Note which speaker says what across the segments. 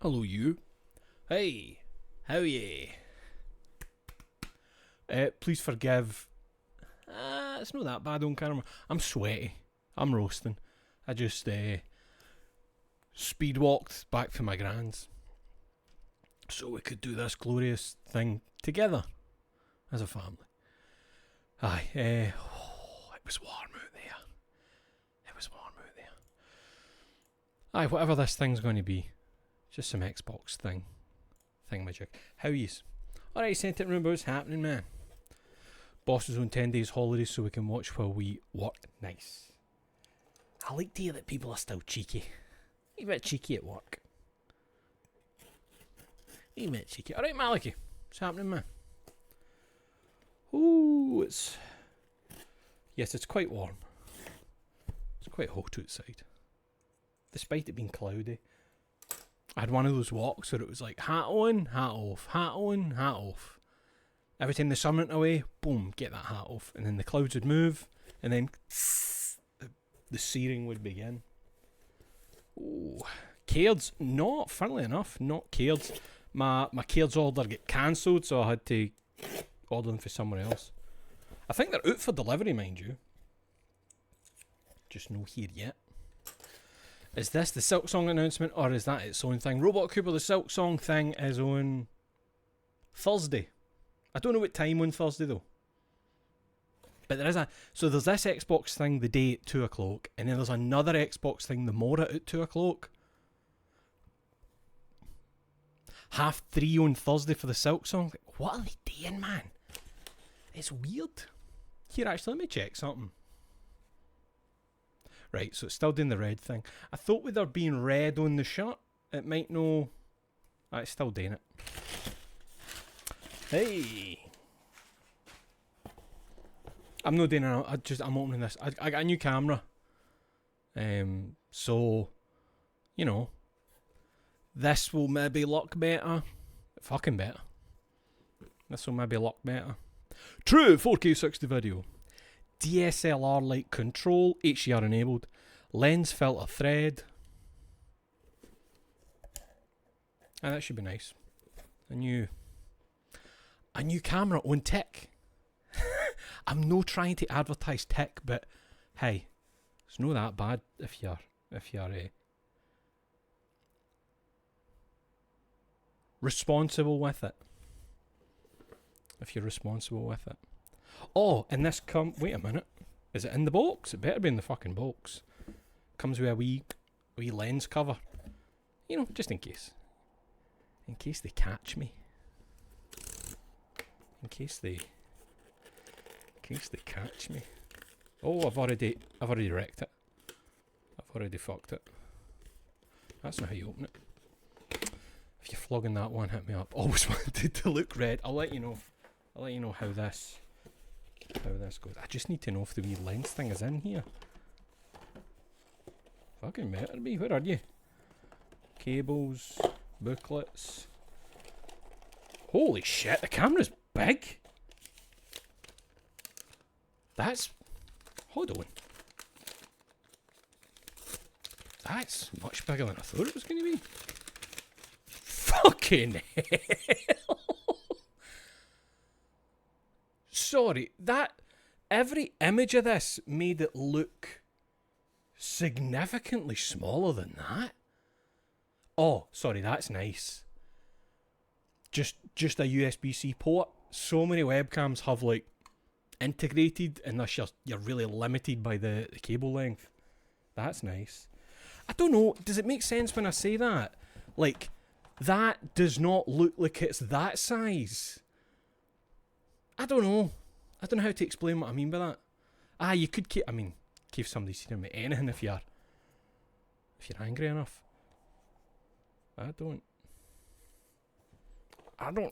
Speaker 1: Hello, you. Hey, how ye? Please forgive. It's not that bad on camera. I'm sweaty. I'm roasting. I just speed walked back to my grand's so we could do this glorious thing together as a family. Aye, it was warm out there. It was warm out there. Aye, whatever this thing's going to be, just some Xbox thingamajig. How yous? Alright, sent it remember what's happening, man. Boss is on 10 days holiday so we can watch while we work. Nice. I like to hear that people are still cheeky. A bit cheeky at work. A bit cheeky. Alright, Maliki. What's happening, man? Ooh, it's... Yes, it's quite warm. It's quite hot outside. Despite it being cloudy. I had one of those walks where it was like hat on, hat off, hat on, hat off. Every time the sun went away, boom, get that hat off. And then the clouds would move, and then the searing would begin. Ooh. Cairds, not, funnily enough, not Cairds. My Cairds order get cancelled, so I had to order them for somewhere else. I think they're out for delivery, mind you. Just no here yet. Is this the Silk Song announcement, or is that its own thing? Robot Cooper, the Silk Song thing is on Thursday. I don't know what time on Thursday though. But there is so there's this Xbox thing the day at 2 o'clock, and then there's another Xbox thing the morning at 2 o'clock. 3:30 on Thursday for the Silk Song. Like, what are they doing, man? It's weird. Here, actually, let me check something. Right, so it's still doing the red thing. I thought with there being red on the shirt, it might know... it's still doing it. Hey! I'm not doing it, I'm opening this. I got a new camera. So, you know, this will maybe look better. Fucking better. This will maybe look better. True 4K 60 video. DSLR-like control, HDR enabled, lens filter thread. And that should be nice. A new camera on tech. I'm no trying to advertise tech, but hey, it's not that bad if you're responsible with it. If you're responsible with it. Oh, and this wait a minute. Is it in the box? It better be in the fucking box. Comes with a wee lens cover. You know, just in case. In case they catch me. In case they catch me. Oh, I've already wrecked it. I've already fucked it. That's not how you open it. If you're flogging that one, hit me up. Always wanted to look red. I'll let you know. I'll let you know how this goes. I just need to know if the wee lens thing is in here. Fucking better be. Where are you? Cables, booklets. Holy shit, the camera's big. Hold on. That's much bigger than I thought it was going to be. Fucking hell. Sorry, every image of this made it look significantly smaller than that. Oh, sorry, that's nice. Just a USB-C port. So many webcams have like integrated, and thus you're really limited by the cable length. That's nice. I don't know, does it make sense when I say that? Like, that does not look like it's that size. I don't know. I don't know how to explain what I mean by that. You could keep somebody seen me anything if you're angry enough. I don't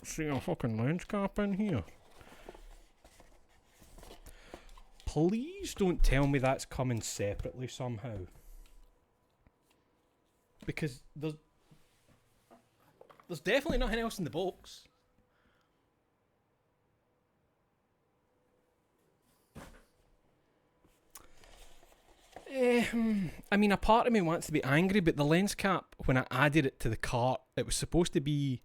Speaker 1: see a fucking lens cap in here. Please don't tell me that's coming separately somehow. Because there's definitely nothing else in the box. I mean, a part of me wants to be angry, but the lens cap, when I added it to the cart, it was supposed to be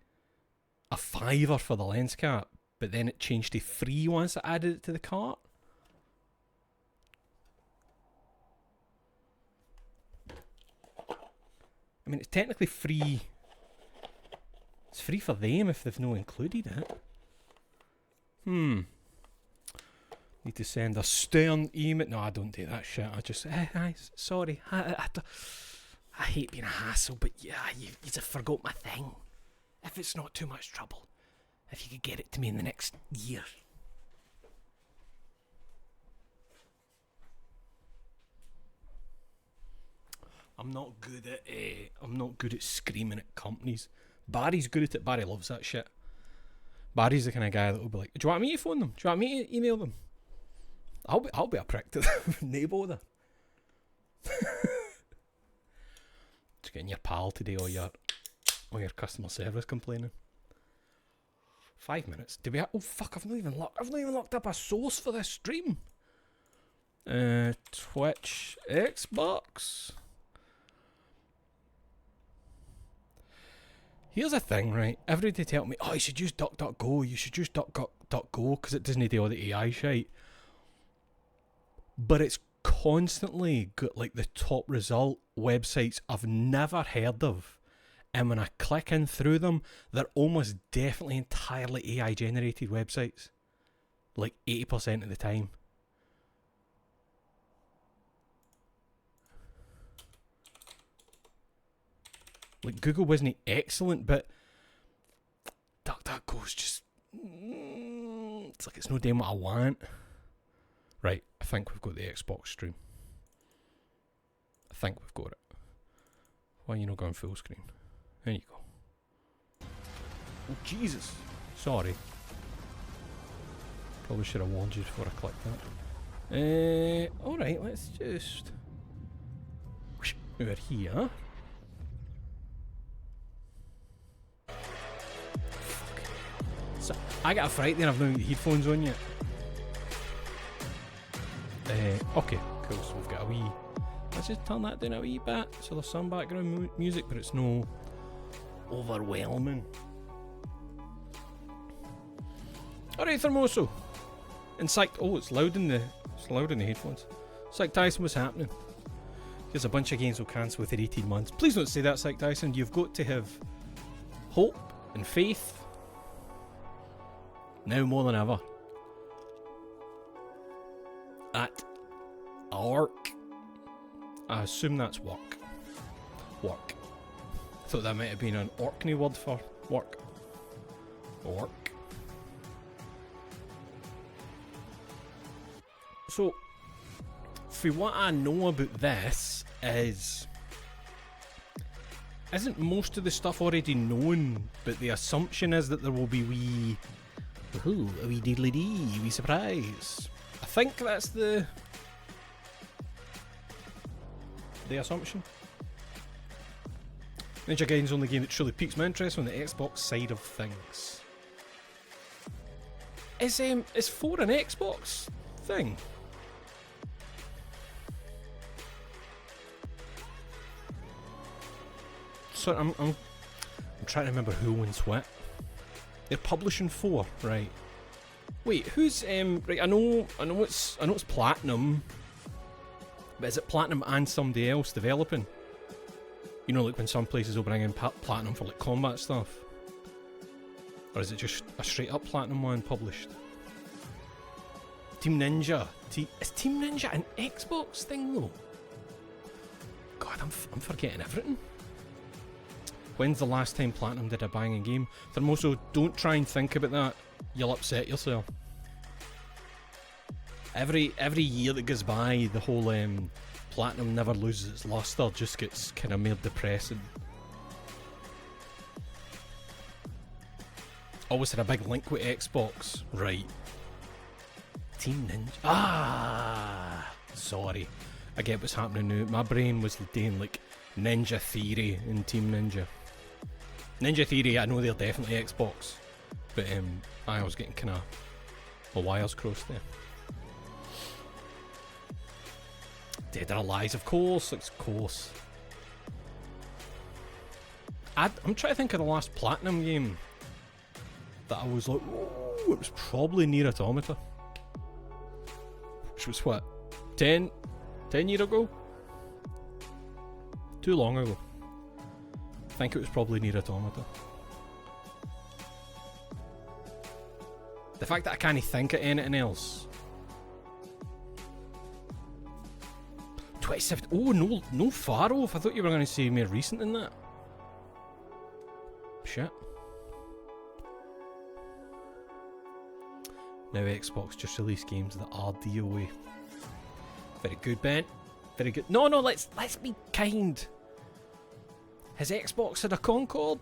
Speaker 1: a £5 for the lens cap, but then it changed to free once I added it to the cart. I mean, it's technically free. It's free for them if they've not included it. Need to send a stern email. No, I don't do that shit. I just, sorry. I hate being a hassle, but yeah, you just forgot my thing. If it's not too much trouble, if you could get it to me in the next year. I'm not good at screaming at companies. Barry's good at it. Barry loves that shit. Barry's the kind of guy that will be like, do you want me to phone them? Do you want me to email them? I'll be a prick to them. No bother. Just getting your pal today or your customer service complaining. 5 minutes. Did we? Oh fuck! I've not even looked up a source for this stream. Twitch, Xbox. Here's a thing, right? Everybody tell me, oh, you should use DuckDuckGo. You should use DuckDuckGo because it doesn't do all the AI shite. But it's constantly got like the top result websites I've never heard of. And when I click in through them, they're almost definitely entirely AI generated websites. Like 80% of the time. Like Google wasn't excellent, but DuckDuckGo's just... it's like it's no damn what I want. Right, I think we've got the Xbox stream. I think we've got it. Why are you not going full screen? There you go. Oh, Jesus. Sorry. Probably should have warned you before I clicked that. Alright, let's just... We're here. So, I got a fright there, I've not got headphones on yet. Okay, cool, so we've got a wee... Let's just turn that down a wee bit, so there's some background music, but it's no overwhelming. Alright, Thermoso. In Psych... Oh, it's loud in the headphones. Psych Tyson, what's happening? Here's a bunch of games will cancel within 18 months. Please don't say that, Psych Tyson. You've got to have hope and faith. Now more than ever. At ARC. I assume that's work. Work. Thought that might have been an Orkney word for work. Work. So, for what I know about this isn't most of the stuff already known, but the assumption is that there will be a wee diddly-dee, wee surprise. I think that's the assumption. Ninja Gaiden's the only game that truly piques my interest on the Xbox side of things. Is 4 an Xbox thing? So I'm trying to remember who owns what. They're publishing 4, right? Wait, who's right? I know it's Platinum, but is it Platinum and somebody else developing? You know, like when some places will bring in Platinum for like combat stuff, or is it just a straight up Platinum one published? Team Ninja. Is Team Ninja an Xbox thing though? God, I'm forgetting everything. When's the last time Platinum did a banging game? Thermoso, don't try and think about that. You'll upset yourself. Every year that goes by, the whole Platinum never loses its luster just gets kind of more depressing. Always had a big link with Xbox. Right. Team Ninja. Ah! Sorry. I get what's happening now. My brain was doing like Ninja Theory and Team Ninja. Ninja Theory, I know they're definitely Xbox, but I was getting kind of my wires crossed there. Dead or Alive, of course. Of course. I'm trying to think of the last Platinum game that I was like, oh, it was probably Nier Automata. Which was what? 10 years ago? Too long ago. I think it was probably Nier Automata. The fact that I can't think of anything else. 2017. Oh, no far off. I thought you were going to say more recent than that. Shit. Now Xbox just released games that are DOA. Very good, Ben. Very good. No, let's be kind. Has Xbox had a Concord?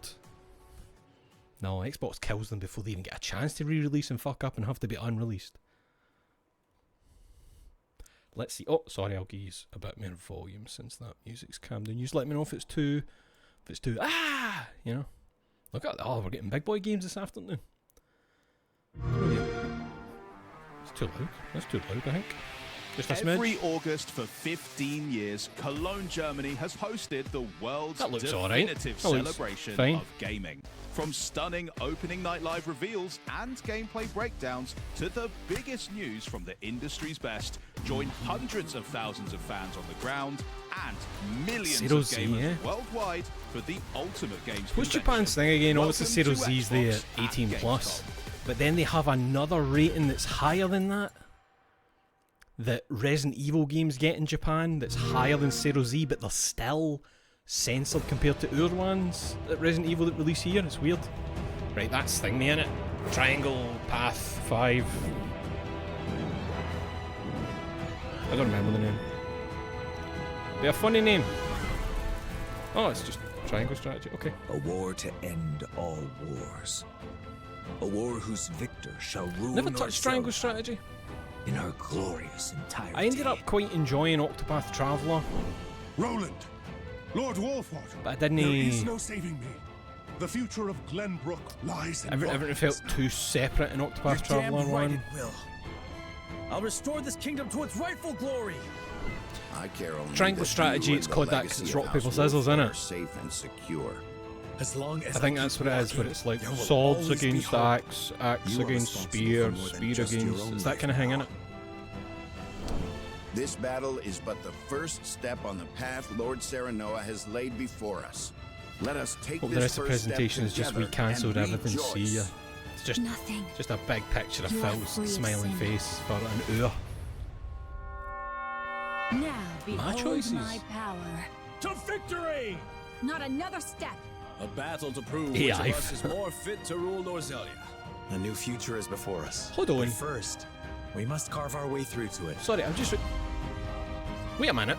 Speaker 1: No, Xbox kills them before they even get a chance to re-release and fuck up and have to be unreleased. Let's see. Oh, sorry, I'll give you a bit more volume since that music's calmed down. You just let me know if it's too... you know. Look at that. Oh, we're getting big boy games this afternoon. It's too loud. That's too loud, I think. Just a smidge.
Speaker 2: Every August for 15 years, Cologne, Germany has hosted the world's definitive celebration of gaming. From stunning opening night live reveals and gameplay breakdowns to the biggest news from the industry's best, join hundreds of thousands of fans on the ground and millions of gamers worldwide for the ultimate games.
Speaker 1: What's Japan's thing again? Oh, it's the Zero Z's there, 18 plus. But then they have another rating that's higher than that. That Resident Evil games get in Japan that's higher than Zero Z, but they're still censored compared to our ones at Resident Evil that release here. It's weird. Right, that's thingy in it. Triangle Path 5. I don't remember the name. Be a funny name. Oh, it's just Triangle Strategy. Okay.
Speaker 3: A war to end all wars. A war whose victor shall rule.
Speaker 1: Never touched Triangle Strategy.
Speaker 3: In her glorious entirety.
Speaker 1: I ended up quite enjoying Octopath Traveler.
Speaker 4: Roland, Lord Wolfwater.
Speaker 1: But I didn't.
Speaker 4: There is no saving me. The future of Glenbrook lies in
Speaker 1: everything felt too separate in Octopath Traveler 1.
Speaker 5: I'll restore this kingdom to its rightful glory.
Speaker 6: I care only
Speaker 1: Triangle Strategy, it's called that because it's rock, paper, scissors, isn't it?
Speaker 6: Safe and secure.
Speaker 4: As long as
Speaker 1: I think that's what it is, but it's like swords against axe, axe against spear, spear against... It's that kind of thing, innit?
Speaker 6: This battle is but the first step on the path Lord Serenoa has laid before us. Let us take
Speaker 1: the rest of the presentation is just we cancelled everything, see ya. It's just
Speaker 7: nothing.
Speaker 1: Just a big picture of Phil's smiling face for an hour.
Speaker 7: Now behold
Speaker 1: choices.
Speaker 7: my power.
Speaker 5: To victory!
Speaker 7: Not another step.
Speaker 5: A battle to prove which of us is more fit to rule Norzelia.
Speaker 3: A new future is before us.
Speaker 1: Hold on.
Speaker 3: But first, we must carve our way through to it.
Speaker 1: Sorry, I'm just... Wait a minute.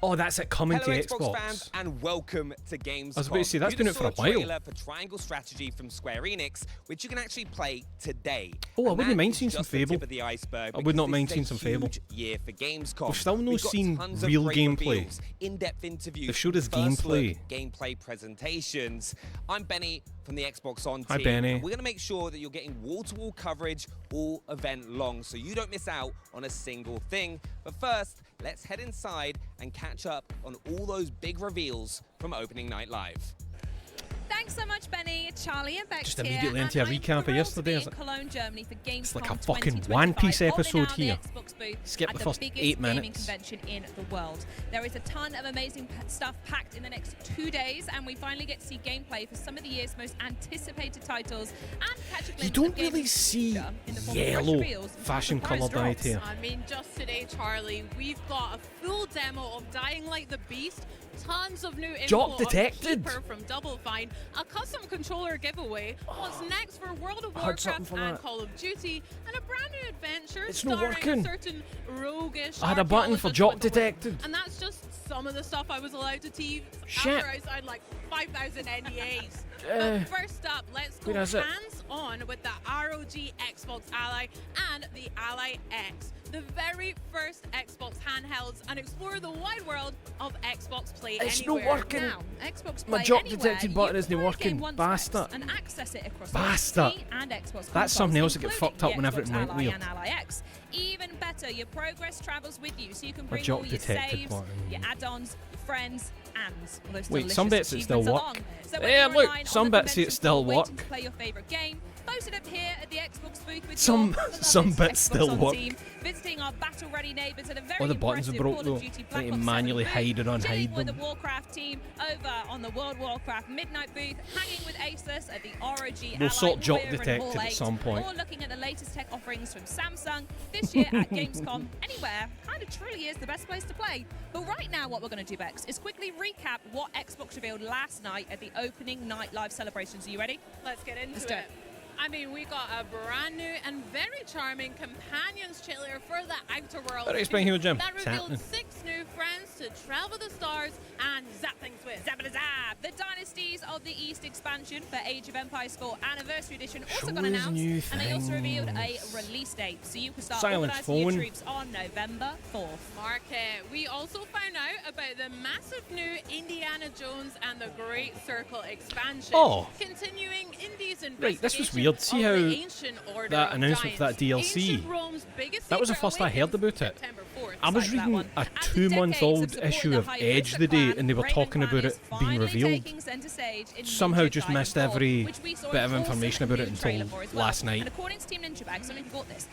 Speaker 1: Oh, that's it coming to Xbox.
Speaker 8: Fans, and welcome to Gamescom.
Speaker 1: I was about to say, that's been out for a while.
Speaker 8: Trailer for Triangle Strategy from Square Enix, which you can actually play today.
Speaker 1: Oh, I wouldn't mind seeing some Fable.
Speaker 8: I
Speaker 1: would not mind seeing some Fable.
Speaker 8: Year for Gamescom.
Speaker 1: We've still not seen real gameplay.
Speaker 8: In-depth interviews.
Speaker 1: They've showed us gameplay.
Speaker 8: Gameplay presentations. I'm Benny from the Xbox On team.
Speaker 1: Hi, Benny.
Speaker 8: We're going to make sure that you're getting wall-to-wall coverage all event long, so you don't miss out on a single thing. But first, let's head inside and catch up on all those big reveals from Opening Night Live.
Speaker 9: Thanks so much, Benny, Charlie, and Bex.
Speaker 1: Just immediately into a recap of yesterday.
Speaker 9: Cologne, Germany for Gamescom.
Speaker 1: It's like a fucking One Piece episode here. Skip the first 8 minutes.
Speaker 9: Gaming convention in the world. There is a ton of amazing stuff packed in the next 2 days, and we finally get to see gameplay for some of the year's most anticipated titles. And catch a glimpse
Speaker 1: you don't really see yellow fashion coloured dyed hair.
Speaker 10: I mean, just today, Charlie, we've got a full demo of Dying Like the Beast. Tons of new info
Speaker 1: Job detected.
Speaker 10: On Keeper from Double Fine, a custom controller giveaway, what's next for World of Warcraft and Call of Duty, and a brand new adventure starring a certain roguish
Speaker 1: I had a button for Job detected.
Speaker 10: And that's just some of the stuff I was allowed to tease
Speaker 1: Shit.
Speaker 10: after I signed like 5,000 NDAs. But first up, let's go hands-on with the ROG Xbox Ally and the Ally X, the very first Xbox handhelds, and explore the wide world of Xbox Play
Speaker 1: It's
Speaker 10: Anywhere.
Speaker 1: not working.
Speaker 10: Now, Xbox
Speaker 1: My
Speaker 10: Play
Speaker 1: Job
Speaker 10: Anywhere,
Speaker 1: detected button isn't working. Bastard.
Speaker 10: And access it across
Speaker 1: Bastard.
Speaker 10: PC and Xbox
Speaker 1: That's something else that gets fucked up
Speaker 10: including
Speaker 1: whenever it
Speaker 10: the
Speaker 1: went
Speaker 10: Xbox
Speaker 1: weird.
Speaker 10: Ally and Ally X. Even better,
Speaker 9: matter. Your progress travels with you, so you can bring all your saves, your add-ons, your friends, and all those
Speaker 1: wait, some bits it still work.
Speaker 9: So
Speaker 1: yeah, look, some bits it still work.
Speaker 9: To play your favorite game, posted up here at the Xbox booth with
Speaker 1: some bits still work.
Speaker 9: Team, visiting our battle-ready neighbours at a very
Speaker 1: all the buttons are broke though. I need to manually hide and unhide them.
Speaker 9: With the Warcraft team over on the World Warcraft Midnight booth, hanging with Asus at the ROG
Speaker 1: we'll sort Jock
Speaker 9: Warrior
Speaker 1: Detective at some point.
Speaker 9: Or looking at the latest tech offerings from Samsung this year at Gamescom. Anywhere kind of truly is the best place to play. But right now, what we're going to do, Bex, is quickly recap what Xbox revealed last night at the opening night live celebrations. Are you ready?
Speaker 10: Let's get into it. I mean, we got a brand new and very charming companions trailer for the Outer Worlds. That revealed 6 new friends to travel the stars and zap things with.
Speaker 9: Zap it zap! The Dynasties of the East expansion for Age of Empires 4 Anniversary Edition also got announced, and they also revealed a release date, so you can start organising your troops on November 4th.
Speaker 10: Mark it. We also found out about the massive new Indiana Jones and the Great Circle expansion.
Speaker 1: Oh.
Speaker 10: Continuing Indy's investigation.
Speaker 1: Right, this was weird. See how that announcement for that DLC, that was the first I heard about it. I was reading a 2-month-old issue of Edge the day, and they were talking about it being revealed. Somehow just missed every bit of information about it until last night.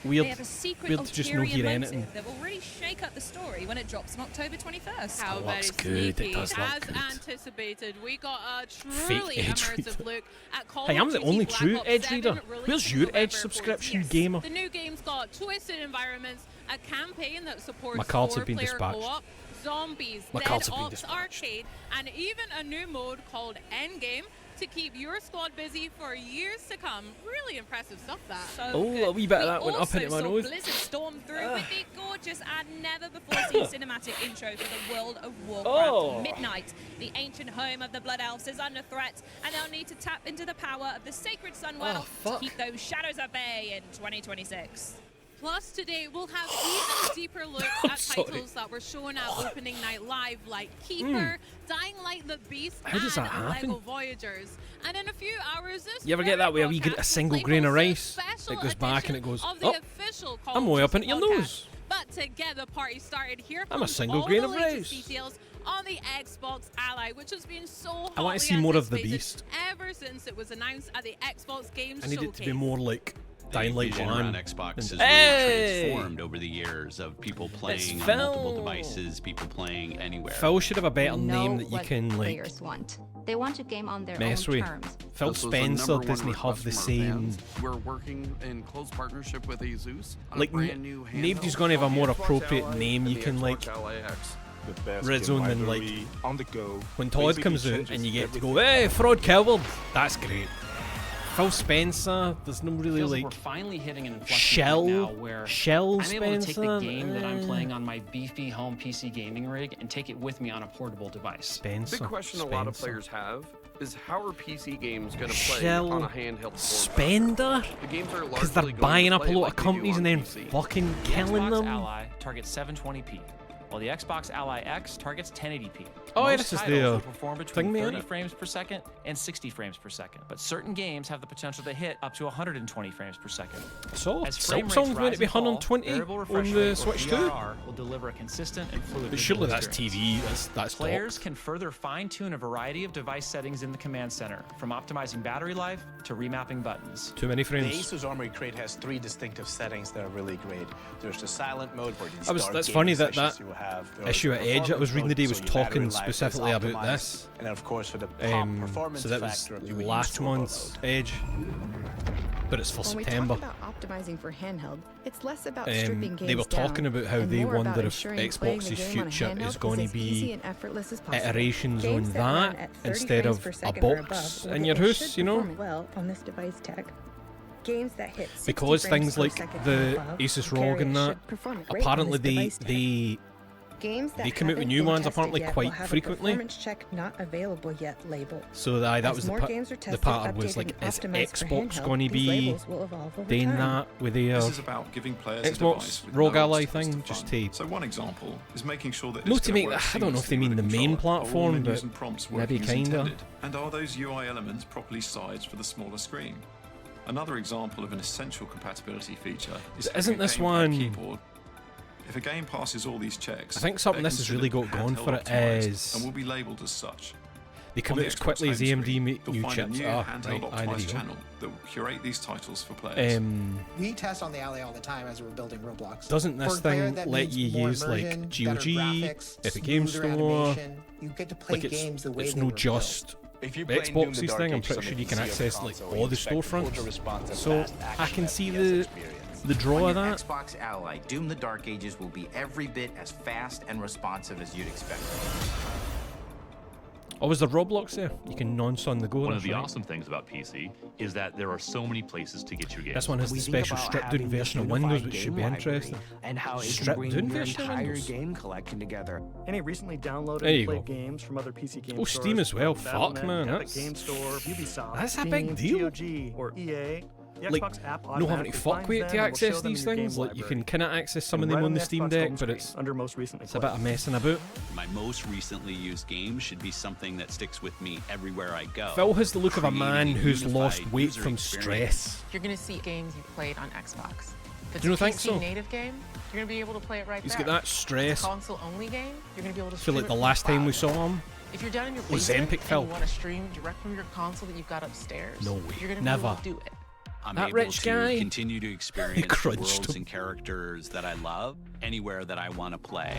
Speaker 1: Weird to just not hear anything.
Speaker 9: That will really shake up the story when it drops on October 21st.
Speaker 10: How
Speaker 1: looks good. It does look good.
Speaker 10: As anticipated, we got a truly immersive look at Call of
Speaker 1: Hey, I'm the
Speaker 10: Duty
Speaker 1: only
Speaker 10: Black
Speaker 1: true
Speaker 10: Ops
Speaker 1: Edge
Speaker 10: 7,
Speaker 1: reader.
Speaker 10: released
Speaker 1: Where's your
Speaker 10: November
Speaker 1: Edge
Speaker 10: 4th.
Speaker 1: subscription,
Speaker 10: Yes.
Speaker 1: gamer?
Speaker 10: The new game's got twisted environments, a campaign that supports
Speaker 1: My cards have been
Speaker 10: 4-player
Speaker 1: dispatched.
Speaker 10: co-op, zombies,
Speaker 1: My
Speaker 10: Dead
Speaker 1: cards have been
Speaker 10: Ops
Speaker 1: dispatched.
Speaker 10: Arcade, and even a new mode called Endgame to keep your squad busy for years to come. Really impressive stuff, that.
Speaker 9: So
Speaker 1: a wee bit of that went up into my nose.
Speaker 9: Blizzard stormed through with the gorgeous and never-before-seen cinematic intro for the World of Warcraft Midnight. The ancient home of the Blood Elves is under threat, and they'll need to tap into the power of the sacred Sunwell to keep those shadows at bay in 2026.
Speaker 10: Plus, today we'll have even deeper looks at titles that were shown at opening night live, like Keeper, Dying Light the Beast,
Speaker 1: How does that
Speaker 10: and
Speaker 1: happen?
Speaker 10: Lego Voyagers. And in a few hours, this
Speaker 1: You ever get that where we get a single grain of rice? It goes back and it goes, oh, I'm way up into your nose.
Speaker 10: But to get the party started, here
Speaker 1: I'm a
Speaker 10: comes
Speaker 1: single
Speaker 10: all
Speaker 1: grain
Speaker 10: the
Speaker 1: of
Speaker 10: latest
Speaker 1: rice.
Speaker 10: details on the Xbox Ally, which has been so
Speaker 1: I want to see
Speaker 10: hotly
Speaker 1: more of the
Speaker 10: anticipated
Speaker 1: Beast.
Speaker 10: ever since it was announced at the Xbox Games
Speaker 1: I need
Speaker 10: Showcase.
Speaker 1: it to be more like Dying Light
Speaker 11: vision
Speaker 1: 1.
Speaker 11: around Xbox has
Speaker 1: Hey!
Speaker 11: really transformed over the years of people playing on
Speaker 1: Phil.
Speaker 11: multiple devices, people playing anywhere.
Speaker 1: Phil should have a better name that you can like
Speaker 12: players want. They want a game on their
Speaker 1: mess
Speaker 12: own
Speaker 1: with.
Speaker 12: terms.
Speaker 1: Phil Spencer doesn't have the same.
Speaker 13: We're working in close partnership with Asus on
Speaker 1: Like
Speaker 13: a brand new handheld
Speaker 1: nobody's gonna have a more
Speaker 13: Xbox
Speaker 1: appropriate
Speaker 13: Ally
Speaker 1: name you
Speaker 13: and the
Speaker 1: can like
Speaker 13: Xbox Ally X.
Speaker 4: The best
Speaker 1: Red Zone than like
Speaker 4: library on the go.
Speaker 1: when Todd comes out and you get to go, hey, Fraud Coward. That's great. Phil Spencer, there's no really
Speaker 14: Feels
Speaker 1: like
Speaker 14: we're finally hitting an inflection point now where
Speaker 1: Shell
Speaker 14: I'm able to take the
Speaker 1: Spencer?
Speaker 14: game that I'm playing on my beefy home PC gaming rig and take it with me on a portable device.
Speaker 1: Spencer.
Speaker 13: Big question a lot of players have is how are PC games going to play
Speaker 1: Shell
Speaker 13: on a handheld form
Speaker 1: Spender?
Speaker 13: factor? The games are
Speaker 1: Because they're
Speaker 13: largely going
Speaker 1: buying
Speaker 13: to
Speaker 1: up a
Speaker 13: play
Speaker 1: lot
Speaker 13: like
Speaker 1: of
Speaker 13: they do
Speaker 1: companies
Speaker 13: on
Speaker 1: and then
Speaker 13: PC.
Speaker 1: fucking
Speaker 14: The
Speaker 1: killing
Speaker 14: Xbox
Speaker 1: them.
Speaker 14: Ally targets 720p, while the Xbox Ally X targets 1080p.
Speaker 1: Oh, yeah,
Speaker 14: Most
Speaker 1: this is
Speaker 14: titles
Speaker 1: the
Speaker 14: will perform between
Speaker 1: thing,
Speaker 14: 30
Speaker 1: man.
Speaker 14: frames per second and 60 frames per second, but certain games have the potential to hit up to 120 frames per second.
Speaker 1: So,
Speaker 14: As frame rates
Speaker 1: Samsung's going
Speaker 14: rise
Speaker 1: to be
Speaker 14: and fall,
Speaker 1: 120
Speaker 14: variable refresh
Speaker 1: on
Speaker 14: rate,
Speaker 1: the
Speaker 14: or
Speaker 1: Switch 2.
Speaker 14: VRR, will deliver a consistent and fluid
Speaker 1: But
Speaker 14: visual
Speaker 1: surely that's
Speaker 14: experience.
Speaker 1: TV. That's
Speaker 14: Players
Speaker 1: talk.
Speaker 14: can further fine-tune a variety of device settings in the command center, from optimizing battery life to remapping buttons.
Speaker 1: Too many
Speaker 15: The
Speaker 1: frames.
Speaker 15: Asus Armory Crate has 3 distinctive settings that are really great. There's the silent mode where these dark
Speaker 1: That's
Speaker 15: gaming
Speaker 1: funny that
Speaker 15: sessions you will have. There's
Speaker 1: issue
Speaker 15: the
Speaker 1: at Edge I was reading today was
Speaker 15: performance mode, so your
Speaker 1: talking
Speaker 15: battery life is
Speaker 1: specifically about
Speaker 15: optimized.
Speaker 1: this.
Speaker 15: And then of course for the pop performance
Speaker 1: So that was
Speaker 15: factor, you would use
Speaker 1: last
Speaker 15: turbo
Speaker 1: month's
Speaker 15: mode.
Speaker 1: Edge, but it's for
Speaker 16: When
Speaker 1: September.
Speaker 16: we talk about optimizing for handheld, it's less about stripping games
Speaker 1: They were talking
Speaker 16: down
Speaker 1: about how
Speaker 16: and
Speaker 1: they
Speaker 16: more about
Speaker 1: wonder if
Speaker 16: ensuring playing
Speaker 1: Xbox's
Speaker 16: the game on a
Speaker 1: future
Speaker 16: handheld
Speaker 1: is going
Speaker 16: as
Speaker 1: to
Speaker 16: easy
Speaker 1: be
Speaker 16: and effortless as possible.
Speaker 1: iterations on
Speaker 16: Games that run
Speaker 1: that
Speaker 16: at 30
Speaker 1: instead
Speaker 16: frames
Speaker 1: of
Speaker 16: per
Speaker 1: a
Speaker 16: second or
Speaker 1: box
Speaker 16: above
Speaker 1: in
Speaker 16: will
Speaker 1: your
Speaker 16: and
Speaker 1: house,
Speaker 16: should
Speaker 1: you know?
Speaker 16: perform well on this device tech. Games that hit 60
Speaker 1: Because
Speaker 16: frames
Speaker 1: things
Speaker 16: per
Speaker 1: like
Speaker 16: second
Speaker 1: the
Speaker 16: and above
Speaker 1: Asus
Speaker 16: will
Speaker 1: ROG
Speaker 16: carry
Speaker 1: and
Speaker 16: should
Speaker 1: that,
Speaker 16: perform great on
Speaker 1: apparently
Speaker 16: this device tech.
Speaker 1: they
Speaker 16: Games that
Speaker 1: come out with
Speaker 16: haven't
Speaker 1: new
Speaker 16: been
Speaker 1: ones
Speaker 16: tested
Speaker 1: apparently
Speaker 16: yet will
Speaker 1: quite
Speaker 16: have a
Speaker 1: frequently.
Speaker 16: performance check not available yet label.
Speaker 1: So that
Speaker 16: As
Speaker 1: was the
Speaker 16: more games are
Speaker 1: the
Speaker 16: tested,
Speaker 1: part was
Speaker 16: updated,
Speaker 1: like,
Speaker 16: and
Speaker 1: is
Speaker 16: optimized for
Speaker 1: Xbox
Speaker 16: handheld,
Speaker 1: going to
Speaker 16: these
Speaker 1: be
Speaker 16: labels will evolve over
Speaker 1: doing
Speaker 16: time.
Speaker 1: that with their
Speaker 17: This is about giving players a
Speaker 1: Xbox
Speaker 17: device with
Speaker 1: ROG
Speaker 17: no
Speaker 1: Ally
Speaker 17: obstacles
Speaker 1: thing?
Speaker 17: to
Speaker 1: Just
Speaker 17: fun.
Speaker 1: to
Speaker 17: So one example is making sure that
Speaker 1: no
Speaker 17: it's
Speaker 1: to
Speaker 17: gonna
Speaker 1: make.
Speaker 17: work
Speaker 1: I don't know if they
Speaker 17: seamlessly
Speaker 1: mean
Speaker 17: with
Speaker 1: the
Speaker 17: a
Speaker 1: main
Speaker 17: controller. Are all
Speaker 1: platform,
Speaker 17: menus
Speaker 1: but
Speaker 17: and prompts
Speaker 1: maybe
Speaker 17: working as
Speaker 1: kinda.
Speaker 17: intended? And are those UI elements properly sized for the smaller screen? Another example of an essential compatibility feature is
Speaker 1: Isn't
Speaker 17: having a
Speaker 1: this
Speaker 17: gamepad
Speaker 1: one
Speaker 17: keyboard. If a game passes all these checks,
Speaker 1: I think something this has really got going for it is
Speaker 17: and will be labelled as such.
Speaker 1: they come out as quickly as AMD new chips.
Speaker 17: Channel that will curate these titles for players.
Speaker 18: We test on the Ally all the time as we're building Roblox.
Speaker 1: Doesn't this thing let you use like GOG, Epic Games Store?
Speaker 18: You get to play games the way
Speaker 1: it's no just Xbox's thing. I'm pretty sure you can access like all the storefronts. So I can see the draw of that.
Speaker 19: Xbox Ally, Doom the Dark Ages will be every bit as fast and responsive as you'd expect.
Speaker 1: Oh, was there Roblox there? You can nonce on the go.
Speaker 20: One of the awesome things about PC is that there are so many places to get your games.
Speaker 1: This one has the special stripped-down version of Windows, which should be interesting.
Speaker 21: And how it can bring your entire game collection together.
Speaker 22: And he recently downloaded and played games from other PC game stores.
Speaker 1: Oh, Steam as well. Fuck, man.
Speaker 22: Epic Game Store, Ubisoft,
Speaker 1: that's a big deal.
Speaker 22: GOG, or EA.
Speaker 1: Like, know having to fuck with it to access these things. Like, you can kind of access some of them on the Steam Deck, but it's a bit of messing about.
Speaker 11: My most recently used game should be something that sticks with me everywhere I go.
Speaker 1: Phil has the look of a man who's lost weight from stress.
Speaker 23: You're going to see games you played on Xbox. If it's
Speaker 1: Do you
Speaker 23: a
Speaker 1: think
Speaker 23: PC
Speaker 1: so?
Speaker 23: native game, you're going to be able to play it right
Speaker 1: He's
Speaker 23: there.
Speaker 1: got that stress.
Speaker 23: If it's a console-only game, you're going to be able to
Speaker 1: I feel
Speaker 23: stream
Speaker 1: like
Speaker 23: it
Speaker 1: the
Speaker 23: from
Speaker 1: last
Speaker 23: your
Speaker 1: time we
Speaker 23: cloud.
Speaker 1: saw him
Speaker 23: If you're down in your
Speaker 1: was
Speaker 23: basement
Speaker 1: Zempic Phil.
Speaker 23: and you want to stream direct from your console that you've got upstairs,
Speaker 1: No way.
Speaker 23: you're going to be
Speaker 1: Never.
Speaker 23: able to do it.
Speaker 11: I'm
Speaker 1: that
Speaker 11: able
Speaker 1: rich
Speaker 11: to
Speaker 1: guy.
Speaker 11: continue to experience the worlds and characters that I love anywhere that I want to play.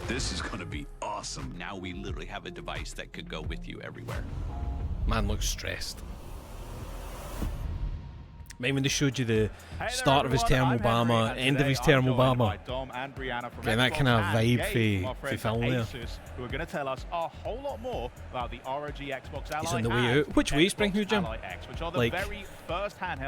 Speaker 11: This is going to be awesome. Now we literally have a device that could go with you everywhere.
Speaker 1: Man looks stressed. Maybe when they showed you the start of his term Obama, end of his term Obama. Getting that kind of vibe for film there.
Speaker 2: Who are going to tell us a whole lot more about the ROG Xbox Ally.
Speaker 1: He's on the way out. Which way, Springhood Jim? Like,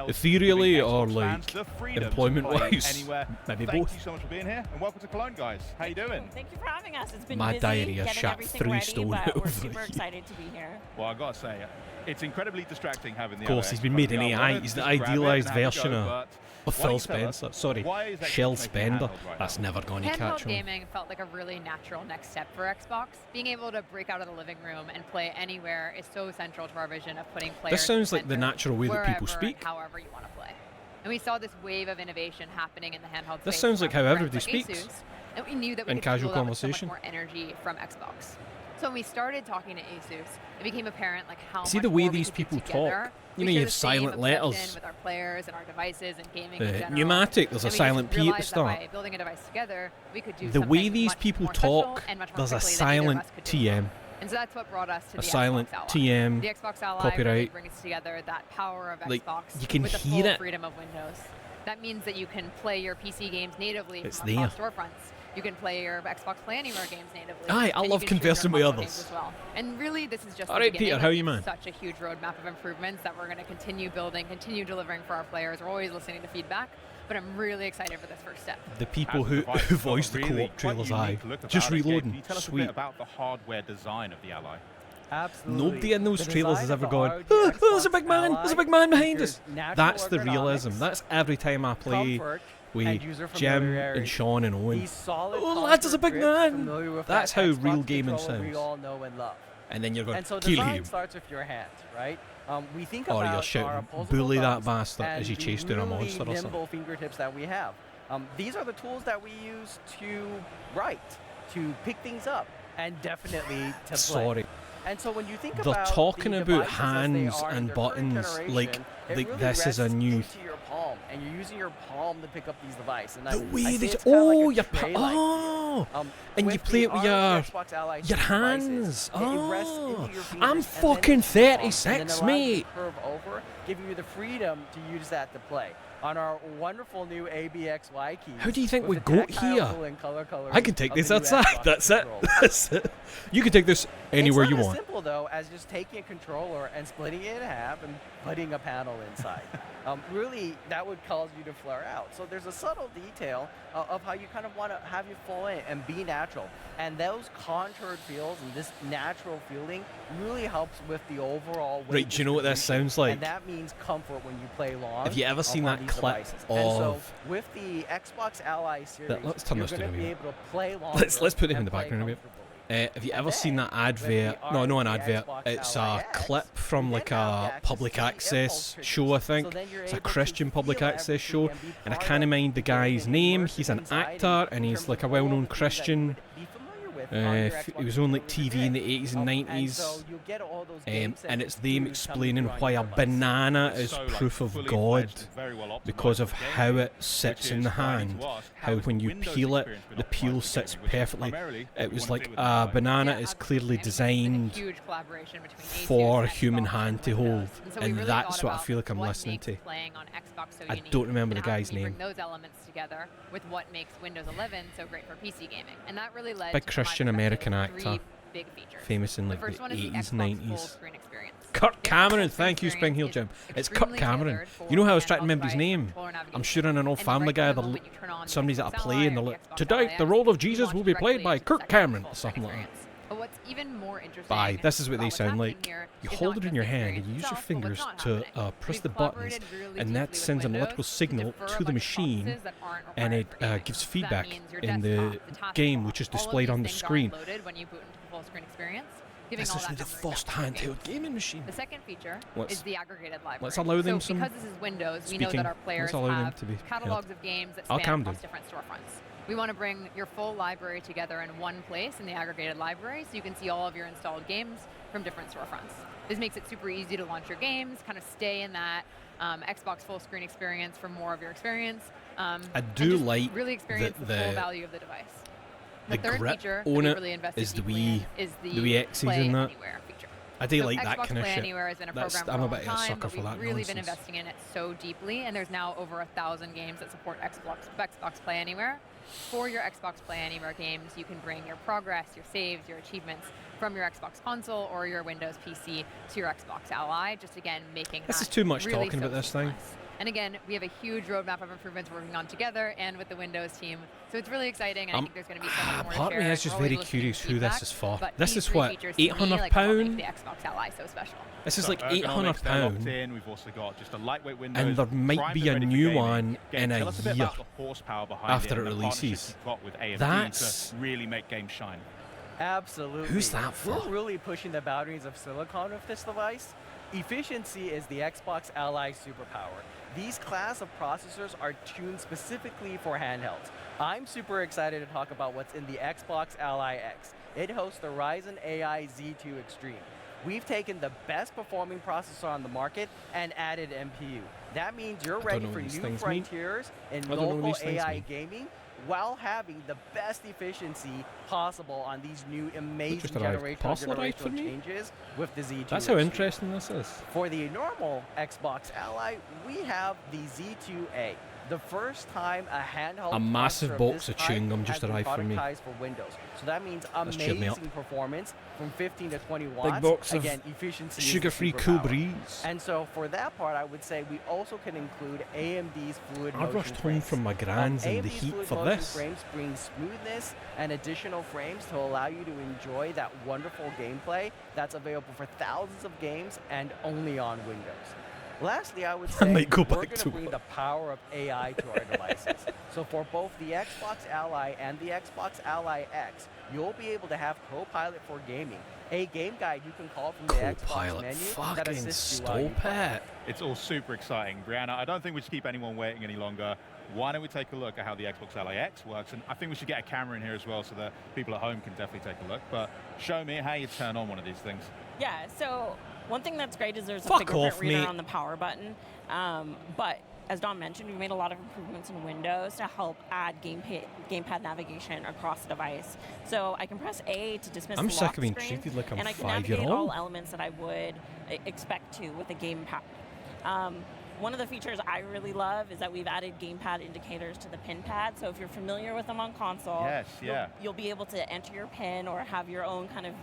Speaker 2: ethereally
Speaker 1: or like employment-wise? Maybe
Speaker 2: Thank
Speaker 1: both.
Speaker 2: you so much for being here, and welcome to Cologne, guys. How you doing?
Speaker 24: Thank you for having us. It's been
Speaker 1: My
Speaker 24: busy
Speaker 1: diarrhea
Speaker 24: getting
Speaker 1: shot
Speaker 24: everything
Speaker 1: 3
Speaker 24: ready,
Speaker 1: stone
Speaker 24: but we're
Speaker 1: over
Speaker 24: super
Speaker 1: here.
Speaker 24: excited to be here.
Speaker 2: Well, I gotta say, it's incredibly distracting having the.
Speaker 1: Of course, he's been made in AI. He's the idealised version of Phil Spencer. Sorry, Shell Spender. That's never going to catch
Speaker 25: Handheld
Speaker 1: him.
Speaker 25: gaming felt like a really natural next step for Xbox. Being able to break out of the living room and play anywhere is so central to our vision of putting players.
Speaker 1: This sounds like the natural way that people
Speaker 25: wherever
Speaker 1: speak.
Speaker 25: and however you want to play. And we saw this wave of innovation happening in the handheld
Speaker 1: This
Speaker 25: space
Speaker 1: sounds like
Speaker 25: from
Speaker 1: how
Speaker 25: brands
Speaker 1: everybody
Speaker 25: like
Speaker 1: speaks
Speaker 25: Asus, and we knew that we
Speaker 1: in
Speaker 25: could
Speaker 1: casual
Speaker 25: fuel that with so much
Speaker 1: conversation.
Speaker 25: more energy from Xbox. So when we started talking to Asus, it became apparent like how
Speaker 1: See
Speaker 25: much
Speaker 1: the way
Speaker 25: more we
Speaker 1: these
Speaker 25: could do
Speaker 1: people
Speaker 25: together.
Speaker 1: talk?
Speaker 25: We
Speaker 1: You know, you
Speaker 25: share
Speaker 1: have
Speaker 25: the same
Speaker 1: silent
Speaker 25: obsession
Speaker 1: letters.
Speaker 25: with our players and our devices and gaming in general.
Speaker 1: Pneumatic, there's a
Speaker 25: And we
Speaker 1: silent
Speaker 25: just
Speaker 1: P at the
Speaker 25: realized that
Speaker 1: start.
Speaker 25: by building a device together, we could do
Speaker 1: The way
Speaker 25: something
Speaker 1: these
Speaker 25: much
Speaker 1: people
Speaker 25: more special
Speaker 1: talk,
Speaker 25: and much more
Speaker 1: there's a
Speaker 25: quickly than either of
Speaker 1: silent
Speaker 25: us could do.
Speaker 1: TM.
Speaker 25: And so that's what brought us to
Speaker 1: A
Speaker 25: the
Speaker 1: silent
Speaker 25: Xbox Ally.
Speaker 1: TM,
Speaker 25: The Xbox Ally
Speaker 1: copyright.
Speaker 25: really brings together that power of
Speaker 1: Like,
Speaker 25: Xbox
Speaker 1: you can
Speaker 25: with the
Speaker 1: hear
Speaker 25: full
Speaker 1: it.
Speaker 25: freedom of Windows. That means that you can play your PC games natively
Speaker 1: It's
Speaker 25: from across storefronts. You can play your Xbox Play Anywhere games natively.
Speaker 1: Aye, I
Speaker 25: and you
Speaker 1: love
Speaker 25: can stream
Speaker 1: conversing
Speaker 25: your
Speaker 1: with
Speaker 25: console games
Speaker 1: others.
Speaker 25: as well. And really, this is just
Speaker 1: All
Speaker 25: the
Speaker 1: right,
Speaker 25: beginning.
Speaker 1: Peter, how are you,
Speaker 25: It's
Speaker 1: man?
Speaker 25: Such a huge roadmap of improvements that we're going to continue building, continue delivering for our players. We're always listening to feedback, but I'm really excited for this first step.
Speaker 1: The people who voiced the co-op trailers, aye. Just reloading.
Speaker 2: Tell us a
Speaker 1: Sweet.
Speaker 2: bit about the hardware design of the Ally.
Speaker 26: Absolutely.
Speaker 1: Nobody in those
Speaker 26: The
Speaker 1: trailers
Speaker 26: design
Speaker 1: has
Speaker 26: of
Speaker 1: ever
Speaker 26: the
Speaker 1: gone,
Speaker 26: ROG
Speaker 1: oh, there's a
Speaker 26: Xbox
Speaker 1: big man,
Speaker 26: Ally
Speaker 1: there's a big man behind us.
Speaker 26: features natural
Speaker 1: That's the
Speaker 26: ergonomics,
Speaker 1: realism. That's every time I play
Speaker 26: comfort,
Speaker 1: with
Speaker 26: and user
Speaker 1: Jim
Speaker 26: familiarity.
Speaker 1: and Sean and Owen.
Speaker 26: These solid
Speaker 1: Oh, lads, there's a big
Speaker 26: comfort grips
Speaker 1: man.
Speaker 26: familiar with
Speaker 1: That's
Speaker 26: that
Speaker 1: how
Speaker 26: Xbox
Speaker 1: real gaming
Speaker 26: controller
Speaker 1: sounds.
Speaker 26: We all know and love.
Speaker 1: And then you're going,
Speaker 26: And so
Speaker 1: kill
Speaker 26: design
Speaker 1: him.
Speaker 26: starts with your hands, right? We think
Speaker 1: Or
Speaker 26: about
Speaker 1: you're
Speaker 26: our
Speaker 1: shouting,
Speaker 26: opposable
Speaker 1: bully that
Speaker 26: thumbs
Speaker 1: bastard
Speaker 26: and
Speaker 1: as you
Speaker 26: the
Speaker 1: chase down a
Speaker 26: really
Speaker 1: monster or something.
Speaker 26: nimble fingertips that we have. These are the tools that we use to write, to pick things up, and definitely to play.
Speaker 1: Sorry.
Speaker 26: And so when you think
Speaker 1: They're
Speaker 26: about
Speaker 1: talking
Speaker 26: the
Speaker 1: about
Speaker 26: devices as they
Speaker 1: hands
Speaker 26: are in
Speaker 1: and
Speaker 26: their current
Speaker 1: buttons like
Speaker 26: generation, it really
Speaker 1: this is a
Speaker 26: rests
Speaker 1: new.
Speaker 26: into your palm, and you're using your palm to pick up these devices. And
Speaker 1: The
Speaker 26: I
Speaker 1: way
Speaker 26: say
Speaker 1: they
Speaker 26: it's kinda like
Speaker 1: oh
Speaker 26: a
Speaker 1: your
Speaker 26: tray-like feel.
Speaker 1: and you
Speaker 26: with
Speaker 1: play
Speaker 26: the
Speaker 1: it with
Speaker 26: ROG
Speaker 1: your
Speaker 26: Xbox Ally
Speaker 1: hands.
Speaker 26: devices, it rests into your fingers,
Speaker 1: I'm
Speaker 26: and then
Speaker 1: fucking
Speaker 26: into your palm, and
Speaker 1: 36,
Speaker 26: then allows you
Speaker 1: mate.
Speaker 26: to curve over, giving you the freedom to use that to play. On our wonderful new ABXY keys.
Speaker 1: How do you think
Speaker 26: with
Speaker 1: we
Speaker 26: the
Speaker 1: got
Speaker 26: tactile
Speaker 1: here?
Speaker 26: pull and color colors
Speaker 1: I can take
Speaker 26: of
Speaker 1: this
Speaker 26: the new
Speaker 1: outside.
Speaker 26: Xbox
Speaker 1: That's it.
Speaker 26: controller.
Speaker 1: That's it. You can take this anywhere
Speaker 26: It's
Speaker 1: you
Speaker 26: not
Speaker 1: want.
Speaker 26: as simple though as just taking a controller and splitting it in half and putting a panel inside. Really, that would cause you to flare out. So there's a subtle detail of how you kind of want to have you fall in and be natural. And those contoured feels and this natural feeling really helps with the overall weight
Speaker 1: Right, do you know what this
Speaker 26: distribution,
Speaker 1: sounds like?
Speaker 26: And that means comfort when you play long.
Speaker 1: Have you ever seen
Speaker 26: on
Speaker 1: that
Speaker 26: these
Speaker 1: clip
Speaker 26: devices. And so
Speaker 1: of-
Speaker 26: with the Xbox Ally series,
Speaker 1: Let's turn
Speaker 26: you're
Speaker 1: this
Speaker 26: going
Speaker 1: down
Speaker 26: to
Speaker 1: a
Speaker 26: be
Speaker 1: bit.
Speaker 26: able to play longer.
Speaker 1: Let's put him in
Speaker 26: and
Speaker 1: the
Speaker 26: play
Speaker 1: background a bit.
Speaker 26: comfortably.
Speaker 1: Have you ever seen that advert? No, not an advert. It's a clip from like a public access show, I think. It's a Christian public access show, and I can't mind the guy's name. He's an actor, and he's like a well-known Christian. He was on like TV in the 80s and 90s, and it's them explaining why a banana is proof of God because of how it sits in the hand, how when you peel it, the peel sits perfectly. It was like a banana is clearly designed for a human hand to hold, and that's what I feel like I'm listening to. I don't remember the guy's name.
Speaker 25: Those elements together with what makes Windows 11 so great for PC gaming, and that really led
Speaker 1: big Christian American actor,
Speaker 25: big features.
Speaker 1: famous in like the 80s, 90s.
Speaker 25: Screen experience.
Speaker 1: Kirk Cameron, thank you, Spring Heel Jim. It's Kirk Cameron. You know how I was trying to remember his name? I'm sure in an old Family Guy, somebody's at a play and they're like, tonight the role of Jesus will be played by Kirk Cameron, or something like that.
Speaker 25: But what's even more interesting,
Speaker 1: Bye. This is what they sound like. You hold it in your hand and you use your fingers to press the buttons, and that sends an electrical signal to the machine, and it gives feedback in the game, which is displayed on the screen. This is the first handheld gaming machine.
Speaker 25: The second feature is the aggregated library.
Speaker 1: Let's allow them
Speaker 25: so
Speaker 1: some
Speaker 25: because this is Windows,
Speaker 1: speaking.
Speaker 25: we know that our players have catalogs of games that
Speaker 1: I'll
Speaker 25: span across different storefronts. We want to bring your full library together in one place in the aggregated library so you can see all of your installed games from different storefronts. This makes it super easy to launch your games, kind of stay in that Xbox full screen experience for more of your experience.
Speaker 1: I do like
Speaker 25: really experience the full value of the device.
Speaker 1: The
Speaker 25: third
Speaker 1: grip
Speaker 25: feature
Speaker 1: on it
Speaker 25: really
Speaker 1: is the Wii X's in that. I do like that kind of shit.
Speaker 25: Anywhere has been a program
Speaker 1: I'm a
Speaker 25: for
Speaker 1: bit of a sucker for that nonsense.
Speaker 25: We've really been investing in it so deeply, and there's now over 1,000 games that support Xbox Play Anywhere. For your Xbox Play Anywhere games, you can bring your progress, your saves, your achievements from your Xbox console or your Windows PC to your Xbox Ally, just again making
Speaker 1: this is too much
Speaker 25: really
Speaker 1: talking about this thing.
Speaker 25: And again, we have a huge roadmap of improvements working on together and with the Windows team. So it's really exciting, and I think there's going to be so much more to share.
Speaker 1: Part of me is just very curious who this is for. This is what, £800?
Speaker 25: The Xbox Ally so special.
Speaker 1: This is like £800,
Speaker 2: We've also got just a lightweight Windows,
Speaker 1: and there might be a new one in a year after it releases. That's
Speaker 2: really make games shine.
Speaker 26: Absolutely.
Speaker 1: Who's that for?
Speaker 26: We're really pushing the boundaries of silicon with this device. Efficiency is the Xbox Ally superpower. These class of processors are tuned specifically for handhelds. I'm super excited to talk about what's in the Xbox Ally X. It hosts the Ryzen AI Z2 Extreme. We've taken the best performing processor on the market and added MPU. That means you're ready for new frontiers in local AI gaming while having the best efficiency possible on these new amazing generational changes with the Z2.
Speaker 1: That's how interesting this is.
Speaker 26: For the normal Xbox Ally, we have the Z2A. The first time a handheld
Speaker 1: massive box of chewing gum just arrived for me.
Speaker 26: For Windows. So that means amazing performance from 15 to 20 watts.
Speaker 1: Big box
Speaker 26: again, efficiency
Speaker 1: sugar-free Cool Breeze.
Speaker 26: And so for that part, I would say we also can include AMD's fluid motion
Speaker 1: I rushed home from my grand's in the heat for this.
Speaker 26: Frames bring smoothness and additional frames to allow you to enjoy that wonderful gameplay that's available for thousands of games and only on Windows. Lastly, I would say we're going to bring the power of AI to our devices. So for both the Xbox Ally and the Xbox Ally X, you'll be able to have Copilot for gaming, a game guide you can call from the Xbox menu that assists you while you play.
Speaker 2: It's all super exciting. Brianna, I don't think we should keep anyone waiting any longer. Why don't we take a look at how the Xbox Ally X works? And I think we should get a camera in here as well so that people at home can definitely take a look. But show me how you turn on one of these things.
Speaker 3: Yeah, so one thing that's great is there's a fingerprint reader on the power button. But as Don mentioned, we made a lot of improvements in Windows to help add gamepad navigation across the device. So I can press A to dismiss the lock screen,
Speaker 1: treated like I'm
Speaker 3: and I can navigate all elements that I would expect to with a gamepad. One of the features I really love is that we've added gamepad indicators to the pin pad. So if you're familiar with them on console, you'll be able to enter your pin or have your own kind of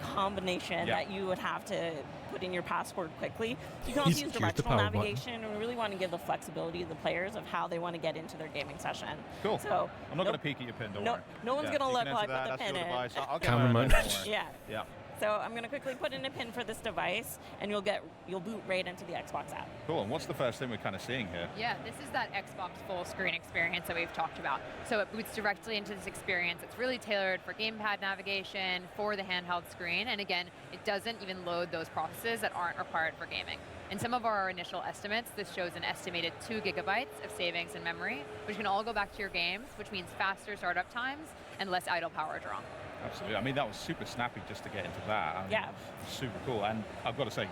Speaker 3: combination that you would have to put in your password quickly. You can also use directional navigation, and we really want to give the flexibility to the players of how they want to get into their gaming session.
Speaker 2: Cool.
Speaker 3: So
Speaker 2: I'm not going to peek at your pin, don't worry.
Speaker 3: No one's going to look like what the pin is.
Speaker 2: I'll get
Speaker 1: camera mode.
Speaker 3: Yeah. So I'm going to quickly put in a pin for this device, and you'll boot right into the Xbox app.
Speaker 5: Cool. And what's the first thing we're kind of seeing here?
Speaker 25: Yeah, this is that Xbox full screen experience that we've talked about. So it boots directly into this experience. It's really tailored for gamepad navigation, for the handheld screen, and again, it doesn't even load those processes that aren't required for gaming. In some of our initial estimates, this shows an estimated 2 gigabytes of savings in memory, which can all go back to your games, which means faster startup times and less idle power draw.
Speaker 5: Absolutely. I mean, that was super snappy just to get into that. I mean,
Speaker 3: yeah.
Speaker 5: Super cool. And I've got to say,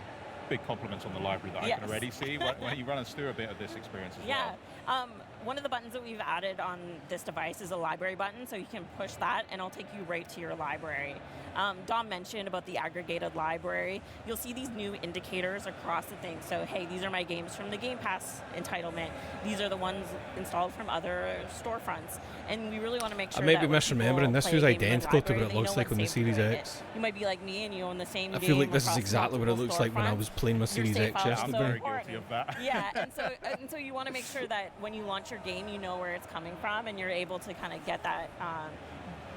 Speaker 5: big compliments on the library that I can already see. Why you run us through a bit of this experience as well?
Speaker 3: Yeah. One of the buttons that we've added on this device is a library button, so you can push that and it'll take you right to your library. Dom mentioned about the aggregated library. You'll see these new indicators across the thing. So, hey, these are my games from the Game Pass entitlement. These are the ones installed from other storefronts. And we really want to make sure
Speaker 1: I may be misremembering. This was identical to what it looks like on the Series X.
Speaker 3: You might be like me and you own the same game.
Speaker 1: I feel like this is exactly what it looks like when I was playing my Series X yesterday.
Speaker 5: I'm very guilty of that.
Speaker 3: Yeah, and so you want to make sure that when you launch your game, you know where it's coming from, and you're able to kind of get that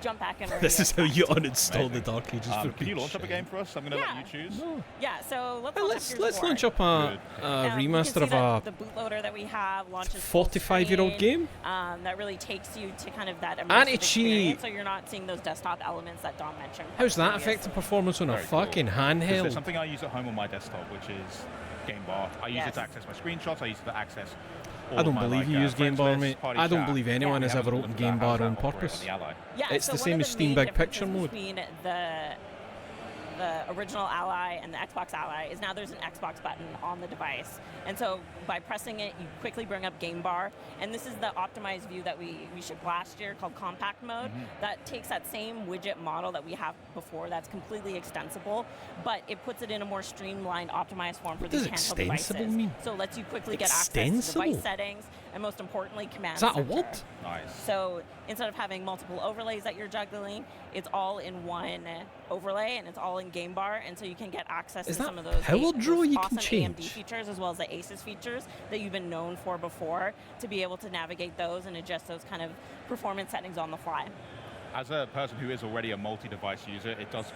Speaker 3: jump back and
Speaker 1: this is how you uninstall the Dark Ages.
Speaker 5: Can you launch up a game for us? I'm going to let you choose.
Speaker 3: No. Yeah, so
Speaker 1: let's launch up a remaster of
Speaker 3: the bootloader that we have launches
Speaker 1: 45-year-old game.
Speaker 3: That really takes you to kind of that
Speaker 1: immersive
Speaker 3: experience, so you're not seeing those desktop elements that Dom mentioned.
Speaker 1: How's that affecting performance on a fucking handheld?
Speaker 5: There's something I use at home on my desktop, which is Game Bar. I use it to access my screenshots. I use it to access.
Speaker 1: I don't believe you use Game Bar, mate. I don't believe anyone has ever opened Game Bar on purpose. It's the same as Steam Big Picture mode.
Speaker 3: Between the original Ally and the Xbox Ally is now there's an Xbox button on the device. And so by pressing it, you quickly bring up Game Bar. And this is the optimized view that we shipped last year called Compact Mode. That takes that same widget model that we have before that's completely extensible, but it puts it in a more streamlined, optimized form for these handheld devices.
Speaker 1: Mean?
Speaker 3: So it lets you quickly get access to device settings and most importantly, command
Speaker 1: Is that
Speaker 3: center.
Speaker 1: a word?
Speaker 5: Nice.
Speaker 3: So instead of having multiple overlays that you're juggling, it's all in one overlay and it's all in Game Bar, and so you can get access to some of those awesome AMD features as well as the ASUS features that you've been known for before, to be able to navigate those and adjust those kind of performance settings on the fly.
Speaker 5: As a person who is already a multi-device user, it does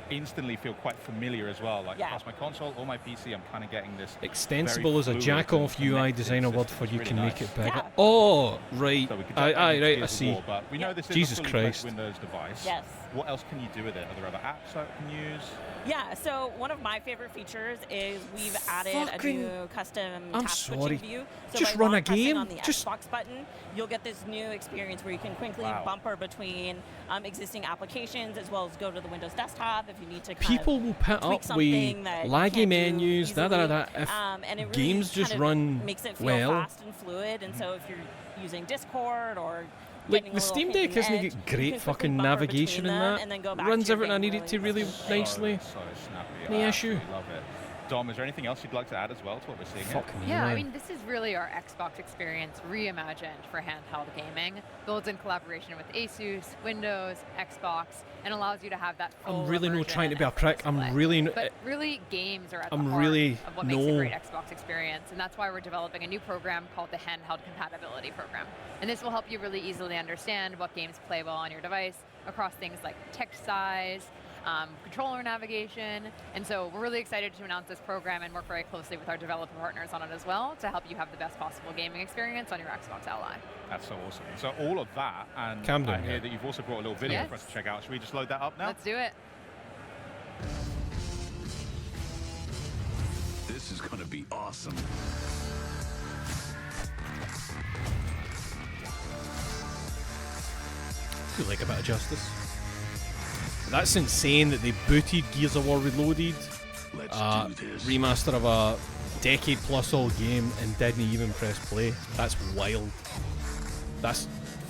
Speaker 5: instantly feel quite familiar as well. Like across my console or my PC, I'm kind of getting this
Speaker 1: extensible as a jack-off UI designer word for you can make it bigger. Oh, right.
Speaker 5: So
Speaker 1: right, I see.
Speaker 5: But we know this is
Speaker 1: Jesus
Speaker 5: a fully
Speaker 1: Christ.
Speaker 5: Windows device.
Speaker 3: Yes.
Speaker 5: What else can you do with it? Are there other apps that you can use?
Speaker 3: Yeah, so one of my favorite features is we've added a new custom task switching view. So
Speaker 1: just
Speaker 3: by
Speaker 1: run a game.
Speaker 3: On the Xbox button, you'll get this new experience where you can quickly bumper between existing applications as well as go to the Windows desktop if you need to.
Speaker 1: People will put up with laggy menus, if
Speaker 3: and it really
Speaker 1: games just run
Speaker 3: makes it feel
Speaker 1: well.
Speaker 3: fast and fluid. And so if you're using Discord or
Speaker 1: like the Steam Deck isn't it great fucking navigation in that? Runs everything I need it to really nicely.
Speaker 5: So snappy.
Speaker 1: No issue.
Speaker 5: Love it. Dom, is there anything else you'd like to add as well to what we're seeing here?
Speaker 25: Yeah, I mean, this is really our Xbox experience reimagined for handheld gaming. Builds in collaboration with ASUS, Windows, Xbox, and allows you to have that full
Speaker 1: I'm really not trying to be a prick. I'm really...
Speaker 25: But really, games are at the heart of what makes a great Xbox experience, and that's why we're developing a new program called the Handheld Compatibility Program. And this will help you really easily understand what games play well on your device across things like text size, controller navigation, and so we're really excited to announce this program and work very closely with our developer partners on it as well to help you have the best possible gaming experience on your Xbox Ally.
Speaker 5: That's so awesome. So all of that, and I hear that you've also brought a little video for us to check out. Should we just load that up now?
Speaker 25: Let's do it.
Speaker 6: This is going to be awesome.
Speaker 1: I feel like a bit of justice. That's insane that they booted Gears of War Reloaded, remaster of a decade-plus old game, and didn't even press play. That's wild. That's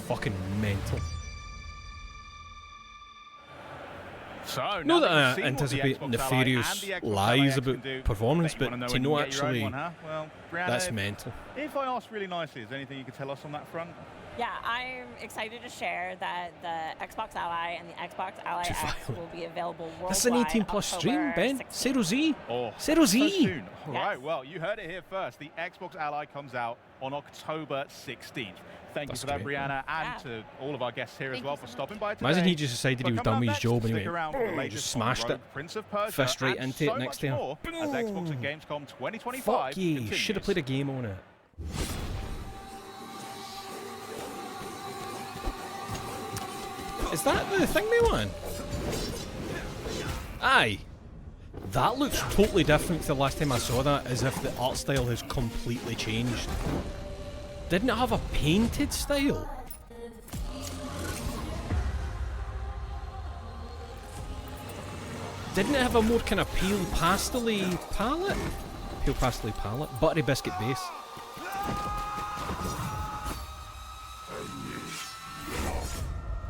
Speaker 1: fucking mental.
Speaker 5: So,
Speaker 1: not that I anticipate nefarious lies about performance, but to know actually,
Speaker 5: well, Brianna,
Speaker 1: that's mental.
Speaker 5: If I ask really nicely, is there anything you could tell us on that front?
Speaker 3: Yeah, I'm excited to share that the Xbox Ally and the Xbox Ally X will be available worldwide.
Speaker 1: That's an 18+ stream, Ben. Zero Z.
Speaker 5: Oh,
Speaker 1: Zero Z.
Speaker 5: So soon. All right, well, you heard it here first. The Xbox Ally comes out on October 16th. Thank you for that, Brianna, and to all of our guests here as well for stopping by today.
Speaker 1: Imagine he just decided he was done with his job and he went, just smashed it.
Speaker 5: Prince of Persia,
Speaker 1: fist right into it next to him.
Speaker 5: As Xbox and Gamescom 2025
Speaker 1: Fuck you, should have played a game on it. Is that the thing they want? Aye. That looks totally different to the last time I saw that, as if the art style has completely changed. Didn't it have a painted style? Didn't it have a more kind of pale pastel-y palette? Pale pastel-y palette? Buttery biscuit base.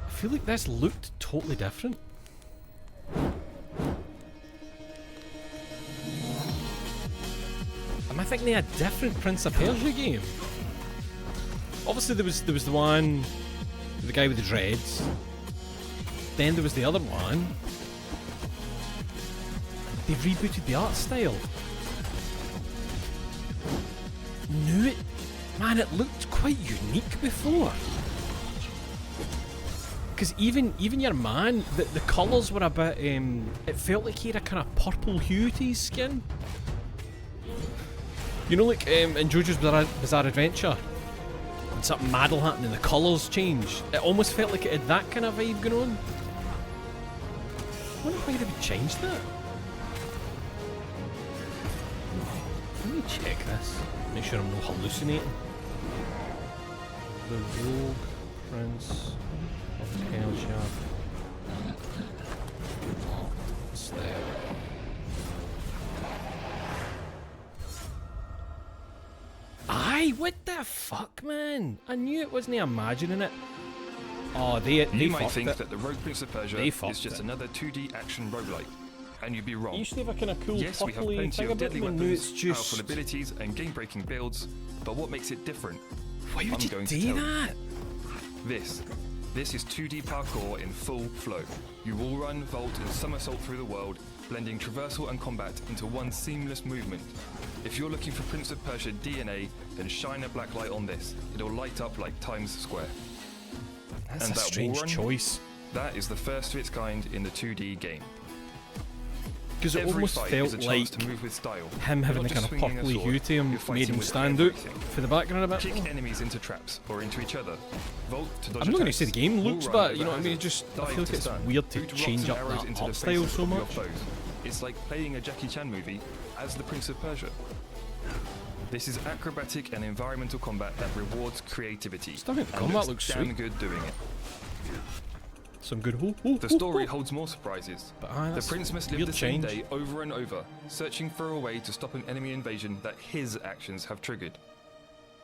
Speaker 1: I feel like this looked totally different. Am I thinking a different Prince of Persia game? Obviously there was the one with the guy with the dreads. Then there was the other one. They rebooted the art style. Knew it. Man, it looked quite unique before. Because even your man, the colours were a bit, it felt like he had a kind of purple hue to his skin. You know, like in JoJo's Bizarre Adventure, when something mad will happen and the colours change. It almost felt like it had that kind of vibe going on. I wonder why they would change that. Let me check this. Make sure I'm not hallucinating. The Rogue Prince of Persia. What's there? Aye, what the fuck, man? I knew it wasn't imagining it. Oh, they
Speaker 7: You might
Speaker 1: fucked
Speaker 7: think
Speaker 1: it.
Speaker 7: that the Rogue Prince of Persia is just another 2D action roguelike, and you'd be wrong.
Speaker 1: You used to have a kind of cool
Speaker 7: yes, we have
Speaker 1: purpley
Speaker 7: plenty
Speaker 1: thing
Speaker 7: of
Speaker 1: about
Speaker 7: deadly
Speaker 1: them, and now
Speaker 7: weapons,
Speaker 1: it's just...
Speaker 7: powerful abilities, and game-breaking builds, but what makes it different?
Speaker 1: Why would you do that?
Speaker 7: This is 2D parkour in full flow. You wall run, vault, and somersault through the world, blending traversal and combat into one seamless movement. If you're looking for Prince of Persia DNA, then shine a black light on this. It'll light up like Times Square.
Speaker 1: That's
Speaker 7: and
Speaker 1: a
Speaker 7: that
Speaker 1: strange
Speaker 7: wall run,
Speaker 1: choice.
Speaker 7: That is the first of its kind in the 2D game.
Speaker 1: Because it
Speaker 7: Every
Speaker 1: almost
Speaker 7: fight
Speaker 1: felt
Speaker 7: is a chance
Speaker 1: like
Speaker 7: to move with style.
Speaker 1: him having
Speaker 7: You're
Speaker 1: a
Speaker 7: not
Speaker 1: kind of
Speaker 7: just swinging a
Speaker 1: purpley
Speaker 7: sword,
Speaker 1: hue to him
Speaker 7: you're fighting
Speaker 1: made him
Speaker 7: with
Speaker 1: stand out
Speaker 7: everything.
Speaker 1: for the background a bit.
Speaker 7: Kick enemies into traps or into each other. Vault to dodge
Speaker 1: I'm not going to
Speaker 7: attacks,
Speaker 1: say the game
Speaker 7: wall
Speaker 1: looks
Speaker 7: run
Speaker 1: bad,
Speaker 7: over
Speaker 1: you know what I mean?
Speaker 7: hazards,
Speaker 1: I
Speaker 7: dive
Speaker 1: feel like it's
Speaker 7: stun,
Speaker 1: weird to
Speaker 7: root rocks
Speaker 1: change
Speaker 7: and
Speaker 1: up
Speaker 7: arrows
Speaker 1: that
Speaker 7: into
Speaker 1: art
Speaker 7: the
Speaker 1: style
Speaker 7: faces
Speaker 1: so
Speaker 7: of your
Speaker 1: much.
Speaker 7: foes. It's like playing a Jackie Chan movie as the Prince of Persia. This is acrobatic and environmental combat that rewards creativity.
Speaker 1: Stuff in
Speaker 7: and
Speaker 1: combat looks
Speaker 7: damn
Speaker 1: sweet.
Speaker 7: good doing it.
Speaker 1: Some good
Speaker 7: The story holds more surprises.
Speaker 1: But,
Speaker 7: the
Speaker 1: that's
Speaker 7: prince must live
Speaker 1: weird
Speaker 7: the same
Speaker 1: change.
Speaker 7: day over and over, searching for a way to stop an enemy invasion that his actions have triggered.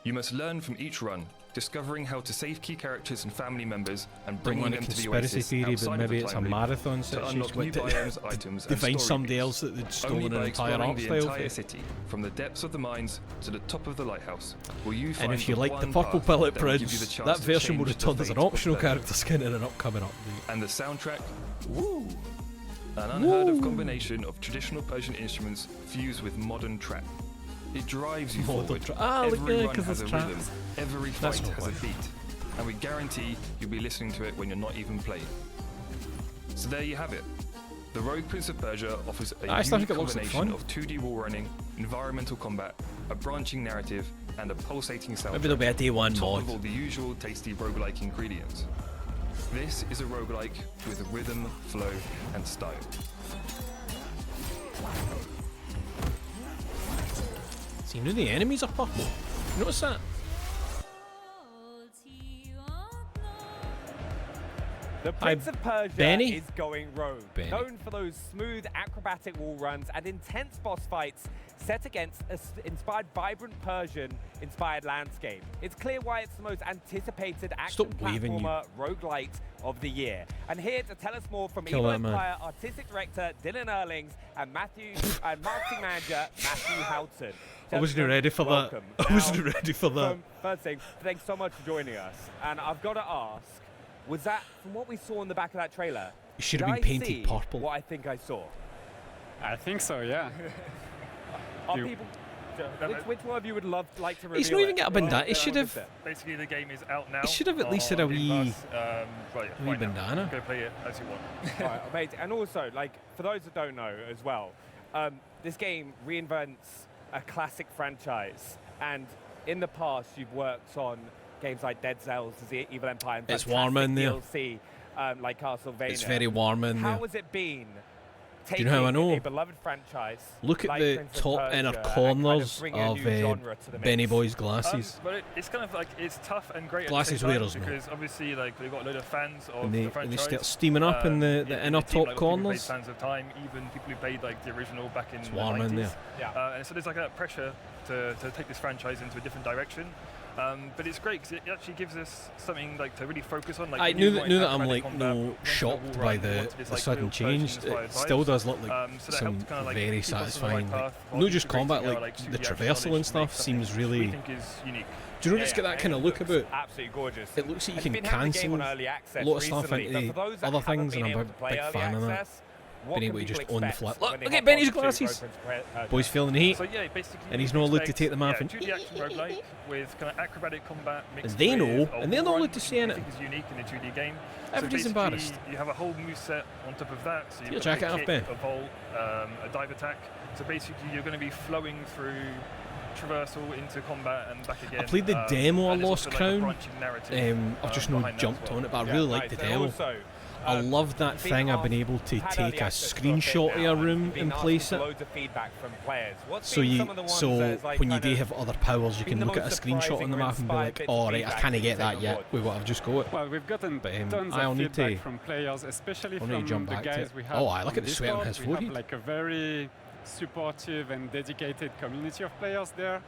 Speaker 7: You must learn from each run, discovering how to save key characters and family members and
Speaker 1: Don't
Speaker 7: bringing
Speaker 1: want a
Speaker 7: them to the
Speaker 1: conspiracy
Speaker 7: oasis
Speaker 1: theory, but
Speaker 7: outside of
Speaker 1: maybe
Speaker 7: the
Speaker 1: it's a
Speaker 7: time loop
Speaker 1: marathon
Speaker 7: to
Speaker 1: situation.
Speaker 7: unlock new biomes, items,
Speaker 1: They
Speaker 7: and
Speaker 1: find
Speaker 7: story
Speaker 1: somebody
Speaker 7: beats.
Speaker 1: else that they'd
Speaker 7: Only
Speaker 1: stolen
Speaker 7: by
Speaker 1: an entire
Speaker 7: exploring
Speaker 1: art
Speaker 7: the
Speaker 1: style
Speaker 7: entire
Speaker 1: for.
Speaker 7: city, from the depths of the mines to the top of the lighthouse, will you find
Speaker 1: And if you
Speaker 7: the
Speaker 1: like the
Speaker 7: one
Speaker 1: purple
Speaker 7: path
Speaker 1: pellet
Speaker 7: that will give you
Speaker 1: prince,
Speaker 7: the chance
Speaker 1: that
Speaker 7: to
Speaker 1: version will
Speaker 7: change the
Speaker 1: return as an
Speaker 7: fate of
Speaker 1: optional
Speaker 7: Persia.
Speaker 1: character skin in an upcoming update.
Speaker 7: And the soundtrack, woo! An unheard of combination of traditional Persian instruments fused with modern trap. It drives you
Speaker 1: Modern
Speaker 7: forward.
Speaker 1: trap. Ah, look
Speaker 7: Every
Speaker 1: there,
Speaker 7: run
Speaker 1: 'cause
Speaker 7: has a
Speaker 1: it's
Speaker 7: rhythm.
Speaker 1: traps.
Speaker 7: Every
Speaker 1: That's
Speaker 7: fight
Speaker 1: not
Speaker 7: has a
Speaker 1: right.
Speaker 7: beat. And we guarantee you'll be listening to it when you're not even playing. So there you have it. The Rogue Prince of Persia offers a
Speaker 1: I still
Speaker 7: unique
Speaker 1: think it looks like
Speaker 7: combination
Speaker 1: fun.
Speaker 7: of 2D wall running, environmental combat, a branching narrative, and a pulsating soundtrack.
Speaker 1: Maybe there'll be a day one
Speaker 7: on top
Speaker 1: mod.
Speaker 7: of all the usual tasty roguelike ingredients. This is a roguelike with rhythm, flow, and style.
Speaker 1: See, now the enemies are purple. Notice that?
Speaker 8: The Prince of Persia
Speaker 1: Benny?
Speaker 8: is going rogue,
Speaker 1: Benny.
Speaker 8: known for those smooth, acrobatic wall runs and intense boss fights set against an inspired, vibrant Persian-inspired landscape. It's clear why it's the most anticipated action
Speaker 1: Stop waving, you.
Speaker 8: platformer roguelite of the year. And here to tell us more from
Speaker 1: Kill
Speaker 8: Evo
Speaker 1: that man.
Speaker 8: Empire artistic director Dylan Erlings and marketing manager Matthew Houghton.
Speaker 1: I wasn't ready for that. I wasn't ready for that.
Speaker 8: First thing, thanks so much for joining us. And I've got to ask, was that, from what we saw in the back of that trailer,
Speaker 1: it should have been painted purple.
Speaker 8: What I think I saw?
Speaker 4: I think so, yeah.
Speaker 8: Are people... Which one of you would like to reveal?
Speaker 1: He's not even got a bandana. He should have.
Speaker 9: Basically, the game is out now.
Speaker 1: He should have at least had a wee bandana.
Speaker 9: Go play it as you want.
Speaker 8: Right, amazing. And also, like, for those that don't know as well, this game reinvents a classic franchise. And in the past, you've worked on games like Dead Cells, The Evil Empire, and
Speaker 1: it's warm in there.
Speaker 8: DLC, like Castlevania.
Speaker 1: It's very warm in there.
Speaker 8: How has it been?
Speaker 1: Do you know how I know?
Speaker 8: A beloved franchise.
Speaker 1: Look at the top inner corners of Benny Boy's glasses.
Speaker 9: But it's kind of like, it's tough and great
Speaker 1: glasses wearers,
Speaker 9: because obviously like we've got a load of fans of
Speaker 1: the
Speaker 9: franchise.
Speaker 1: And they start steaming up in the inner top
Speaker 9: like,
Speaker 1: corners.
Speaker 9: Fans of time, even people who played like the original back in
Speaker 1: it's
Speaker 9: the
Speaker 1: warm
Speaker 9: 90s.
Speaker 1: In there.
Speaker 8: Yeah.
Speaker 9: And so there's like that pressure to take this franchise into a different direction. But it's great because it actually gives us something like to really focus on. Like,
Speaker 1: I knew that I'm like shocked by the sudden change. It still does look like some very satisfying. Not just combat, like the traversal and stuff seems really. Do you know it's got that kind of look about?
Speaker 8: Absolutely gorgeous.
Speaker 1: It looks like you can cancel a lot of stuff into other things, and I'm a big fan of that. Being able to just own the flip. Look at Benny's glasses. Boy's feeling the heat,
Speaker 9: so yeah, basically
Speaker 1: and he's not allowed to take them off.
Speaker 9: 2D action roguelike with kind of acrobatic combat mixed
Speaker 1: and they know,
Speaker 9: with
Speaker 1: and they're not allowed to say anything.
Speaker 9: I think is unique in a 2D game.
Speaker 1: Everybody's
Speaker 9: so
Speaker 1: embarrassed.
Speaker 9: You have a whole moveset on top of that. So you've
Speaker 1: got
Speaker 9: a kick, a vault, a dive attack. So basically, you're going to be flowing through traversal into combat and back again.
Speaker 1: I played the demo of Lost Crown.
Speaker 9: I've
Speaker 1: just not jumped on it, but I really liked the demo. I love that thing. I've been able to take a screenshot of a room and place it. So when you do have other powers, you can look at a screenshot on the map and be like, "Oh right, I can't get that yet with what I've just got."
Speaker 4: Well, we've gotten tons of feedback from players, especially from the guys we have.
Speaker 1: Oh, I look at the sweat on his forehead.
Speaker 4: We have like a very supportive and dedicated community of players there.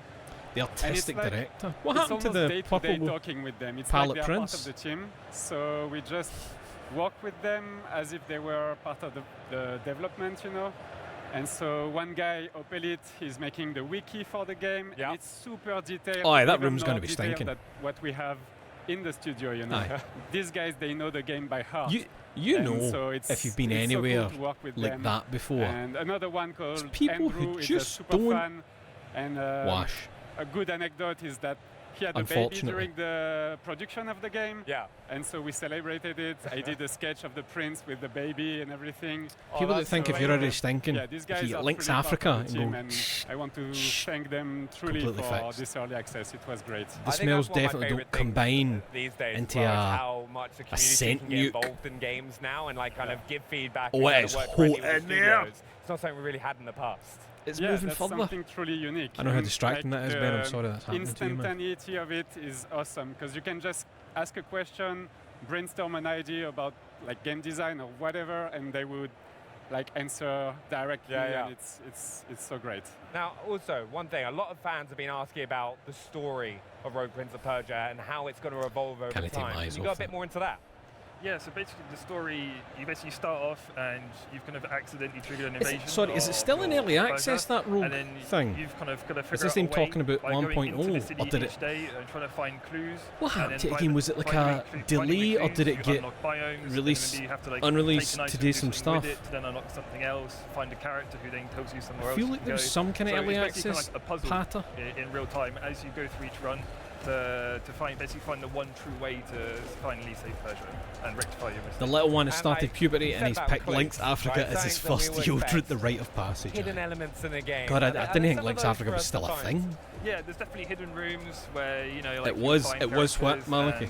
Speaker 1: The artistic director. What happened to the purple
Speaker 4: talking with them? It's
Speaker 1: Pilot
Speaker 4: like
Speaker 1: Prince?
Speaker 4: Part of the team, so we just work with them as if they were part of the development, you know. And so one guy, Opelit, he's making the wiki for the game.
Speaker 8: Yeah.
Speaker 4: It's super detailed.
Speaker 1: Oh, that room's going to be stinking.
Speaker 4: What we have in the studio, you know. These guys, they know the game by heart.
Speaker 1: You know, so if you've been anywhere
Speaker 4: so cool
Speaker 1: like that before.
Speaker 4: And another one called
Speaker 1: people
Speaker 4: Andrew
Speaker 1: who
Speaker 4: is
Speaker 1: just
Speaker 4: a super
Speaker 1: don't
Speaker 4: fan. And
Speaker 1: wash.
Speaker 4: A good anecdote is that he had a baby during the production of the game.
Speaker 8: Yeah.
Speaker 4: And so we celebrated it. I did a sketch of the prince with the baby and everything.
Speaker 1: People that think if you're already stinking, if you Links Africa and go,
Speaker 4: and I want to thank them truly for this early access. It was great.
Speaker 1: The smells definitely don't combine into
Speaker 8: how much the community
Speaker 1: scent
Speaker 8: can get involved in games now and like kind of give feedback.
Speaker 1: Oh, it's hot in there.
Speaker 8: It's not something we really had in the past.
Speaker 1: It's moving
Speaker 4: that's
Speaker 1: further.
Speaker 4: Something truly unique.
Speaker 1: I know how distracting that is, Ben. I'm sorry that's happening to you, man.
Speaker 4: Instantaneity of it is awesome because you can just ask a question, brainstorm an idea about like game design or whatever, and they would like answer directly. And it's so great.
Speaker 8: Now, also one thing, a lot of fans have been asking about the story of Rogue Prince of Persia and how it's going to evolve over time. Can you go a bit more into that?
Speaker 9: Yeah, so basically the story, you basically start off and you've kind of accidentally triggered an invasion.
Speaker 1: Is it still in early access, that rogue thing?
Speaker 9: You've kind of got to figure
Speaker 1: is this thing talking about
Speaker 9: 1.0,
Speaker 1: or did it?
Speaker 9: Day and trying to find clues.
Speaker 1: What happened to it again? Was it like a delay, or did it get released, unreleased to do some stuff?
Speaker 9: To then unlock something else, find a character who then tells you somewhere else.
Speaker 1: I feel like there was some kind of early access patter
Speaker 9: in real time as you go through each run. To basically find the one true way to finally save Persia and rectify your mistake.
Speaker 1: The little one has started puberty and he's picked Links Africa as his first route the rite of passage.
Speaker 8: Hidden elements in the game.
Speaker 1: God, I didn't think Links Africa was still a thing.
Speaker 9: Yeah, there's definitely hidden rooms where like
Speaker 1: it was what, Maliki?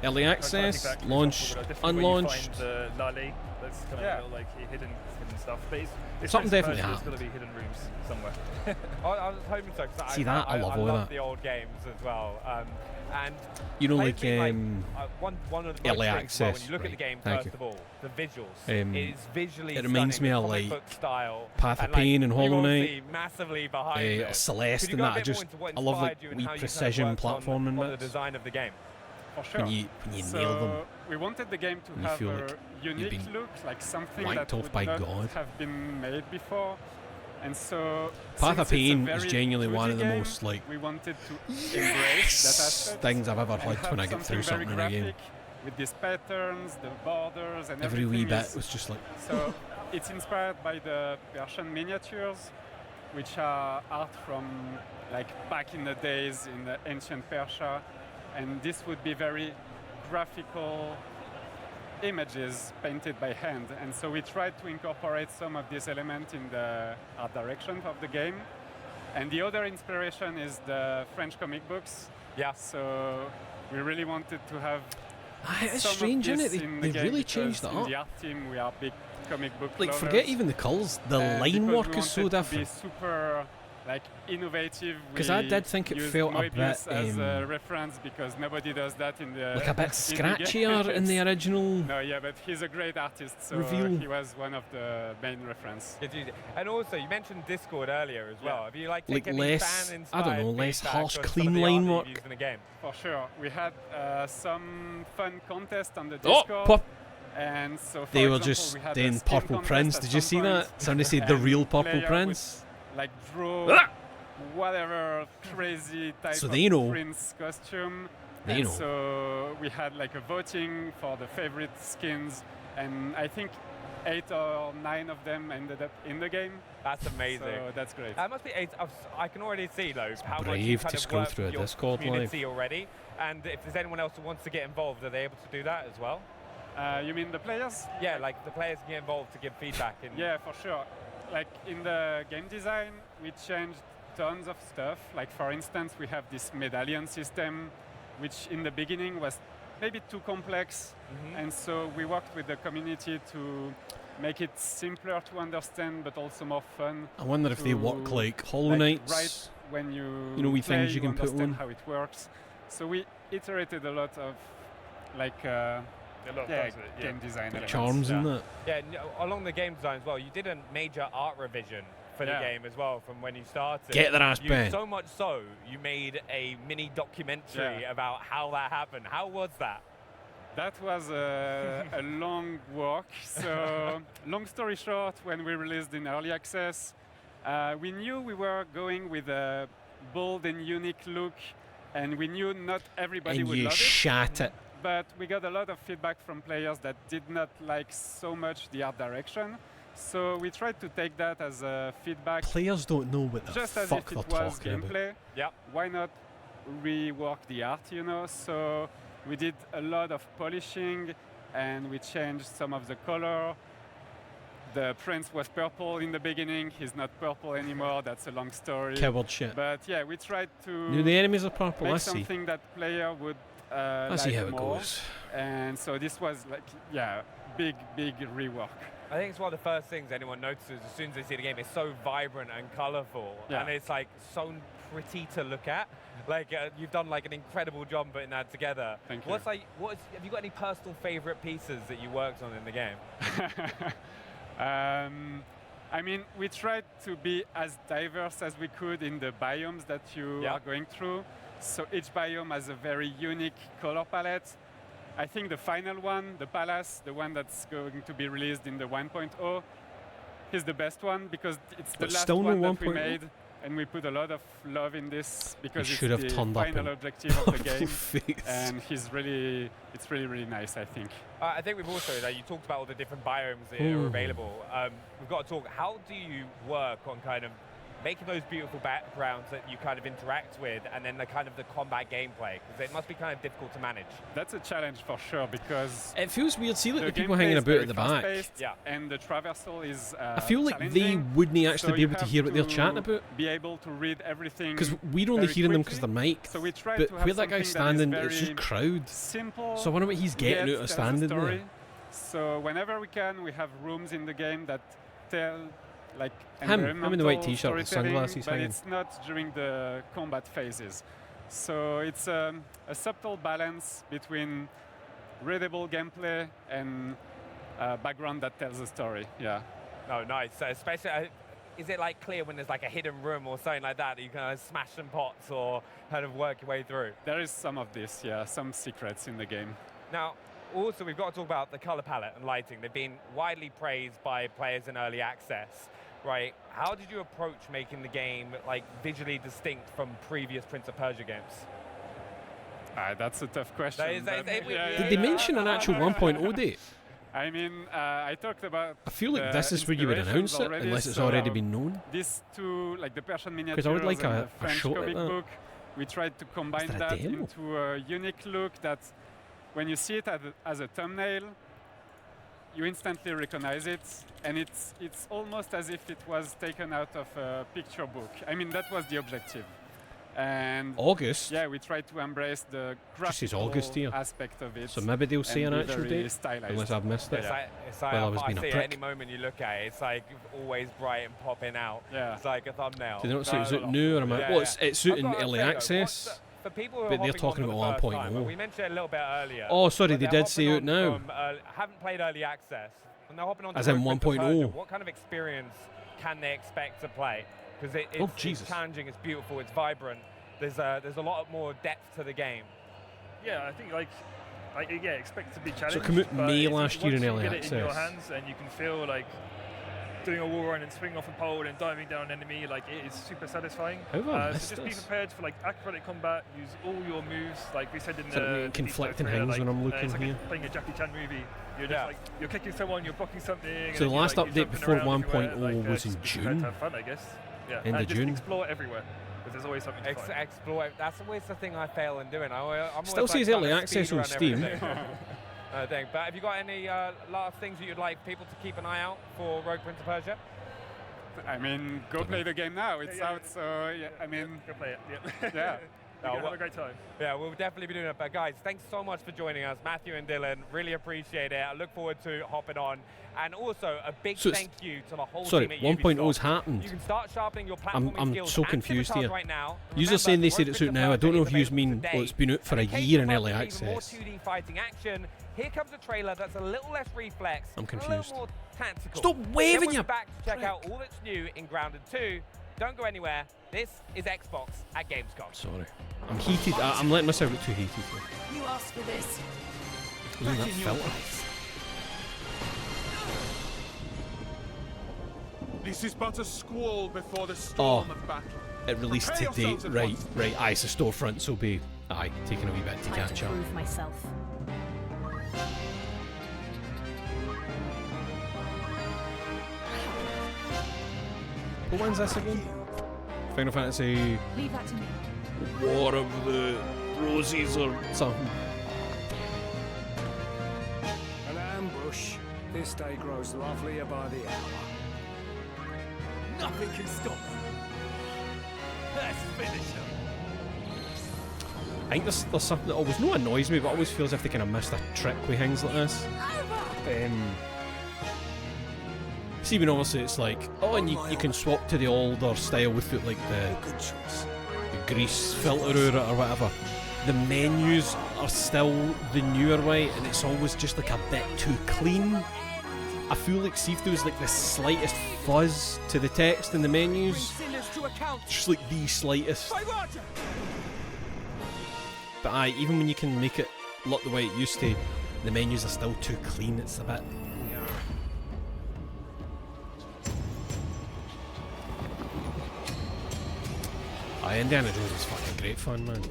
Speaker 1: Early access, launch, unlaunch.
Speaker 9: The Lali, that's kind of like hidden stuff. But it's
Speaker 1: something definitely
Speaker 9: happened. There's got to be hidden rooms somewhere.
Speaker 8: I was hoping so.
Speaker 1: See that? I love all
Speaker 8: love
Speaker 1: that.
Speaker 8: the old games as well. And
Speaker 1: you know, like
Speaker 8: one of the
Speaker 1: early access.
Speaker 8: When you look at the game, first of all, the visuals. It is visually.
Speaker 1: It reminds me of like Path of Pain and Hollow Knight.
Speaker 8: Massively behind
Speaker 1: Celeste and that. I love like wee precision platforming
Speaker 8: on the design of the game.
Speaker 4: For sure.
Speaker 1: When you nail them.
Speaker 4: We wanted the game to have a unique look, like something that would not have been made before. And so
Speaker 1: Path of Pain is
Speaker 4: very
Speaker 1: genuinely
Speaker 4: 2D
Speaker 1: one of the
Speaker 4: game,
Speaker 1: most like
Speaker 4: we wanted to embrace that aspect
Speaker 1: things I've ever
Speaker 4: and
Speaker 1: had
Speaker 4: have
Speaker 1: when I get through something in a game.
Speaker 4: graphic with these patterns, the borders, and
Speaker 1: Every wee
Speaker 4: everything
Speaker 1: bit was just like.
Speaker 4: So it's inspired by the Persian miniatures, which are art from like back in the days in the ancient Persia, and this would be very graphical images painted by hand. And so we tried to incorporate some of these elements in the art direction of the game. And the other inspiration is the French comic books.
Speaker 8: Yeah.
Speaker 4: So we really wanted to have
Speaker 1: It's
Speaker 4: some
Speaker 1: strange,
Speaker 4: of
Speaker 1: isn't
Speaker 4: this
Speaker 1: it?
Speaker 4: in
Speaker 1: They
Speaker 4: the game
Speaker 1: really changed
Speaker 4: because
Speaker 1: the art.
Speaker 4: in the art team, we are big comic book
Speaker 1: Like,
Speaker 4: lovers.
Speaker 1: forget even the colours, the line
Speaker 4: because
Speaker 1: work
Speaker 4: we
Speaker 1: is so
Speaker 4: wanted to
Speaker 1: different.
Speaker 4: be super like innovative.
Speaker 1: Because I did think it
Speaker 4: used
Speaker 1: felt a
Speaker 4: Moebius
Speaker 1: bit,
Speaker 4: as a reference because nobody does that in the
Speaker 1: like a bit
Speaker 4: in the
Speaker 1: scratchier in the
Speaker 4: games.
Speaker 1: original.
Speaker 4: No, yeah, but he's a great artist, so
Speaker 1: reveal.
Speaker 4: he was one of the main reference.
Speaker 8: And also, you mentioned Discord earlier as well. Have you like taken
Speaker 1: Like
Speaker 8: any
Speaker 1: less,
Speaker 8: fan-inspired
Speaker 1: I don't know, less
Speaker 8: feedback
Speaker 1: harsh,
Speaker 8: on
Speaker 1: clean
Speaker 8: some of the
Speaker 1: line
Speaker 8: art that
Speaker 1: work?
Speaker 8: you've used in the game?
Speaker 4: For sure, we had some fun contests on the
Speaker 1: Oh,
Speaker 4: Discord.
Speaker 1: pop.
Speaker 4: And so for
Speaker 1: They were
Speaker 4: example,
Speaker 1: just
Speaker 4: we had a
Speaker 1: doing
Speaker 4: skin
Speaker 1: Purple
Speaker 4: contest
Speaker 1: Prince.
Speaker 4: at
Speaker 1: Did you
Speaker 4: some
Speaker 1: see
Speaker 4: point,
Speaker 1: that? Somebody said the
Speaker 4: and
Speaker 1: real
Speaker 4: the
Speaker 1: Purple
Speaker 4: player would,
Speaker 1: Prince.
Speaker 4: like draw whatever crazy type
Speaker 1: So
Speaker 4: of
Speaker 1: they know.
Speaker 4: prince costume.
Speaker 1: They
Speaker 4: and
Speaker 1: know.
Speaker 4: So we had like a voting for the favorite skins, and I think 8 or 9 of them ended up in the game.
Speaker 8: That's amazing.
Speaker 4: So that's great.
Speaker 8: That must be. I can already see though how much you
Speaker 1: brave
Speaker 8: kind
Speaker 1: to
Speaker 8: of
Speaker 1: scroll
Speaker 8: work
Speaker 1: through
Speaker 8: with
Speaker 1: a
Speaker 8: your
Speaker 1: Discord
Speaker 8: community already. And if there's anyone else who wants to get involved, are they able to do that as well?
Speaker 4: You mean the players?
Speaker 8: Yeah, like the players can get involved to give feedback.
Speaker 4: Yeah, for sure. Like in the game design, we changed tons of stuff. Like for instance, we have this medallion system, which in the beginning was maybe too complex. And so we worked with the community to make it simpler to understand, but also more fun.
Speaker 1: I wonder if they work like Hollow Knights.
Speaker 4: Right when you
Speaker 1: know, wee
Speaker 4: play,
Speaker 1: things you can put
Speaker 4: understand
Speaker 1: on.
Speaker 4: how it works. So we iterated a lot of like game design elements.
Speaker 1: Charms in that.
Speaker 8: Yeah, along the game design as well, you did a major art revision for the game as well from when you started.
Speaker 1: Get their ass bent.
Speaker 8: So much so, you made a mini documentary about how that happened. How was that?
Speaker 4: That was a long walk. So, long story short, when we released in early access, we knew we were going with a bold and unique look, and we knew not everybody
Speaker 1: And
Speaker 4: would
Speaker 1: you
Speaker 4: love
Speaker 1: shat it.
Speaker 4: But we got a lot of feedback from players that did not like so much the art direction. So we tried to take that as a feedback.
Speaker 1: Players don't know what the
Speaker 4: just as
Speaker 1: fuck
Speaker 4: if
Speaker 1: they're
Speaker 4: it was
Speaker 1: talking
Speaker 4: gameplay.
Speaker 1: about.
Speaker 8: Yeah.
Speaker 4: Why not rework the art, you know? So we did a lot of polishing, and we changed some of the color. The prince was purple in the beginning. He's not purple anymore. That's a long story.
Speaker 1: Keyboard shit.
Speaker 4: But yeah, we tried to
Speaker 1: The enemies are purple.
Speaker 4: make
Speaker 1: I see.
Speaker 4: something that player would
Speaker 1: I see
Speaker 4: like
Speaker 1: how it
Speaker 4: more.
Speaker 1: goes.
Speaker 4: And so this was like, yeah, big rework.
Speaker 8: I think it's one of the first things anyone notices as soon as they see the game. It's so vibrant and colourful,
Speaker 4: Yeah.
Speaker 8: and it's like so pretty to look at. Like you've done like an incredible job putting that together.
Speaker 4: Thank you.
Speaker 8: Have you got any personal favourite pieces that you worked on in the game?
Speaker 4: I mean, we tried to be as diverse as we could in the biomes that you are going through. So each biome has a very unique color palette. I think the final one, the palace, the one that's going to be released in the 1.0, is the best one because it's the last
Speaker 1: still
Speaker 4: one
Speaker 1: no
Speaker 4: that we
Speaker 1: 1.0?
Speaker 4: made. And we put a lot of love in this because
Speaker 1: should
Speaker 4: it's
Speaker 1: have
Speaker 4: the
Speaker 1: turned up
Speaker 4: final
Speaker 1: in
Speaker 4: objective of the game.
Speaker 1: face.
Speaker 4: And it's really nice, I think.
Speaker 8: I think we've also, you talked about all the different biomes that are
Speaker 1: Ooh.
Speaker 8: available. We've got to talk, how do you work on kind of making those beautiful backgrounds that you kind of interact with, and then the kind of the combat gameplay? Because it must be kind of difficult to manage.
Speaker 4: That's a challenge for sure because
Speaker 1: It feels weird. See, like
Speaker 4: the
Speaker 1: the people
Speaker 4: gameplay
Speaker 1: hanging
Speaker 4: is
Speaker 1: about
Speaker 4: very
Speaker 1: at the back.
Speaker 4: fast-paced, and the traversal is
Speaker 1: I feel like they
Speaker 4: challenging.
Speaker 1: wouldn't actually
Speaker 4: So
Speaker 1: be
Speaker 4: you
Speaker 1: able to
Speaker 4: have
Speaker 1: hear what they're
Speaker 4: to
Speaker 1: chatting about.
Speaker 4: Be able to read everything.
Speaker 1: Because we're only
Speaker 4: very
Speaker 1: hearing them because
Speaker 4: quickly.
Speaker 1: they're mic'd.
Speaker 4: So we try
Speaker 1: but
Speaker 4: to have
Speaker 1: where that guy's
Speaker 4: something that
Speaker 1: standing,
Speaker 4: is
Speaker 1: it's just
Speaker 4: very
Speaker 1: crowd.
Speaker 4: simple.
Speaker 1: So I wonder what he's getting
Speaker 4: yet
Speaker 1: out of
Speaker 4: tells a
Speaker 1: standing
Speaker 4: story.
Speaker 1: there.
Speaker 4: So whenever we can, we have rooms in the game that tell like
Speaker 1: Him in the white
Speaker 4: environmental
Speaker 1: t-shirt with
Speaker 4: storytelling,
Speaker 1: sunglasses
Speaker 4: but
Speaker 1: hanging.
Speaker 4: it's not during the combat phases. So it's a subtle balance between readable gameplay and background that tells a story. Yeah.
Speaker 8: Oh, nice. So especially, is it like clear when there's like a hidden room or something like that you can smash some pots or kind of work your way through?
Speaker 4: There is some of this, yeah, some secrets in the game.
Speaker 8: Now, also we've got to talk about the color palette and lighting. They've been widely praised by players in early access. right? How did you approach making the game like visually distinct from previous Prince of Persia games?
Speaker 4: That's a tough question.
Speaker 1: Did they mention an actual 1.0 date?
Speaker 4: I mean, I talked about.
Speaker 1: I feel like this is where you would announce it, unless it's already been known.
Speaker 4: These two, like the Persian miniatures
Speaker 1: I would like
Speaker 4: and
Speaker 1: a
Speaker 4: the French
Speaker 1: shot
Speaker 4: comic
Speaker 1: like that.
Speaker 4: book, we tried to combine that into a unique look that, when you see it as a thumbnail, you instantly recognize it, and it's almost as if it was taken out of a picture book. I mean, that was the objective. And
Speaker 1: August?
Speaker 4: Yeah, we tried to embrace the graphical aspect of it.
Speaker 1: So maybe they'll say an actual date, unless I've missed it.
Speaker 8: It's like
Speaker 1: Well, I was being a
Speaker 8: see it
Speaker 1: prick.
Speaker 8: any moment you look at it, it's like always bright and popping out.
Speaker 4: Yeah.
Speaker 8: It's like a thumbnail.
Speaker 1: Did they not say it's out new, or am I? Well, it's out in early access,
Speaker 8: for people who are
Speaker 1: but they're
Speaker 8: hopping
Speaker 1: talking
Speaker 8: on
Speaker 1: about
Speaker 8: for the first time,
Speaker 1: 1.0.
Speaker 8: we mentioned it a little bit earlier.
Speaker 1: Oh, sorry,
Speaker 8: but
Speaker 1: they
Speaker 8: they're
Speaker 1: did say
Speaker 8: hopping
Speaker 1: out
Speaker 8: on
Speaker 1: now.
Speaker 8: from, haven't played early access, and they're hopping on
Speaker 1: As
Speaker 8: to
Speaker 1: in
Speaker 8: Prince of
Speaker 1: 1.0.
Speaker 8: Persia. What kind of experience can they expect to play? Because it's challenging, it's beautiful, it's vibrant. There's a lot more depth to the game.
Speaker 9: Yeah, I think expect to be challenged.
Speaker 1: So it came out
Speaker 9: but
Speaker 1: May
Speaker 9: it's
Speaker 1: last year in early
Speaker 9: once you get it in your
Speaker 1: access.
Speaker 9: hands and you can feel like doing a wall run and swinging off a pole and diving down an enemy, like it is super satisfying.
Speaker 1: How have I
Speaker 9: So
Speaker 1: missed
Speaker 9: just be
Speaker 1: this?
Speaker 9: prepared for like acrobatic combat. Use all your moves, like we said in
Speaker 1: Is that
Speaker 9: the
Speaker 1: conflicting
Speaker 9: trailer,
Speaker 1: things when I'm looking
Speaker 9: it's like
Speaker 1: here?
Speaker 9: playing a Jackie Chan movie. You're just like you're kicking someone, you're blocking something. and
Speaker 1: So the
Speaker 9: then
Speaker 1: last
Speaker 9: you're,
Speaker 1: update
Speaker 9: jumping
Speaker 1: before
Speaker 9: around
Speaker 1: 1.0
Speaker 9: everywhere, like,
Speaker 1: was in
Speaker 9: just be prepared
Speaker 1: June.
Speaker 9: to have fun, I guess. Yeah,
Speaker 1: End
Speaker 9: and
Speaker 1: of
Speaker 9: just
Speaker 1: June.
Speaker 9: explore everywhere. Because there's always something to find.
Speaker 8: Explore. That's always the thing I fail in doing. I'm
Speaker 1: Still
Speaker 8: always
Speaker 1: says
Speaker 8: like
Speaker 1: early
Speaker 8: trying to
Speaker 1: access
Speaker 8: speed
Speaker 1: on
Speaker 8: run
Speaker 1: Steam.
Speaker 8: everything. But have you got any last things that you'd like people to keep an eye out for Rogue Prince of Persia?
Speaker 4: I mean, go play the game now. It's out, so yeah. I mean,
Speaker 9: go play it.
Speaker 4: Yeah.
Speaker 9: Have a great time.
Speaker 8: Yeah, we'll definitely be doing it. But guys, thanks so much for joining us, Matthew and Dylan. Really appreciate it. I look forward to hopping on. And also a big thank you to the whole
Speaker 1: Sorry,
Speaker 8: team at
Speaker 1: 1.0's
Speaker 8: Ubisoft.
Speaker 1: happened.
Speaker 8: You can start sharpening your platforming
Speaker 1: I'm
Speaker 8: skills
Speaker 1: so
Speaker 8: and
Speaker 1: confused
Speaker 8: cinematography
Speaker 1: here.
Speaker 8: right now.
Speaker 1: Users saying they
Speaker 8: Remember,
Speaker 1: said it's out now. I don't know if you mean well, it's been out for a year in early
Speaker 8: More
Speaker 1: access.
Speaker 8: 2D fighting action. Here comes a trailer that's a little less reflex.
Speaker 1: I'm
Speaker 8: A
Speaker 1: confused.
Speaker 8: little more tactical.
Speaker 1: Stop waving
Speaker 8: then we'll
Speaker 1: your
Speaker 8: be back to check out all that's new in Grounded 2. Don't go anywhere. This is Xbox at Gamescom.
Speaker 1: Sorry. I'm heated. I'm letting myself get too heated.
Speaker 10: You asked for this.
Speaker 1: Look at that
Speaker 10: in your
Speaker 1: filter.
Speaker 12: This is but a squall before the storm of battle.
Speaker 1: It released
Speaker 12: Prepare
Speaker 1: today.
Speaker 12: yourselves at
Speaker 1: Right,
Speaker 12: once.
Speaker 1: right. Aye, so storefronts will be taking a wee bit to
Speaker 10: Time
Speaker 1: catch
Speaker 10: to
Speaker 1: up.
Speaker 10: prove myself.
Speaker 1: What one's this again? Final Fantasy
Speaker 10: Leave that to me.
Speaker 1: War of the Roses or something.
Speaker 13: An ambush. This day grows lovelier by the hour.
Speaker 12: Nothing can stop them. Let's finish them.
Speaker 1: I think there's something that always annoys me, but always feels as if they kind of missed a trick with things like this. See, when obviously it's like, oh, and you can swap to the older style without like the grease filter over it or whatever. The menus are still the newer way, and it's always just like a bit too clean. I feel like see if there was like the slightest fuzz to the text in the menus, just like the slightest. But aye, even when you can make it look the way it used to, the menus are still too clean. It's a bit. Aye, Indiana Jones is fucking great fun, man.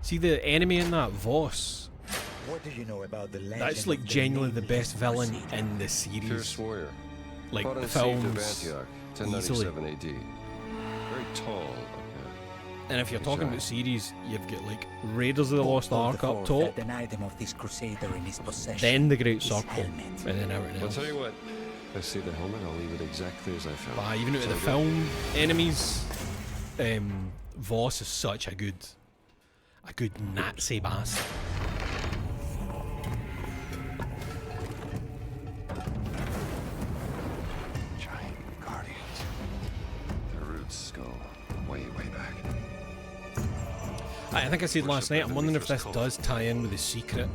Speaker 1: See the enemy in that, Voss.
Speaker 14: What do you know about the legend
Speaker 1: That's like
Speaker 14: of the
Speaker 1: genuinely the
Speaker 14: nameless
Speaker 1: best villain
Speaker 14: Crusader?
Speaker 1: in the series.
Speaker 15: Fierce warrior.
Speaker 1: Like
Speaker 15: Fought
Speaker 1: the
Speaker 15: on siege of
Speaker 1: films,
Speaker 15: Antioch,
Speaker 1: easily.
Speaker 15: 1097 AD. Very tall.
Speaker 1: And if you're
Speaker 15: He's
Speaker 1: talking
Speaker 15: right.
Speaker 1: about series, you've got like Raiders of the Lost Ark up
Speaker 14: Had
Speaker 1: top,
Speaker 14: an item of this Crusader in his possession.
Speaker 1: then the Great
Speaker 14: His
Speaker 1: Circle,
Speaker 14: helmet.
Speaker 1: and then everything
Speaker 15: I'll
Speaker 1: else.
Speaker 15: tell you what. If I see the helmet, I'll leave it exactly as I found.
Speaker 1: But aye, even out of the
Speaker 15: Sound good?
Speaker 1: film enemies, Voss is such a good Nazi bastard.
Speaker 15: Giant guardians. The root skull. Way back.
Speaker 1: I think I said last night, I'm wondering if this does tie in with the secret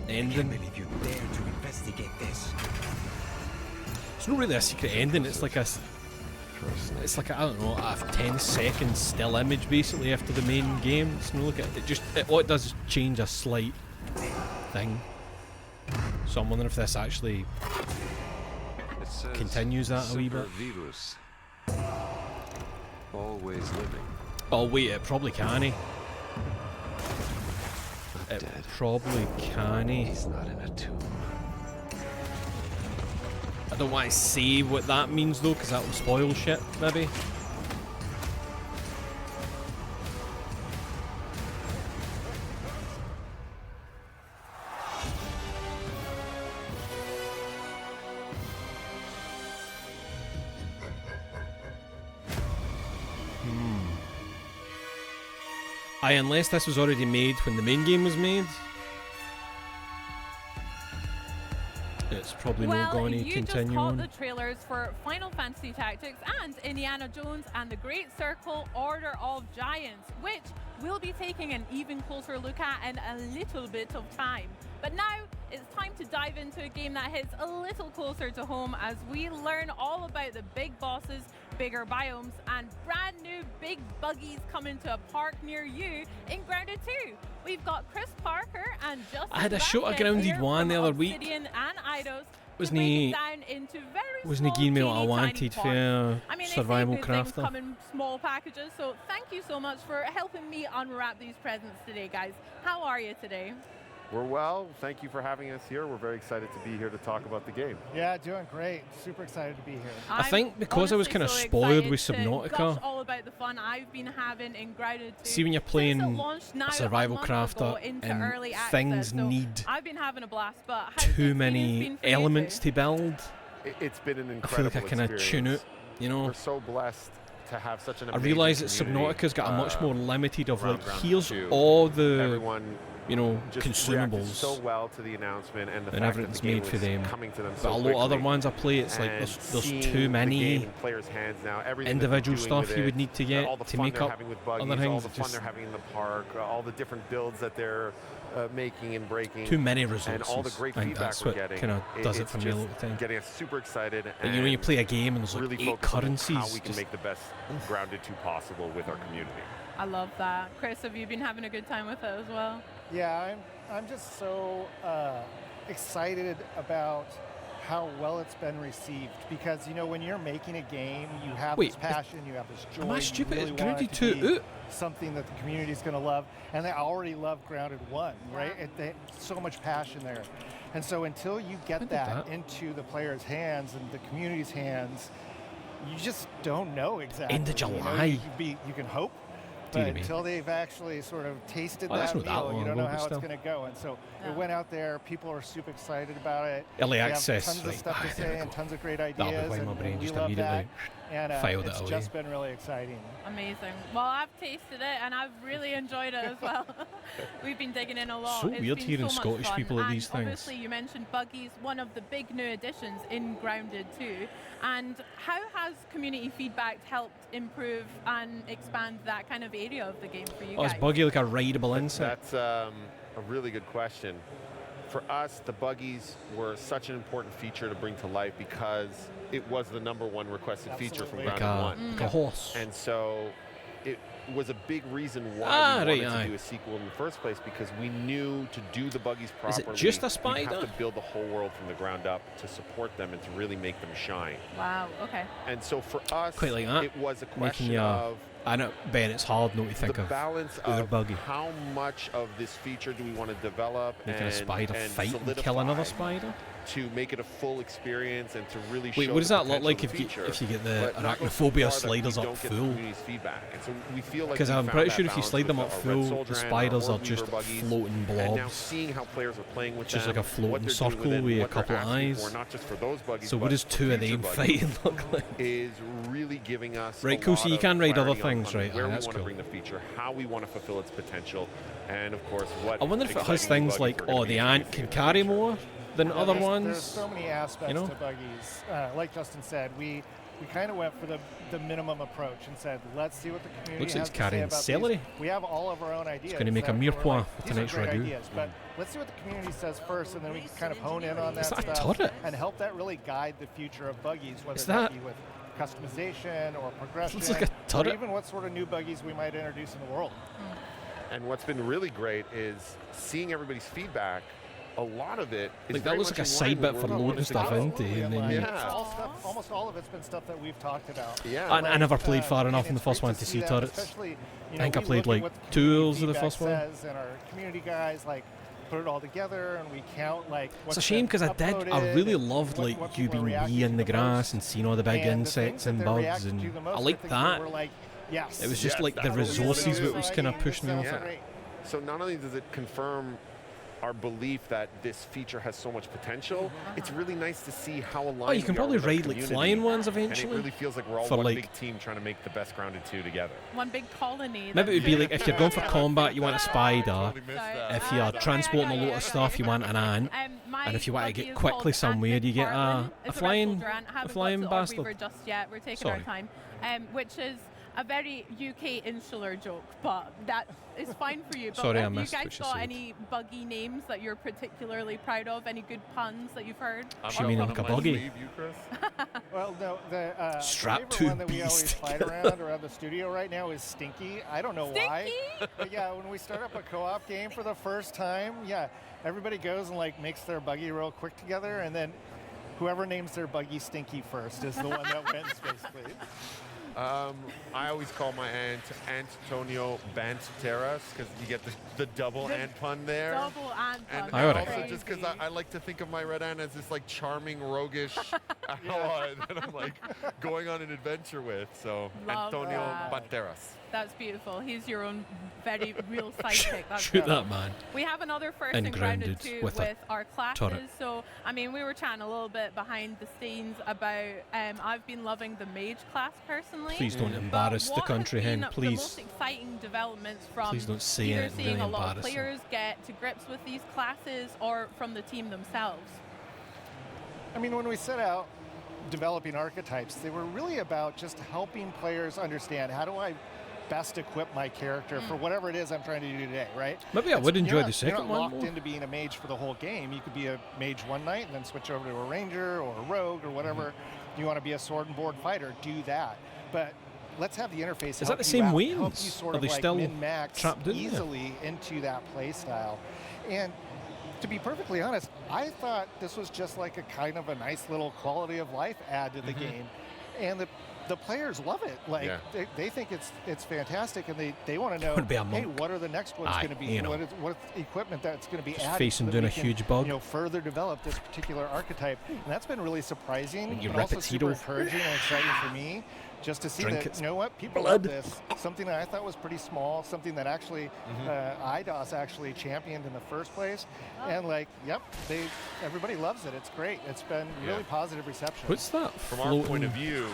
Speaker 1: ending.
Speaker 14: Believe you dare to investigate this.
Speaker 1: It's not really a secret ending, it's like a I don't know, a 10-second still image basically after the main game. It's no look at it, all it does is change a slight thing. So I'm wondering if this actually continues that a wee bit.
Speaker 15: Virus. Always living.
Speaker 1: Oh wait, it probably canny. It
Speaker 15: dead.
Speaker 1: Probably canny.
Speaker 15: He's not in a tomb.
Speaker 1: I don't want to say what that means though, because that will spoil shit, maybe. Aye, unless this was already made when the main game was made. It's probably not going to continue on.
Speaker 16: You just caught the trailers for Final Fantasy Tactics and Indiana Jones and the Great Circle Order of Giants, which we'll be taking an even closer look at in a little bit of time. But now it's time to dive into a game that hits a little closer to home as we learn all about the big bosses, bigger biomes, and brand new big buggies coming to a park near you in Grounded 2. We've got Chris Parker and Justin
Speaker 1: I had a shot of Grounded 1 the other week.
Speaker 16: And Eidos
Speaker 1: Wasn't he giving me what I wanted for survival crafter?
Speaker 16: Come in small packages, so thank you so much for helping me unwrap these presents today, guys. How are you today?
Speaker 17: We're well. Thank you for having us here. We're very excited to be here to talk about the game.
Speaker 18: Yeah, doing great. Super excited to be here.
Speaker 1: I think because I was kind of spoiled with Subnautica.
Speaker 16: All about the fun I've been having in Grounded 2.
Speaker 1: See, when you're playing a survival crafter and things need
Speaker 16: I've been having a blast, but
Speaker 1: too many elements to build.
Speaker 17: It's been an incredible
Speaker 1: I feel like I kind of tune out, you know.
Speaker 17: We're so blessed to have such an
Speaker 1: I realise that Subnautica's got a much more limited of like, here's all the consumables.
Speaker 17: So well to the announcement and the fact
Speaker 1: everything's
Speaker 17: that the game
Speaker 1: made for them.
Speaker 17: Coming to them
Speaker 1: but
Speaker 17: so
Speaker 1: a lot
Speaker 17: quickly.
Speaker 1: of other ones I play, it's like there's too many
Speaker 17: players' hands now.
Speaker 1: individual stuff you would need to get
Speaker 17: all the
Speaker 1: to
Speaker 17: fun
Speaker 1: make
Speaker 17: they're
Speaker 1: up
Speaker 17: having with buggies,
Speaker 1: other things.
Speaker 17: all the fun they're having in the park, all the different builds that they're making and breaking.
Speaker 1: Too many resources.
Speaker 17: And all the great
Speaker 1: I think
Speaker 17: feedback
Speaker 1: that's
Speaker 17: we're
Speaker 1: what
Speaker 17: getting.
Speaker 1: kind of does it for me a lot of the time.
Speaker 17: Getting us super excited.
Speaker 1: Like, you know, when you play a game and there's like
Speaker 17: really
Speaker 1: 8 currencies.
Speaker 17: How we can make the best Grounded 2 possible with our community.
Speaker 16: I love that. Chris, have you been having a good time with it as well?
Speaker 18: Yeah, I'm just so excited about how well it's been received, because you know when you're making a game, you have this passion, you have this joy.
Speaker 1: Am I stupid?
Speaker 18: You really
Speaker 1: Grounded
Speaker 18: want it to
Speaker 1: 2
Speaker 18: be something that the community is going to love, and they already love Grounded 1, right? So much passion there, and so until you get that into the players' hands and the community's hands, you just don't know exactly.
Speaker 1: End of July.
Speaker 18: You can hope. But until they've actually sort of tasted that meal, you don't know how it's going to go. And so we went out there. People are super excited about it.
Speaker 1: Early access.
Speaker 18: Tons of stuff to say and tons of great ideas.
Speaker 1: That'll be why my brain just
Speaker 18: immediately
Speaker 1: filed it
Speaker 18: it's
Speaker 1: away.
Speaker 18: just been really exciting.
Speaker 16: Amazing. Well, I've tasted it and I've really enjoyed it as well. We've been digging in a lot.
Speaker 1: So weird hearing
Speaker 16: so
Speaker 1: Scottish people at these things.
Speaker 16: Obviously, you mentioned buggies, one of the big new additions in Grounded 2. And how has community feedback helped improve and expand that kind of area of the game for you guys?
Speaker 1: Is buggy like a rideable insect?
Speaker 17: That's a really good question. For us, the buggies were such an important feature to bring to life because it was the #1 requested feature from Grounded 1.
Speaker 1: Like a horse.
Speaker 17: And so it was a big reason why we wanted to do a sequel in the first place, because we knew to do the buggies properly,
Speaker 1: is it just a spider?
Speaker 17: You have to build the whole world from the ground up to support them and to really make them shine.
Speaker 16: Wow, okay.
Speaker 17: And so for us,
Speaker 1: quite like that.
Speaker 17: It was a question of
Speaker 1: I know, Ben, it's hard not to think of
Speaker 17: balance
Speaker 1: of buggy.
Speaker 17: How much of this feature do we want to develop
Speaker 1: Making a spider fight and kill another spider?
Speaker 17: To make it a full experience and to really
Speaker 1: Wait,
Speaker 17: show
Speaker 1: what does
Speaker 17: the
Speaker 1: that look like if you get the arachnophobia sliders up full? Because I'm pretty sure if you slide them up full, the spiders are just floating blobs.
Speaker 17: Seeing how players are playing with
Speaker 1: just like a floating circle with a couple of eyes. So what does 2 of them fighting look like?
Speaker 17: Is really giving us
Speaker 1: right, cool. So you can ride other things, right?
Speaker 17: Where we
Speaker 1: that's
Speaker 17: want to
Speaker 1: cool.
Speaker 17: bring the feature, how we want to fulfill its potential, and of course what.
Speaker 1: I wonder if it has things like, the ant can carry more than other ones.
Speaker 18: There's so many aspects to buggies. Like Justin said, we kind of went for the minimum approach and said, let's see what the community has to say about
Speaker 1: celery.
Speaker 18: these. We have all of our own ideas.
Speaker 1: It's going to make a mirepoix for tonight's ragu.
Speaker 18: Ideas, but let's see what the community says first, and then we can kind of hone in on that
Speaker 1: stuff
Speaker 18: stuff and help that really guide the future of buggies, whether that be with customization or progression, or even what sort of new buggies we might introduce in the world.
Speaker 17: And what's been really great is seeing everybody's feedback a lot of it is
Speaker 1: like that looks like a side bit for loading stuff into, and then
Speaker 18: almost all of it's been stuff that we've talked about.
Speaker 17: Yeah,
Speaker 1: I never played far enough in the first one to see turrets. I think I played like 2 hours of the first one.
Speaker 18: And our community guys like put it all together, and we count like.
Speaker 1: It's a shame because I really loved like you being wee in the grass and seeing all the big insects and bugs, and I liked that. It was just like the resources that was kind of pushing me off it.
Speaker 17: So not only does it confirm our belief that this feature has so much potential, it's really nice to see how aligned
Speaker 1: you can probably ride like flying ones eventually.
Speaker 17: And it really feels like we're all one big team trying to make the best Grounded 2 together.
Speaker 16: One big colony.
Speaker 1: Maybe it would be like if you're going for combat, you want a spider. If you're transporting a lot of stuff, you want an ant. And if you want to get quickly somewhere, you get a flying bastard.
Speaker 16: We're just yet. We're taking our time, which is a very UK insular joke, but that is fine for you. But
Speaker 1: Sorry,
Speaker 16: have
Speaker 1: I missed
Speaker 16: you guys
Speaker 1: what you
Speaker 16: got
Speaker 1: said.
Speaker 16: any buggy names that you're particularly proud of? Any good puns that you've heard?
Speaker 1: She meaning like a buggy?
Speaker 18: Well, no, the
Speaker 1: Strap
Speaker 18: favorite
Speaker 1: to
Speaker 18: one that we always fight around the studio right now is Stinky. I don't know why. But yeah, when we start up a co-op game for the first time, everybody goes and like makes their buggy real quick together, and then whoever names their buggy Stinky first is the one that wins, basically.
Speaker 17: I always call my aunt Antonio Banteras because you get the double ant pun there.
Speaker 16: Double ant pun.
Speaker 17: And also just because I like to think of my red ant as this like charming, roguish ally that I'm like going on an adventure with. So Antonio Banteras.
Speaker 16: That's beautiful. He's your own very real sidekick. That's
Speaker 1: Shoot that man.
Speaker 16: We have another first in Grounded 2 with our classes.
Speaker 1: turret.
Speaker 16: So, I mean, we were chatting a little bit behind the scenes about, I've been loving the mage class personally.
Speaker 1: Please don't embarrass the country hen, please.
Speaker 16: The most exciting developments from
Speaker 1: Please don't say
Speaker 16: either
Speaker 1: it,
Speaker 16: seeing
Speaker 1: really
Speaker 16: a lot of
Speaker 1: embarrassing.
Speaker 16: players get to grips with these classes or from the team themselves?
Speaker 18: I mean, when we set out developing archetypes, they were really about just helping players understand how do I best equip my character for whatever it is I'm trying to do today, right?
Speaker 1: Maybe I would enjoy the second
Speaker 18: you're not
Speaker 1: one
Speaker 18: locked
Speaker 1: more.
Speaker 18: into being a mage for the whole game. You could be a mage one night and then switch over to a ranger or a rogue or whatever. You want to be a sword and board fighter, do that. But let's have the interface.
Speaker 1: Is that the same
Speaker 18: help
Speaker 1: wings?
Speaker 18: you sort
Speaker 1: Are
Speaker 18: of
Speaker 1: they
Speaker 18: like
Speaker 1: still
Speaker 18: min-max
Speaker 1: trapped in there?
Speaker 18: easily into that play style. And to be perfectly honest, I thought this was just like a kind of a nice little quality of life add to the game. And the players love it. Like they think it's fantastic, and they want to know, hey, what are the next ones going to be? What equipment that's going to be added?
Speaker 1: Facing
Speaker 18: so
Speaker 1: doing a
Speaker 18: we can,
Speaker 1: huge bug.
Speaker 18: Further develop this particular archetype, and that's been really surprising,
Speaker 1: You
Speaker 18: but
Speaker 1: rip
Speaker 18: also
Speaker 1: its
Speaker 18: super
Speaker 1: heat off.
Speaker 18: encouraging and exciting for me. Just to see
Speaker 1: Drink
Speaker 18: that,
Speaker 1: its
Speaker 18: you know what, people
Speaker 1: blood.
Speaker 18: love this. Something that I thought was pretty small, something that actually IDOS actually championed in the first place, and like, everybody loves it. It's great. It's been really positive reception.
Speaker 1: What's that?
Speaker 17: From our point of view,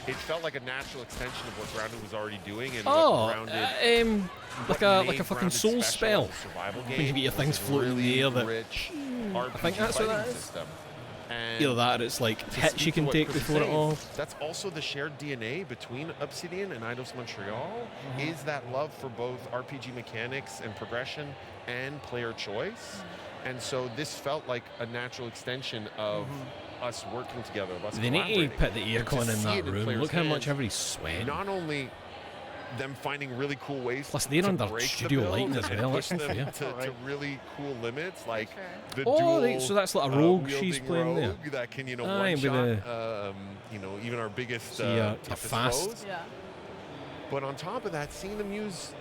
Speaker 17: it felt like a natural extension of what Grounded was already doing, and
Speaker 1: like a fucking soul spell. When you get your things floating in the air that
Speaker 17: rich
Speaker 1: I think that's what that is.
Speaker 17: System. And
Speaker 1: Either that or it's like hits you can take before it all.
Speaker 17: That's also the shared DNA between Obsidian and Eidos Montreal, is that love for both RPG mechanics and progression and player choice. And so this felt like a natural extension of us working together. Of us
Speaker 1: They need to put the
Speaker 17: And
Speaker 1: aircon
Speaker 17: to
Speaker 1: in
Speaker 17: see
Speaker 1: that
Speaker 17: it
Speaker 1: room.
Speaker 17: players'
Speaker 1: Look how much
Speaker 17: hands,
Speaker 1: everybody's sweating.
Speaker 17: Not only them finding really cool ways
Speaker 1: Plus, they're
Speaker 17: to
Speaker 1: under
Speaker 17: break the
Speaker 1: studio
Speaker 17: build
Speaker 1: lighting as
Speaker 17: and
Speaker 1: well,
Speaker 17: push
Speaker 1: that's
Speaker 17: them
Speaker 1: fair.
Speaker 17: to really cool limits, like the
Speaker 1: Oh,
Speaker 17: dual
Speaker 1: right, so that's like a rogue she's
Speaker 17: wielding
Speaker 1: playing there.
Speaker 17: rogue that can,
Speaker 1: Aye,
Speaker 17: one
Speaker 1: with
Speaker 17: shot, even our biggest
Speaker 1: So you're
Speaker 17: toughest
Speaker 1: fast.
Speaker 17: foes. But on top of that, seeing them use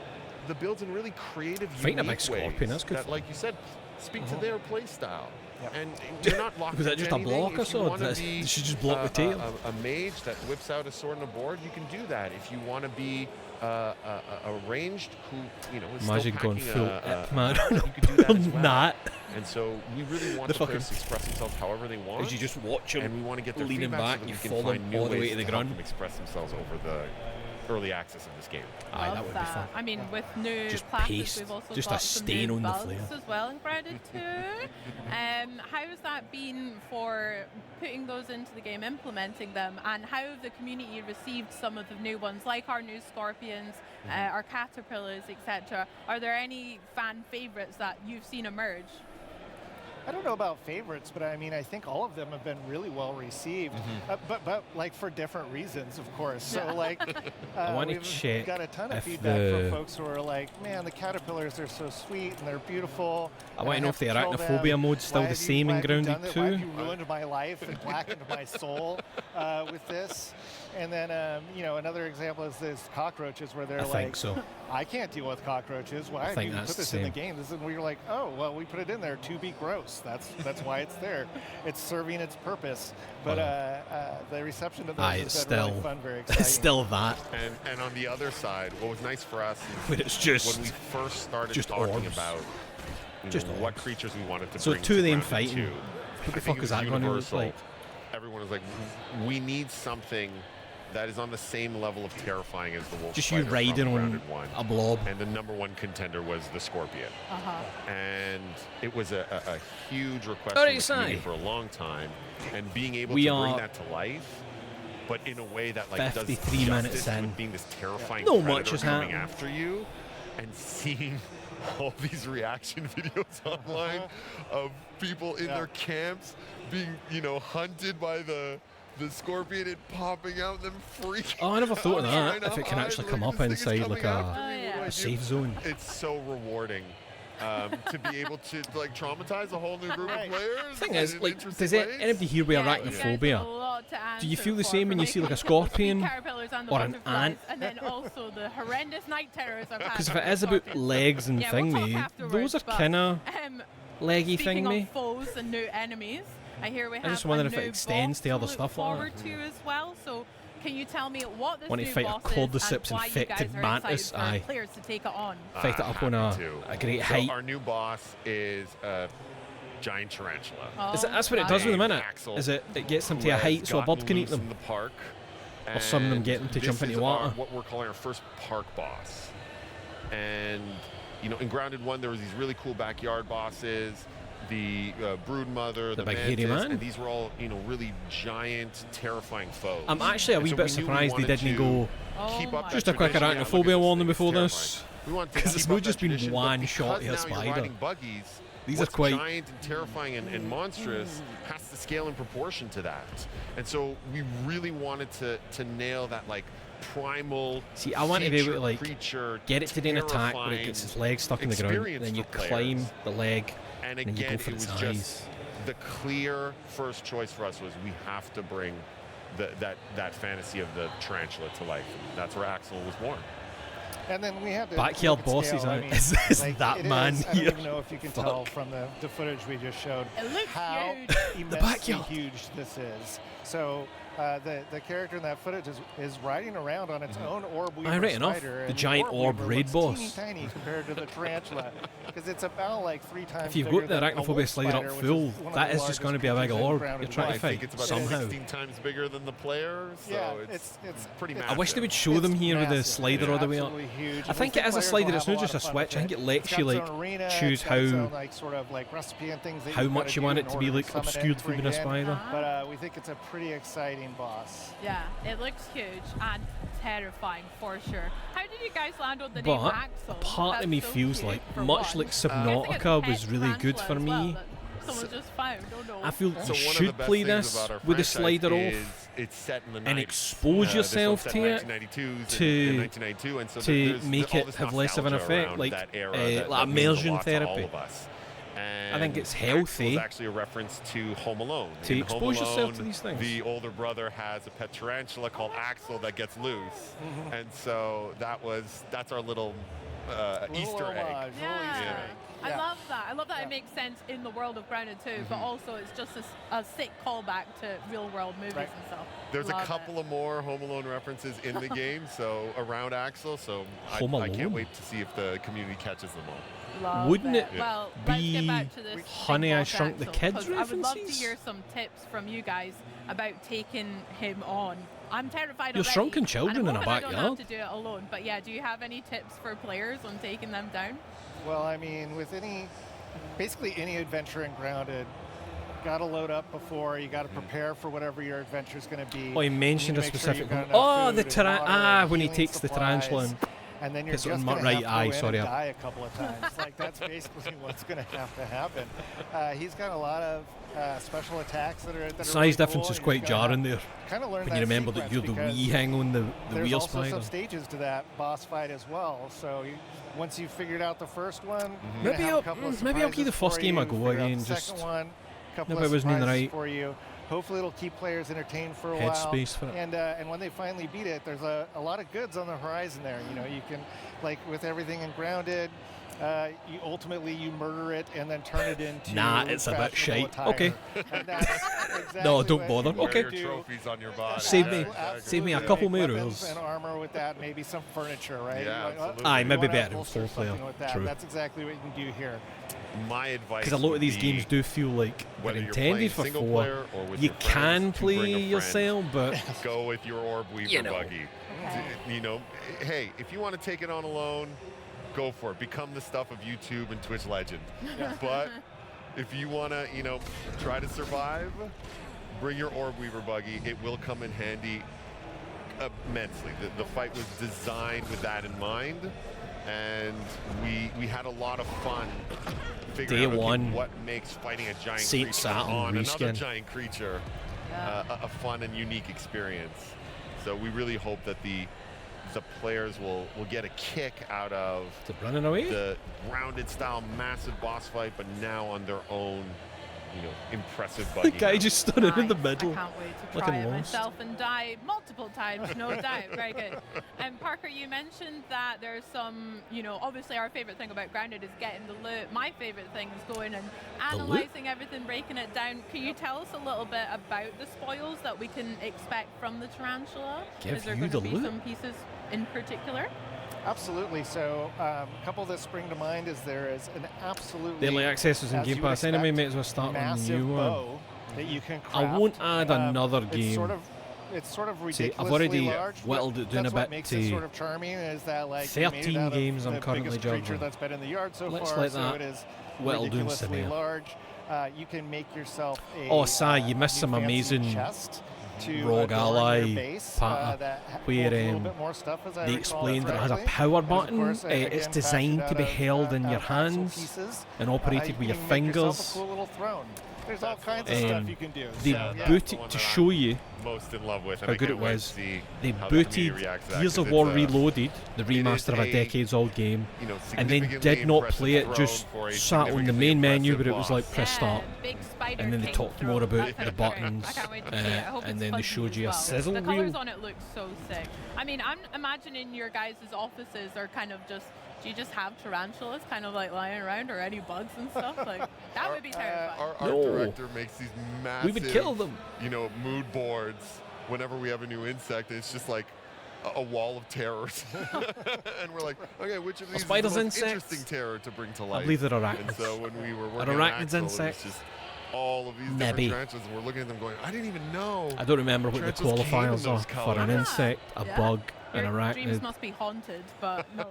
Speaker 17: the builds in really creative,
Speaker 1: Fighting a
Speaker 17: unique
Speaker 1: big scorpion,
Speaker 17: ways
Speaker 1: that's good
Speaker 17: that,
Speaker 1: fun.
Speaker 17: like you said, speak to their play style. And you're not locked
Speaker 1: Was that
Speaker 17: into
Speaker 1: just a
Speaker 17: anything.
Speaker 1: block or
Speaker 17: If you
Speaker 1: so?
Speaker 17: wanna
Speaker 1: Did
Speaker 17: be,
Speaker 1: she just block the tail?
Speaker 17: A mage that whips out a sword and a board, you can do that. If you want to be a ranged who, is
Speaker 1: Imagine
Speaker 17: still
Speaker 1: going
Speaker 17: packing
Speaker 1: full
Speaker 17: a
Speaker 1: man on
Speaker 17: you
Speaker 1: a
Speaker 17: could do that as well.
Speaker 1: gnat.
Speaker 17: And so we really want
Speaker 1: The
Speaker 17: the players
Speaker 1: fucking-
Speaker 17: to express themselves however they want.
Speaker 1: As you just watch them
Speaker 17: and we want to get their
Speaker 1: leaning
Speaker 17: feedback
Speaker 1: back
Speaker 17: so that
Speaker 1: and
Speaker 17: we
Speaker 1: you
Speaker 17: can
Speaker 1: follow
Speaker 17: find
Speaker 1: them
Speaker 17: new
Speaker 1: all the way
Speaker 17: ways
Speaker 1: to the
Speaker 17: help
Speaker 1: ground.
Speaker 17: them express themselves over the early access of this game.
Speaker 1: Aye, that would be fun.
Speaker 16: I mean, with new
Speaker 1: Just
Speaker 16: classes,
Speaker 1: paste,
Speaker 16: we've also
Speaker 1: just
Speaker 16: got
Speaker 1: a
Speaker 16: some
Speaker 1: stain
Speaker 16: new
Speaker 1: on the
Speaker 16: bugs
Speaker 1: flare.
Speaker 16: as well in Grounded 2. How has that been for putting those into the game, implementing them, and how have the community received some of the new ones, like our new scorpions, our caterpillars, etc.? Are there any fan favourites that you've seen emerge?
Speaker 18: I don't know about favorites, but I mean, I think all of them have been really well received, but like for different reasons, of course. So like,
Speaker 1: I want to
Speaker 18: we've
Speaker 1: check
Speaker 18: got a ton of
Speaker 1: if
Speaker 18: feedback from folks who are like, man, the caterpillars are so sweet and they're beautiful.
Speaker 1: I want to know if the arachnophobia mode's still the same in Grounded 2.
Speaker 18: Why have you ruined my life and blackened my soul with this? And then, you know, another example is this cockroaches, where they're like,
Speaker 1: think so.
Speaker 18: I can't deal with cockroaches. Why did you put this in the game? This is where you're like, oh, well, we put it in there to be gross. That's why it's there. It's serving its purpose. But the reception of those has been really fun, very exciting.
Speaker 1: It's still that.
Speaker 17: And on the other side, what was nice for us is
Speaker 1: it's just
Speaker 17: when we first started talking about what creatures we wanted to bring.
Speaker 1: So two of them
Speaker 17: Grounded
Speaker 1: fighting.
Speaker 17: 2,
Speaker 1: What the fuck is that going to look like?
Speaker 17: Everyone was like, we need something that is on the same level of terrifying as the wolf.
Speaker 1: Just you riding on a blob.
Speaker 17: And the #1 contender was the scorpion. And it was a huge request from the community for a long time. And being able to bring that to life, but in a way that like does
Speaker 1: 53 minutes in,
Speaker 17: being this terrifying
Speaker 1: predator
Speaker 17: coming after you, and seeing all these reaction videos online of people in their camps being, hunted by the scorpion and popping out and them freaking
Speaker 1: I never thought of
Speaker 17: out.
Speaker 1: that. If it can actually come up inside like a safe zone.
Speaker 17: It's so rewarding to be able to like traumatize a whole new group of players.
Speaker 1: Thing is, like, does anybody here with arachnophobia? Do you feel the same when you see like a scorpion or an ant?
Speaker 16: And then also the horrendous night terrors I've had.
Speaker 1: Because if it is about legs and thingy, those are kind of leggy thingy.
Speaker 16: Foes and new enemies. I hear we have
Speaker 1: just wonder if it extends to other stuff
Speaker 16: forward to as well. So can you tell me what this
Speaker 1: when
Speaker 16: new
Speaker 1: you fight
Speaker 16: boss
Speaker 1: a cordyceps infected mantis,
Speaker 16: players to take it on?
Speaker 1: Fight it up on a great height.
Speaker 17: Our new boss is a giant tarantula.
Speaker 1: That's what it does with them, isn't it?
Speaker 17: Axel,
Speaker 1: Is it gets them to a height so a bird can eat them?
Speaker 17: In the park,
Speaker 1: or some of them get them to jump into water.
Speaker 17: What we're calling our first park boss. And in Grounded 1 there was these really cool backyard bosses. The brood mother, the
Speaker 1: big
Speaker 17: mantis,
Speaker 1: hairy man,
Speaker 17: and these were all really giant, terrifying foes.
Speaker 1: I'm actually a wee bit surprised they didn't go. Just a quick arachnophobia warning before this, because it's not just been one shot at a spider.
Speaker 17: Buggies,
Speaker 1: these are quite
Speaker 17: giant and terrifying and monstrous. Has to scale in proportion to that, and so we really wanted to nail that like primal.
Speaker 1: See, I want to be able to like
Speaker 17: creature,
Speaker 1: get it to do an attack where it gets its legs stuck in the ground, and then you climb the leg.
Speaker 17: And again, it was just the clear first choice for us was we have to bring that fantasy of the tarantula to life. And that's where Axel was born.
Speaker 18: And then we had to
Speaker 1: backyard bosses. Is
Speaker 18: like,
Speaker 1: that man
Speaker 18: here? I don't even know if you can tell from the footage we just showed how immensely huge this is. So the character in that footage is riding around on its own orb weaver spider.
Speaker 1: The giant orb raid boss.
Speaker 18: Teeny compared to the tarantula, because it's about like 3 times.
Speaker 1: If you've got the arachnophobia slider up full, that is just going to be a big orb. You're trying to fight
Speaker 17: it's about
Speaker 1: somehow.
Speaker 17: 16 times bigger than the player, so it's pretty massive.
Speaker 1: I wish they would show them here with the slider all the way up.
Speaker 18: Huge.
Speaker 1: I think it is a slider. It's not just a switch. I think it lets you like choose how much you want it to be like obscured from being a spider.
Speaker 18: But we think it's a pretty exciting boss.
Speaker 16: Yeah, it looks huge and terrifying for sure. How did you guys land on the name Axel?
Speaker 1: A part of me feels like, much like Subnautica was really good for me.
Speaker 16: Someone just found. Oh no.
Speaker 1: I feel you should play this with the slider off
Speaker 17: it's set in the
Speaker 1: and expose yourself to it to make it have less of an effect, like immersion therapy. I think it's healthy.
Speaker 17: It's actually a reference to Home Alone.
Speaker 1: To expose yourself to these things.
Speaker 17: The older brother has a pet tarantula called Axel that gets loose, and so that's our little Easter egg.
Speaker 16: Yeah. I love that. I love that it makes sense in the world of Grounded 2, but also it's just a sick callback to real-world movies and stuff.
Speaker 17: There's a couple of more Home Alone references in the game, so around Axel. So I can't wait to see if the community catches them all.
Speaker 1: Wouldn't it
Speaker 16: well,
Speaker 1: be
Speaker 16: let's get back to this
Speaker 1: Honey, I Shrunk the Kids references?
Speaker 16: I would love to hear some tips from you guys about taking him on. I'm terrified
Speaker 1: You're shrunken children in a backyard.
Speaker 16: I don't have to do it alone, but yeah, do you have any tips for players on taking them down?
Speaker 18: Well, I mean, with basically any adventure in Grounded, got to load up before, you got to prepare for whatever your adventure is going to be.
Speaker 1: Oh, he mentioned a specific one. Oh, when he takes the tarantula.
Speaker 18: and then you're
Speaker 1: It's
Speaker 18: just
Speaker 1: on
Speaker 18: going to
Speaker 1: my
Speaker 18: have
Speaker 1: right
Speaker 18: to
Speaker 1: eye,
Speaker 18: go in and
Speaker 1: sorry.
Speaker 18: die a couple of times. Like, that's basically what's going to have to happen. He's got a lot of special attacks that are
Speaker 1: Size
Speaker 18: really
Speaker 1: difference
Speaker 18: cool,
Speaker 1: is
Speaker 18: and
Speaker 1: quite
Speaker 18: you've gotta
Speaker 1: jarring there.
Speaker 18: Kind of learn
Speaker 1: when
Speaker 18: that
Speaker 1: you remember that you're the
Speaker 18: sequence
Speaker 1: wee hang on the
Speaker 18: there's
Speaker 1: wheel
Speaker 18: also
Speaker 1: spider.
Speaker 18: some stages to that boss fight as well. So once you've figured out the first one, you're gonna
Speaker 1: Maybe
Speaker 18: have a couple of
Speaker 1: maybe I'll give the
Speaker 18: surprises
Speaker 1: first
Speaker 18: for
Speaker 1: game a
Speaker 18: you,
Speaker 1: go
Speaker 18: figure out
Speaker 1: again.
Speaker 18: the
Speaker 1: Just
Speaker 18: second one, couple
Speaker 1: maybe
Speaker 18: of
Speaker 1: I wasn't in the
Speaker 18: surprises
Speaker 1: right
Speaker 18: for you. Hopefully it'll keep players entertained for a
Speaker 1: headspace
Speaker 18: while.
Speaker 1: for it.
Speaker 18: And when they finally beat it, there's a lot of goods on the horizon there. You know, you can, like with everything in Grounded, you ultimately murder it and then turn it into
Speaker 1: Nah, it's a bit
Speaker 18: fashionable
Speaker 1: shite.
Speaker 18: attire.
Speaker 1: Okay.
Speaker 18: And that's exactly
Speaker 1: No, don't
Speaker 18: what
Speaker 1: bother.
Speaker 18: you
Speaker 1: Okay.
Speaker 18: do.
Speaker 17: Trophies on your body.
Speaker 1: Save
Speaker 17: Yeah,
Speaker 1: me,
Speaker 17: exactly.
Speaker 1: save me a
Speaker 18: Absolutely.
Speaker 1: couple
Speaker 18: Make
Speaker 1: more
Speaker 18: weapons
Speaker 1: rules.
Speaker 18: and armor with that, maybe some furniture, right?
Speaker 17: Yeah,
Speaker 18: Like,
Speaker 17: absolutely.
Speaker 1: Aye,
Speaker 18: you
Speaker 1: maybe
Speaker 18: wanna
Speaker 1: better in
Speaker 18: bolster
Speaker 1: 4-player.
Speaker 18: something with that.
Speaker 1: True.
Speaker 18: That's exactly what you can do here.
Speaker 17: My advice,
Speaker 1: Because a lot of
Speaker 17: would
Speaker 1: these
Speaker 17: be,
Speaker 1: games do feel like they're
Speaker 17: whether you're
Speaker 1: intended
Speaker 17: playing
Speaker 1: for
Speaker 17: single
Speaker 1: 4.
Speaker 17: player or with
Speaker 1: You
Speaker 17: your
Speaker 1: can
Speaker 17: friends, to bring
Speaker 1: play
Speaker 17: a friend.
Speaker 1: yourself, but
Speaker 17: go with your Orb Weaver
Speaker 1: You know.
Speaker 17: buggy. You know, hey, if you want to take it on alone, go for it. Become the stuff of YouTube and Twitch legend. But if you want to, you know, try to survive, bring your Orb Weaver buggy. It will come in handy immensely. The fight was designed with that in mind, and we had a lot of fun figuring
Speaker 1: Day
Speaker 17: out okay,
Speaker 1: one,
Speaker 17: what makes fighting a giant
Speaker 1: Saint
Speaker 17: creature
Speaker 1: Saturn
Speaker 17: on another
Speaker 1: reskin.
Speaker 17: giant creature a fun and unique experience. So we really hope that the players will get a kick out of
Speaker 1: running away,
Speaker 17: the grounded style massive boss fight, but now on their own, you know, impressive
Speaker 1: the
Speaker 17: buggy.
Speaker 1: guy
Speaker 17: now.
Speaker 1: just stood in the
Speaker 16: Nice.
Speaker 1: middle.
Speaker 16: I can't wait to
Speaker 1: looking
Speaker 16: try it
Speaker 1: lost.
Speaker 16: myself and die multiple times, no doubt. Very good. And Parker, you mentioned that there's some, you know, obviously our favorite thing about Grounded is getting the loot. My favorite thing is going and analyzing everything, breaking it down. Can you tell us a little bit about the spoils that we can expect from the tarantula?
Speaker 1: Give
Speaker 16: is there
Speaker 1: you
Speaker 16: going to
Speaker 1: the
Speaker 16: be
Speaker 1: loot?
Speaker 16: some pieces in particular?
Speaker 18: Absolutely. So a couple that spring to mind is there is an absolutely
Speaker 1: Early access is in
Speaker 18: as
Speaker 1: Game
Speaker 18: you would
Speaker 1: Pass anyway,
Speaker 18: expect,
Speaker 1: might as well start on the
Speaker 18: massive
Speaker 1: new one.
Speaker 18: bow that you can craft.
Speaker 1: I won't add another game.
Speaker 18: It's sort of
Speaker 1: See,
Speaker 18: ridiculously
Speaker 1: I've already
Speaker 18: large.
Speaker 1: whittled it down a
Speaker 18: that's what
Speaker 1: bit
Speaker 18: makes
Speaker 1: to
Speaker 18: it sort of charming is that like you made it
Speaker 1: 13
Speaker 18: out of
Speaker 1: games I'm
Speaker 18: the
Speaker 1: currently
Speaker 18: biggest creature
Speaker 1: juggling.
Speaker 18: that's been in the yard so
Speaker 1: Let's
Speaker 18: far.
Speaker 1: let
Speaker 18: So
Speaker 1: that
Speaker 18: it is
Speaker 1: whittle down
Speaker 18: ridiculously
Speaker 1: severe.
Speaker 18: large. You can make yourself a
Speaker 1: Oh, Sai, you missed
Speaker 18: new
Speaker 1: some
Speaker 18: fancy
Speaker 1: amazing
Speaker 18: chest to
Speaker 1: Rogue
Speaker 18: adorn your
Speaker 1: Ally
Speaker 18: base,
Speaker 1: pattern
Speaker 18: that
Speaker 1: where
Speaker 18: holds a little bit more stuff, as I
Speaker 1: they
Speaker 18: recall
Speaker 1: explained that it has a
Speaker 18: correctly.
Speaker 1: power
Speaker 18: And of
Speaker 1: button.
Speaker 18: course, again,
Speaker 1: It's designed to be
Speaker 18: fashioned
Speaker 1: held
Speaker 18: out
Speaker 1: in
Speaker 18: of
Speaker 1: your
Speaker 18: axle
Speaker 1: hands
Speaker 18: pieces.
Speaker 1: and operated with
Speaker 18: You
Speaker 1: your
Speaker 18: can make yourself
Speaker 1: fingers.
Speaker 18: a cool little throne. There's all kinds of stuff you can do.
Speaker 1: They
Speaker 18: So, yeah.
Speaker 1: booted to show you
Speaker 17: Most in love with, and
Speaker 1: how
Speaker 17: I
Speaker 1: good it
Speaker 17: can't wait to
Speaker 1: was.
Speaker 17: see
Speaker 1: They
Speaker 17: how the community
Speaker 1: booted
Speaker 17: reacts to that,
Speaker 1: Gears
Speaker 17: 'cause
Speaker 1: of War
Speaker 17: it's
Speaker 1: Reloaded, the remaster of a
Speaker 17: a,
Speaker 1: decades-old game,
Speaker 17: you know,
Speaker 1: and then
Speaker 17: significantly
Speaker 1: did not
Speaker 17: impressive
Speaker 1: play it.
Speaker 17: throne
Speaker 1: Just
Speaker 17: for a
Speaker 1: sat on the
Speaker 17: significantly
Speaker 1: main menu,
Speaker 17: impressive
Speaker 1: but it was like
Speaker 17: boss.
Speaker 1: press start,
Speaker 16: Big spider
Speaker 1: and then they
Speaker 16: king
Speaker 1: talked
Speaker 16: throne.
Speaker 1: more about
Speaker 16: That
Speaker 1: the
Speaker 16: sounds great.
Speaker 1: buttons,
Speaker 16: I can't wait to see it. I hope
Speaker 1: and
Speaker 16: it's
Speaker 1: then they
Speaker 16: fun
Speaker 1: showed
Speaker 16: as
Speaker 1: you a
Speaker 16: well.
Speaker 1: sizzle
Speaker 16: The colors
Speaker 1: reel.
Speaker 16: on it look so sick. I mean, I'm imagining your guys' offices are kind of just. Do you just have tarantulas kind of like lying around, or any bugs and stuff? Like that would be terrifying.
Speaker 17: Our
Speaker 1: No.
Speaker 17: director makes these massive,
Speaker 1: We would kill them.
Speaker 17: you know, mood boards whenever we have a new insect. And it's just like a wall of terrors. And we're like, okay, which of these is the
Speaker 1: spider's
Speaker 17: most
Speaker 1: insects?
Speaker 17: interesting terror to bring to life?
Speaker 1: believe they're
Speaker 17: And
Speaker 1: arachnids.
Speaker 17: so when we were
Speaker 1: Are
Speaker 17: working on
Speaker 1: arachnids
Speaker 17: Axel,
Speaker 1: insects?
Speaker 17: it was just all of these
Speaker 1: Maybe.
Speaker 17: different tarantulas, and we're looking at them going, I didn't even know.
Speaker 1: I don't remember what the
Speaker 17: tarantulas came in
Speaker 1: qualifiers are
Speaker 17: those
Speaker 1: for an
Speaker 17: colors.
Speaker 1: insect, a
Speaker 16: Yeah.
Speaker 1: bug, an
Speaker 16: Your dreams
Speaker 1: arachnid.
Speaker 16: must be haunted, but no.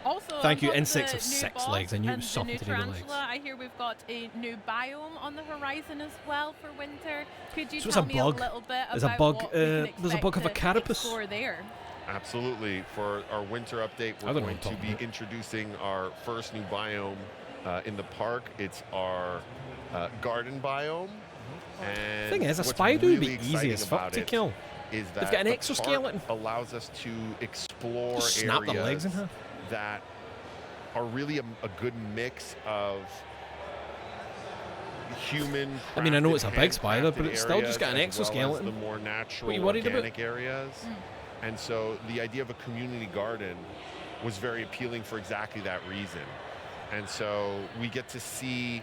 Speaker 16: Also,
Speaker 1: Thank
Speaker 16: on
Speaker 1: you,
Speaker 16: top of
Speaker 1: insects
Speaker 16: the
Speaker 1: have
Speaker 16: new
Speaker 1: 6
Speaker 16: boss
Speaker 1: legs. I knew it
Speaker 16: and
Speaker 1: was
Speaker 16: the
Speaker 1: something
Speaker 16: new
Speaker 1: to do with
Speaker 16: tarantula,
Speaker 1: legs.
Speaker 16: I hear we've got a new biome on the horizon as well for winter. Could you
Speaker 1: So it's
Speaker 16: tell
Speaker 1: a
Speaker 16: me
Speaker 1: bug.
Speaker 16: a little bit
Speaker 1: There's a
Speaker 16: about
Speaker 1: bug,
Speaker 16: what we can
Speaker 1: there's a bug of a
Speaker 16: expect to
Speaker 1: carapace.
Speaker 16: explore there?
Speaker 17: Absolutely. For our winter update,
Speaker 1: I
Speaker 17: we're
Speaker 1: don't know
Speaker 17: going
Speaker 1: what
Speaker 17: to
Speaker 1: I'm
Speaker 17: be
Speaker 1: talking about.
Speaker 17: introducing our first new biome in the park. It's our garden biome. And
Speaker 1: Thing is, a
Speaker 17: what's
Speaker 1: spider would be
Speaker 17: really
Speaker 1: easy
Speaker 17: exciting
Speaker 1: as fuck
Speaker 17: about
Speaker 1: to
Speaker 17: it
Speaker 1: kill.
Speaker 17: Is
Speaker 1: They've
Speaker 17: that
Speaker 1: got an
Speaker 17: the
Speaker 1: exoskeleton.
Speaker 17: park allows us to explore
Speaker 1: Just snap
Speaker 17: areas
Speaker 1: the legs in half.
Speaker 17: that are really a good mix of human.
Speaker 1: I mean, I know
Speaker 17: crafted,
Speaker 1: it's a big spider, but
Speaker 17: handcrafted
Speaker 1: it's still just got an
Speaker 17: areas as well as
Speaker 1: exoskeleton.
Speaker 17: the more natural,
Speaker 1: What are you worried about?
Speaker 17: organic areas. And so the idea of a community garden was very appealing for exactly that reason. And so we get to see,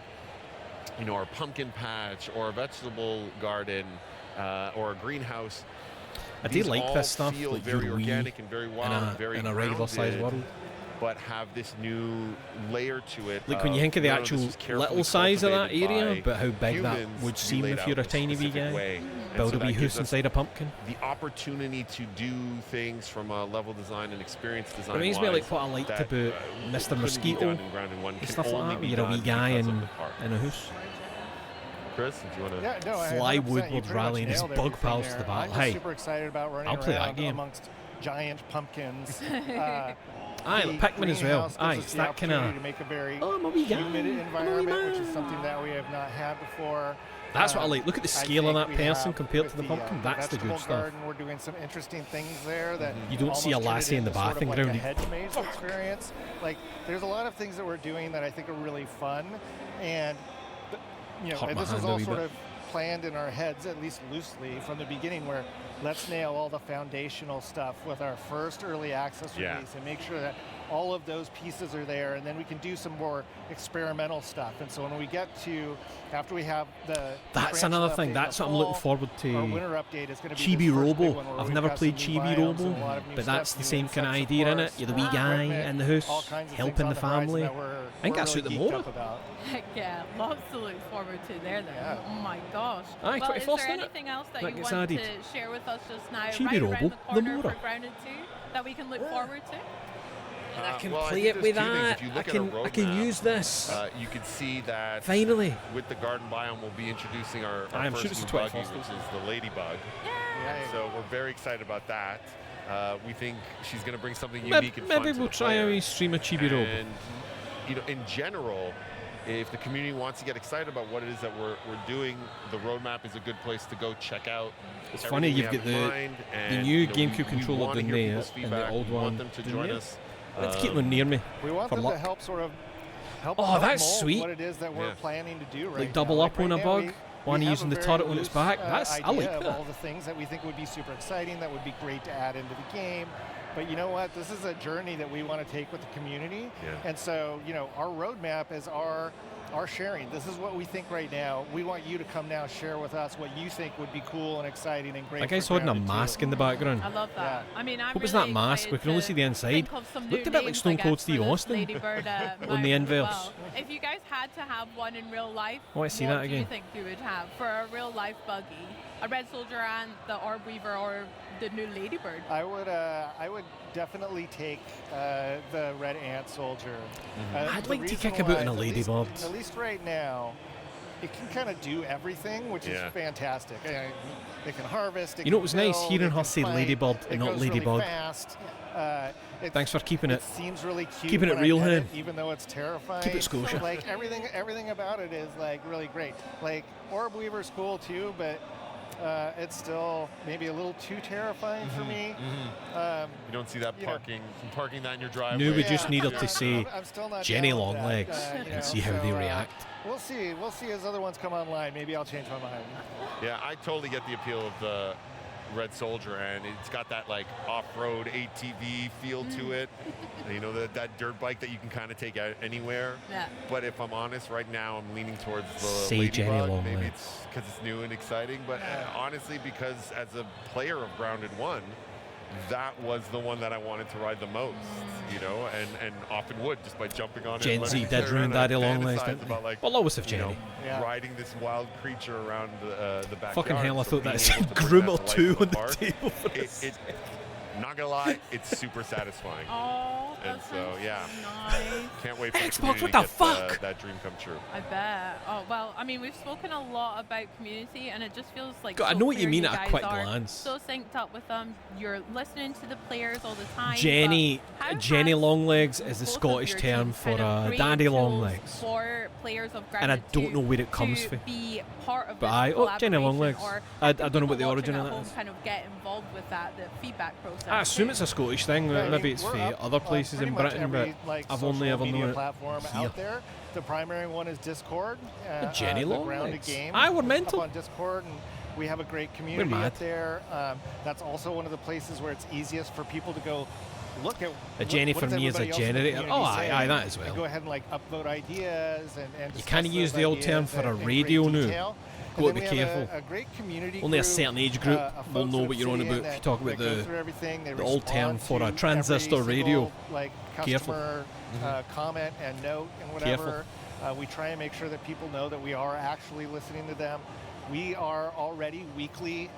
Speaker 17: you know, our pumpkin patch or a vegetable garden or a greenhouse.
Speaker 1: I do
Speaker 17: These
Speaker 1: like
Speaker 17: all
Speaker 1: this stuff
Speaker 17: feel
Speaker 1: that
Speaker 17: very
Speaker 1: you're wee
Speaker 17: organic and very wild and very
Speaker 1: in a regular sized
Speaker 17: grounded,
Speaker 1: world.
Speaker 17: but have this new layer to it.
Speaker 1: Like when you think of the
Speaker 17: no,
Speaker 1: actual
Speaker 17: this was carefully
Speaker 1: little size of that
Speaker 17: cultivated
Speaker 1: area,
Speaker 17: by
Speaker 1: but how big that
Speaker 17: humans
Speaker 1: would
Speaker 17: to be
Speaker 1: seem
Speaker 17: laid
Speaker 1: if
Speaker 17: out
Speaker 1: you're a
Speaker 17: in
Speaker 1: tiny wee
Speaker 17: specific
Speaker 1: guy.
Speaker 17: way. And
Speaker 1: Build
Speaker 17: so
Speaker 1: a
Speaker 17: that
Speaker 1: wee
Speaker 17: gives
Speaker 1: house
Speaker 17: us
Speaker 1: inside a pumpkin.
Speaker 17: the opportunity to do things from a level design and experience design.
Speaker 1: Reminds me of like what I liked
Speaker 17: that,
Speaker 1: about Mr. Mosquito and stuff like that. Where you're a wee guy in a house.
Speaker 17: Chris, do you want to?
Speaker 18: Yeah, no,
Speaker 1: Fly
Speaker 18: 100%. You
Speaker 1: Woodward
Speaker 18: pretty much
Speaker 1: rallying his
Speaker 18: nailed
Speaker 1: bug
Speaker 18: everything
Speaker 1: pals
Speaker 18: there.
Speaker 1: to the battle.
Speaker 18: I'm just
Speaker 1: Hey,
Speaker 18: super excited about running
Speaker 1: I'll play that
Speaker 18: around
Speaker 1: game.
Speaker 18: amongst giant pumpkins.
Speaker 1: Aye, the Pikmin as well. Aye, it's that kind of...
Speaker 18: to make a very
Speaker 1: humid
Speaker 18: environment, which is something that we have not had before.
Speaker 1: That's what I like. Look at the scale of that person compared to the pumpkin. That's the good stuff.
Speaker 18: Garden, we're doing some interesting things there that
Speaker 1: you don't see a lassie in the bathing
Speaker 18: like
Speaker 1: ground.
Speaker 18: A hedge maze experience. Like, there's a lot of things that we're doing that I think are really fun, and and this is all sort of planned in our heads, at least loosely, from the beginning, where let's nail all the foundational stuff with our first early access release and make sure that all of those pieces are there, and then we can do some more experimental stuff. And so when we get to, after we have the...
Speaker 1: That's another thing. That's what I'm looking forward to.
Speaker 18: Our winter update is going to
Speaker 1: Chibi
Speaker 18: be
Speaker 1: Robo. I've never played Chibi Robo, but that's the same kind of idea in it. You're the wee guy in the house, helping the family. I think that's what the more.
Speaker 16: Heck yeah, lots to look forward to there then.
Speaker 18: Yeah.
Speaker 16: Oh my gosh.
Speaker 1: Aye,
Speaker 16: well, is
Speaker 1: 21st,
Speaker 16: there anything else that you want
Speaker 1: added.
Speaker 16: to share with us just now,
Speaker 1: Chibi
Speaker 16: right
Speaker 1: Robo,
Speaker 16: around the corner
Speaker 1: the
Speaker 16: for Grounded 2, that we can look forward to?
Speaker 1: And I can
Speaker 17: well,
Speaker 1: play it with that.
Speaker 17: I
Speaker 1: can use this.
Speaker 17: You can see that
Speaker 1: finally
Speaker 17: with the garden biome, we'll be introducing our first new buggy, which is the ladybug. So we're very excited about that. We think she's going to bring something unique and fun
Speaker 1: maybe we'll try a stream of Chibi Robo.
Speaker 17: And in general, if the community wants to get excited about what it is that we're doing, the roadmap is a good place to go check out.
Speaker 1: It's funny, you've got the new GameCube controller down there and the old one.
Speaker 17: Want them to join us.
Speaker 1: Let's keep them near me.
Speaker 18: We want them
Speaker 1: luck.
Speaker 18: to help sort of help
Speaker 1: that's
Speaker 18: mold
Speaker 1: sweet.
Speaker 18: what it is that we're planning to do right
Speaker 1: like double
Speaker 18: now.
Speaker 1: up on a bug. One using the turret on its back. I like
Speaker 18: of
Speaker 1: that.
Speaker 18: all the things that we think would be super exciting, that would be great to add into the game. But you know what? This is a journey that we want to take with the community. And so, our roadmap is our sharing. This is what we think right now. We want you to come now share with us what you think would be cool and exciting and great.
Speaker 1: That guy's holding a mask in the background.
Speaker 16: I love that. I mean, I'm
Speaker 1: what was
Speaker 16: really
Speaker 1: that mask? We can only see the inside. Looked a bit like Stone Cold Steve Austin
Speaker 16: Ladybird,
Speaker 1: on the inverse.
Speaker 16: Well. If you guys had to have one in real life,
Speaker 1: what do
Speaker 16: you think you would have for a real life buggy? A Red Soldier and the Orb Weaver, or the new Ladybird?
Speaker 18: I would definitely take the Red Ant Soldier.
Speaker 1: I'd like to kick about in a Ladybird.
Speaker 18: At least right now, it can kind of do everything, which is fantastic. It can harvest.
Speaker 1: It was nice hearing her say Ladybird and not Ladybug.
Speaker 18: Really fast.
Speaker 1: Thanks for keeping it.
Speaker 18: Seems really cute.
Speaker 1: Keeping it real, here.
Speaker 18: Even though it's terrifying.
Speaker 1: Keep it Scotia.
Speaker 18: So, like everything about it is like really great. Like Orb Weaver's cool too, but it's still maybe a little too terrifying for me.
Speaker 17: You don't see that parking that in your driveway.
Speaker 1: No, we just needed to say Jenny Longlegs and see how they
Speaker 18: so,
Speaker 1: react.
Speaker 18: We'll see as other ones come online. Maybe I'll change my mind.
Speaker 17: Yeah, I totally get the appeal of the Red Soldier, and it's got that like off-road ATV feel to it. That dirt bike that you can kind of take out anywhere.
Speaker 16: Yeah.
Speaker 17: But if I'm honest, right now I'm leaning towards the
Speaker 1: Say Jenny
Speaker 17: Ladybug. Maybe it's because it's new and exciting, but honestly, because as a player of Grounded 1, that was the one that I wanted to ride the most, and often would just by jumping on it.
Speaker 1: Gen Z did ruin Daddy Longlegs, didn't they? Well, always have Jenny.
Speaker 17: Riding this wild creature around the backyard.
Speaker 1: Fucking hell, I thought that said Groomer 2 on the table for this.
Speaker 17: Not gonna lie, it's super satisfying.
Speaker 16: Oh,
Speaker 17: and so
Speaker 16: nice.
Speaker 17: Can't wait for
Speaker 1: Xbox, what the fuck?
Speaker 17: That dream come true.
Speaker 16: I bet. Oh well, I mean, we've spoken a lot about community, and it just feels like
Speaker 1: God,
Speaker 16: so
Speaker 1: I know what you mean
Speaker 16: you
Speaker 1: at a quick
Speaker 16: guys
Speaker 1: glance.
Speaker 16: So synced up with them. You're listening to the players all the time.
Speaker 1: Jenny Longlegs is the Scottish term for Daddy Longlegs.
Speaker 16: For players of
Speaker 1: and I don't know where it comes from.
Speaker 16: Be part of
Speaker 1: but Jenny Longlegs. I don't know what the origin of that is.
Speaker 16: Kind of get involved with that, the feedback process.
Speaker 1: I assume it's a Scottish thing. Maybe it's for other places in Britain, but I've only ever known it
Speaker 18: platform out there. The primary one is Discord.
Speaker 1: Jenny
Speaker 18: Longlegs.
Speaker 1: We're mental.
Speaker 18: Up on Discord, and we have a great community up there. That's also one of the places where it's easiest for people to go look at.
Speaker 1: A Jenny for me is a generator. Oh, aye, that as well.
Speaker 18: And go ahead and upvote ideas and
Speaker 1: you can't use the old term for a radio now. Got to be careful.
Speaker 18: A great community
Speaker 1: Only a
Speaker 18: group,
Speaker 1: certain age group will know what you're on about if you talk about the old term for a transistor radio. Careful.
Speaker 18: Comment and note and whatever. We try and make sure that people know that we are actually listening to them. We are already weekly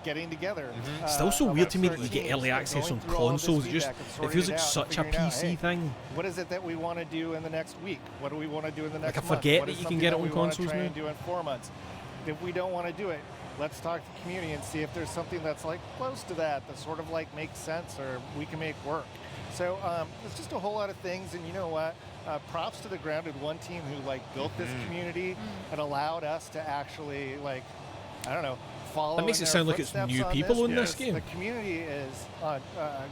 Speaker 18: getting together.
Speaker 1: It's also weird to me that you get early access on consoles. It feels like such a PC thing.
Speaker 18: What is it that we want to do in the next week? What do we want to do in the next month?
Speaker 1: I forget that you can get it on consoles now.
Speaker 18: Do in 4 months. If we don't want to do it, let's talk to the community and see if there's something that's like close to that sort of like makes sense or we can make work. So it's just a whole lot of things, and you know what? Props to the Grounded 1 team who like built this community and allowed us to actually like, I don't know, follow.
Speaker 1: That makes it sound like it's new people in this game.
Speaker 18: The community is on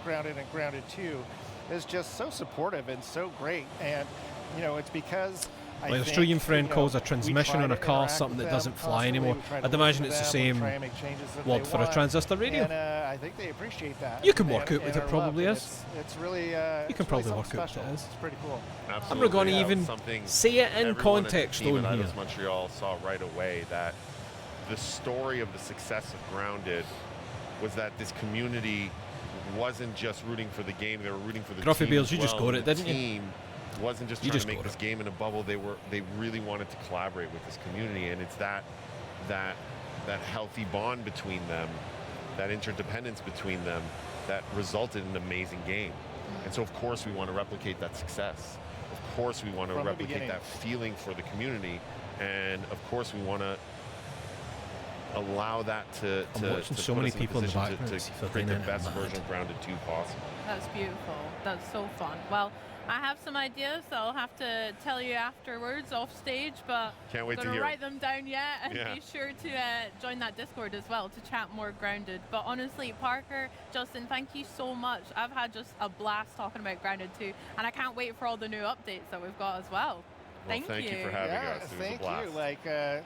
Speaker 18: Grounded and Grounded 2 is just so supportive and so great, and you know it's because.
Speaker 1: Like an Australian friend calls a transmission on a car something that doesn't fly anymore. I'd imagine it's the same word for a transistor radio.
Speaker 18: And I think they appreciate that.
Speaker 1: You can work out what it probably is.
Speaker 18: It's really
Speaker 1: you can probably work out what it is.
Speaker 18: It's pretty cool.
Speaker 17: Absolutely.
Speaker 1: I'm not going to even say it in context
Speaker 17: though.
Speaker 1: Here.
Speaker 17: Montreal saw right away that the story of the success of Grounded was that this community wasn't just rooting for the game; they were rooting for the
Speaker 1: Gruffy
Speaker 17: team.
Speaker 1: Beals, you just got it, didn't you?
Speaker 17: Wasn't just trying to make this game in a bubble. They really wanted to collaborate with this community, and it's that healthy bond between them, that interdependence between them, that resulted in an amazing game. And so, of course, we want to replicate that success. Of course, we want to replicate that feeling for the community, and of course, we want to allow that to
Speaker 1: so many people in the background
Speaker 17: to create the best version of Grounded 2 possible.
Speaker 16: That's beautiful. That's so fun. Well, I have some ideas that I'll have to tell you afterwards off stage, but
Speaker 17: can't wait
Speaker 16: I'm
Speaker 17: to hear.
Speaker 16: Write them down yet, and be sure to join that Discord as well to chat more Grounded. But honestly, Parker, Justin, thank you so much. I've had just a blast talking about Grounded 2, and I can't wait for all the new updates that we've got as well.
Speaker 17: Thank you for having us. It was a blast.
Speaker 18: You. Like,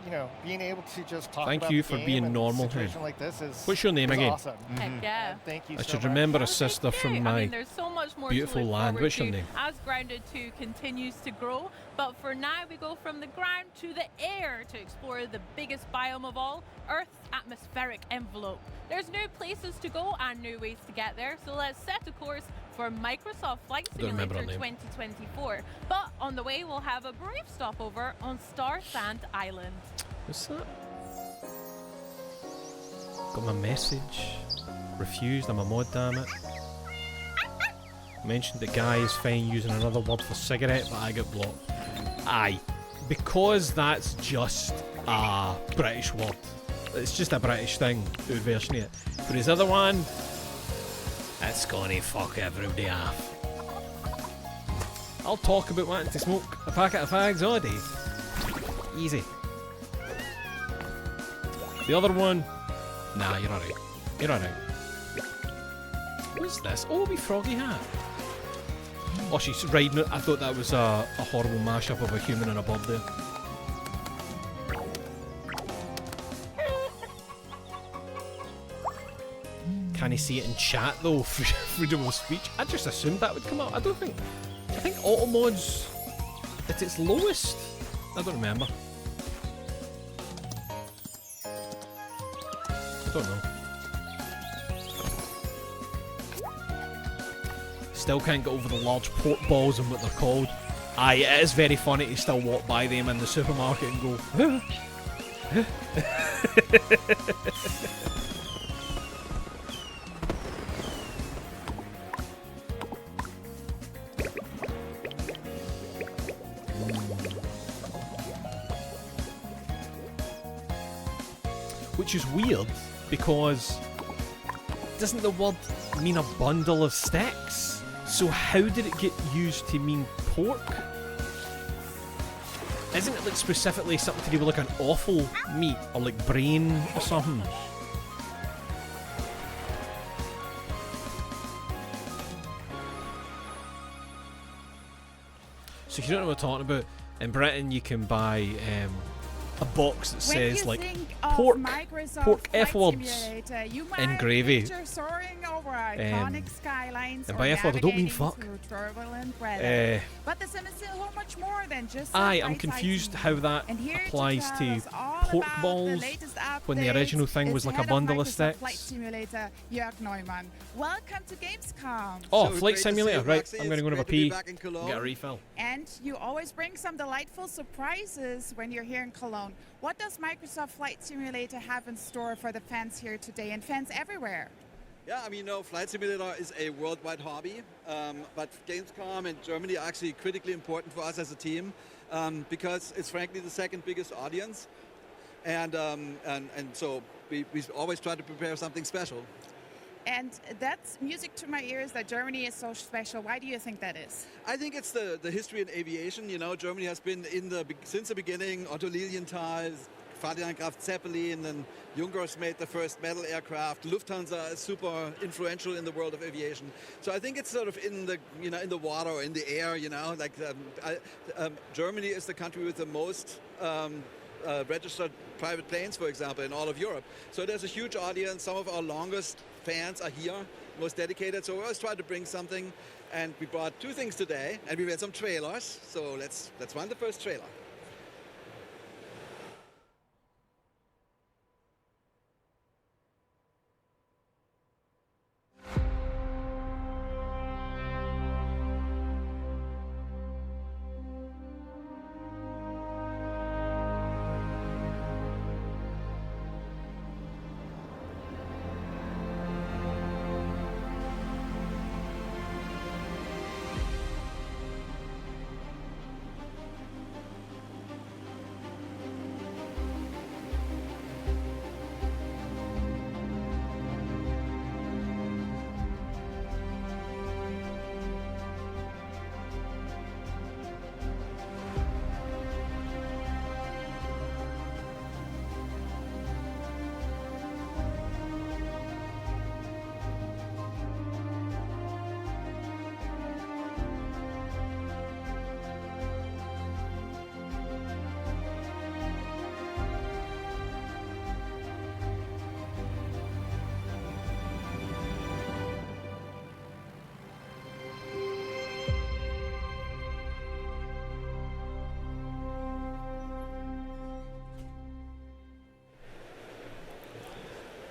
Speaker 18: you know, being able to just talk
Speaker 1: Thank
Speaker 18: about
Speaker 1: you
Speaker 18: the
Speaker 1: for
Speaker 18: game
Speaker 1: being
Speaker 18: and
Speaker 1: normal.
Speaker 18: a situation like this is
Speaker 1: What's your name again?
Speaker 18: Awesome.
Speaker 16: Heck yeah.
Speaker 18: Thank you.
Speaker 1: I
Speaker 18: so
Speaker 1: should
Speaker 18: much.
Speaker 1: remember a sister from my
Speaker 16: there's so much more
Speaker 1: beautiful
Speaker 16: to look
Speaker 1: land.
Speaker 16: forward
Speaker 1: What's your
Speaker 16: to
Speaker 1: name?
Speaker 16: As Grounded 2 continues to grow, but for now we go from the ground to the air to explore the biggest biome of all, Earth's atmospheric envelope. There's new places to go and new ways to get there, so let's set a course for Microsoft Flight Simulator 2024. But on the way, we'll have a brief stopover on Star Sand Island.
Speaker 1: What's that? Got my message. Refused, I'm a mod, damn it. Mentioned that guy is fine using another word for cigarette, but I got blocked. Aye. Because that's just a British word. It's just a British thing, to version it. For his other one, it's gonna fuck everybody off. I'll talk about wanting to smoke a packet of fags all day. Easy. The other one, nah, you're alright. You're alright. What's this? Oh, wee froggy hat. Oh, she's riding it. I thought that was a horrible mashup of a human and a bird there. Can you see it in chat though? Freedom of speech. I just assumed that would come out. I think auto mods at its lowest. I don't remember. I don't know. Still can't get over the large pork balls and what they're called. Aye, it is very funny to still walk by them in the supermarket and go, which is weird because doesn't the word mean a bundle of sticks? So how did it get used to mean pork? Isn't it like specifically something to do with like an offal meat or like brain or something? So if you don't know what I'm talking about, in Britain you can buy a box that says like pork F words in gravy. And by F word I don't mean fuck.
Speaker 19: But the sim is still so much more than just
Speaker 1: aye, I'm confused how that applies to pork balls when the original thing was like a bundle of sticks.
Speaker 19: Flight Simulator, Jörg Neumann. Welcome to Gamescom.
Speaker 1: Oh, Flight Simulator, right. I'm going to go and have a pee and get a refill.
Speaker 19: And you always bring some delightful surprises when you're here in Cologne. What does Microsoft Flight Simulator have in store for the fans here today and fans everywhere?
Speaker 20: Yeah, I mean, Flight Simulator is a worldwide hobby, but Gamescom in Germany are actually critically important for us as a team because it's frankly the second biggest audience. And so we always try to prepare something special.
Speaker 19: And that's music to my ears that Germany is so special. Why do you think that is?
Speaker 20: I think it's the history in aviation. You know, Germany has been since the beginning. Otto Lilienthal, Ferdinand Graf Zeppelin, and Junkers made the first metal aircraft. Lufthansa is super influential in the world of aviation. So I think it's sort of in the water or in the air. You know, like Germany is the country with the most registered private planes, for example, in all of Europe. So there's a huge audience. Some of our longest fans are here, most dedicated. So we always try to bring something, and we brought two things today, and we made some trailers. So let's run the first trailer.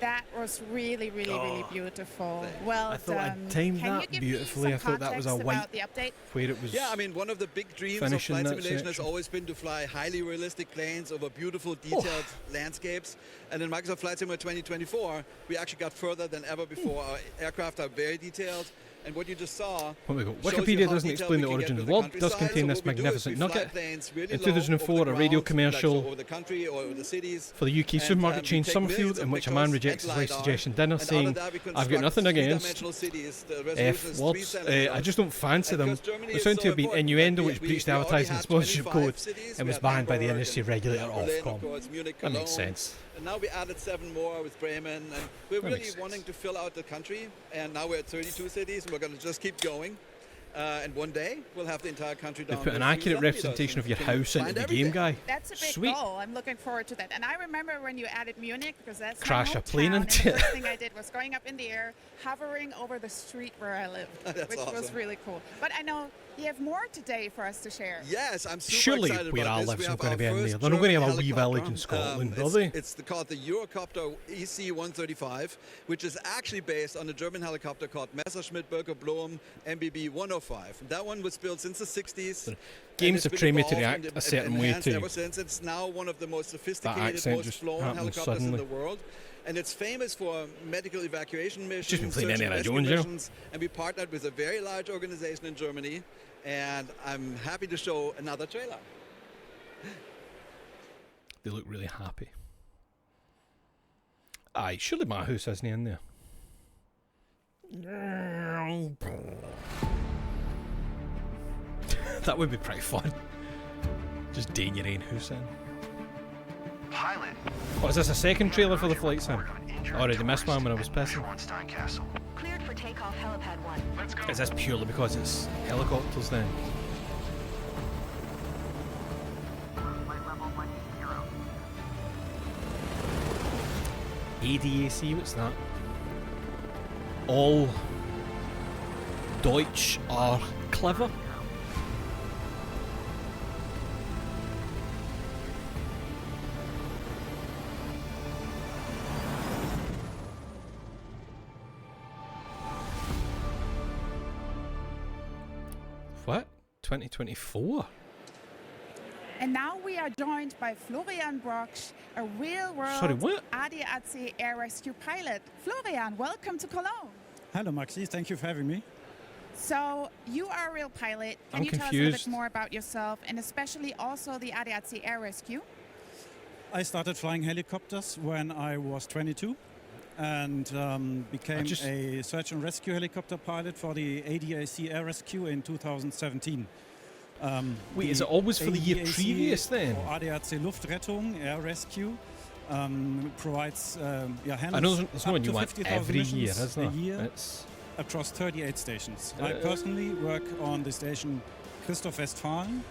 Speaker 19: That was really, really, really beautiful. Well
Speaker 1: I thought I
Speaker 19: done.
Speaker 1: timed
Speaker 19: Can
Speaker 1: that
Speaker 19: you give
Speaker 1: beautifully.
Speaker 19: Me
Speaker 1: I
Speaker 19: some
Speaker 1: thought that was a
Speaker 19: context
Speaker 1: white
Speaker 19: about the update?
Speaker 1: where it was.
Speaker 20: Yeah, I mean, one of the big dreams of
Speaker 1: finishing
Speaker 20: flight
Speaker 1: that
Speaker 20: simulation has
Speaker 1: section.
Speaker 20: always been to fly highly realistic planes over beautiful, detailed landscapes. And in Microsoft Flight Simulator 2024, we actually got further than ever before. Our aircraft are very detailed. And what you just saw.
Speaker 1: Oh my God. Wikipedia doesn't explain the origin of the world. Does contain this magnificent nugget. In 2004, a radio commercial for the UK supermarket chain Summerfield, in which a man rejects his wife's suggestion dinner, saying, "I've got nothing against F words. I just don't fancy them." They sound to have been innuendo, which breached the advertising and sponsorship code and was banned by the industry regulator Ofcom. That makes sense.
Speaker 20: And now we added 7 more with Bremen, and we're really wanting to fill out the country. And now we're at 32 cities, and we're going to just keep going. And one day we'll have the entire country
Speaker 1: They
Speaker 20: down.
Speaker 1: put an accurate representation of your house into the game, guy.
Speaker 19: That's a big
Speaker 1: Sweet.
Speaker 19: goal. I'm looking forward to that. And I remember when you added Munich, because that's
Speaker 1: Crash
Speaker 19: my
Speaker 1: a plane
Speaker 19: hometown,
Speaker 1: into
Speaker 19: and the
Speaker 1: it.
Speaker 19: first thing I did was going up in the air, hovering over the street where I lived,
Speaker 20: That's
Speaker 19: which was
Speaker 20: awesome.
Speaker 19: really cool. But I know you have more today for us to share.
Speaker 20: Yes, I'm super
Speaker 1: Surely
Speaker 20: excited
Speaker 1: where
Speaker 20: about
Speaker 1: I
Speaker 20: this.
Speaker 1: live
Speaker 20: We
Speaker 1: is
Speaker 20: have
Speaker 1: going to
Speaker 20: our
Speaker 1: be in there.
Speaker 20: first
Speaker 1: They're not going to have a
Speaker 20: German
Speaker 1: wee village in
Speaker 20: helicopter.
Speaker 1: Scotland, are they?
Speaker 20: It's called the Eurocopter EC-135, which is actually based on a German helicopter called Messerschmitt Böker Blohm MBB 105. That one was built since the 60s.
Speaker 1: Games have
Speaker 20: been
Speaker 1: trained me to
Speaker 20: evolved
Speaker 1: react
Speaker 20: and
Speaker 1: a certain way
Speaker 20: enhanced
Speaker 1: to
Speaker 20: ever since. It's now one of the most sophisticated,
Speaker 1: accent
Speaker 20: most
Speaker 1: just
Speaker 20: flown
Speaker 1: happens
Speaker 20: helicopters in
Speaker 1: suddenly.
Speaker 20: the world. And it's famous for medical evacuation missions,
Speaker 1: Just been playing
Speaker 20: search and
Speaker 1: Indiana
Speaker 20: rescue
Speaker 1: Jones, you know?
Speaker 20: missions. And we partnered with a very large organization in Germany. And I'm happy to show another trailer.
Speaker 1: They look really happy. Aye, surely my house isn't in there. That would be pretty fun. Just daying your own house in.
Speaker 11: Pilot.
Speaker 1: Oh, is this a second trailer for the flight sim? I already missed one when I was pissing.
Speaker 11: Cleared for takeoff helipad 1. Let's go.
Speaker 1: Is this purely because it's helicopters then? ADAC, what's that? All Deutsch are clever. What? 2024?
Speaker 19: And now we are joined by Florian Brocksch, a real-world
Speaker 1: Sorry, what?
Speaker 19: ADAC Air Rescue pilot. Florian, welcome to Cologne.
Speaker 21: Hello, Maxi. Thank you for having me.
Speaker 19: So you are a real pilot. Can
Speaker 1: I'm
Speaker 19: you tell us a
Speaker 1: confused.
Speaker 19: little bit more about yourself and especially also the ADAC Air Rescue?
Speaker 21: I started flying helicopters when I was 22 and became a search and rescue helicopter pilot for the ADAC Air Rescue in 2017.
Speaker 1: Wait, is it always for the year previous then?
Speaker 21: ADAC Luftrettung Air Rescue provides handles
Speaker 1: I know there's no
Speaker 21: up
Speaker 1: one
Speaker 21: to
Speaker 1: you want
Speaker 21: 50,000
Speaker 1: every year,
Speaker 21: missions
Speaker 1: is there?
Speaker 21: a year
Speaker 1: It's
Speaker 21: across 38 stations. I personally work on the station Christoph Westfalen,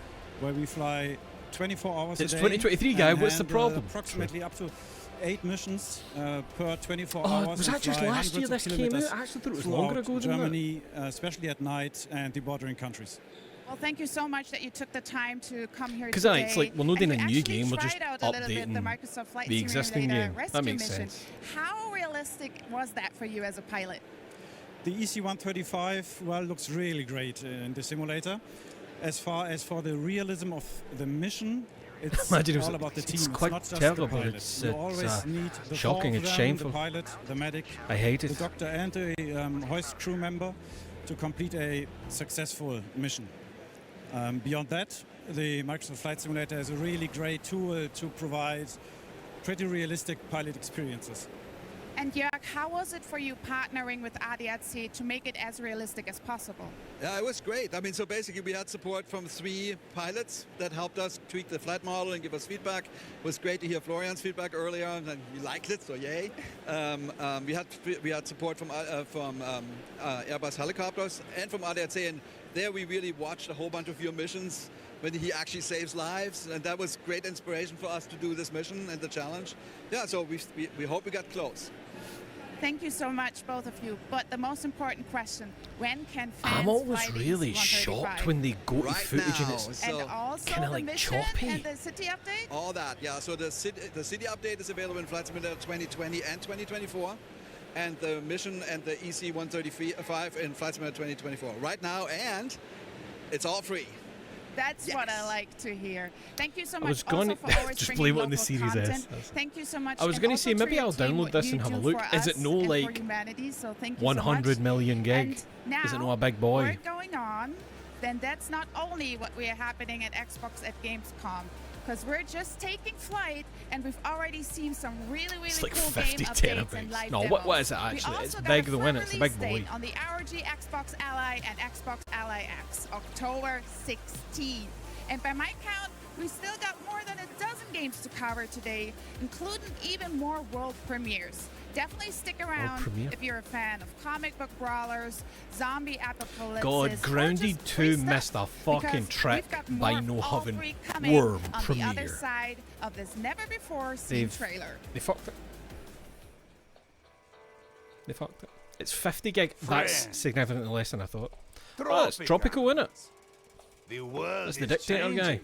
Speaker 21: where we fly 24 hours
Speaker 1: It's
Speaker 21: a day.
Speaker 1: 2023, guy.
Speaker 21: and
Speaker 1: What's the
Speaker 21: handle
Speaker 1: problem?
Speaker 21: Approximately up to 8 missions per 24
Speaker 1: Oh,
Speaker 21: hours.
Speaker 1: was
Speaker 21: and
Speaker 1: that just
Speaker 21: fly
Speaker 1: last year
Speaker 21: hundreds of
Speaker 1: this came out?
Speaker 21: kilometers
Speaker 1: I actually thought it was
Speaker 21: throughout
Speaker 1: longer ago than that.
Speaker 21: Germany, especially at night, and the bordering countries.
Speaker 19: Well, thank you so much that you took the time to come here
Speaker 1: Because
Speaker 19: today.
Speaker 1: it's like we're not doing a new game, we're just
Speaker 19: tried out a little bit the
Speaker 1: updating
Speaker 19: Microsoft Flight
Speaker 1: the existing
Speaker 19: Simulator
Speaker 1: game.
Speaker 19: rescue
Speaker 1: That makes
Speaker 19: mission.
Speaker 1: sense.
Speaker 19: How realistic was that for you as a pilot?
Speaker 21: The EC-135, well, looks really great in the simulator. As far as for the realism of the mission, it's
Speaker 1: Imagine it was
Speaker 21: all about the team.
Speaker 1: it's quite
Speaker 21: not just
Speaker 1: terrible.
Speaker 21: the pilot.
Speaker 1: It's,
Speaker 21: you always need the
Speaker 1: shocking.
Speaker 21: four of
Speaker 1: It's
Speaker 21: them,
Speaker 1: shameful.
Speaker 21: The pilot, the medic,
Speaker 1: I hate
Speaker 21: the
Speaker 1: it.
Speaker 21: doctor, and the hoist crew member to complete a successful mission. Beyond that, the Microsoft Flight Simulator is a really great tool to provide pretty realistic pilot experiences.
Speaker 19: And Jörg, how was it for you partnering with ADAC to make it as realistic as possible?
Speaker 20: Yeah, it was great. I mean, so basically we had support from 3 pilots that helped us tweak the flight model and give us feedback. It was great to hear Florian's feedback earlier, and we liked it, so yay. We had support from Airbus helicopters and from ADAC, and there we really watched a whole bunch of your missions when he actually saves lives, and that was great inspiration for us to do this mission and the challenge. Yeah, so we hope we got close.
Speaker 19: Thank you so much, both of you. But the most important question, when can fans
Speaker 1: I'm always
Speaker 19: fly
Speaker 1: really
Speaker 19: the
Speaker 1: shocked when they go to footage and it's
Speaker 19: and also
Speaker 1: kind of
Speaker 19: the
Speaker 1: like
Speaker 19: mission
Speaker 1: choppy.
Speaker 19: and the city update?
Speaker 20: All that, yeah. So the city update is available in Flight Simulator 2020 and 2024. And the mission and the EC-135 in Flight Simulator 2024 right now, and it's all free.
Speaker 19: That's what I like to hear. Thank you so
Speaker 1: I
Speaker 19: much
Speaker 1: was
Speaker 19: also
Speaker 1: going
Speaker 19: for always
Speaker 1: just
Speaker 19: bringing
Speaker 1: play what
Speaker 19: local
Speaker 1: the series
Speaker 19: content.
Speaker 1: is.
Speaker 19: Thank you so much.
Speaker 1: I was
Speaker 19: and
Speaker 1: going to
Speaker 19: also
Speaker 1: say
Speaker 19: for
Speaker 1: maybe
Speaker 19: your
Speaker 1: I'll
Speaker 19: team,
Speaker 1: download
Speaker 19: what
Speaker 1: this
Speaker 19: you
Speaker 1: and have a
Speaker 19: do
Speaker 1: look.
Speaker 19: for
Speaker 1: Is it
Speaker 19: us
Speaker 1: no
Speaker 19: and for
Speaker 1: like
Speaker 19: humanity, so thank you
Speaker 1: 100
Speaker 19: so much.
Speaker 1: million gig?
Speaker 19: And now,
Speaker 1: Is it no a big boy?
Speaker 19: We're going on. Then that's not only what we are happening at Xbox at Gamescom, because we're just taking flight and we've already seen some really
Speaker 1: It's like
Speaker 19: cool
Speaker 1: 50
Speaker 19: game updates and
Speaker 1: terabytes.
Speaker 19: live
Speaker 1: No,
Speaker 19: demos.
Speaker 1: what is it
Speaker 19: We
Speaker 1: actually?
Speaker 19: also
Speaker 1: It's
Speaker 19: got
Speaker 1: big
Speaker 19: a
Speaker 1: though,
Speaker 19: full
Speaker 1: innit? It's a
Speaker 19: release
Speaker 1: big boy.
Speaker 19: date on the ROG Xbox Ally and Xbox Ally X, October 16. And by my count, we still got more than a dozen games to cover today, including even more world premieres. Definitely stick around
Speaker 1: premiere?
Speaker 19: if you're a fan of comic book brawlers, zombie apocalypse.
Speaker 1: God, Grounded 2 missed a fucking trick by no having worm
Speaker 19: on
Speaker 1: premiere.
Speaker 19: the other side of this never-before-seen trailer.
Speaker 1: They fucked it. They fucked it. It's 50 gig. That's significantly less than I thought. Oh, it's tropical, innit?
Speaker 2: The world
Speaker 1: That's the
Speaker 2: is
Speaker 1: dictator
Speaker 2: changing,
Speaker 1: guy.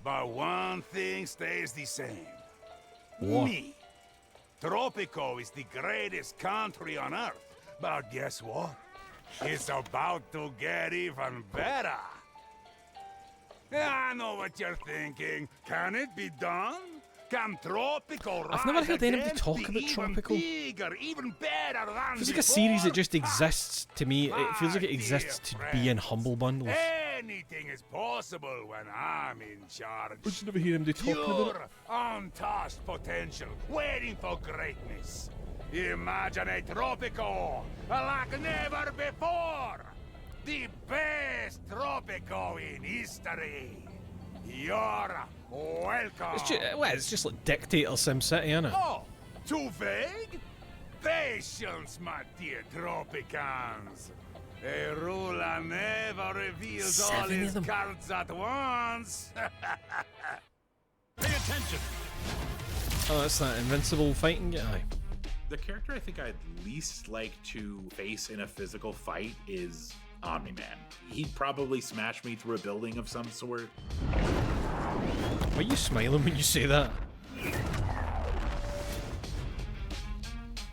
Speaker 2: but one thing stays the same.
Speaker 1: What?
Speaker 2: Me. Tropico is the greatest country on Earth, but guess what? It's about to get even better. I know what you're thinking. Can it be done? Can Tropico
Speaker 1: I've never
Speaker 2: rise
Speaker 1: heard anybody
Speaker 2: again,
Speaker 1: talk
Speaker 2: be
Speaker 1: about
Speaker 2: even
Speaker 1: Tropical.
Speaker 2: Bigger, even better than
Speaker 1: It feels like a
Speaker 2: before?
Speaker 1: series that just exists to me. It feels like it exists to be in humble bundles.
Speaker 2: Anything is possible when I'm in charge.
Speaker 1: I just never hear him talking about it.
Speaker 2: Pure, untouched potential, waiting for greatness. Imagine a Tropico like never before. The best Tropico in history. You're welcome.
Speaker 1: It's just like Dictator SimCity, innit?
Speaker 2: Oh, too vague? Patience, my dear Tropicans. A ruler never reveals all
Speaker 1: 7 of
Speaker 2: his
Speaker 1: them.
Speaker 2: cards at once.
Speaker 12: Pay attention.
Speaker 1: Oh, that's that invincible fighting guy.
Speaker 22: The character I think I'd least like to face in a physical fight is Omni-Man. He'd probably smash me through a building of some sort.
Speaker 1: Why are you smiling when you say that?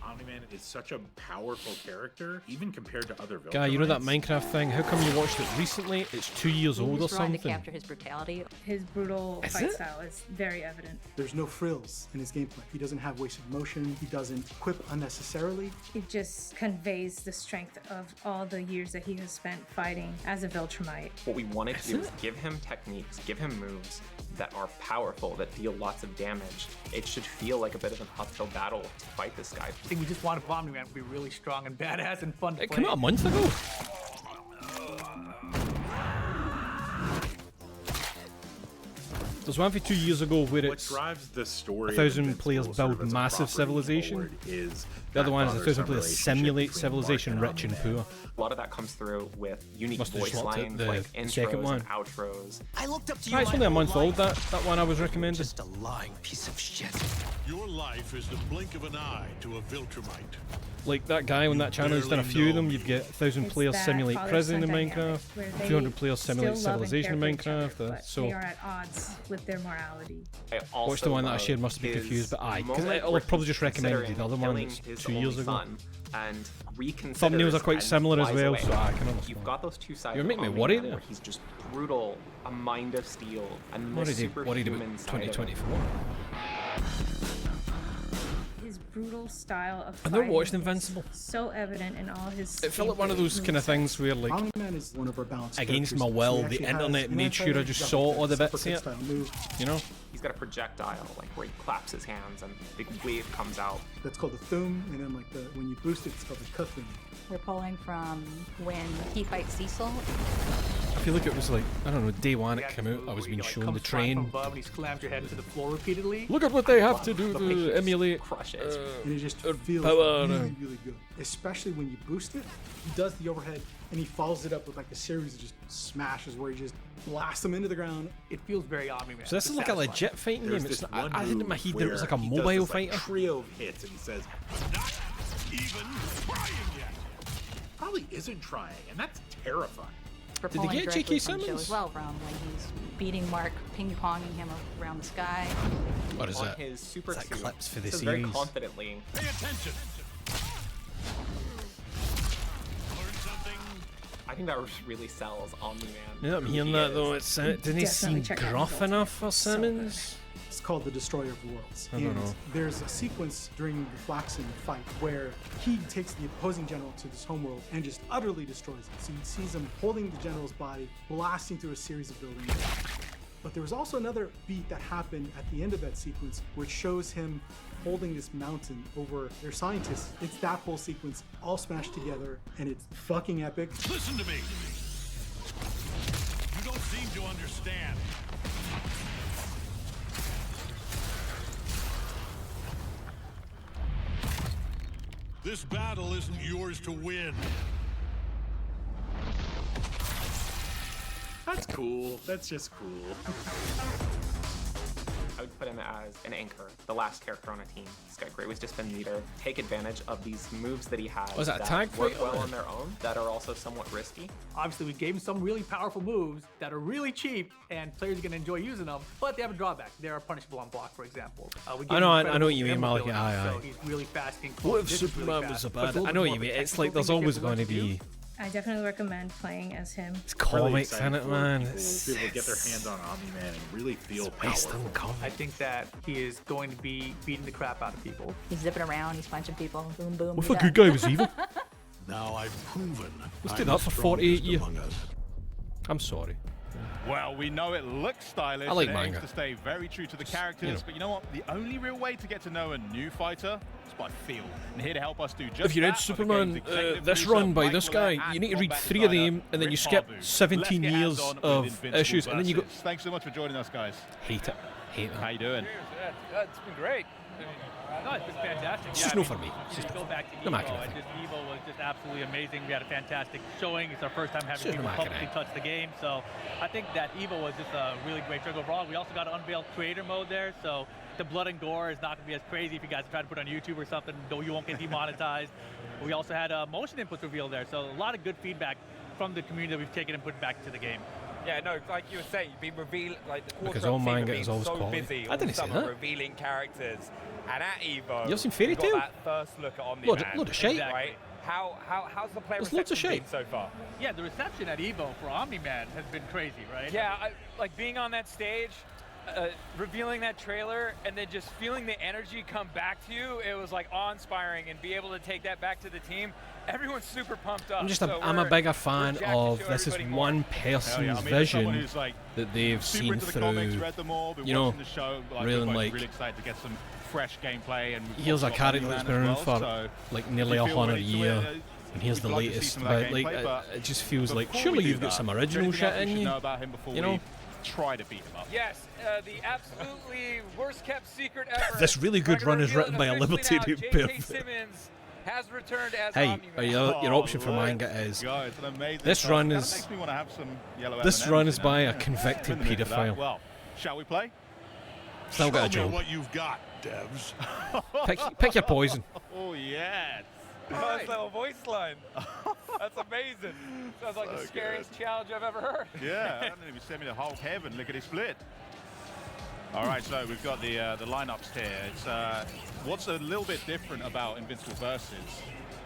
Speaker 22: Omni-Man, is such a powerful character, even compared to other villains.
Speaker 1: Guy, you know that Minecraft thing? How come you watched it recently? It's 2 years old or something.
Speaker 3: To capture his brutality.
Speaker 6: His brutal
Speaker 1: Is
Speaker 6: fight
Speaker 1: it?
Speaker 6: style is very evident.
Speaker 23: There's no frills in his gameplay. He doesn't have wasted motion. He doesn't quip unnecessarily.
Speaker 6: It just conveys the strength of all the years that he has spent fighting as a Viltrumite.
Speaker 24: What we wanted to do is give him techniques, give him moves that are powerful, that deal lots of damage. It should feel like a bit of an uphill battle to fight this guy.
Speaker 25: I think we just wanted Omni-Man to be really strong and badass and fun to
Speaker 1: It
Speaker 25: play.
Speaker 1: came out a month ago. There's one for 2 years ago where
Speaker 22: What
Speaker 1: it's
Speaker 22: drives the story
Speaker 1: 1,000 players
Speaker 22: Invincible sort of
Speaker 1: build
Speaker 22: as a
Speaker 1: massive
Speaker 22: property
Speaker 1: civilization.
Speaker 22: forward is
Speaker 1: The other one is
Speaker 22: that
Speaker 1: 1,000 players
Speaker 22: relationship
Speaker 1: simulate
Speaker 22: between
Speaker 1: civilization
Speaker 22: Mark
Speaker 1: rich
Speaker 22: and
Speaker 1: and poor.
Speaker 24: A lot of that comes through with unique
Speaker 1: Must have
Speaker 24: voice
Speaker 1: swapped it,
Speaker 24: lines,
Speaker 1: the
Speaker 24: like
Speaker 1: second
Speaker 24: intros
Speaker 1: one.
Speaker 24: and outros.
Speaker 14: I looked up to
Speaker 1: Ah,
Speaker 14: you.
Speaker 1: it's only a month old, that one I was recommending.
Speaker 14: Just a lying piece of shit.
Speaker 26: Your life is the blink of an eye to a Viltrumite.
Speaker 1: Like that guy on that channel, he's done a few of them. You'd get 1,000
Speaker 6: It's
Speaker 1: players
Speaker 6: that
Speaker 1: simulate prison in
Speaker 6: father-son
Speaker 1: Minecraft,
Speaker 6: dynamic where they
Speaker 1: 200 players simulate
Speaker 6: still love and
Speaker 1: civilization in
Speaker 6: care for each other,
Speaker 1: Minecraft.
Speaker 6: but
Speaker 1: So
Speaker 6: they are at odds with their morality.
Speaker 1: watch the one that I shared, must be confused, but aye, because I'll probably just recommend the other one that's 2 years ago.
Speaker 24: And
Speaker 1: Thumbnails are quite similar as well, so I can understand.
Speaker 24: You've got those two sides.
Speaker 1: You're making me
Speaker 24: of
Speaker 1: worried
Speaker 24: Omni-Man
Speaker 1: there.
Speaker 24: where he's just brutal, a mind of steel, and
Speaker 1: Worried
Speaker 24: this
Speaker 1: about
Speaker 24: superhuman side of him.
Speaker 1: 2024.
Speaker 6: His brutal style of
Speaker 1: I never
Speaker 6: fighting
Speaker 1: watched
Speaker 6: is
Speaker 1: Invincible.
Speaker 6: so evident in all his.
Speaker 1: It felt like one of those kind of things where, like,
Speaker 23: Omni-Man is one of our balanced
Speaker 1: against
Speaker 23: characters.
Speaker 1: my
Speaker 23: So
Speaker 1: will,
Speaker 23: he
Speaker 1: the
Speaker 23: actually has
Speaker 1: internet
Speaker 23: an
Speaker 1: made sure I just saw all the bits of
Speaker 23: uppercut
Speaker 1: it.
Speaker 23: style move.
Speaker 1: You know?
Speaker 24: He's got a projectile, like where he claps his hands and a big wave comes out.
Speaker 23: That's called the thum, and then like when you boost it, it's called the cuthum.
Speaker 3: We're pulling from when he fights Cecil.
Speaker 1: I feel like it was like, I don't know, day one it came out, I was being shown the train.
Speaker 25: Above and he slams your head into the floor repeatedly.
Speaker 1: Look at what they have to do to emulate
Speaker 24: crush it.
Speaker 23: And it just feels
Speaker 1: power.
Speaker 23: really, really good. Especially when you boost it, he does the overhead and he follows it up with like a series of just smashes where he just blasts them into the ground.
Speaker 25: It feels very Omni-Man.
Speaker 1: So this is like a legit fighting
Speaker 22: There's
Speaker 1: game. It's
Speaker 22: this
Speaker 1: not,
Speaker 22: one
Speaker 1: I had in my
Speaker 22: move
Speaker 1: head that it was like a
Speaker 22: where he does
Speaker 1: mobile
Speaker 22: this, like,
Speaker 1: fighter.
Speaker 22: trio of hits, and he says, "Not even trying yet." Probably isn't trying, and that's terrifying.
Speaker 3: We're
Speaker 1: Did they
Speaker 3: pulling
Speaker 1: get
Speaker 3: directly
Speaker 1: J.K.
Speaker 3: from the show
Speaker 1: Simmons?
Speaker 3: as well, from when he's beating Mark, ping-ponging him around the sky.
Speaker 1: What is
Speaker 24: On
Speaker 1: that?
Speaker 24: his super
Speaker 1: Is that
Speaker 24: suit,
Speaker 1: clips for the
Speaker 24: says very
Speaker 1: series?
Speaker 24: confidently.
Speaker 26: Pay attention. Learn something.
Speaker 24: I think that really sells Omni-Man.
Speaker 1: Yeah, I'm
Speaker 24: who
Speaker 1: hearing
Speaker 24: he
Speaker 1: that
Speaker 24: is.
Speaker 1: though. Didn't he seem gruff enough for Simmons?
Speaker 23: It's called the Destroyer of Worlds.
Speaker 1: I don't
Speaker 23: And
Speaker 1: know.
Speaker 23: there's a sequence during the Flaxen fight where he takes the opposing general to this homeworld and just utterly destroys it. So he sees him holding the general's body, blasting through a series of buildings. But there was also another beat that happened at the end of that sequence which shows him holding this mountain over their scientists. It's that whole sequence all smashed together and it's fucking epic.
Speaker 26: Listen to me. You don't seem to understand. This battle isn't yours to win.
Speaker 22: That's cool. That's just cool.
Speaker 24: I would put him as an anchor, the last character on a team. He's got great ways to spin meter, take advantage of these moves that he has
Speaker 1: Was that a tag
Speaker 24: work
Speaker 1: fight?
Speaker 24: well on their own, that are also somewhat risky.
Speaker 25: Obviously, we gave him some really powerful moves that are really cheap, and players are going to enjoy using them, but they have a drawback. They are punishable on block, for example. We gave
Speaker 1: I
Speaker 25: him
Speaker 1: know
Speaker 25: incredible
Speaker 1: what you mean,
Speaker 25: limbo
Speaker 1: Malik.
Speaker 25: ability,
Speaker 1: Aye,
Speaker 25: So
Speaker 1: aye.
Speaker 25: he's really fast and
Speaker 1: What if
Speaker 25: this is really
Speaker 1: Superman
Speaker 25: fast,
Speaker 1: was a
Speaker 25: but it's
Speaker 1: bad?
Speaker 25: little
Speaker 1: I know
Speaker 25: bit
Speaker 1: what you
Speaker 25: more
Speaker 1: mean.
Speaker 25: of a
Speaker 1: It's like
Speaker 25: technical
Speaker 1: there's
Speaker 25: thing
Speaker 1: always
Speaker 25: that
Speaker 1: going to
Speaker 25: you want
Speaker 1: be.
Speaker 6: I definitely recommend playing as him.
Speaker 1: It's comics
Speaker 22: excited
Speaker 1: in it,
Speaker 22: for
Speaker 1: man.
Speaker 22: People,
Speaker 1: It's
Speaker 22: people to get their hands on Omni-Man and really feel
Speaker 1: based on
Speaker 22: powerful.
Speaker 25: I think that he is going to be beating the crap out of people.
Speaker 3: He's zipping around, he's punching people, boom, boom.
Speaker 1: What if
Speaker 3: he's
Speaker 1: a good
Speaker 3: done.
Speaker 1: guy was evil?
Speaker 26: Now I've proven.
Speaker 1: Let's
Speaker 26: I'm
Speaker 1: do
Speaker 26: the
Speaker 1: that for 48
Speaker 26: strongest
Speaker 1: years.
Speaker 26: among us.
Speaker 1: I'm sorry.
Speaker 5: Well, we know it looks stylish.
Speaker 1: I like
Speaker 5: and it aims
Speaker 1: manga.
Speaker 5: to stay very true to the characters,
Speaker 1: you know.
Speaker 5: but you know what? The only real way to get to know a new fighter is by feel. And here to help us do just
Speaker 1: If you read
Speaker 5: that are the
Speaker 1: Superman,
Speaker 5: game's executive
Speaker 1: this
Speaker 5: producer,
Speaker 1: run by
Speaker 5: Mike
Speaker 1: this
Speaker 5: Millett,
Speaker 1: guy,
Speaker 5: and
Speaker 1: you need to read
Speaker 5: combat
Speaker 1: 3 of
Speaker 5: designer
Speaker 1: them, and then you
Speaker 5: Rick
Speaker 1: skip
Speaker 5: Harbu.
Speaker 1: 17
Speaker 5: Let's get
Speaker 1: years
Speaker 5: hands-on with
Speaker 1: of
Speaker 5: Invincible
Speaker 1: issues, and then you go.
Speaker 5: versus. Thanks so much for joining us, guys.
Speaker 1: Hate it. Hate it.
Speaker 5: How you doing?
Speaker 27: It's been great. No, it's been fantastic.
Speaker 1: It's just no for me. It's just
Speaker 27: go back to
Speaker 1: no
Speaker 27: Evo.
Speaker 1: matter.
Speaker 27: Evo was just absolutely amazing. We had a fantastic showing. It's our first time having
Speaker 1: Just no
Speaker 27: people
Speaker 1: matter.
Speaker 27: publicly touch the game. So I think that Evo was just a really great show overall. We also got an unveiled creator mode there. So the blood and gore is not going to be as crazy if you guys try to put it on YouTube or something, though you won't get demonetized. We also had motion inputs revealed there. So a lot of good feedback from the community that we've taken and put back to the game.
Speaker 4: Yeah, no, like you were saying, you've been revealing, like the
Speaker 1: Because
Speaker 4: quarter
Speaker 1: all
Speaker 4: up team have
Speaker 1: manga
Speaker 4: been
Speaker 1: is always
Speaker 4: so
Speaker 1: quality.
Speaker 4: busy
Speaker 1: I
Speaker 4: all
Speaker 1: didn't say
Speaker 4: summer
Speaker 1: that.
Speaker 4: revealing characters, and at Evo,
Speaker 1: You've seen Fairy
Speaker 4: we got
Speaker 1: Tail?
Speaker 4: that first look at Omni-Man.
Speaker 1: Load of shite.
Speaker 4: Exactly. Right? How's the player
Speaker 1: There's loads of
Speaker 4: reception
Speaker 1: shite.
Speaker 4: been so far?
Speaker 27: Yeah, the reception at Evo for Omni-Man has been crazy, right?
Speaker 7: Yeah, like being on that stage, revealing that trailer, and then just feeling the energy come back to you, it was like awe-inspiring, and be able to take that back to the team. Everyone's super pumped up.
Speaker 1: I'm a bigger fan of this is one person's vision
Speaker 5: who's, like,
Speaker 1: that they've
Speaker 5: super
Speaker 1: seen
Speaker 5: into the
Speaker 1: through,
Speaker 5: comics, read them all, been
Speaker 1: you know,
Speaker 5: watching the show,
Speaker 1: really
Speaker 5: really excited to get some fresh gameplay. And
Speaker 1: here's a character that's been around for like nearly 100 years, and here's the latest. But like, it just feels like surely you've got some original shit in you. You know.
Speaker 5: Try to beat him up.
Speaker 7: Yes, the absolutely worst kept secret ever.
Speaker 1: This really good run is written by a Liberty
Speaker 7: J.K. Simmons has returned as
Speaker 1: Hey,
Speaker 7: Omni-Man.
Speaker 1: your option for manga is this run is by a convicted paedophile.
Speaker 5: Well, shall we play?
Speaker 1: Still got a
Speaker 26: Show me
Speaker 1: job.
Speaker 26: what you've got, devs.
Speaker 1: Pick your poison.
Speaker 5: Oh yes.
Speaker 7: Nice little voice line. That's amazing. Sounds like the scariest challenge I've ever heard.
Speaker 5: Yeah, I don't know if you send me the whole heaven. Look at it split. All right, so we've got the lineups here. It's what's a little bit different about Invincible Versus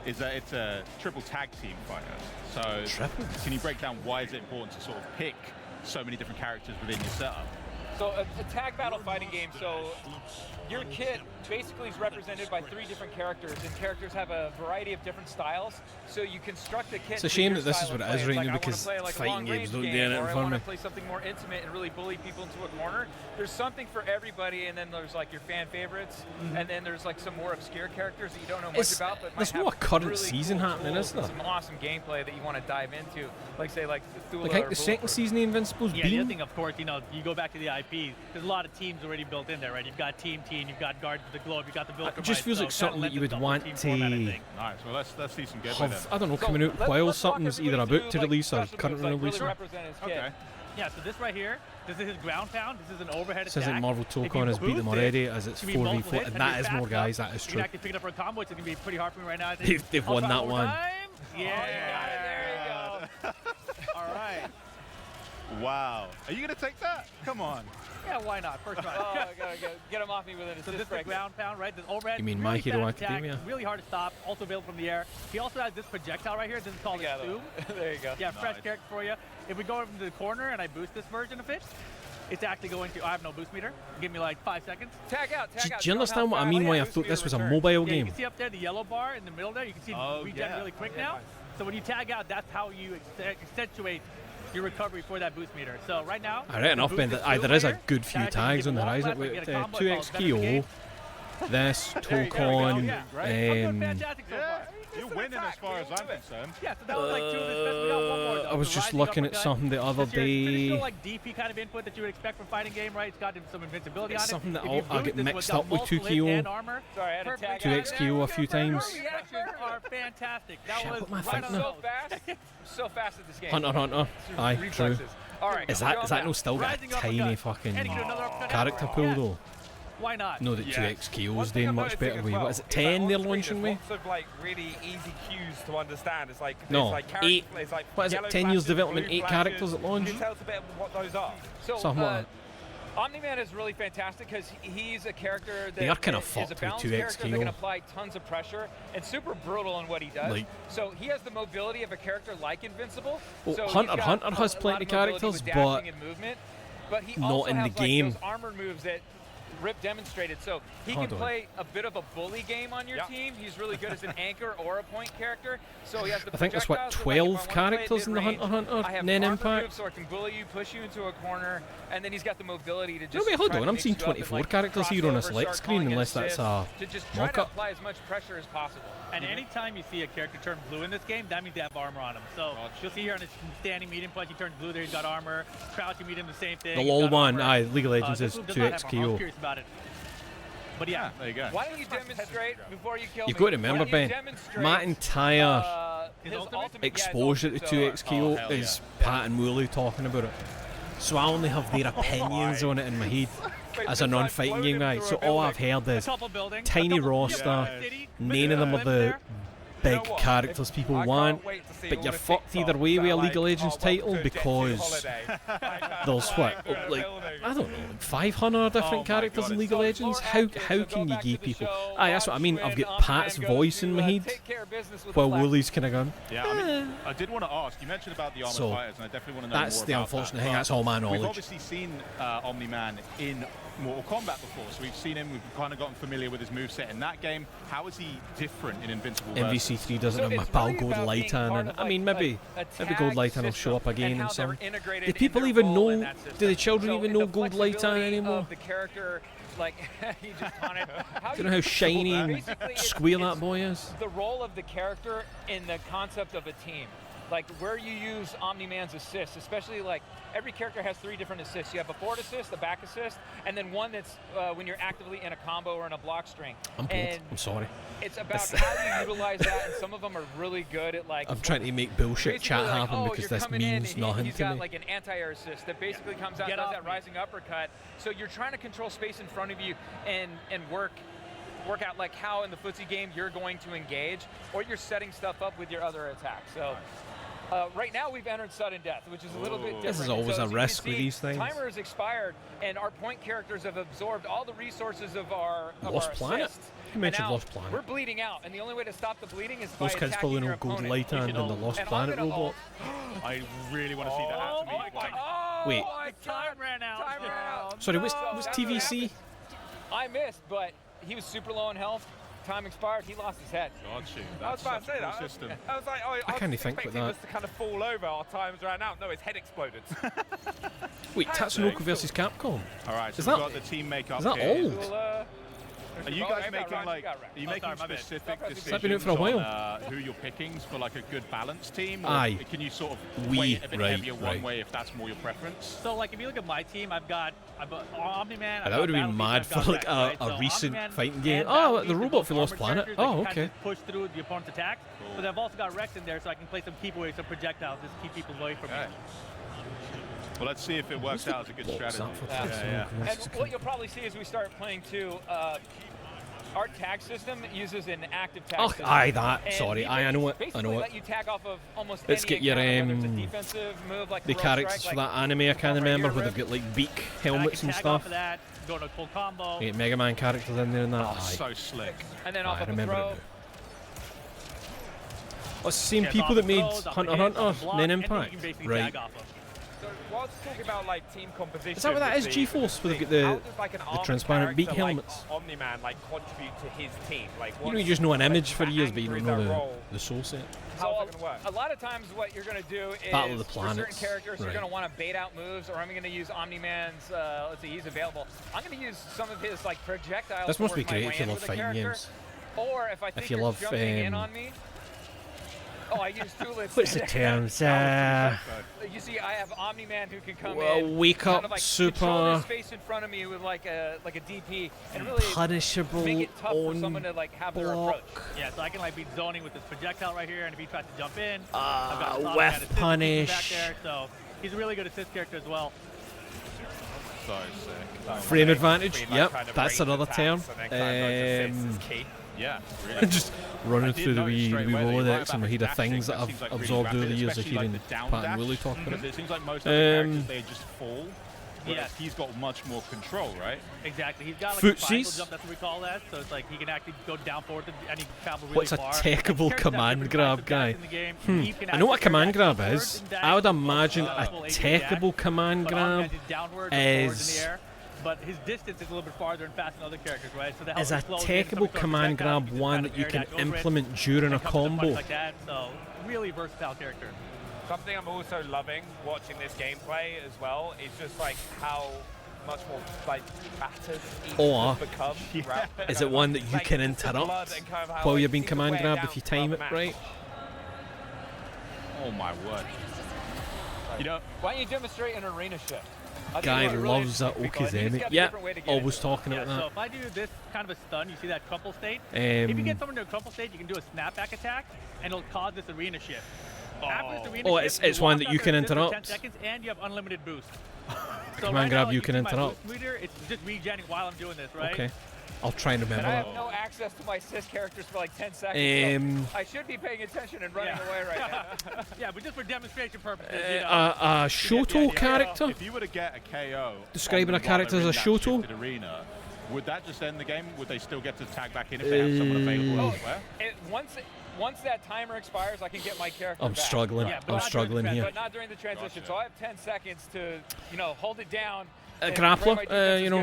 Speaker 5: is that it's a triple tag team fighter. So can you break down why is it important to sort of pick so many different characters within your setup?
Speaker 7: So a tag battle fighting game, so your kit basically is represented by 3 different characters, and characters have a variety of different styles. So you construct the kit.
Speaker 1: It's a shame that this is what it is right now, because fighting games don't do it
Speaker 7: or I
Speaker 1: for
Speaker 7: want
Speaker 1: me.
Speaker 7: to play something more intimate and really bully people into a corner. There's something for everybody, and then there's like your fan favorites, and then there's like some more obscure characters that you don't know much about, but
Speaker 1: There's
Speaker 7: might
Speaker 1: no
Speaker 7: have
Speaker 1: current
Speaker 7: really
Speaker 1: season
Speaker 7: cool
Speaker 1: happening,
Speaker 7: tools
Speaker 1: is there?
Speaker 7: and some awesome gameplay that you want to dive into, like say like Thula
Speaker 1: Like, I think
Speaker 7: or
Speaker 1: the second
Speaker 7: Bulletproof.
Speaker 1: season of Invincible's
Speaker 27: Yeah, the other
Speaker 1: been.
Speaker 27: thing, of course, you know, you go back to the IP. There's a lot of teams already built in there, right? You've got Team, you've got Guardians of the Globe, you've got the Viltrumite.
Speaker 1: It just feels like something that you would want to
Speaker 5: Nice. Well, let's see some gameplay then.
Speaker 1: have, I don't know, coming out while something's either about to release or currently releasing.
Speaker 27: Okay. Yeah, so this right here, this is his ground pound. This is an overhead
Speaker 1: Says
Speaker 27: attack.
Speaker 1: like Marvel
Speaker 27: If you
Speaker 1: Tokon has beat them
Speaker 27: boost it,
Speaker 1: already, as it's
Speaker 27: it's gonna be multiple
Speaker 1: 4v4,
Speaker 27: hits,
Speaker 1: and
Speaker 27: and
Speaker 1: that
Speaker 27: you're
Speaker 1: is more
Speaker 27: fast
Speaker 1: guys,
Speaker 27: enough,
Speaker 1: that is
Speaker 27: you
Speaker 1: true.
Speaker 27: can actually pick it up for a combo, which is going to be pretty hard for me right now. I think.
Speaker 1: They've
Speaker 27: I'll
Speaker 1: won
Speaker 27: try
Speaker 1: that
Speaker 27: one
Speaker 1: one.
Speaker 27: more time. Yeah, there you go. All right.
Speaker 5: Wow. Are you going to take that? Come on.
Speaker 27: Yeah, why not? First round.
Speaker 7: Oh, I gotta get him off me with an assist.
Speaker 27: So this is the
Speaker 7: break.
Speaker 27: ground pound, right? This overhead.
Speaker 1: You mean
Speaker 27: really
Speaker 1: My Hero
Speaker 27: fast attack,
Speaker 1: Academia?
Speaker 27: really hard to stop. Also available from the air. He also has this projectile right here. This is called a Zoom.
Speaker 7: There you go.
Speaker 27: Yeah, fresh character for you. If we go into the corner and I boost this version of it, it's actually going to. I have no boost meter. Give me like 5 seconds.
Speaker 7: Tag out.
Speaker 1: Do you understand what I mean why I thought this was a mobile
Speaker 27: Yeah, you
Speaker 1: game?
Speaker 27: can see up there the yellow bar in the middle there. You can see regen really quick now. So when you tag out, that's how you accentuate your recovery for that boost meter. So right now,
Speaker 1: Alright, enough, Ben. There is a good few tags on the horizon with 2x Kyo, this, Tokon,
Speaker 5: You're winning as far as I'm concerned.
Speaker 27: Yeah, so that was like 2 of his best. We got one more though.
Speaker 1: I was just looking at something the other day.
Speaker 27: Traditional like DP kind of input that you would expect from fighting game, right? It's got some invincibility
Speaker 1: It's
Speaker 27: on it.
Speaker 1: something that
Speaker 27: If you
Speaker 1: I'll
Speaker 27: boost
Speaker 1: get
Speaker 27: this
Speaker 1: mixed
Speaker 27: with
Speaker 1: up with
Speaker 27: multiple
Speaker 1: 2
Speaker 27: hit and
Speaker 1: Kyo.
Speaker 27: armor,
Speaker 7: Sorry, I had to tag
Speaker 1: 2x Kyo a few times.
Speaker 27: Your reactions are fantastic. That
Speaker 1: Shit,
Speaker 27: was
Speaker 1: what am I
Speaker 27: right
Speaker 1: thinking
Speaker 27: on
Speaker 1: of?
Speaker 7: So fast. So fast at this game.
Speaker 1: Hunter. Aye, true.
Speaker 7: Reflexes. All right.
Speaker 1: Is that no still got a tiny fucking character pool though?
Speaker 27: Why not?
Speaker 1: No, that 2x Kyo's doing much better with. What is it, 10 they're launching with?
Speaker 4: Lots of like really easy cues to understand. It's like
Speaker 1: No,
Speaker 4: it's like
Speaker 1: 8.
Speaker 4: It's like
Speaker 1: What is it,
Speaker 4: yellow
Speaker 1: 10 years
Speaker 4: flashes,
Speaker 1: development,
Speaker 4: blue
Speaker 1: 8 characters
Speaker 4: flashes.
Speaker 1: at launch?
Speaker 4: Can you tell us a bit what those are?
Speaker 7: So,
Speaker 1: Something like
Speaker 7: Omni-Man is really fantastic because he's a character that
Speaker 1: They are kinda
Speaker 7: is
Speaker 1: fucked
Speaker 7: a
Speaker 1: with
Speaker 7: balanced
Speaker 1: 2x
Speaker 7: character that
Speaker 1: Kyo.
Speaker 7: can apply tons of pressure and super brutal in what he does.
Speaker 1: Like-
Speaker 7: so he has the mobility of a character like Invincible.
Speaker 1: Well,
Speaker 7: so
Speaker 1: Hunter
Speaker 7: he's got
Speaker 1: has
Speaker 7: a lot
Speaker 1: plenty
Speaker 7: of
Speaker 1: of
Speaker 7: mobility
Speaker 1: characters,
Speaker 7: with dashing
Speaker 1: but
Speaker 7: and movement, but he
Speaker 1: not
Speaker 7: also
Speaker 1: in the
Speaker 7: has
Speaker 1: game.
Speaker 7: Like those armor moves that Rip demonstrated. So he
Speaker 1: Hold
Speaker 7: can
Speaker 1: on.
Speaker 7: play a bit of a bully game on your team. He's really good as an anchor or a point character. So he has the
Speaker 1: I think there's what,
Speaker 7: projectiles, but, like, if I
Speaker 1: 12
Speaker 7: wanna play it
Speaker 1: characters in the
Speaker 7: mid-range,
Speaker 1: Hunter
Speaker 7: I have
Speaker 1: Nen
Speaker 7: armor
Speaker 1: Impact.
Speaker 7: moves so I can bully you, push you into a corner, and then he's got the mobility to just.
Speaker 1: No, wait, hold
Speaker 7: try
Speaker 1: on.
Speaker 7: to
Speaker 1: I'm
Speaker 7: mix
Speaker 1: seeing
Speaker 7: you up and,
Speaker 1: 24
Speaker 7: like,
Speaker 1: characters here on a
Speaker 7: crossover,
Speaker 1: select
Speaker 7: start
Speaker 1: screen,
Speaker 7: calling
Speaker 1: unless that's a
Speaker 7: assists, to just try to
Speaker 1: mock-up.
Speaker 7: apply as much pressure as possible.
Speaker 27: And anytime you see a character turn blue in this game, that means they have armor on him. So you'll see here on his standing medium punch, he turns blue there, he's got armor. Crouching medium, the same thing.
Speaker 1: The
Speaker 27: he's
Speaker 1: LOL
Speaker 27: got
Speaker 1: one,
Speaker 27: armor.
Speaker 1: aye, League of Legends
Speaker 27: this
Speaker 1: is
Speaker 27: move does not
Speaker 1: 2x
Speaker 27: have armor. I was
Speaker 1: Kyo.
Speaker 27: curious about it. But yeah,
Speaker 5: there you go.
Speaker 7: Why don't you demonstrate before you kill me?
Speaker 1: You've got to remember,
Speaker 7: Why don't you
Speaker 1: Ben,
Speaker 7: demonstrate,
Speaker 1: my entire
Speaker 7: his ultimate
Speaker 1: exposure to 2x Kyo is Pat and Wooly talking about it. So I only have their opinions on it in my head as a non-fighting game guy. So all I've heard is tiny roster, none of them are the big characters people want. but you're fucked either way with a League of Legends title because there's what, like, I don't know, 500 different characters in League of Legends. How can you give people? That's what I mean. I've got Pat's voice in my head while Woolie's kind of gone.
Speaker 5: Yeah, I mean, I did want to ask. You mentioned about the Armored Fighters, and I definitely want to know more about that.
Speaker 1: That's the unfortunate thing. That's all my knowledge.
Speaker 5: We've obviously seen Omni-Man in Mortal Kombat before, so we've seen him, we've kind of gotten familiar with his moveset in that game. How is he different in Invincible Versus?
Speaker 1: MVC3 doesn't have my pal Gold Lightan, and I mean, maybe Gold Lightan will show up again in some. Do people even know? Do the children even know Gold Lightan anymore?
Speaker 7: The character, like, he just on it.
Speaker 1: Do you know how shiny and square that boy is?
Speaker 7: The role of the character in the concept of a team. Like where you use Omni-Man's assist, especially like every character has 3 different assists. You have a forward assist, a back assist, and then one that's when you're actively in a combo or in a block string.
Speaker 1: I'm bored. I'm sorry.
Speaker 7: It's about how you utilize that, and some of them are really good at like.
Speaker 1: I'm trying to make bullshit chat happen because this means nothing
Speaker 7: he's
Speaker 1: to
Speaker 7: got
Speaker 1: me.
Speaker 7: like an anti-air assist that basically comes out and does that rising uppercut. So you're trying to control space in front of you and work out like how in the footsie game you're going to engage, or you're setting stuff up with your other attacks. So. Right now we've entered sudden death, which is a little bit different.
Speaker 1: This is always a risk with these things.
Speaker 7: Timer has expired, and our point characters have absorbed all the resources of our
Speaker 1: Lost Planet? You mentioned Lost Planet.
Speaker 7: We're bleeding out, and the only way to stop the bleeding is by
Speaker 1: Most kids probably know Gold Lightan and the Lost Planet robot.
Speaker 5: I really want to see that happen to me.
Speaker 1: Wait.
Speaker 7: Time ran out.
Speaker 1: Sorry, what's TVC?
Speaker 7: I missed, but he was super low in health. Time expired. He lost his head.
Speaker 5: Got you.
Speaker 4: I was about to say that.
Speaker 5: System.
Speaker 4: I was like,
Speaker 1: I can't think with that.
Speaker 4: Us to kind of fall over. Our times ran out. No, his head exploded.
Speaker 1: Wait, Tatsunoko versus Capcom.
Speaker 5: All right, so
Speaker 1: is
Speaker 5: we've
Speaker 1: that,
Speaker 5: got the team makeup.
Speaker 1: is that
Speaker 5: here.
Speaker 1: old?
Speaker 5: Are you guys making like? Are you making specific decisions
Speaker 1: been out for a while.
Speaker 5: on who you're picking for like a good balanced team? Or
Speaker 1: Aye.
Speaker 5: Can you sort of weight a bit heavier one way if that's more your preference?
Speaker 27: So like if you look at my team, I've got Omni-Man.
Speaker 1: That would have been mad for like a recent fighting game. Oh, the robot for Lost Planet. Oh, okay.
Speaker 27: Push through the opponent's attack, but I've also got Rex in there, so I can play some keep away, some projectiles, just keep people away from me.
Speaker 5: Well, let's see if it works out as a good strategy.
Speaker 7: And what you'll probably see as we start playing too. Our tag system uses an active tag system.
Speaker 1: Aye, that. Sorry, I know it. I know it.
Speaker 7: Let you tag off of almost
Speaker 1: Let's get your
Speaker 7: defensive move like
Speaker 1: the characters for that anime. I can't remember where they've got like beak helmets and stuff.
Speaker 27: Go to full combo.
Speaker 1: You get Mega Man characters in there and that.
Speaker 5: Oh, so slick.
Speaker 7: And then off of
Speaker 1: I remember
Speaker 7: throw.
Speaker 1: it now. Oh, it's the same people that made Hunter x Hunter, then Impact. Right.
Speaker 4: So while talking about like team composition,
Speaker 1: Is that what that is? G-Force, where they've got the transparent beak helmets.
Speaker 4: Like Omni-Man like contribute to his team. Like
Speaker 1: you know, you just know an image for years, but you don't know the soul set.
Speaker 7: So a lot of times what you're going to do is
Speaker 1: Battle of the
Speaker 7: for
Speaker 1: Planets.
Speaker 7: certain characters you're going to want to bait out moves, or I'm going to use Omni-Man's, let's see, he's available. I'm going to use some of his like projectiles.
Speaker 1: This must be great if you love fighting games.
Speaker 7: Or if I think
Speaker 1: you love
Speaker 7: jumping in on me. Oh, I use Tulis.
Speaker 1: What's the terms?
Speaker 7: You see, I have Omni-Man who can come
Speaker 1: in. Wake up,
Speaker 7: like
Speaker 1: super.
Speaker 7: Control his face in front of me with like a DP, and really
Speaker 1: punishable
Speaker 7: make it tough for someone to like have their approach.
Speaker 27: Yeah, so I can like be zoning with this projectile right here, and if he tries to jump in, I've got
Speaker 1: whiff punish.
Speaker 27: Back there, so he's a really good assist character as well.
Speaker 5: So sick.
Speaker 1: Frame advantage. Yep, that's another term.
Speaker 5: Yeah, really.
Speaker 1: Just running through the wee Rolodex and we hear the things that I've absorbed over the years of hearing Pat and Willie talk about.
Speaker 5: It seems like most other characters, they just fall. Yeah, he's got much more control, right?
Speaker 27: Exactly. He's got like a triangle jump, that's what we call that. So it's like he can actually go down forward and he can travel really far.
Speaker 1: What's a techable command grab guy? I know what a command grab is. I would imagine a techable command grab is...
Speaker 27: But his distance is a little bit farther and faster than other characters, right? So
Speaker 1: is a techable command grab one that you can implement during a combo?
Speaker 27: Like that, so really versatile character.
Speaker 4: Something I'm also loving watching this gameplay as well is just like how much more like battered each become.
Speaker 1: Is it one that you can interrupt while you're being command grabbed if you time it right?
Speaker 5: Oh my word! You know,
Speaker 7: why don't you demonstrate an arena shift?
Speaker 1: Guy loves that Okizeme. Yeah, always talking about that.
Speaker 27: So if I do this kind of a stun, you see that crumple state? If you get someone to a crumple state, you can do a snapback attack, and it'll cause this arena shift.
Speaker 1: It's one that you can interrupt.
Speaker 27: 10 seconds, and you have unlimited boost.
Speaker 1: So command grab you can interrupt.
Speaker 27: It's just regenning while I'm doing this, right?
Speaker 1: Okay. I'll try and remember
Speaker 7: And I
Speaker 1: that.
Speaker 7: have no access to my sis characters for like 10 seconds. So I should be paying attention and running away right now.
Speaker 27: Yeah, but just for demonstration purposes.
Speaker 1: A Shoto character?
Speaker 5: If you were to get a KO,
Speaker 1: Describing a character as a Shoto?
Speaker 5: Arena, would that just end the game? Would they still get to tag back in if they have someone available elsewhere?
Speaker 7: Once that timer expires, I can get my character
Speaker 1: I'm
Speaker 7: back.
Speaker 1: struggling. I'm struggling here.
Speaker 7: But not during the transition. So I have 10 seconds to, hold it down.
Speaker 1: Grappler,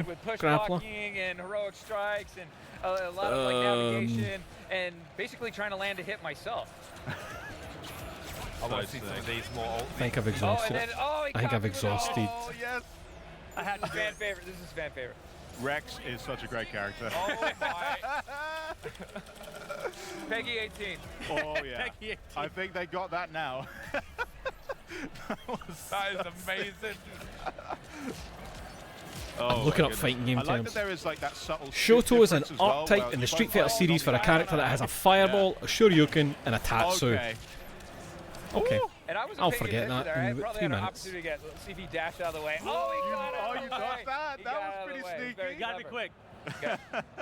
Speaker 7: with push
Speaker 1: grappler.
Speaker 7: blocking and heroic strikes and a lot of navigation and basically trying to land a hit myself.
Speaker 4: I want to see some of these more.
Speaker 1: I think I've exhausted it. I think I've exhausted.
Speaker 7: Oh yes, I had to fan favorite. This is fan favorite.
Speaker 5: Rex is such a great character.
Speaker 7: Oh my. Peggy 18.
Speaker 5: Oh yeah.
Speaker 7: Peggy 18.
Speaker 5: I think they got that now.
Speaker 4: That is amazing.
Speaker 1: I'm looking up fighting game
Speaker 5: I like
Speaker 1: terms.
Speaker 5: that there is like that subtle
Speaker 1: Shoto is an
Speaker 5: difference as well,
Speaker 1: archetype
Speaker 5: where
Speaker 1: in the
Speaker 5: you
Speaker 1: Street
Speaker 5: both
Speaker 1: Fighter
Speaker 5: are
Speaker 1: series for a
Speaker 5: not
Speaker 1: character that has a fireball, a shoryuken, and a tatsu. Okay.
Speaker 7: And I wasn't
Speaker 1: I'll
Speaker 7: paying
Speaker 1: forget
Speaker 7: attention
Speaker 1: that
Speaker 7: there. I
Speaker 1: in
Speaker 7: probably
Speaker 1: 3
Speaker 7: had an
Speaker 1: minutes.
Speaker 7: opportunity to get see if he dashed out of the way. Oh, he got out of the
Speaker 5: you
Speaker 7: way.
Speaker 5: got that?
Speaker 7: He
Speaker 5: That
Speaker 7: got
Speaker 5: was
Speaker 7: out of
Speaker 5: pretty
Speaker 7: the way.
Speaker 5: sneaky.
Speaker 7: Very
Speaker 27: You gotta be
Speaker 7: clever.
Speaker 27: quick.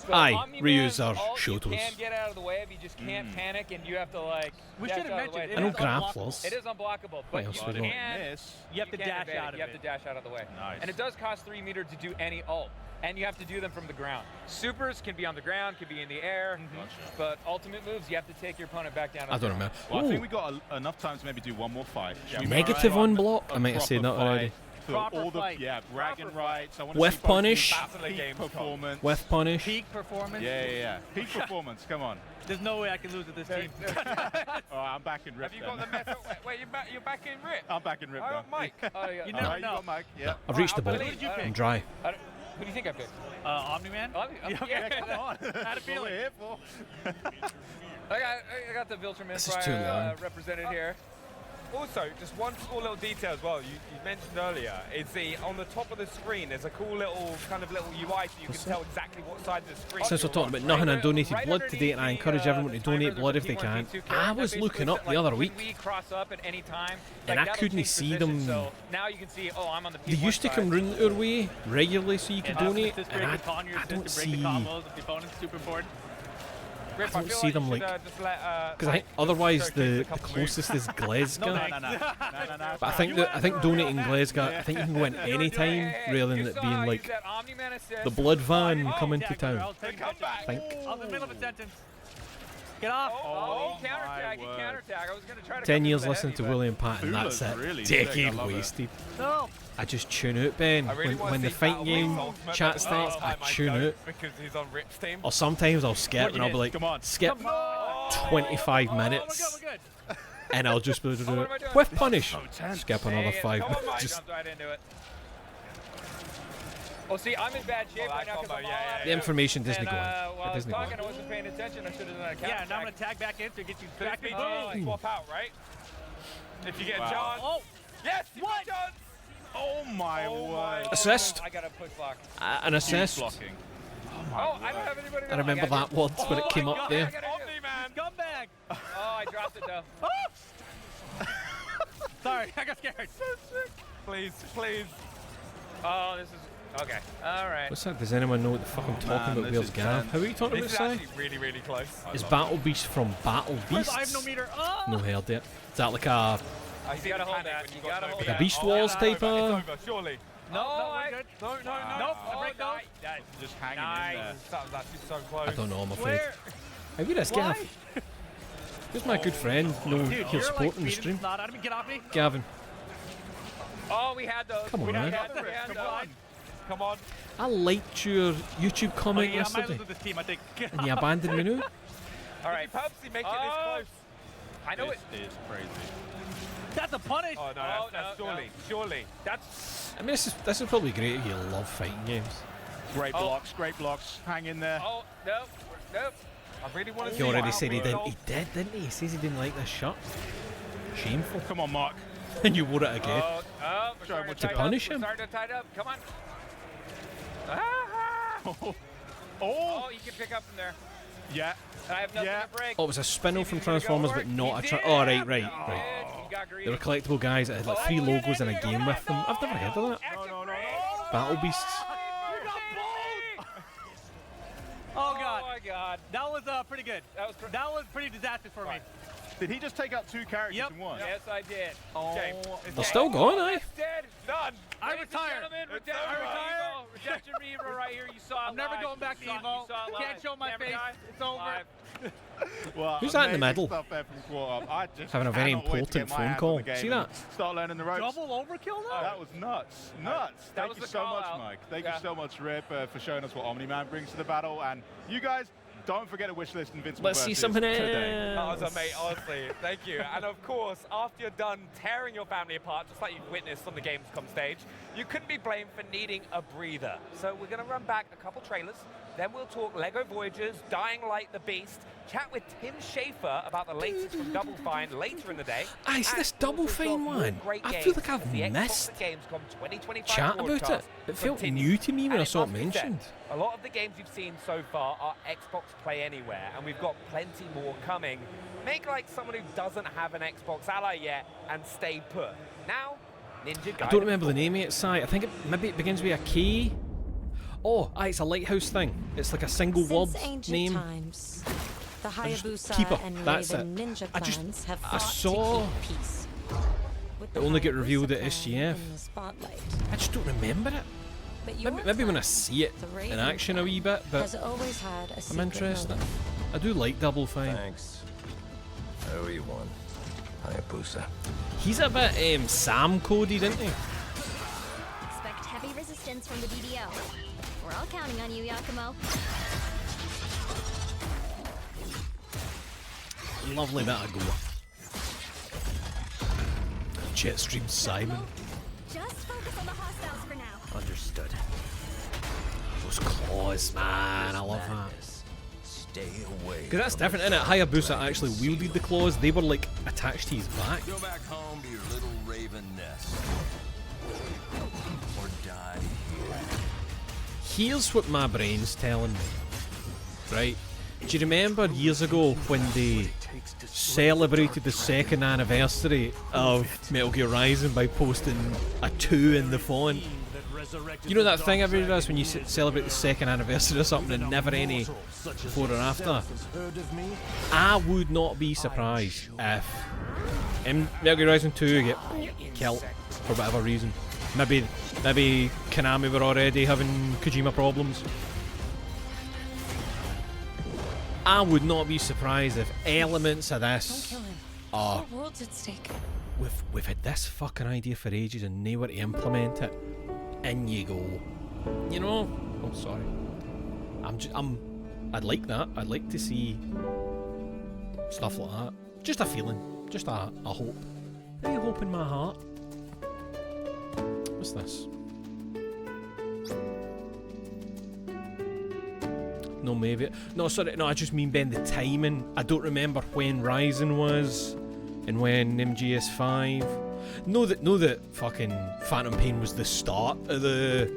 Speaker 7: So
Speaker 1: Aye,
Speaker 7: Omni-Man,
Speaker 1: Ryu's are
Speaker 7: you
Speaker 1: Shotos.
Speaker 7: can get out of the way if you just can't panic and you have to like.
Speaker 27: We
Speaker 7: dash
Speaker 27: should have
Speaker 7: out of the
Speaker 27: mentioned
Speaker 7: way.
Speaker 1: I know
Speaker 27: is
Speaker 1: grapplers.
Speaker 7: It is unblockable,
Speaker 1: What
Speaker 7: but
Speaker 1: else
Speaker 7: you
Speaker 1: we got?
Speaker 7: can.
Speaker 27: You have to dash
Speaker 7: evade
Speaker 27: out of
Speaker 7: You have
Speaker 27: it.
Speaker 7: to dash out of the way.
Speaker 5: Nice.
Speaker 7: And it does cost 3 meter to do any ult, and you have to do them from the ground. Supers can be on the ground, can be in the air, but ultimate moves you have to take your opponent back down.
Speaker 1: I don't remember.
Speaker 5: Well, I think we got enough time to maybe do one more fight. Should we
Speaker 1: Negative
Speaker 5: run
Speaker 1: unblock?
Speaker 5: a
Speaker 1: I might have said that
Speaker 5: proper
Speaker 1: already.
Speaker 5: fight for
Speaker 27: Proper
Speaker 5: all the
Speaker 27: fight.
Speaker 5: bragging rights. I want to
Speaker 1: With
Speaker 5: see both
Speaker 1: punish.
Speaker 5: teams' peak performance.
Speaker 1: With punish.
Speaker 27: Peak performance.
Speaker 5: Yeah. Peak performance. Come on.
Speaker 27: There's no way I can lose with this team.
Speaker 5: Oh, I'm back in Rip.
Speaker 7: Have you got the method? Wait, you're back in Rip?
Speaker 5: I'm back in Rip.
Speaker 7: I got Mike.
Speaker 27: You never
Speaker 5: You
Speaker 27: know.
Speaker 5: got Mike. Yeah.
Speaker 1: I've reached the
Speaker 7: I'll
Speaker 1: boat.
Speaker 7: believe you.
Speaker 1: I'm dry.
Speaker 7: Who do you think I picked?
Speaker 27: Omni-Man?
Speaker 7: Yeah,
Speaker 27: come on. Had a feeling.
Speaker 7: I got the Viltrum
Speaker 1: This is too long.
Speaker 7: represented here.
Speaker 4: Also, just one small little detail as well. You mentioned earlier is on the top of the screen. There's a cool little UI, so you can tell exactly what side of the screen.
Speaker 1: Since we're talking about nothing, I donated blood today, and I encourage everyone to donate blood if they can. I was looking up the other week,
Speaker 7: We cross up at any time,
Speaker 1: and I couldn't see them.
Speaker 7: So now you can see. Oh, I'm on the.
Speaker 1: They used to come round our way regularly so you could donate,
Speaker 27: Assist
Speaker 1: and
Speaker 27: break the con, your
Speaker 1: I
Speaker 27: assist
Speaker 1: don't
Speaker 27: to break the
Speaker 1: see.
Speaker 27: combos of the opponent. Super important.
Speaker 1: I don't see them like, because I think otherwise the closest is Glasgow.
Speaker 5: No.
Speaker 1: But I think donating Glasgow, I think you can go in any time rather than it being like the blood van coming to town. I think.
Speaker 27: I was in the middle of a sentence. Get off.
Speaker 7: Oh, counterattack, counterattack. I was going to try to
Speaker 1: 10 years listening to William Patton, that's it.
Speaker 5: Really sick, I
Speaker 1: Decade
Speaker 5: love it.
Speaker 1: wasted.
Speaker 27: No.
Speaker 1: I just tune out, Ben. When the fight game chat starts, I tune out.
Speaker 4: Because he's on Rip's team.
Speaker 1: Or sometimes I'll skip and I'll be like, skip 25 minutes.
Speaker 27: We're good.
Speaker 1: And I'll just be able to do it with punish. Skip another 5
Speaker 7: Come on, Mike,
Speaker 1: minutes. Just
Speaker 7: jumped right into it. Oh, see, I'm in bad shape right now because I'm all out of
Speaker 1: the information doesn't
Speaker 7: and,
Speaker 1: go in.
Speaker 7: while
Speaker 1: It
Speaker 7: I was
Speaker 1: doesn't go
Speaker 7: talking,
Speaker 1: in.
Speaker 7: I wasn't paying attention. I should have done a counter.
Speaker 27: Yeah, now I'm going to tag back in to get you back in.
Speaker 7: Boom! Swap out, right?
Speaker 4: If you get a
Speaker 5: Wow.
Speaker 4: chance.
Speaker 7: Oh! Yes! You
Speaker 27: What?
Speaker 7: got a chance!
Speaker 5: Oh my word.
Speaker 1: Assist.
Speaker 7: I got a push block.
Speaker 1: An assist.
Speaker 5: Blocking.
Speaker 7: Oh, I don't have anybody to
Speaker 1: I remember that once when it came up there.
Speaker 7: Omni-Man!
Speaker 27: Scumbag.
Speaker 7: Oh, I dropped it though.
Speaker 27: Sorry, I got scared.
Speaker 4: Please, please.
Speaker 7: Oh, this is... Okay. Alright.
Speaker 1: What's that? Does anyone know what the fuck I'm talking about?
Speaker 5: this
Speaker 1: Where's
Speaker 5: is
Speaker 1: Gav?
Speaker 5: tense.
Speaker 1: How are you talking about,
Speaker 4: This is
Speaker 1: Si?
Speaker 4: actually really, really close.
Speaker 1: Is Battle Beast from Battle
Speaker 27: Chris, I have
Speaker 1: Beasts?
Speaker 27: no meter. Oh!
Speaker 1: No heard it. Is that like a
Speaker 7: You gotta hold that. You gotta hold
Speaker 1: like
Speaker 7: that.
Speaker 1: a Beast Wars type
Speaker 4: It's
Speaker 1: of?
Speaker 4: over, surely.
Speaker 27: No,
Speaker 7: Oh,
Speaker 27: we're good.
Speaker 4: No.
Speaker 27: Nope, I break those.
Speaker 5: Just hanging in there.
Speaker 4: That was actually so close.
Speaker 1: I don't know, I'm afraid.
Speaker 27: Where?
Speaker 1: How good is Gav? Who's my good friend? No,
Speaker 27: Dude,
Speaker 1: he'll
Speaker 27: you're
Speaker 1: support
Speaker 27: like
Speaker 1: in the
Speaker 27: beating
Speaker 1: stream.
Speaker 27: snot out of me. Get off me.
Speaker 1: Gavin.
Speaker 7: Oh, we had those.
Speaker 1: Come on,
Speaker 7: we
Speaker 1: man.
Speaker 7: had those. We had
Speaker 4: Come
Speaker 7: those.
Speaker 4: on. Come on.
Speaker 1: I liked your YouTube
Speaker 27: Oh,
Speaker 1: comment
Speaker 27: yeah, I might
Speaker 1: yesterday,
Speaker 27: lose with this team, I think.
Speaker 1: and you abandoned me now.
Speaker 7: All right.
Speaker 4: Purposely make it this close.
Speaker 7: I know it.
Speaker 5: This is crazy.
Speaker 27: That's a punish.
Speaker 4: Oh, no,
Speaker 7: Oh,
Speaker 4: that's
Speaker 7: no,
Speaker 4: surely.
Speaker 7: no.
Speaker 4: Surely.
Speaker 7: That's...
Speaker 1: I mean, this is probably great if you love fighting games.
Speaker 5: Great blocks, great blocks. Hang in there.
Speaker 7: Oh, nope. Nope.
Speaker 4: I really want to
Speaker 1: He
Speaker 4: see
Speaker 1: already
Speaker 4: how
Speaker 1: said he
Speaker 4: we
Speaker 1: didn't.
Speaker 4: go.
Speaker 1: He did, didn't he? He says he didn't like this shirt. Shameful.
Speaker 5: Come on, Mark.
Speaker 1: And you wore it again.
Speaker 7: Oh, we're starting
Speaker 1: to
Speaker 7: tight
Speaker 1: punish
Speaker 7: up.
Speaker 1: him.
Speaker 7: We're starting to tight up. Come on. Oh, you can pick up from there.
Speaker 5: Yeah.
Speaker 7: I have nothing to break.
Speaker 1: Oh, it was a spinel from Transformers, but not a. Oh, right.
Speaker 7: He got
Speaker 1: They
Speaker 7: greedy.
Speaker 1: were collectible guys that had like 3 logos in a game with them. I've never heard of that. Battle Beasts.
Speaker 7: God.
Speaker 27: That was pretty good. That was pretty disastrous for me.
Speaker 5: Did he just take out 2 characters in one?
Speaker 7: Yes, I did.
Speaker 5: Oh,
Speaker 7: okay.
Speaker 1: They're still going, eh?
Speaker 7: Dead. Done.
Speaker 27: I retired.
Speaker 7: Rejection Reaver right here. You saw it
Speaker 27: I'm never
Speaker 7: live.
Speaker 27: going back to
Speaker 7: You
Speaker 27: Evo.
Speaker 7: saw it live.
Speaker 27: Can't show my
Speaker 7: Never
Speaker 27: face.
Speaker 7: die.
Speaker 27: It's over.
Speaker 7: Live.
Speaker 5: Well,
Speaker 1: Who's that in the
Speaker 5: amazing
Speaker 1: middle?
Speaker 5: Stuff there from Quarter Up. I just
Speaker 1: Having a very
Speaker 5: cannot wait to
Speaker 1: important
Speaker 5: get my
Speaker 1: phone
Speaker 5: hands on
Speaker 1: call.
Speaker 5: the game
Speaker 1: See
Speaker 5: and
Speaker 1: that?
Speaker 5: Start learning the ropes.
Speaker 27: Double overkill though?
Speaker 5: That was nuts. Nuts.
Speaker 7: That
Speaker 5: Thank
Speaker 7: was
Speaker 5: you
Speaker 7: the
Speaker 5: so much,
Speaker 7: call-out.
Speaker 5: Mike. Thank you so much, Rip, for showing us what Omni-Man brings to the battle. And you guys, don't forget to wishlist Invincible
Speaker 1: Let's see
Speaker 5: versus
Speaker 1: something
Speaker 5: today.
Speaker 1: else.
Speaker 7: That was amazing, honestly. Thank you. And of course, after you're done tearing your family apart, just like you've witnessed on the Gamescom stage, you couldn't be blamed for needing a breather. So we're going to run back a couple trailers, then we'll talk LEGO Voyagers, Dying Light the Beast, chat with Tim Schafer about the latest from Double Fine later in the day.
Speaker 1: It's this Double Fine one. I feel like I've missed
Speaker 7: Gamescom 2025
Speaker 1: chat about it. It felt new to me when I saw it mentioned.
Speaker 7: A lot of the games you've seen so far are Xbox Play Anywhere, and we've got plenty more coming. Make like someone who doesn't have an Xbox Ally yet and stay put. Now, Ninja Gaiden.
Speaker 1: I don't remember the name of it, Si. I think maybe it begins with a K. Oh, it's a lighthouse thing. It's like a single word name.
Speaker 8: Times, the Hayabusa
Speaker 1: Keeper.
Speaker 8: and
Speaker 1: That's
Speaker 8: Raven
Speaker 1: it.
Speaker 8: ninja clans have
Speaker 1: I
Speaker 8: fought
Speaker 1: saw
Speaker 8: to keep peace.
Speaker 1: it only get revealed at SGF.
Speaker 8: In the spotlight.
Speaker 1: I just don't remember it.
Speaker 8: But
Speaker 1: Maybe when I see it in action a wee bit, but
Speaker 8: has always had a
Speaker 1: I'm
Speaker 8: secret
Speaker 1: interested.
Speaker 8: motive.
Speaker 1: I do like Double Fine.
Speaker 14: Thanks. I owe you one. Hayabusa.
Speaker 1: He's a bit Sam-coded, isn't he?
Speaker 9: Expect heavy resistance from the DDO. We're all counting on you, Yakumo.
Speaker 1: Lovely bit of gore. Jetstream Simon.
Speaker 9: Just focus on the hostiles for now.
Speaker 14: Understood.
Speaker 1: Those claws, man. I love that.
Speaker 14: Stay away.
Speaker 1: Because that's different, innit? Hayabusa actually wielded the claws. They were like attached to his back.
Speaker 14: Go back home to your little raven nest. Or die here.
Speaker 1: Here's what my brain's telling me. Right? Do you remember years ago when they celebrated the second anniversary of Metal Gear Rising by posting a 2 in the font? You know that thing everybody does when you celebrate the second anniversary or something and never any before or after? I would not be surprised if in Metal Gear Rising 2 get killed for whatever reason. Maybe Konami were already having Kojima problems. I would not be surprised if elements of this are...
Speaker 8: Our world's at stake.
Speaker 1: We've had this fucking idea for ages and nowhere to implement it. In you go. You know? I'm sorry. I'd like that. I'd like to see stuff like that. Just a feeling. Just a hope. Maybe a hope in my heart. What's this? No, maybe. No, sorry. No, I just mean, Ben, the timing. I don't remember when Ryzen was and when MGS5. Know that fucking Phantom Pain was the start of the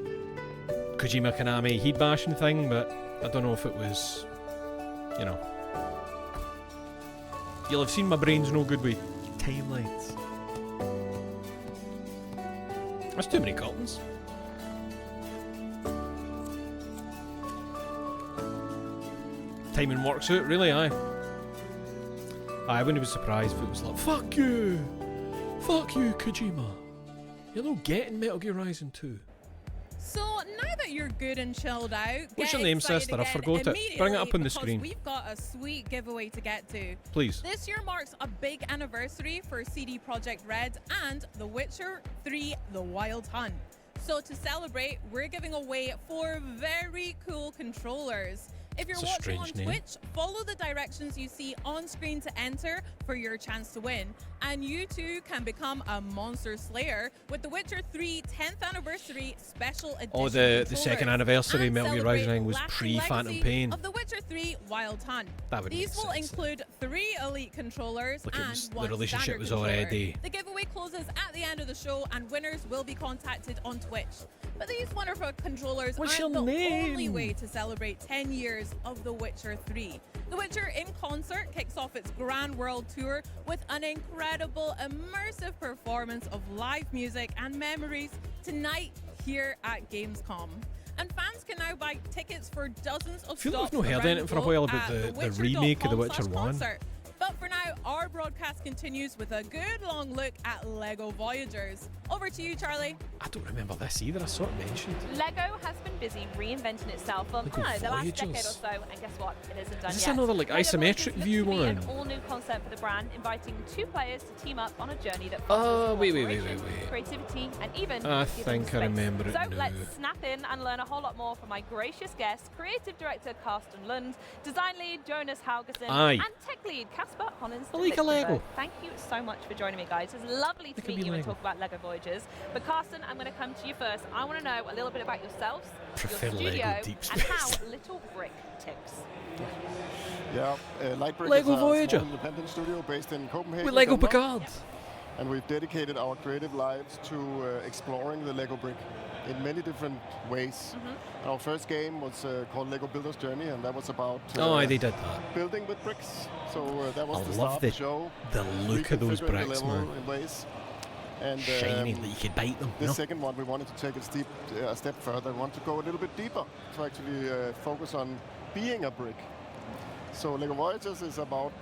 Speaker 1: Kojima Konami heat bashing thing, but I don't know if it was, you know. You'll have seen my brain's no good with timelines. That's too many curtains. Timing works out, really, aye. I wouldn't be surprised if it was like, fuck you! Fuck you, Kojima! You're not getting Metal Gear Rising 2.
Speaker 16: So now that you're good and chilled out,
Speaker 1: What's
Speaker 16: get
Speaker 1: your name,
Speaker 16: excited
Speaker 1: sister? I
Speaker 16: again
Speaker 1: forgot it. Bring it up on the
Speaker 16: because
Speaker 1: screen.
Speaker 16: We've got a sweet giveaway to get to.
Speaker 1: Please.
Speaker 16: This year marks a big anniversary for CD Projekt Red and The Witcher 3: The Wild Hunt. So to celebrate, we're giving away 4 very cool controllers. If you're
Speaker 1: That's a
Speaker 16: watching on
Speaker 1: strange name.
Speaker 16: Twitch, follow the directions you see on screen to enter for your chance to win. And you too can become a monster slayer with The Witcher 3 10th Anniversary Special Edition.
Speaker 1: Oh, the
Speaker 16: controllers.
Speaker 1: second anniversary
Speaker 16: And
Speaker 1: Metal Gear
Speaker 16: celebrate
Speaker 1: Rising was
Speaker 16: lasting
Speaker 1: pre-Phantom
Speaker 16: legacy
Speaker 1: Pain.
Speaker 16: of The Witcher 3 Wild Hunt.
Speaker 1: That would
Speaker 16: These
Speaker 1: make
Speaker 16: will
Speaker 1: sense.
Speaker 16: include 3 elite controllers
Speaker 1: Like it
Speaker 16: and
Speaker 1: was- the
Speaker 16: 1
Speaker 1: relationship
Speaker 16: standard
Speaker 1: was
Speaker 16: controller.
Speaker 1: already-
Speaker 16: The giveaway closes at the end of the show and winners will be contacted on Twitch. But these wonderful controllers
Speaker 1: What's
Speaker 16: aren't
Speaker 1: your
Speaker 16: the
Speaker 1: name?
Speaker 16: only way to celebrate 10 years of The Witcher 3. The Witcher in Concert kicks off its grand world tour with an incredible, immersive performance of live music and memories tonight here at Gamescom. and fans can now buy tickets for dozens of
Speaker 1: I feel like
Speaker 16: stops
Speaker 1: we've not heard
Speaker 16: around
Speaker 1: anything for a
Speaker 16: the
Speaker 1: while
Speaker 16: globe
Speaker 1: about
Speaker 16: at
Speaker 1: the remake of The Witcher 1.
Speaker 16: thewitcher.com/concert. But for now, our broadcast continues with a good long look at LEGO Voyagers. Over to you, Charlie.
Speaker 1: I don't remember this either. I sort of mentioned.
Speaker 10: LEGO has been busy reinventing itself for
Speaker 1: LEGO
Speaker 10: the last
Speaker 1: Voyagers.
Speaker 10: decade or so, and guess what? It isn't done
Speaker 1: Is this
Speaker 10: yet.
Speaker 1: another like
Speaker 10: LEGO
Speaker 1: isometric
Speaker 10: Voyagers
Speaker 1: view
Speaker 10: looks to be
Speaker 1: one?
Speaker 10: An all-new concept for the brand, inviting 2 players to team up on a journey that
Speaker 1: Oh,
Speaker 10: fosters
Speaker 1: wait.
Speaker 10: cooperation, creativity, and even
Speaker 1: I
Speaker 10: gives them
Speaker 1: think I
Speaker 10: space.
Speaker 1: remember it
Speaker 10: So
Speaker 1: now.
Speaker 10: let's snap in and learn a whole lot more from my gracious guests, creative director Karsten Lund, design lead Jonas Haugesson,
Speaker 1: Aye.
Speaker 10: and tech lead Kasper Honens.
Speaker 1: I like a Lego.
Speaker 10: Thank you so much for joining me, guys. It's lovely to
Speaker 1: It could
Speaker 10: meet
Speaker 1: be
Speaker 10: you and
Speaker 1: Lego.
Speaker 10: talk about LEGO Voyagers. But Karsten, I'm going to come to you first. I want to know a little bit about yourselves,
Speaker 1: Prefer
Speaker 10: your
Speaker 1: Lego
Speaker 10: studio,
Speaker 1: Deep
Speaker 10: and how
Speaker 1: Space.
Speaker 10: Little Brick ticks.
Speaker 11: Yeah, Lightbrick
Speaker 1: Lego
Speaker 11: is a
Speaker 1: Voyager.
Speaker 11: small independent studio based in Copenhagen.
Speaker 1: With Lego
Speaker 11: Denmark.
Speaker 1: Picard.
Speaker 11: And we've dedicated our creative lives to exploring the Lego brick in many different ways.
Speaker 1: Mm-hmm.
Speaker 11: Our first game was called Lego Builder's Journey, and that was about
Speaker 1: Oh, they did that.
Speaker 11: building with bricks. So that was
Speaker 1: I
Speaker 11: the
Speaker 1: love
Speaker 11: start of the show.
Speaker 1: the look of those
Speaker 11: Reconfiguring the
Speaker 1: bricks,
Speaker 11: level
Speaker 1: man.
Speaker 11: in ways. And
Speaker 1: Shiny that you could bite them.
Speaker 11: the
Speaker 1: no?
Speaker 11: second one, we wanted to take a step further. We want to go a little bit deeper to actually focus on being a brick. So Lego Voyagers is about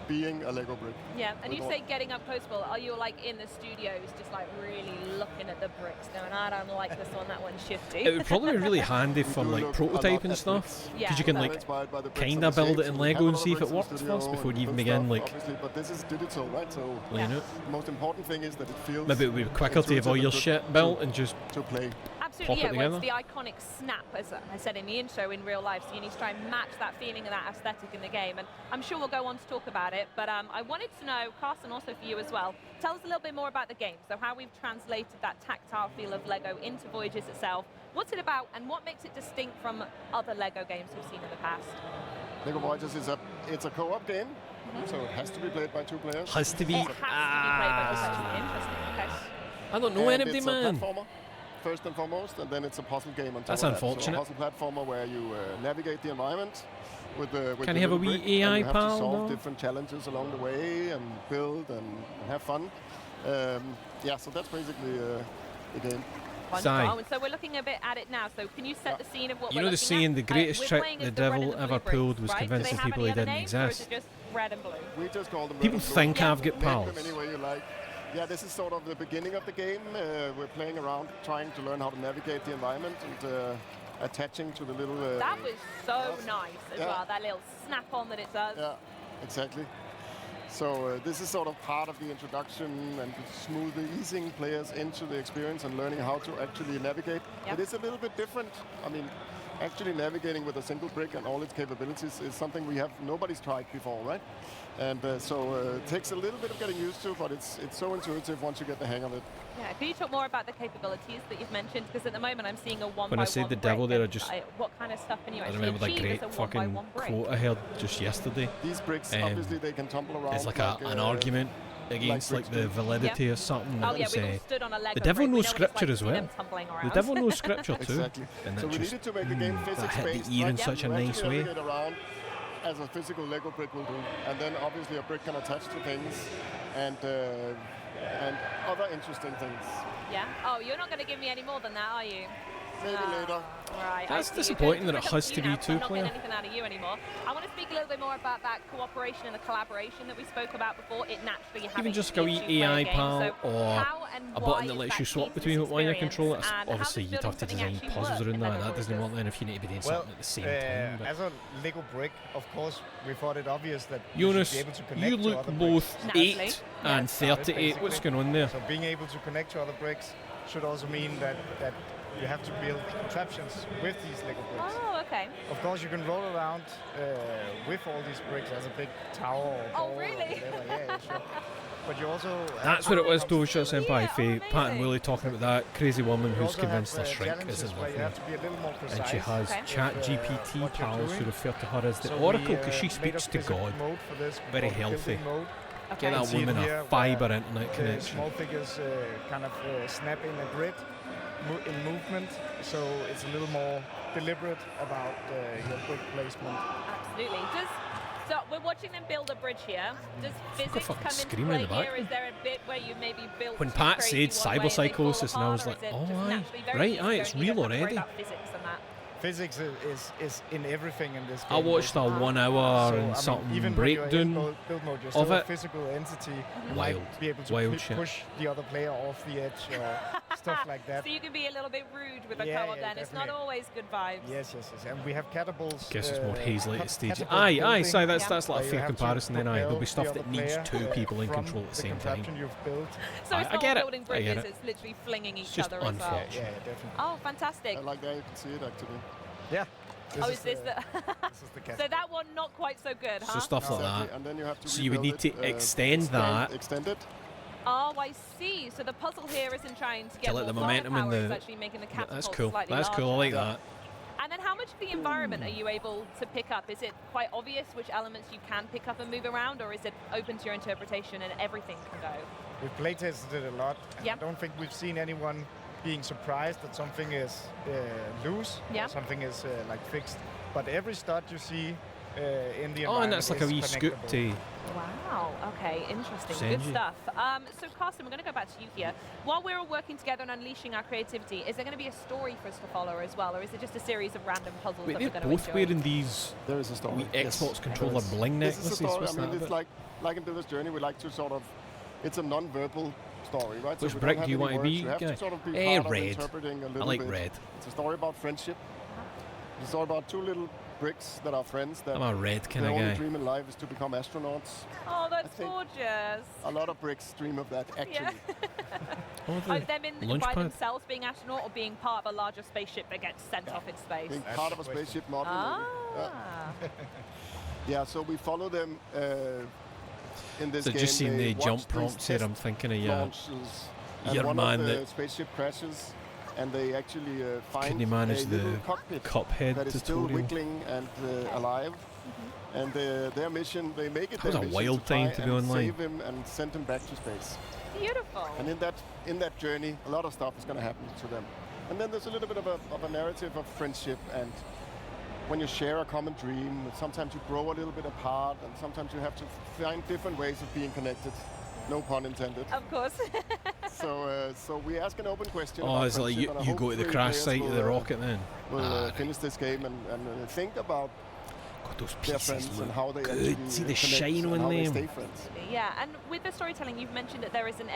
Speaker 11: being a Lego brick.
Speaker 10: Yeah, and
Speaker 11: With
Speaker 10: you
Speaker 11: all-
Speaker 10: say getting up close, well, are you like in the studios just like really looking at the bricks going, I don't like this one, that one's shifty?
Speaker 1: It would probably be really handy for
Speaker 11: do
Speaker 1: like
Speaker 11: look a lot
Speaker 1: prototyping
Speaker 11: at
Speaker 1: stuff,
Speaker 11: bricks.
Speaker 10: Yeah.
Speaker 1: because you can
Speaker 11: I'm
Speaker 1: like
Speaker 11: inspired by the bricks
Speaker 1: kind
Speaker 11: and
Speaker 1: of
Speaker 11: the
Speaker 1: build it
Speaker 11: shapes.
Speaker 1: in
Speaker 11: We have
Speaker 1: Lego
Speaker 11: a
Speaker 1: and
Speaker 11: lot of
Speaker 1: see if it
Speaker 11: bricks in the
Speaker 1: works
Speaker 11: studio
Speaker 1: first before
Speaker 11: and
Speaker 1: you even
Speaker 11: build
Speaker 1: begin
Speaker 11: stuff,
Speaker 1: like
Speaker 11: obviously, but this is digital, right? So
Speaker 1: laying it.
Speaker 11: the most important thing is that it feels
Speaker 1: Maybe it would be quicker to have all
Speaker 11: intuitive
Speaker 1: your
Speaker 11: and
Speaker 1: shit
Speaker 11: good
Speaker 1: built and just
Speaker 11: to play.
Speaker 10: Absolutely,
Speaker 1: pop
Speaker 10: yeah.
Speaker 1: it
Speaker 10: Well, it's
Speaker 1: together.
Speaker 10: the iconic snap, as I said in the intro, in real life. So you need to try and match that feeling and that aesthetic in the game. And I'm sure we'll go on to talk about it. But I wanted to know, Carson, also for you as well, tell us a little bit more about the game. So how we've translated that tactile feel of Lego into Voyagers itself. What's it about, and what makes it distinct from other Lego games we've seen in the past?
Speaker 11: Lego Voyagers is a co-op game, so it has to be played by 2 players.
Speaker 1: has to be.
Speaker 10: It has to be played by two. Interesting. Okay.
Speaker 1: I don't know
Speaker 11: And
Speaker 1: anybody,
Speaker 11: it's
Speaker 1: man.
Speaker 11: a platformer, first and foremost, and then it's a puzzle game on top
Speaker 1: That's
Speaker 11: of
Speaker 1: unfortunate.
Speaker 11: that. So a puzzle platformer where you navigate the environment with the
Speaker 1: Can
Speaker 11: the
Speaker 1: you have a
Speaker 11: little
Speaker 1: wee
Speaker 11: brick, and
Speaker 1: AI
Speaker 11: you have
Speaker 1: pal,
Speaker 11: to solve
Speaker 1: no?
Speaker 11: different challenges along the way and build and have fun. Yeah, so that's basically the game.
Speaker 10: Wonderful. And so we're looking a bit at it now. So can you set the scene of what
Speaker 1: You
Speaker 10: we're
Speaker 1: know the
Speaker 10: looking
Speaker 1: saying,
Speaker 10: at?
Speaker 1: the greatest
Speaker 10: we're
Speaker 1: trick
Speaker 10: playing
Speaker 1: the
Speaker 10: as the red
Speaker 1: devil
Speaker 10: and the
Speaker 1: ever
Speaker 10: blue
Speaker 1: pulled
Speaker 10: bricks,
Speaker 1: was
Speaker 10: right? Do
Speaker 1: convincing
Speaker 10: they have
Speaker 1: people
Speaker 10: any
Speaker 1: he
Speaker 10: other
Speaker 1: didn't
Speaker 10: names, or is
Speaker 1: exist.
Speaker 10: it just red and blue?
Speaker 11: We just call them
Speaker 1: People
Speaker 11: red and blue.
Speaker 1: think I've got
Speaker 11: Make them
Speaker 1: pals.
Speaker 11: any way you like. Yeah, this is sort of the beginning of the game. We're playing around, trying to learn how to navigate the environment and attaching to the little...
Speaker 10: That was so nice as
Speaker 11: Yeah.
Speaker 10: well, that little snap-on that it does.
Speaker 11: Yeah, exactly. So this is sort of part of the introduction and smoothly easing players into the experience and learning how to actually navigate.
Speaker 10: Yep.
Speaker 11: It is a little bit different. I mean, actually navigating with a single brick and all its capabilities is something nobody's tried before, right? And so it takes a little bit of getting used to, but it's so intuitive once you get the hang of it.
Speaker 10: Yeah, can you talk more about the capabilities that you've mentioned? Because at the moment I'm seeing a one
Speaker 1: When
Speaker 10: by
Speaker 1: I said
Speaker 10: one
Speaker 1: the devil
Speaker 10: brick,
Speaker 1: there, I
Speaker 10: and
Speaker 1: just...
Speaker 10: what kind of stuff can you
Speaker 1: I
Speaker 10: actually
Speaker 1: remember that
Speaker 10: achieve
Speaker 1: great
Speaker 10: as a
Speaker 1: fucking
Speaker 10: one-by-one brick?
Speaker 1: quote I heard just yesterday.
Speaker 11: These bricks, obviously, they can tumble around.
Speaker 1: It's like an argument against like the validity or something.
Speaker 10: Oh
Speaker 1: that
Speaker 10: yeah,
Speaker 1: was,
Speaker 10: we've all stood on a Lego
Speaker 1: the devil
Speaker 10: brick. We
Speaker 1: knows
Speaker 10: know what it's
Speaker 1: scripture
Speaker 10: like
Speaker 1: as
Speaker 10: to see them
Speaker 1: well.
Speaker 10: tumbling
Speaker 1: The
Speaker 10: around.
Speaker 1: devil knows scripture too.
Speaker 11: Exactly.
Speaker 1: And
Speaker 11: So
Speaker 1: that
Speaker 11: we
Speaker 1: just,
Speaker 11: needed to make the game
Speaker 1: that
Speaker 11: physics
Speaker 1: hit
Speaker 11: based.
Speaker 1: the ear in
Speaker 11: right?
Speaker 1: such a
Speaker 11: You
Speaker 1: nice
Speaker 11: actually
Speaker 1: way.
Speaker 11: navigate around as a physical Lego brick will do, and then obviously a brick can attach to things and other interesting things.
Speaker 10: Yeah. Oh, you're not going to give me any more than that, are you?
Speaker 11: Maybe later.
Speaker 10: Right.
Speaker 1: That's
Speaker 10: I see.
Speaker 1: disappointing
Speaker 10: You're
Speaker 1: that it
Speaker 10: going
Speaker 1: has to be
Speaker 10: now, 'cause I'm not
Speaker 1: two-player.
Speaker 10: getting anything out of you anymore. I want to speak a little bit more about that cooperation and the collaboration that we spoke about before. It naturally having
Speaker 1: even just
Speaker 10: to
Speaker 1: a
Speaker 10: be
Speaker 1: wee
Speaker 10: two-player
Speaker 1: AI
Speaker 10: game.
Speaker 1: pal
Speaker 10: So
Speaker 1: or
Speaker 10: how and
Speaker 1: a
Speaker 10: why
Speaker 1: button that
Speaker 10: is
Speaker 1: lets
Speaker 10: that
Speaker 1: you swap
Speaker 10: key to
Speaker 1: between
Speaker 10: this
Speaker 1: while you
Speaker 10: experience,
Speaker 1: control it.
Speaker 10: and how
Speaker 1: Obviously,
Speaker 10: does
Speaker 1: you'd have to
Speaker 10: building
Speaker 1: design
Speaker 10: something
Speaker 1: puzzles
Speaker 10: actually
Speaker 1: around
Speaker 10: work
Speaker 1: that.
Speaker 10: in
Speaker 1: That
Speaker 10: Lego
Speaker 1: doesn't work
Speaker 10: Voyagers?
Speaker 1: then if you need to be doing
Speaker 13: Well,
Speaker 1: something at the same time. But
Speaker 13: as a Lego brick, of course, we thought it obvious that
Speaker 1: Jonas,
Speaker 13: you should be able to connect
Speaker 1: you
Speaker 13: to
Speaker 1: look
Speaker 13: other
Speaker 1: both
Speaker 13: bricks.
Speaker 1: 8 and 38. What's going on there?
Speaker 13: So being able to connect to other bricks should also mean that you have to build contraptions with these Lego bricks.
Speaker 10: Oh, okay.
Speaker 13: Of course, you can roll around with all these bricks as a big tower or
Speaker 10: Oh,
Speaker 13: ball or
Speaker 10: really?
Speaker 13: whatever. Yeah, sure. But you also
Speaker 1: That's what it was, Dosha Senpai, Faye, Pat and Willie talking about that crazy woman
Speaker 13: You
Speaker 1: who's
Speaker 13: also
Speaker 1: convinced her
Speaker 13: have,
Speaker 1: shrink
Speaker 13: challenges
Speaker 1: isn't
Speaker 13: where you have
Speaker 1: lovely.
Speaker 13: to be a little more
Speaker 1: And she
Speaker 13: precise
Speaker 1: has
Speaker 13: with,
Speaker 1: Chat
Speaker 13: what
Speaker 1: GPT
Speaker 13: you're
Speaker 1: pals who
Speaker 13: doing.
Speaker 1: refer to her as the
Speaker 13: So
Speaker 1: Oracle
Speaker 13: we,
Speaker 1: because she
Speaker 13: made a
Speaker 1: speaks to
Speaker 13: specific
Speaker 1: God.
Speaker 13: mode for this
Speaker 1: Very
Speaker 13: called
Speaker 1: healthy.
Speaker 13: building mode.
Speaker 1: Get
Speaker 13: You
Speaker 1: that
Speaker 13: can see it
Speaker 1: woman
Speaker 13: here
Speaker 1: a fibre
Speaker 13: where
Speaker 1: internet
Speaker 13: the
Speaker 1: connection.
Speaker 13: small figures kind of snap in a grid in movement, so it's a little more deliberate about your brick placement.
Speaker 10: Absolutely. So we're watching them build a bridge here. Does physics
Speaker 1: fucking
Speaker 10: come into
Speaker 1: screaming
Speaker 10: play
Speaker 1: in the back.
Speaker 10: here? Is there a bit where you maybe built
Speaker 1: When
Speaker 10: too
Speaker 1: Pat
Speaker 10: crazy
Speaker 1: said
Speaker 10: one way and they fall
Speaker 1: cyberpsychosis, and I was
Speaker 10: apart,
Speaker 1: like,
Speaker 10: or is it
Speaker 1: oh,
Speaker 10: just
Speaker 1: aye,
Speaker 10: naturally very
Speaker 1: right,
Speaker 10: easy
Speaker 1: aye, it's
Speaker 10: going, you
Speaker 1: real
Speaker 10: don't have to worry
Speaker 1: already.
Speaker 10: about physics?
Speaker 13: physics is in everything in this game.
Speaker 1: I watched a 1 hour and something
Speaker 13: even when you're in
Speaker 1: breakdown
Speaker 13: build mode, you're
Speaker 1: of
Speaker 13: still a
Speaker 1: it.
Speaker 13: physical entity. You
Speaker 1: Wild.
Speaker 13: might be able to
Speaker 1: Wild shit.
Speaker 13: push the other player off the edge or stuff like that.
Speaker 10: So you can be a little bit rude with a
Speaker 13: Yeah,
Speaker 10: co-op
Speaker 13: yeah,
Speaker 10: then. It's not
Speaker 13: definitely.
Speaker 10: always good vibes.
Speaker 13: Yes. And we have catapults.
Speaker 1: Guess it's more hazy later stage.
Speaker 13: catapult
Speaker 1: Aye,
Speaker 13: building,
Speaker 1: so that's like a
Speaker 13: where you
Speaker 1: fair
Speaker 13: have to
Speaker 1: comparison then, aye. There'll be
Speaker 13: propel
Speaker 1: stuff
Speaker 13: the
Speaker 1: that
Speaker 13: other
Speaker 1: needs
Speaker 13: player,
Speaker 1: 2 people in
Speaker 13: from
Speaker 1: control at the same time.
Speaker 13: contraption you've built.
Speaker 10: So it's
Speaker 1: I
Speaker 10: not
Speaker 1: get it.
Speaker 10: building
Speaker 1: I get
Speaker 10: bridges,
Speaker 1: it.
Speaker 10: it's literally flinging each
Speaker 1: just
Speaker 10: other as well.
Speaker 1: unfortunate.
Speaker 13: Yeah, definitely.
Speaker 10: Oh, fantastic.
Speaker 11: I like that you can see it actually.
Speaker 13: Yeah.
Speaker 10: Oh, is this the...
Speaker 13: This is the
Speaker 10: So that one not quite so good, huh?
Speaker 1: So stuff like
Speaker 11: Exactly,
Speaker 1: that.
Speaker 11: and then you have to
Speaker 1: So you would need
Speaker 11: rebuild
Speaker 1: to
Speaker 11: it,
Speaker 1: extend that.
Speaker 11: Extend it.
Speaker 10: Oh, I see. So the puzzle here isn't trying to get
Speaker 1: To let
Speaker 10: more
Speaker 1: the momentum in
Speaker 10: firepower, it's
Speaker 1: the.
Speaker 10: actually making the
Speaker 1: Yeah,
Speaker 10: catapult
Speaker 1: that's cool.
Speaker 10: slightly
Speaker 1: That's cool. I like
Speaker 10: larger.
Speaker 1: that.
Speaker 10: And then how much of the environment are you able to pick up? Is it quite obvious which elements you can pick up and move around, or is it open to your interpretation and everything can go?
Speaker 13: We've playtested it a lot. And
Speaker 10: Yep.
Speaker 13: I don't think we've seen anyone being surprised that something is loose,
Speaker 10: Yeah.
Speaker 13: or something is like fixed. But every stud you see in the environment
Speaker 1: Oh, and that's like a
Speaker 13: is
Speaker 1: wee scoop
Speaker 13: connectable.
Speaker 1: to.
Speaker 10: Wow, okay, interesting.
Speaker 1: Send
Speaker 10: Good
Speaker 1: you.
Speaker 10: stuff. So, Carsten, we're going to go back to you here. While we're all working together and unleashing our creativity, is there going to be a story for us to follow as well, or is it just a series of random puzzles
Speaker 1: Wait,
Speaker 10: that
Speaker 1: they're
Speaker 10: we're going
Speaker 1: both
Speaker 10: to enjoy?
Speaker 1: wearing these
Speaker 11: There is a story.
Speaker 1: wee
Speaker 11: yes.
Speaker 1: Xbox controller
Speaker 11: There is.
Speaker 1: bling
Speaker 11: This is a
Speaker 1: necklaces.
Speaker 11: story.
Speaker 1: What's
Speaker 11: I mean,
Speaker 1: that
Speaker 11: it's
Speaker 1: about?
Speaker 11: like in Builder's Journey, we like to sort of, it's a non-verbal story, right?
Speaker 1: Which
Speaker 11: we
Speaker 1: brick
Speaker 11: don't
Speaker 1: do you
Speaker 11: have
Speaker 1: want
Speaker 11: any
Speaker 1: to be?
Speaker 11: words. You have
Speaker 1: Guy?
Speaker 11: to sort of be
Speaker 1: Eh,
Speaker 11: part of
Speaker 1: red.
Speaker 11: interpreting a little
Speaker 1: I like
Speaker 11: bit.
Speaker 1: red.
Speaker 11: It's a story about friendship. It's a story about 2 little bricks that are friends that
Speaker 1: I'm a red kind
Speaker 11: their
Speaker 1: of
Speaker 11: only
Speaker 1: guy.
Speaker 11: dream in life is to become astronauts.
Speaker 10: Oh, that's
Speaker 11: think
Speaker 10: gorgeous.
Speaker 11: A lot of bricks dream of that, actually.
Speaker 1: Oh,
Speaker 10: Are them in
Speaker 1: launch
Speaker 10: by
Speaker 1: pad?
Speaker 10: themselves being astronaut or being part of a larger spaceship that gets sent off in space?
Speaker 11: Being part of a spaceship model. maybe.
Speaker 10: Ah.
Speaker 11: Yeah, so we follow them in this
Speaker 1: So
Speaker 11: game.
Speaker 1: just seeing
Speaker 11: They
Speaker 1: the
Speaker 11: watch
Speaker 1: jump
Speaker 11: these
Speaker 1: prompts here,
Speaker 11: test
Speaker 1: I'm thinking of
Speaker 11: launches, and
Speaker 1: your
Speaker 11: one
Speaker 1: man
Speaker 11: of the
Speaker 1: that
Speaker 11: spaceship crashes, and they actually find
Speaker 1: couldn't
Speaker 11: a
Speaker 1: manage
Speaker 11: little
Speaker 1: the
Speaker 11: cockpit
Speaker 1: Cuphead
Speaker 11: that is still
Speaker 1: tutorial.
Speaker 11: wiggling and alive. And their mission, they make it
Speaker 1: That was
Speaker 11: their
Speaker 1: a
Speaker 11: mission
Speaker 1: wild
Speaker 11: to try
Speaker 1: time to be
Speaker 11: and
Speaker 1: online.
Speaker 11: save him and send him back to space.
Speaker 10: Beautiful.
Speaker 11: And in that journey, a lot of stuff is going to happen to them. And then there's a little bit of a narrative of friendship, and when you share a common dream, sometimes you grow a little bit apart, and sometimes you have to find different ways of being connected. No pun intended.
Speaker 10: Of course.
Speaker 11: So we ask an open question.
Speaker 1: Oh,
Speaker 11: about
Speaker 1: is it like
Speaker 11: friendship, and
Speaker 1: you go to the
Speaker 11: hopefully
Speaker 1: crash
Speaker 11: players
Speaker 1: site of the
Speaker 11: will,
Speaker 1: rocket then?
Speaker 11: Will finish this game and think about
Speaker 1: God, those
Speaker 11: their
Speaker 1: pieces
Speaker 11: friends and
Speaker 1: look
Speaker 11: how they
Speaker 1: good.
Speaker 11: actually
Speaker 1: See the
Speaker 11: connect
Speaker 1: shine
Speaker 11: and
Speaker 1: on
Speaker 11: how they
Speaker 1: them.
Speaker 11: stay friends.
Speaker 10: Yeah, and with the storytelling, you've mentioned that there isn't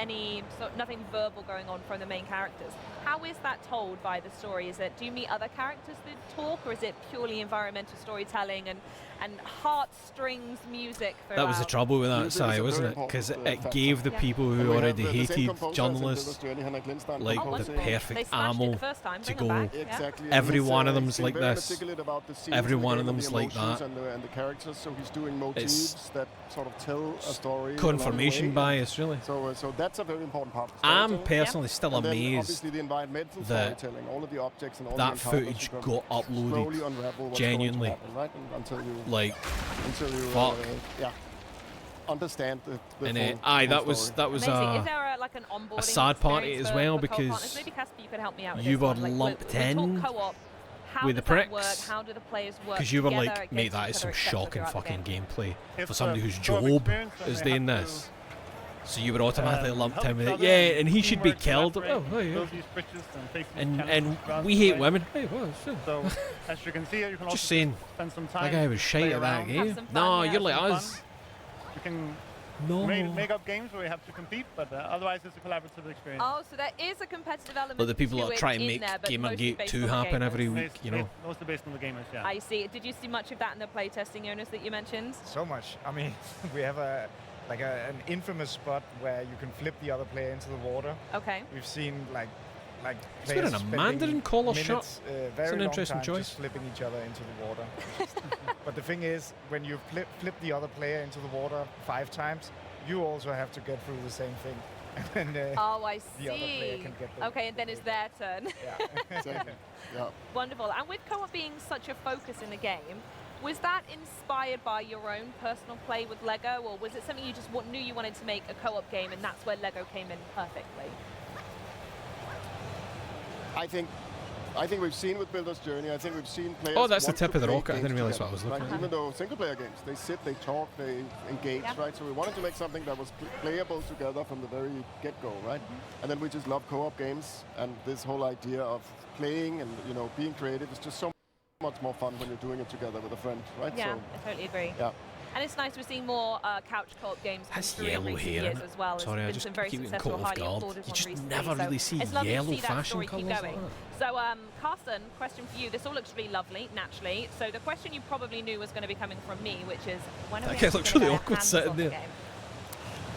Speaker 10: nothing verbal going on from the main characters. How is that told by the story? Do you meet other characters that talk, or is it purely environmental storytelling and heartstrings music throughout?
Speaker 1: That was the trouble with that
Speaker 11: Music is
Speaker 1: side,
Speaker 11: a
Speaker 1: wasn't
Speaker 11: very
Speaker 1: it? Because
Speaker 11: important,
Speaker 1: it gave the people
Speaker 11: And
Speaker 1: who
Speaker 11: we have
Speaker 1: already
Speaker 11: the same
Speaker 1: hated
Speaker 11: composer as in
Speaker 1: journalists
Speaker 11: Builder's Journey, Henrik Lindstein,
Speaker 1: like the
Speaker 11: composing.
Speaker 10: They
Speaker 1: perfect
Speaker 10: smashed it
Speaker 1: ammo
Speaker 10: the first time.
Speaker 1: to
Speaker 10: Bring them
Speaker 1: go.
Speaker 10: back. Yeah.
Speaker 11: Exactly.
Speaker 1: Every
Speaker 11: He's,
Speaker 1: one of
Speaker 11: he's
Speaker 1: them's
Speaker 11: been
Speaker 1: like
Speaker 11: very
Speaker 1: this.
Speaker 11: meticulous about the scenes
Speaker 1: Every
Speaker 11: in the
Speaker 1: one
Speaker 11: game
Speaker 1: of
Speaker 11: and the
Speaker 1: them's like
Speaker 11: emotions
Speaker 1: that.
Speaker 11: and the characters. So he's doing motifs that sort of tell a story. along the
Speaker 1: Confirmation
Speaker 11: way.
Speaker 1: bias, really.
Speaker 11: So that's a very important part. Of
Speaker 1: I'm
Speaker 11: storytelling.
Speaker 1: personally still
Speaker 11: And then
Speaker 1: amazed
Speaker 11: obviously the environmental
Speaker 1: that
Speaker 11: storytelling, all of the objects and all
Speaker 1: that
Speaker 11: the encounters
Speaker 1: footage
Speaker 11: you're
Speaker 1: got
Speaker 11: gonna slowly
Speaker 1: uploaded
Speaker 11: unravel what's
Speaker 1: genuinely.
Speaker 11: going to happen, right? Until you
Speaker 1: Fuck.
Speaker 11: yeah, understand the
Speaker 1: And
Speaker 11: full,
Speaker 1: aye,
Speaker 11: full
Speaker 1: that was
Speaker 11: story.
Speaker 1: that was
Speaker 10: Amazing. Is there like an onboarding
Speaker 1: a sad part
Speaker 10: experience
Speaker 1: as
Speaker 10: for
Speaker 1: well
Speaker 10: co-op partners?
Speaker 1: because
Speaker 10: Maybe Casper, you could help me out with
Speaker 1: you
Speaker 10: this
Speaker 1: were
Speaker 10: one. Like,
Speaker 1: lumped
Speaker 10: we
Speaker 1: in
Speaker 10: talk co-op. How
Speaker 1: with the
Speaker 10: does that
Speaker 1: pricks.
Speaker 10: work? How do the players work
Speaker 1: Because you were
Speaker 10: together
Speaker 1: like, mate,
Speaker 10: against
Speaker 1: that
Speaker 10: each
Speaker 1: is some
Speaker 10: other, et cetera,
Speaker 1: shocking
Speaker 10: throughout the
Speaker 1: fucking
Speaker 10: game?
Speaker 1: gameplay
Speaker 2: If
Speaker 1: for somebody
Speaker 2: the
Speaker 1: who's
Speaker 2: co-op
Speaker 1: Job
Speaker 2: experience, then
Speaker 1: is
Speaker 2: they
Speaker 1: doing
Speaker 2: have
Speaker 1: this. So you would automatically lumped
Speaker 2: help
Speaker 1: him with
Speaker 2: each
Speaker 1: it.
Speaker 2: other
Speaker 1: Yeah, and he should be
Speaker 2: teamwork,
Speaker 1: killed.
Speaker 2: collaborate,
Speaker 1: Oh, yeah.
Speaker 2: build these bridges and take these
Speaker 1: And
Speaker 2: challenges around
Speaker 1: we
Speaker 2: the
Speaker 1: hate
Speaker 2: way.
Speaker 1: women. Hey, well, sure.
Speaker 2: So as you can see, you can also
Speaker 1: Just saying,
Speaker 2: spend some time.
Speaker 1: that guy was shite
Speaker 2: play
Speaker 1: at that
Speaker 2: around,
Speaker 1: game.
Speaker 10: Have some fun,
Speaker 1: No,
Speaker 10: yeah.
Speaker 1: you're like
Speaker 2: Have some
Speaker 1: us.
Speaker 2: fun. You can
Speaker 1: No.
Speaker 2: make up games where you have to compete, but otherwise it's a collaborative experience.
Speaker 10: Oh, so there is a competitive element.
Speaker 1: Like the people
Speaker 10: to
Speaker 1: that
Speaker 10: it
Speaker 1: try and
Speaker 10: in
Speaker 1: make
Speaker 10: there, but mostly
Speaker 1: Gamergate
Speaker 10: based
Speaker 1: 2
Speaker 10: on the
Speaker 1: happen
Speaker 10: gamers.
Speaker 1: every week, you know.
Speaker 2: Mostly based on the gamers, yeah.
Speaker 10: I see. Did you see much of that in the playtesting, Jonas, that you mentioned?
Speaker 13: So much. I mean, we have an infamous spot where you can flip the other player into the water.
Speaker 10: Okay.
Speaker 13: We've seen like
Speaker 1: He's
Speaker 13: players
Speaker 1: wearing a
Speaker 13: spending
Speaker 1: Mandarin collar
Speaker 13: minutes,
Speaker 1: shirt.
Speaker 13: very
Speaker 1: It's an
Speaker 13: long
Speaker 1: interesting
Speaker 13: time
Speaker 1: choice.
Speaker 13: just flipping each other into the water. But the thing is, when you flip the other player into the water 5 times, you also have to get through the same thing. And then,
Speaker 10: Oh, I
Speaker 13: the other player
Speaker 10: see.
Speaker 13: can get the
Speaker 10: Okay, and then it's their turn.
Speaker 13: Yeah.
Speaker 11: Exactly. Yeah.
Speaker 10: Wonderful. And with co-op being such a focus in the game, was that inspired by your own personal play with Lego, or was it something you just knew you wanted to make a co-op game, and that's where Lego came in perfectly?
Speaker 11: I think we've seen with Builder's Journey, I think we've seen players.
Speaker 1: Oh, that's the
Speaker 11: want
Speaker 1: tip
Speaker 11: to
Speaker 1: of the
Speaker 11: play
Speaker 1: rocket. I didn't
Speaker 11: games
Speaker 1: realise
Speaker 11: together,
Speaker 1: what I was
Speaker 11: right?
Speaker 1: looking at.
Speaker 11: Even though single player games, they sit, they talk, they engage,
Speaker 10: Yeah.
Speaker 11: right? So we wanted to make something that was playable together from the very get-go, right? And then we just love co-op games, and this whole idea of playing and being creative is just so. much more fun when you're doing it together with a friend, right?
Speaker 10: Yeah,
Speaker 11: So,
Speaker 10: I totally agree.
Speaker 11: yeah.
Speaker 10: And it's nice we're seeing more couch co-op games come
Speaker 1: That's
Speaker 10: through in
Speaker 1: yellow
Speaker 10: recent
Speaker 1: here,
Speaker 10: years
Speaker 1: isn't it?
Speaker 10: as well.
Speaker 1: Sorry, I
Speaker 10: There's been
Speaker 1: just
Speaker 10: some very
Speaker 1: keep getting
Speaker 10: successful,
Speaker 1: caught off
Speaker 10: highly
Speaker 1: guard.
Speaker 10: applauded
Speaker 1: You
Speaker 10: ones
Speaker 1: just
Speaker 10: recently.
Speaker 1: never
Speaker 10: So
Speaker 1: really see
Speaker 10: it's lovely
Speaker 1: yellow
Speaker 10: to see that
Speaker 1: fashion
Speaker 10: story keep
Speaker 1: colours
Speaker 10: going.
Speaker 1: like
Speaker 10: So, Carsten, question for you. This all looks really lovely, naturally. So the question you probably knew was going to be coming from me, which is, when are we
Speaker 1: That guy
Speaker 10: actually
Speaker 1: looks
Speaker 10: gonna
Speaker 1: really
Speaker 10: get our
Speaker 1: awkward
Speaker 10: hands
Speaker 1: sitting
Speaker 10: on the
Speaker 1: there.
Speaker 10: game?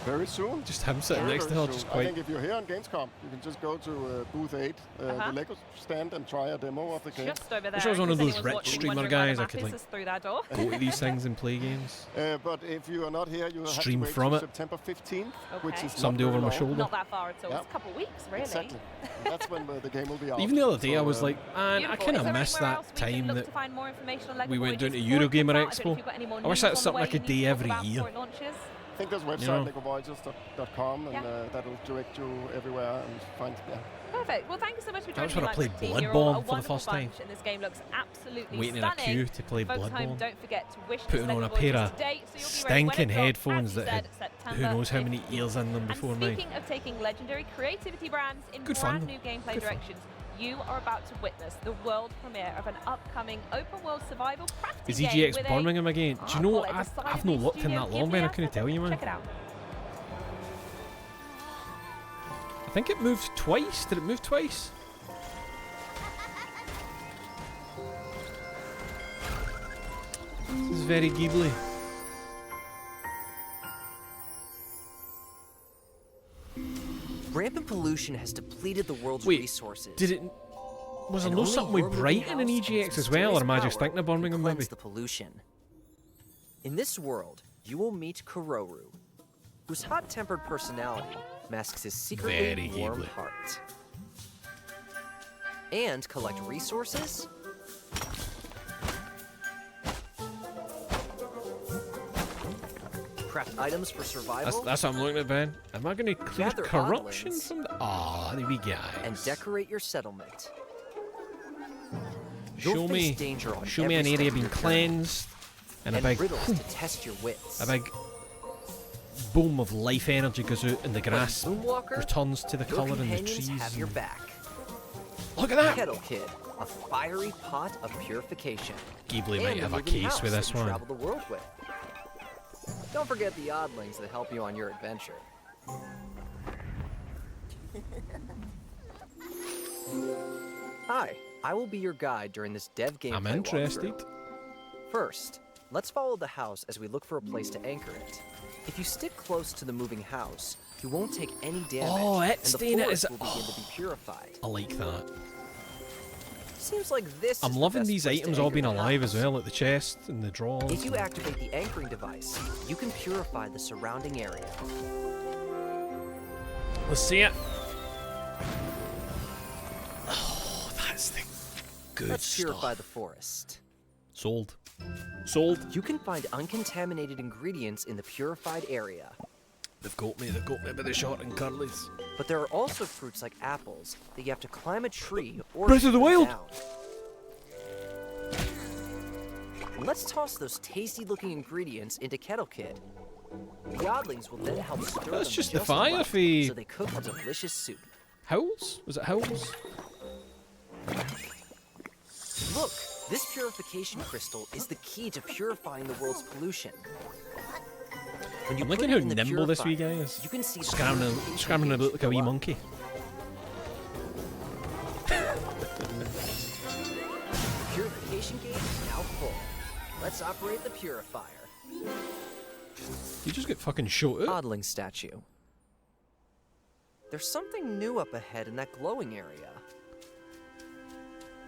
Speaker 11: Very soon.
Speaker 1: Just him sitting
Speaker 11: Very,
Speaker 1: next to
Speaker 11: very
Speaker 1: her,
Speaker 11: soon.
Speaker 1: just
Speaker 11: I
Speaker 1: quite.
Speaker 11: think if you're here on Gamescom, you can just go to booth 8, the Lego stand, and try a demo of the game.
Speaker 10: Just over there.
Speaker 1: Wish I was one of
Speaker 10: in case
Speaker 1: those
Speaker 10: anyone's
Speaker 1: rich
Speaker 10: watching,
Speaker 1: streamer
Speaker 10: wondering where the
Speaker 1: guys. I
Speaker 10: map
Speaker 1: could
Speaker 10: is,
Speaker 1: like
Speaker 10: it's through that door.
Speaker 1: go to these things and play games.
Speaker 11: But if you are not here, you
Speaker 1: Stream
Speaker 11: have to wait
Speaker 1: from
Speaker 11: till
Speaker 1: it.
Speaker 11: September 15th, which is
Speaker 1: Somebody
Speaker 11: not
Speaker 1: over
Speaker 11: very
Speaker 1: my
Speaker 11: long.
Speaker 1: shoulder.
Speaker 10: Not that far at all.
Speaker 11: Yeah.
Speaker 10: It's a couple of weeks, really.
Speaker 11: Exactly. And that's when the game will be out.
Speaker 1: Even the other day, I was
Speaker 11: So,
Speaker 1: like, man, I
Speaker 10: Beautiful.
Speaker 1: kind
Speaker 10: Is
Speaker 1: of
Speaker 10: there
Speaker 1: missed
Speaker 10: anywhere
Speaker 1: that
Speaker 10: else we can
Speaker 1: time
Speaker 10: look
Speaker 1: that
Speaker 10: to find more information on Lego
Speaker 1: we went
Speaker 10: Voyages
Speaker 1: down to
Speaker 10: before it
Speaker 1: Eurogamer
Speaker 10: comes out? I don't know if
Speaker 1: Expo.
Speaker 10: you've got any more
Speaker 1: I wish
Speaker 10: news
Speaker 1: that was
Speaker 10: on the
Speaker 1: something I
Speaker 10: way
Speaker 1: could
Speaker 10: you
Speaker 1: do
Speaker 10: need to talk
Speaker 1: every
Speaker 10: about
Speaker 1: year.
Speaker 10: before it launches.
Speaker 11: I think there's a website, legovoyagers.com, and
Speaker 10: Yeah.
Speaker 11: that'll direct you everywhere and find,
Speaker 10: Perfect. Well, thank you so much for
Speaker 1: That was
Speaker 10: joining
Speaker 1: when I
Speaker 10: me,
Speaker 1: played
Speaker 10: Mike Team. You're
Speaker 1: Bloodborne
Speaker 10: all a
Speaker 1: for the
Speaker 10: wonderful
Speaker 1: first time.
Speaker 10: bunch, and this game looks absolutely
Speaker 1: Waiting in a
Speaker 10: stunning.
Speaker 1: queue to play
Speaker 10: Folks at home,
Speaker 1: Bloodborne.
Speaker 10: don't forget to wish
Speaker 1: Putting
Speaker 10: this
Speaker 1: on a
Speaker 10: Lego
Speaker 1: pair
Speaker 10: Voyages
Speaker 1: of
Speaker 10: today, so you'll be ready when it
Speaker 1: stinking
Speaker 10: drops,
Speaker 1: headphones
Speaker 10: as you
Speaker 1: that
Speaker 10: said,
Speaker 1: had
Speaker 10: September
Speaker 1: who knows how many
Speaker 10: 15th.
Speaker 1: ears in them
Speaker 10: And
Speaker 1: before me.
Speaker 10: speaking of taking legendary creativity brands in
Speaker 1: Good
Speaker 10: brand
Speaker 1: fun.
Speaker 10: new gameplay
Speaker 1: Good fun.
Speaker 10: directions, you are about to witness the world premiere of an upcoming open-world survival crafting
Speaker 1: Is
Speaker 10: game
Speaker 1: EGX
Speaker 10: with a-
Speaker 1: Birmingham again? Do you know
Speaker 10: well,
Speaker 1: what?
Speaker 10: a
Speaker 1: I've not
Speaker 10: decidedly
Speaker 1: looked in
Speaker 10: Studio
Speaker 1: that long, Ben. I
Speaker 10: Ghibli
Speaker 1: couldn't tell you, man.
Speaker 10: Check it out.
Speaker 1: I think it moved twice. Did it move twice? This is very Ghibli.
Speaker 12: Rampant pollution has depleted the world's
Speaker 1: Wait,
Speaker 12: resources.
Speaker 1: did it? Was there
Speaker 12: And
Speaker 1: no
Speaker 12: only
Speaker 1: something with
Speaker 12: your moving
Speaker 1: Brighton in
Speaker 12: house
Speaker 1: EGX
Speaker 12: has
Speaker 1: as well, or am I
Speaker 12: mysterious
Speaker 1: just thinking of
Speaker 12: power
Speaker 1: Birmingham
Speaker 12: to
Speaker 1: maybe?
Speaker 12: cleanse the pollution. In this world, you will meet Kororu, whose hot-tempered personality masks his secretly
Speaker 1: Very
Speaker 12: warm
Speaker 1: Ghibli.
Speaker 12: heart. And collect resources. Craft items for survival.
Speaker 1: That's what I'm looking at, Ben. Am I going to clear
Speaker 12: Gather
Speaker 1: corruption
Speaker 12: oddlings.
Speaker 1: from the... Ah, there we go.
Speaker 12: And decorate your settlement.
Speaker 1: Show
Speaker 12: You'll
Speaker 1: me,
Speaker 12: face danger on
Speaker 1: show me an
Speaker 12: every
Speaker 1: area
Speaker 12: step
Speaker 1: being
Speaker 12: of your journey.
Speaker 1: cleansed, and a
Speaker 12: And
Speaker 1: big,
Speaker 12: riddles to test your wits.
Speaker 1: a big boom of life energy goes out, and the grass
Speaker 12: Moonwalker,
Speaker 1: returns to the
Speaker 12: your
Speaker 1: colour in the
Speaker 12: companions
Speaker 1: trees.
Speaker 12: have your back.
Speaker 1: Look at that!
Speaker 12: Kettle Kid, a fiery pot of purification.
Speaker 1: Ghibli
Speaker 12: And
Speaker 1: might
Speaker 12: a
Speaker 1: have a
Speaker 12: moving
Speaker 1: case
Speaker 12: house
Speaker 1: with
Speaker 12: that
Speaker 1: this
Speaker 12: you
Speaker 1: one.
Speaker 12: Travel the world with. Don't forget the oddlings that help you on your adventure. Hi, I will be your guide during this dev gameplay
Speaker 1: I'm interested.
Speaker 12: walkthrough. First, let's follow the house as we look for a place to anchor it. If you stick close to the moving house, you won't take any damage,
Speaker 1: Oh,
Speaker 12: and
Speaker 1: it's
Speaker 12: the
Speaker 1: staying
Speaker 12: forest
Speaker 1: is
Speaker 12: will begin to be purified.
Speaker 1: I like that.
Speaker 12: Seems like this
Speaker 1: I'm
Speaker 12: is the
Speaker 1: loving
Speaker 12: best
Speaker 1: these
Speaker 12: place to
Speaker 1: items all
Speaker 12: anchor
Speaker 1: being
Speaker 12: the
Speaker 1: alive
Speaker 12: house.
Speaker 1: as well, like the chest and the drawers.
Speaker 12: If you activate the anchoring device, you can purify the surrounding area.
Speaker 1: Let's see it. Oh, that's the good
Speaker 12: Let's
Speaker 1: stuff.
Speaker 12: purify the forest.
Speaker 1: Sold. Sold.
Speaker 12: You can find uncontaminated ingredients in the purified area.
Speaker 1: They've got me by the short and curlies.
Speaker 12: But there are also fruits like apples that you have to climb a tree or
Speaker 1: Breath of the
Speaker 12: shoot them
Speaker 1: Wild.
Speaker 12: down. Let's toss those tasty-looking ingredients into Kettle Kid. The oddlings will then help stir
Speaker 1: That's
Speaker 12: them
Speaker 1: just the
Speaker 12: enough
Speaker 1: fire fee.
Speaker 12: so they cook a delicious soup.
Speaker 1: Howls? Was it Howls?
Speaker 12: Look, this purification crystal is the key to purifying the world's pollution. When you
Speaker 1: I'm
Speaker 12: put
Speaker 1: liking
Speaker 12: it
Speaker 1: how
Speaker 12: in the
Speaker 1: nimble this wee guy
Speaker 12: purifier,
Speaker 1: is.
Speaker 12: You can see the
Speaker 1: Scrambling
Speaker 12: purification
Speaker 1: about like a wee
Speaker 12: go up.
Speaker 1: monkey.
Speaker 12: The purification gate is now full. Let's operate the purifier.
Speaker 1: You just get fucking shot out.
Speaker 12: Oddling statue. There's something new up ahead in that glowing area.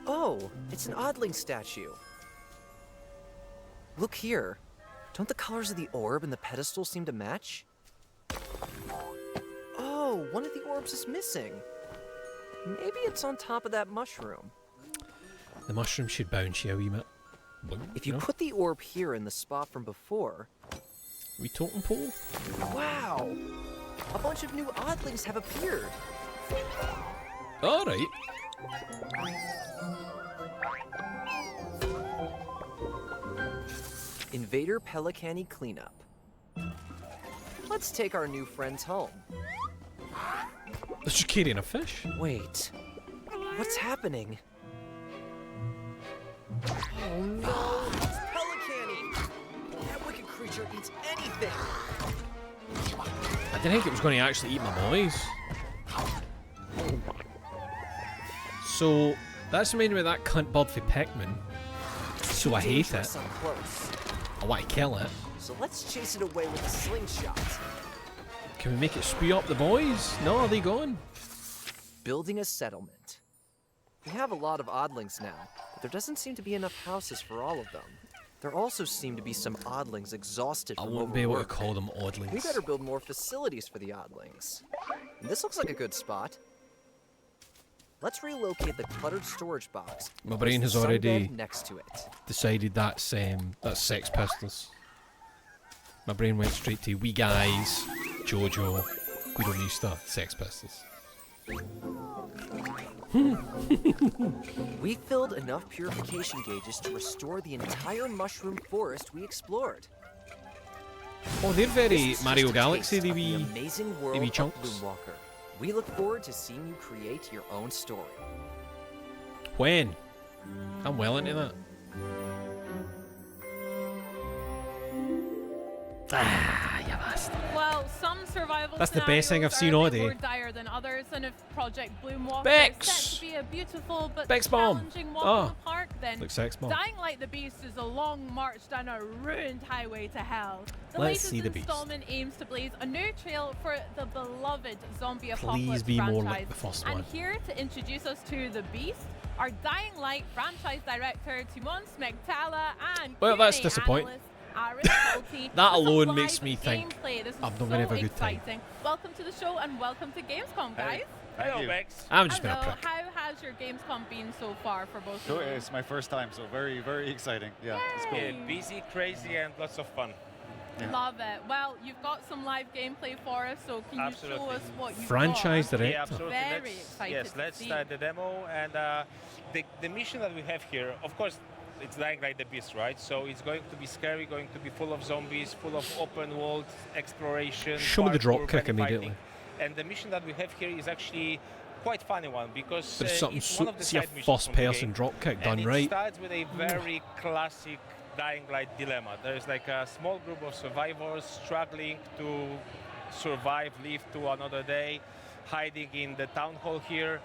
Speaker 12: Oh, it's an oddling statue. Look here. Don't the colors of the orb and the pedestal seem to match? Oh, one of the orbs is missing. Maybe it's on top of that mushroom.
Speaker 1: The mushroom should bounce you a wee bit.
Speaker 12: If you put the orb here in the spot from before...
Speaker 1: We totem pole?
Speaker 12: Wow! A bunch of new oddlings have appeared.
Speaker 1: Alright.
Speaker 12: Invader Pelicani cleanup. Let's take our new friends home.
Speaker 1: It's just carrying a fish.
Speaker 12: Wait, what's happening? Oh no! It's Pelicanny! That wicked creature eats anything!
Speaker 1: I didn't think it was going to actually eat my boys. So, that's reminding me of that cunt bird for Pikmin. So I hate it. I want to kill it.
Speaker 12: So let's chase it away with a slingshot.
Speaker 1: Can we make it spew up the boys? No, are they gone?
Speaker 12: Building a settlement. We have a lot of oddlings now, but there doesn't seem to be enough houses for all of them. There also seem to be some oddlings exhausted
Speaker 1: I
Speaker 12: from
Speaker 1: won't be able to
Speaker 12: overwork.
Speaker 1: call them oddlings.
Speaker 12: We better build more facilities for the oddlings. And this looks like a good spot. Let's relocate the cluttered storage box.
Speaker 1: My brain has
Speaker 12: Place the
Speaker 1: already
Speaker 12: sunbed next to it.
Speaker 1: decided that's Sex Pistols. My brain went straight to We Guys, Jojo, Guido Nista, Sex Pistols.
Speaker 12: We filled enough purification gauges to restore the entire mushroom forest we explored.
Speaker 1: Oh, they're very
Speaker 12: This is
Speaker 1: Mario
Speaker 12: just a
Speaker 1: Galaxy,
Speaker 12: taste
Speaker 1: they
Speaker 12: of the
Speaker 1: wee
Speaker 12: amazing world of
Speaker 1: chunks.
Speaker 12: Bloomwalker. We look forward to seeing you create your own story.
Speaker 1: When? I'm well into that. Ah, you bastard.
Speaker 16: Well, some survival
Speaker 1: That's the best thing I've seen all day.
Speaker 16: more dire than others, and if Project Bloomwalker
Speaker 1: Bex!
Speaker 16: is set to be a beautiful but
Speaker 1: Bex bomb.
Speaker 16: challenging walk
Speaker 1: Oh.
Speaker 16: in the park, then
Speaker 1: Looks sex bomb.
Speaker 16: Dying Light the Beast is a long march down a ruined highway to hell. The
Speaker 1: Let's
Speaker 16: latest
Speaker 1: see the beast.
Speaker 16: installment aims to blaze a new trail for the beloved zombie
Speaker 1: Please
Speaker 16: apocalypse
Speaker 1: be
Speaker 16: franchise.
Speaker 1: more like the first
Speaker 16: and
Speaker 1: one.
Speaker 16: here to introduce us to the beast, our Dying Light franchise director Timon Smegtala and
Speaker 1: Well, that's
Speaker 16: Q&A
Speaker 1: disappointing.
Speaker 16: analyst Aaron Schulte
Speaker 1: That
Speaker 16: with some
Speaker 1: alone
Speaker 16: live
Speaker 1: makes me think
Speaker 16: gameplay. This is
Speaker 1: I'm not
Speaker 16: so
Speaker 1: gonna have a good time.
Speaker 16: exciting. Welcome to the show and welcome to Gamescom, guys.
Speaker 2: Hello, Bex.
Speaker 1: I'm just being a
Speaker 16: Hello.
Speaker 1: prick.
Speaker 16: How has your Gamescom been so far for both
Speaker 15: So
Speaker 16: of you?
Speaker 15: it's my first time, so very, very exciting. Yeah, it's cool.
Speaker 2: Yeah, busy, crazy, and lots of fun.
Speaker 16: Love it. Well, you've got some live gameplay for us, so can you show us what you've
Speaker 1: Franchise
Speaker 16: got?
Speaker 1: director.
Speaker 2: Yeah, absolutely.
Speaker 16: Very excited
Speaker 2: Yes,
Speaker 16: to
Speaker 2: let's
Speaker 16: see.
Speaker 2: start the demo. And the mission that we have here, of course, it's Dying Light the Beast, right? So it's going to be scary, going to be full of zombies, full of open world exploration.
Speaker 1: Show me the drop
Speaker 2: parkour,
Speaker 1: kick
Speaker 2: fighting.
Speaker 1: immediately.
Speaker 2: And the mission that we have here is actually quite funny one because
Speaker 1: There's something
Speaker 2: it's one of the
Speaker 1: see a
Speaker 2: side missions
Speaker 1: first
Speaker 2: from the
Speaker 1: person
Speaker 2: game.
Speaker 1: drop kick
Speaker 2: And
Speaker 1: done
Speaker 2: it
Speaker 1: right.
Speaker 2: starts with a very classic Dying Light dilemma. There's like a small group of survivors struggling to survive, live to another day, hiding in the town hall here,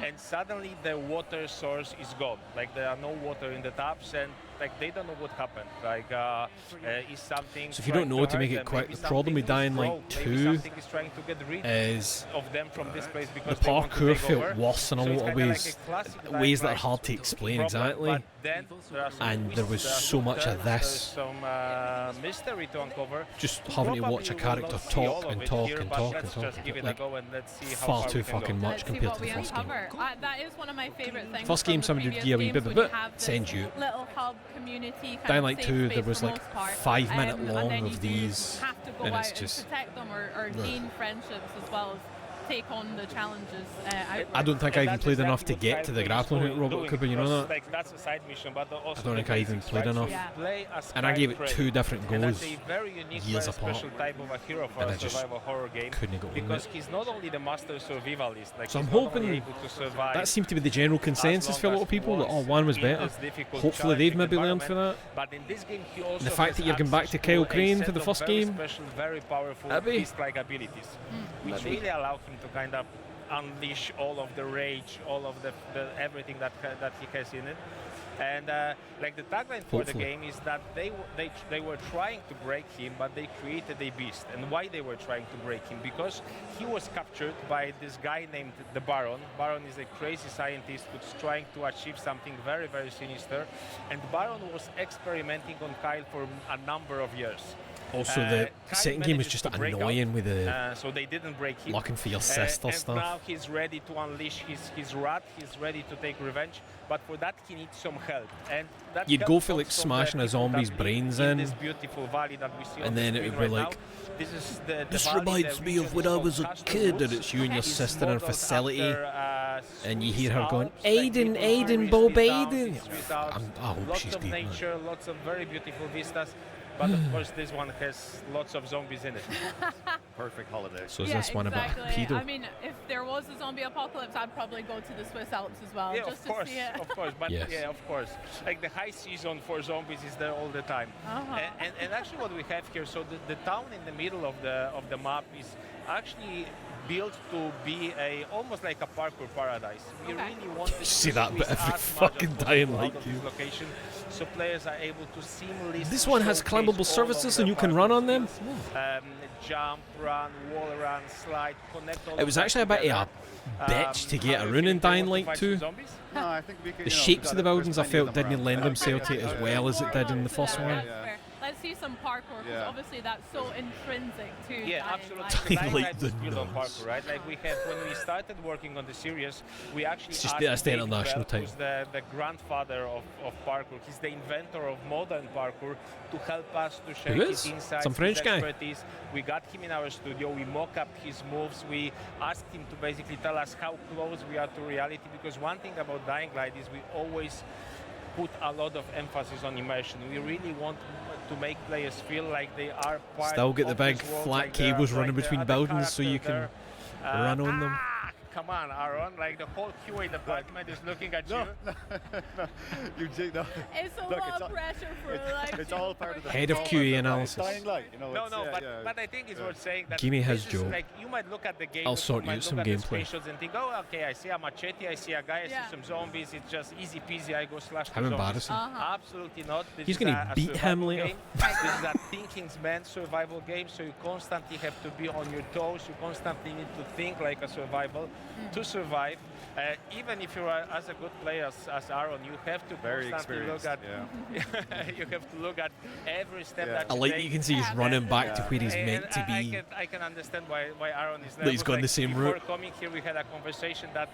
Speaker 2: and suddenly the water source is gone. Like there are no water in the taps, and like they don't know what happened. Like is something.
Speaker 1: So if you don't
Speaker 2: trying
Speaker 1: know, to
Speaker 2: hurt
Speaker 1: make it
Speaker 2: them?
Speaker 1: quick,
Speaker 2: Maybe
Speaker 1: the problem with
Speaker 2: something
Speaker 1: Dying
Speaker 2: is
Speaker 1: Light
Speaker 2: broke.
Speaker 1: 2
Speaker 2: Maybe something is trying to get rid
Speaker 1: is
Speaker 2: of them from this place
Speaker 1: the
Speaker 2: because they want to
Speaker 1: parkour
Speaker 2: take
Speaker 1: felt
Speaker 2: over.
Speaker 1: worse in a
Speaker 2: So it's
Speaker 1: lot of
Speaker 2: kinda
Speaker 1: ways,
Speaker 2: like a classic
Speaker 1: ways that are
Speaker 2: Dying
Speaker 1: hard to
Speaker 2: Light
Speaker 1: explain
Speaker 2: problem,
Speaker 1: exactly.
Speaker 2: but then there are some
Speaker 1: And there was
Speaker 2: twists,
Speaker 1: so much
Speaker 2: turns,
Speaker 1: of
Speaker 2: there's
Speaker 1: this.
Speaker 2: some mystery to uncover.
Speaker 1: Just having to
Speaker 2: Probably
Speaker 1: watch a
Speaker 2: we will
Speaker 1: character
Speaker 2: not see all
Speaker 1: talk
Speaker 2: of
Speaker 1: and
Speaker 2: it
Speaker 1: talk
Speaker 2: here,
Speaker 1: and
Speaker 2: but
Speaker 1: talk and
Speaker 2: let's
Speaker 1: talk.
Speaker 2: just give it a
Speaker 1: Like,
Speaker 2: go and let's see how
Speaker 1: far
Speaker 2: far
Speaker 1: too
Speaker 2: we can
Speaker 1: fucking
Speaker 2: go.
Speaker 1: much
Speaker 16: Let's see
Speaker 1: compared
Speaker 16: what
Speaker 1: to
Speaker 16: we
Speaker 1: the first game.
Speaker 16: uncover. That is one of my favourite things.
Speaker 1: First
Speaker 16: from
Speaker 1: game,
Speaker 16: the
Speaker 1: somebody would
Speaker 16: previous
Speaker 1: give a wee
Speaker 16: games
Speaker 1: bit of
Speaker 16: when
Speaker 1: it,
Speaker 16: you have this
Speaker 1: send you.
Speaker 16: little hub community kind
Speaker 1: Dying
Speaker 16: of
Speaker 1: Light
Speaker 16: safe
Speaker 1: 2,
Speaker 16: space
Speaker 1: there was
Speaker 16: for
Speaker 1: like
Speaker 16: most part.
Speaker 1: 5 minute
Speaker 16: and
Speaker 1: long
Speaker 16: then
Speaker 1: of
Speaker 16: you
Speaker 1: these,
Speaker 16: have to go
Speaker 1: and
Speaker 16: out
Speaker 1: it's just.
Speaker 16: and protect them or
Speaker 1: Ugh.
Speaker 16: gain friendships as well as take on the challenges.
Speaker 1: I don't think I even
Speaker 2: that's
Speaker 1: played enough
Speaker 2: exactly
Speaker 1: to
Speaker 2: what
Speaker 1: get to the
Speaker 2: Skyrim is
Speaker 1: grappling hook,
Speaker 2: doing,
Speaker 1: Robert Cooper, you know
Speaker 2: because,
Speaker 1: that?
Speaker 2: Like, that's a side mission, but also
Speaker 1: I don't think
Speaker 2: the
Speaker 1: I even
Speaker 2: basics,
Speaker 1: played
Speaker 2: right?
Speaker 1: enough.
Speaker 2: So you play as
Speaker 1: And I gave it
Speaker 2: Skyrim
Speaker 1: 2 different
Speaker 2: and
Speaker 1: goes,
Speaker 2: that's a very unique,
Speaker 1: years
Speaker 2: very
Speaker 1: apart.
Speaker 2: special type of a hero for
Speaker 1: And
Speaker 2: a
Speaker 1: I just
Speaker 2: survival horror game
Speaker 1: couldn't go on
Speaker 2: because
Speaker 1: it.
Speaker 2: he's not only the master survivalist, like
Speaker 1: So I'm
Speaker 2: he's not only
Speaker 1: hoping
Speaker 2: able to survive
Speaker 1: that seemed to be the general consensus
Speaker 2: as
Speaker 1: for a
Speaker 2: long
Speaker 1: lot of
Speaker 2: as he
Speaker 1: people that, oh,
Speaker 2: was
Speaker 1: 1 was
Speaker 2: in
Speaker 1: better.
Speaker 2: this difficult,
Speaker 1: Hopefully they've
Speaker 2: challenging
Speaker 1: maybe learned from that.
Speaker 2: environment. But in this game, he also
Speaker 1: And the fact
Speaker 2: has
Speaker 1: that you're going back to
Speaker 2: access
Speaker 1: Kyle
Speaker 2: a
Speaker 1: Crane
Speaker 2: set
Speaker 1: for the
Speaker 2: of
Speaker 1: first
Speaker 2: very
Speaker 1: game,
Speaker 2: special, very powerful
Speaker 1: maybe.
Speaker 2: beast-like abilities, which
Speaker 1: Maybe.
Speaker 2: really allow him to kind of unleash all of the rage, all of the everything that he has in it. And like the tagline for the
Speaker 1: Hopefully.
Speaker 2: game is that they were trying to break him, but they created a beast. And why they were trying to break him? Because he was captured by this guy named the Baron. Baron is a crazy scientist who's trying to achieve something very, very sinister. And Baron was experimenting on Kyle for a number of years.
Speaker 1: Also, the
Speaker 2: Kyle
Speaker 1: second game was
Speaker 2: manages
Speaker 1: just
Speaker 2: to break
Speaker 1: annoying
Speaker 2: out,
Speaker 1: with the
Speaker 2: so they didn't break him.
Speaker 1: looking for your sister
Speaker 2: and
Speaker 1: stuff.
Speaker 2: now he's ready to unleash his wrath. He's ready to take revenge, but for that he needs some help. And that
Speaker 1: You'd
Speaker 2: help
Speaker 1: go for
Speaker 2: comes
Speaker 1: like
Speaker 2: from the
Speaker 1: smashing a
Speaker 2: people that
Speaker 1: zombie's
Speaker 2: live
Speaker 1: brains
Speaker 2: in
Speaker 1: in,
Speaker 2: this beautiful valley that we see on
Speaker 1: and
Speaker 2: the
Speaker 1: then it
Speaker 2: screen
Speaker 1: would be
Speaker 2: right
Speaker 1: like,
Speaker 2: now. This is the
Speaker 1: this
Speaker 2: valley,
Speaker 1: reminds
Speaker 2: the
Speaker 1: me of
Speaker 2: region
Speaker 1: when
Speaker 2: is
Speaker 1: I
Speaker 2: called
Speaker 1: was a
Speaker 2: Castle
Speaker 1: kid, and
Speaker 2: Woods.
Speaker 1: it's you and your
Speaker 2: It's
Speaker 1: sister in a
Speaker 2: modeled
Speaker 1: facility,
Speaker 2: after,
Speaker 1: and you hear her
Speaker 2: Swiss
Speaker 1: going,
Speaker 2: Alps, like
Speaker 1: Aiden,
Speaker 2: little
Speaker 1: Aiden,
Speaker 2: Irish
Speaker 1: Bob
Speaker 2: Swiss Alps,
Speaker 1: Aiden.
Speaker 2: Swiss Alps,
Speaker 1: I hope
Speaker 2: lots
Speaker 1: she's
Speaker 2: of
Speaker 1: dead, man.
Speaker 2: nature, lots of very beautiful vistas. but of course this one has lots of zombies in it.
Speaker 15: Perfect holiday.
Speaker 1: So is
Speaker 16: Yeah,
Speaker 1: this one
Speaker 16: exactly.
Speaker 1: about pedo?
Speaker 16: I mean, if there was a zombie apocalypse, I'd probably go to the Swiss Alps as well,
Speaker 2: Yeah,
Speaker 16: just
Speaker 2: of course,
Speaker 16: to see it.
Speaker 2: of course, but
Speaker 1: Yes.
Speaker 2: yeah, of course. Like the high season for zombies is there all the time. And actually what we have here, so the town in the middle of the map is actually built to be almost like a parkour paradise. We really want to
Speaker 1: See that bit
Speaker 2: squeeze
Speaker 1: every
Speaker 2: as much
Speaker 1: fucking
Speaker 2: as
Speaker 1: time
Speaker 2: possible
Speaker 1: like
Speaker 2: out of
Speaker 1: you.
Speaker 2: this location, so players are able to seamlessly
Speaker 1: This one has
Speaker 2: showcase
Speaker 1: climbable
Speaker 2: all
Speaker 1: surfaces
Speaker 2: of
Speaker 1: and
Speaker 2: the
Speaker 1: you can run on them?
Speaker 2: skills. Jump, run, wall run, slide, connect all
Speaker 1: It was
Speaker 2: of that
Speaker 1: actually a bit of
Speaker 2: together.
Speaker 1: a bitch to get
Speaker 2: How
Speaker 1: a
Speaker 2: do you
Speaker 1: run in
Speaker 2: think they
Speaker 1: Dying
Speaker 2: want to
Speaker 1: Light
Speaker 2: fight
Speaker 1: 2.
Speaker 2: some zombies?
Speaker 15: No, I think we could,
Speaker 1: The shapes of the buildings I felt didn't lend
Speaker 15: around.
Speaker 1: themselves to it as well as it did in the first one.
Speaker 16: That's fair. Let's see some parkour, because
Speaker 15: Yeah.
Speaker 16: obviously that's so intrinsic to
Speaker 2: Yeah,
Speaker 16: Dying
Speaker 2: absolutely.
Speaker 16: Light.
Speaker 1: Dying
Speaker 2: Dying
Speaker 1: Light
Speaker 2: Light
Speaker 1: the
Speaker 2: is built on
Speaker 1: nose.
Speaker 2: parkour, right? Like we had when we started working on the series, we actually
Speaker 1: It's just
Speaker 2: asked
Speaker 1: that's the
Speaker 2: David
Speaker 1: international
Speaker 2: Bell,
Speaker 1: type.
Speaker 2: who's the grandfather of parkour. He's the inventor of modern parkour, to help us to share
Speaker 1: Who
Speaker 2: his
Speaker 1: is?
Speaker 2: insights,
Speaker 1: Some French
Speaker 2: his
Speaker 1: guy?
Speaker 2: expertise. We got him in our studio. We mock up his moves. We asked him to basically tell us how close we are to reality. Because one thing about Dying Light is we always put a lot of emphasis on immersion. We really want to make players feel like they are part
Speaker 1: Still get the
Speaker 2: of
Speaker 1: big
Speaker 2: this world,
Speaker 1: flat
Speaker 2: like they are-
Speaker 1: cables
Speaker 2: like
Speaker 1: running
Speaker 2: they
Speaker 1: between
Speaker 2: are the
Speaker 1: buildings so you
Speaker 2: character
Speaker 1: can
Speaker 2: there.
Speaker 1: run on them.
Speaker 2: Come on, Aaron. Like the whole QA department is looking at you.
Speaker 15: You no.
Speaker 16: It's a
Speaker 15: Look,
Speaker 16: lot of pressure for like.
Speaker 15: It's all part of the
Speaker 1: Head of QA analysis.
Speaker 15: Dying Light, you know.
Speaker 2: No,
Speaker 15: it's,
Speaker 2: no,
Speaker 15: yeah,
Speaker 2: but I think it's worth saying that
Speaker 1: Give me his
Speaker 2: this is
Speaker 1: job.
Speaker 2: like you might look at the game.
Speaker 1: I'll sort
Speaker 2: you
Speaker 1: you
Speaker 2: might
Speaker 1: some
Speaker 2: look at the
Speaker 1: gameplay.
Speaker 2: screenshots and think, oh, okay, I see a machete, I see a guy, I see some zombies. It's just easy peasy. I go slash.
Speaker 1: How
Speaker 2: the
Speaker 1: embarrassing.
Speaker 2: zombies. Absolutely not. This
Speaker 1: He's
Speaker 2: is
Speaker 1: gonna
Speaker 2: a
Speaker 1: beat him
Speaker 2: survival
Speaker 1: later.
Speaker 2: game. This is a thinking man's survival game, so you constantly have to be on your toes. You constantly need to think like a survival to survive. Even if you are as a good player as Aaron, you have to
Speaker 15: Very
Speaker 2: constantly look at. You have to look at every step that
Speaker 1: I
Speaker 2: you
Speaker 1: like
Speaker 2: take.
Speaker 1: you can see he's running back to where he's
Speaker 2: And
Speaker 1: meant to be.
Speaker 2: I can understand why Aaron is
Speaker 1: That he's
Speaker 2: nervous.
Speaker 1: gone the same
Speaker 2: before
Speaker 1: route.
Speaker 2: coming here, we had a conversation that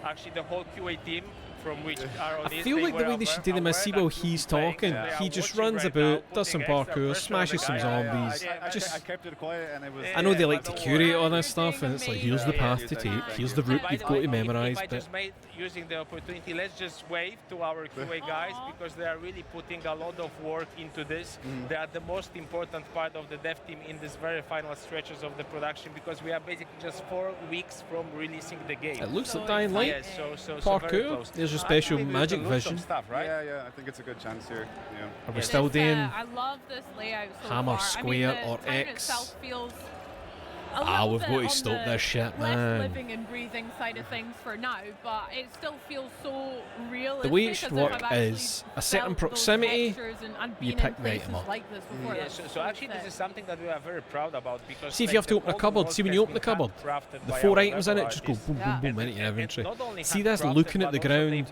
Speaker 2: actually the whole QA team, from which Aaron
Speaker 1: I
Speaker 2: is,
Speaker 1: feel like the way they should do them is see while he's talking, he just runs about, does some parkour, smashes some zombies. Just
Speaker 15: I kept it quiet and it was.
Speaker 1: I know they like to curate all this stuff, and it's like, here's the path to take, here's the route you've got to memorise.
Speaker 2: If I
Speaker 1: But
Speaker 2: just made using the opportunity, let's just wave to our QA guys, because they are really putting a lot of work into this. They are the most important part of the dev team in this very final stretches of the production, because we are basically just 4 weeks from releasing the game.
Speaker 1: it looks like Dying Light.
Speaker 2: Yes, so very
Speaker 1: Parkour.
Speaker 2: close.
Speaker 1: There's your special
Speaker 2: Actually, we
Speaker 1: magic
Speaker 2: can lose some
Speaker 1: vision.
Speaker 2: stuff, right?
Speaker 15: Yeah, I think it's a good chance here. Yeah.
Speaker 1: Are we still doing
Speaker 16: I love this layout so
Speaker 1: hammer,
Speaker 16: far.
Speaker 1: square,
Speaker 16: I mean, the
Speaker 1: or
Speaker 16: town
Speaker 1: X?
Speaker 16: itself feels
Speaker 1: We've got to stop this shit,
Speaker 16: less
Speaker 1: man.
Speaker 16: living and breathing side of things for now, but it still feels so realistic.
Speaker 1: The way it
Speaker 16: as
Speaker 1: should
Speaker 16: if
Speaker 1: work
Speaker 16: I've actually
Speaker 1: is a certain
Speaker 16: felt those
Speaker 1: proximity,
Speaker 16: textures and
Speaker 1: you
Speaker 16: been
Speaker 1: pick
Speaker 16: in
Speaker 1: the
Speaker 16: places
Speaker 1: item up.
Speaker 16: like this before.
Speaker 2: Yeah,
Speaker 16: That's
Speaker 2: so actually this
Speaker 16: sick.
Speaker 2: is something that we are very proud about, because
Speaker 1: See if you have to open a cupboard, see when you open the cupboard, the 4 items in it just go boom, boom, boom into your inventory. See this looking at the ground,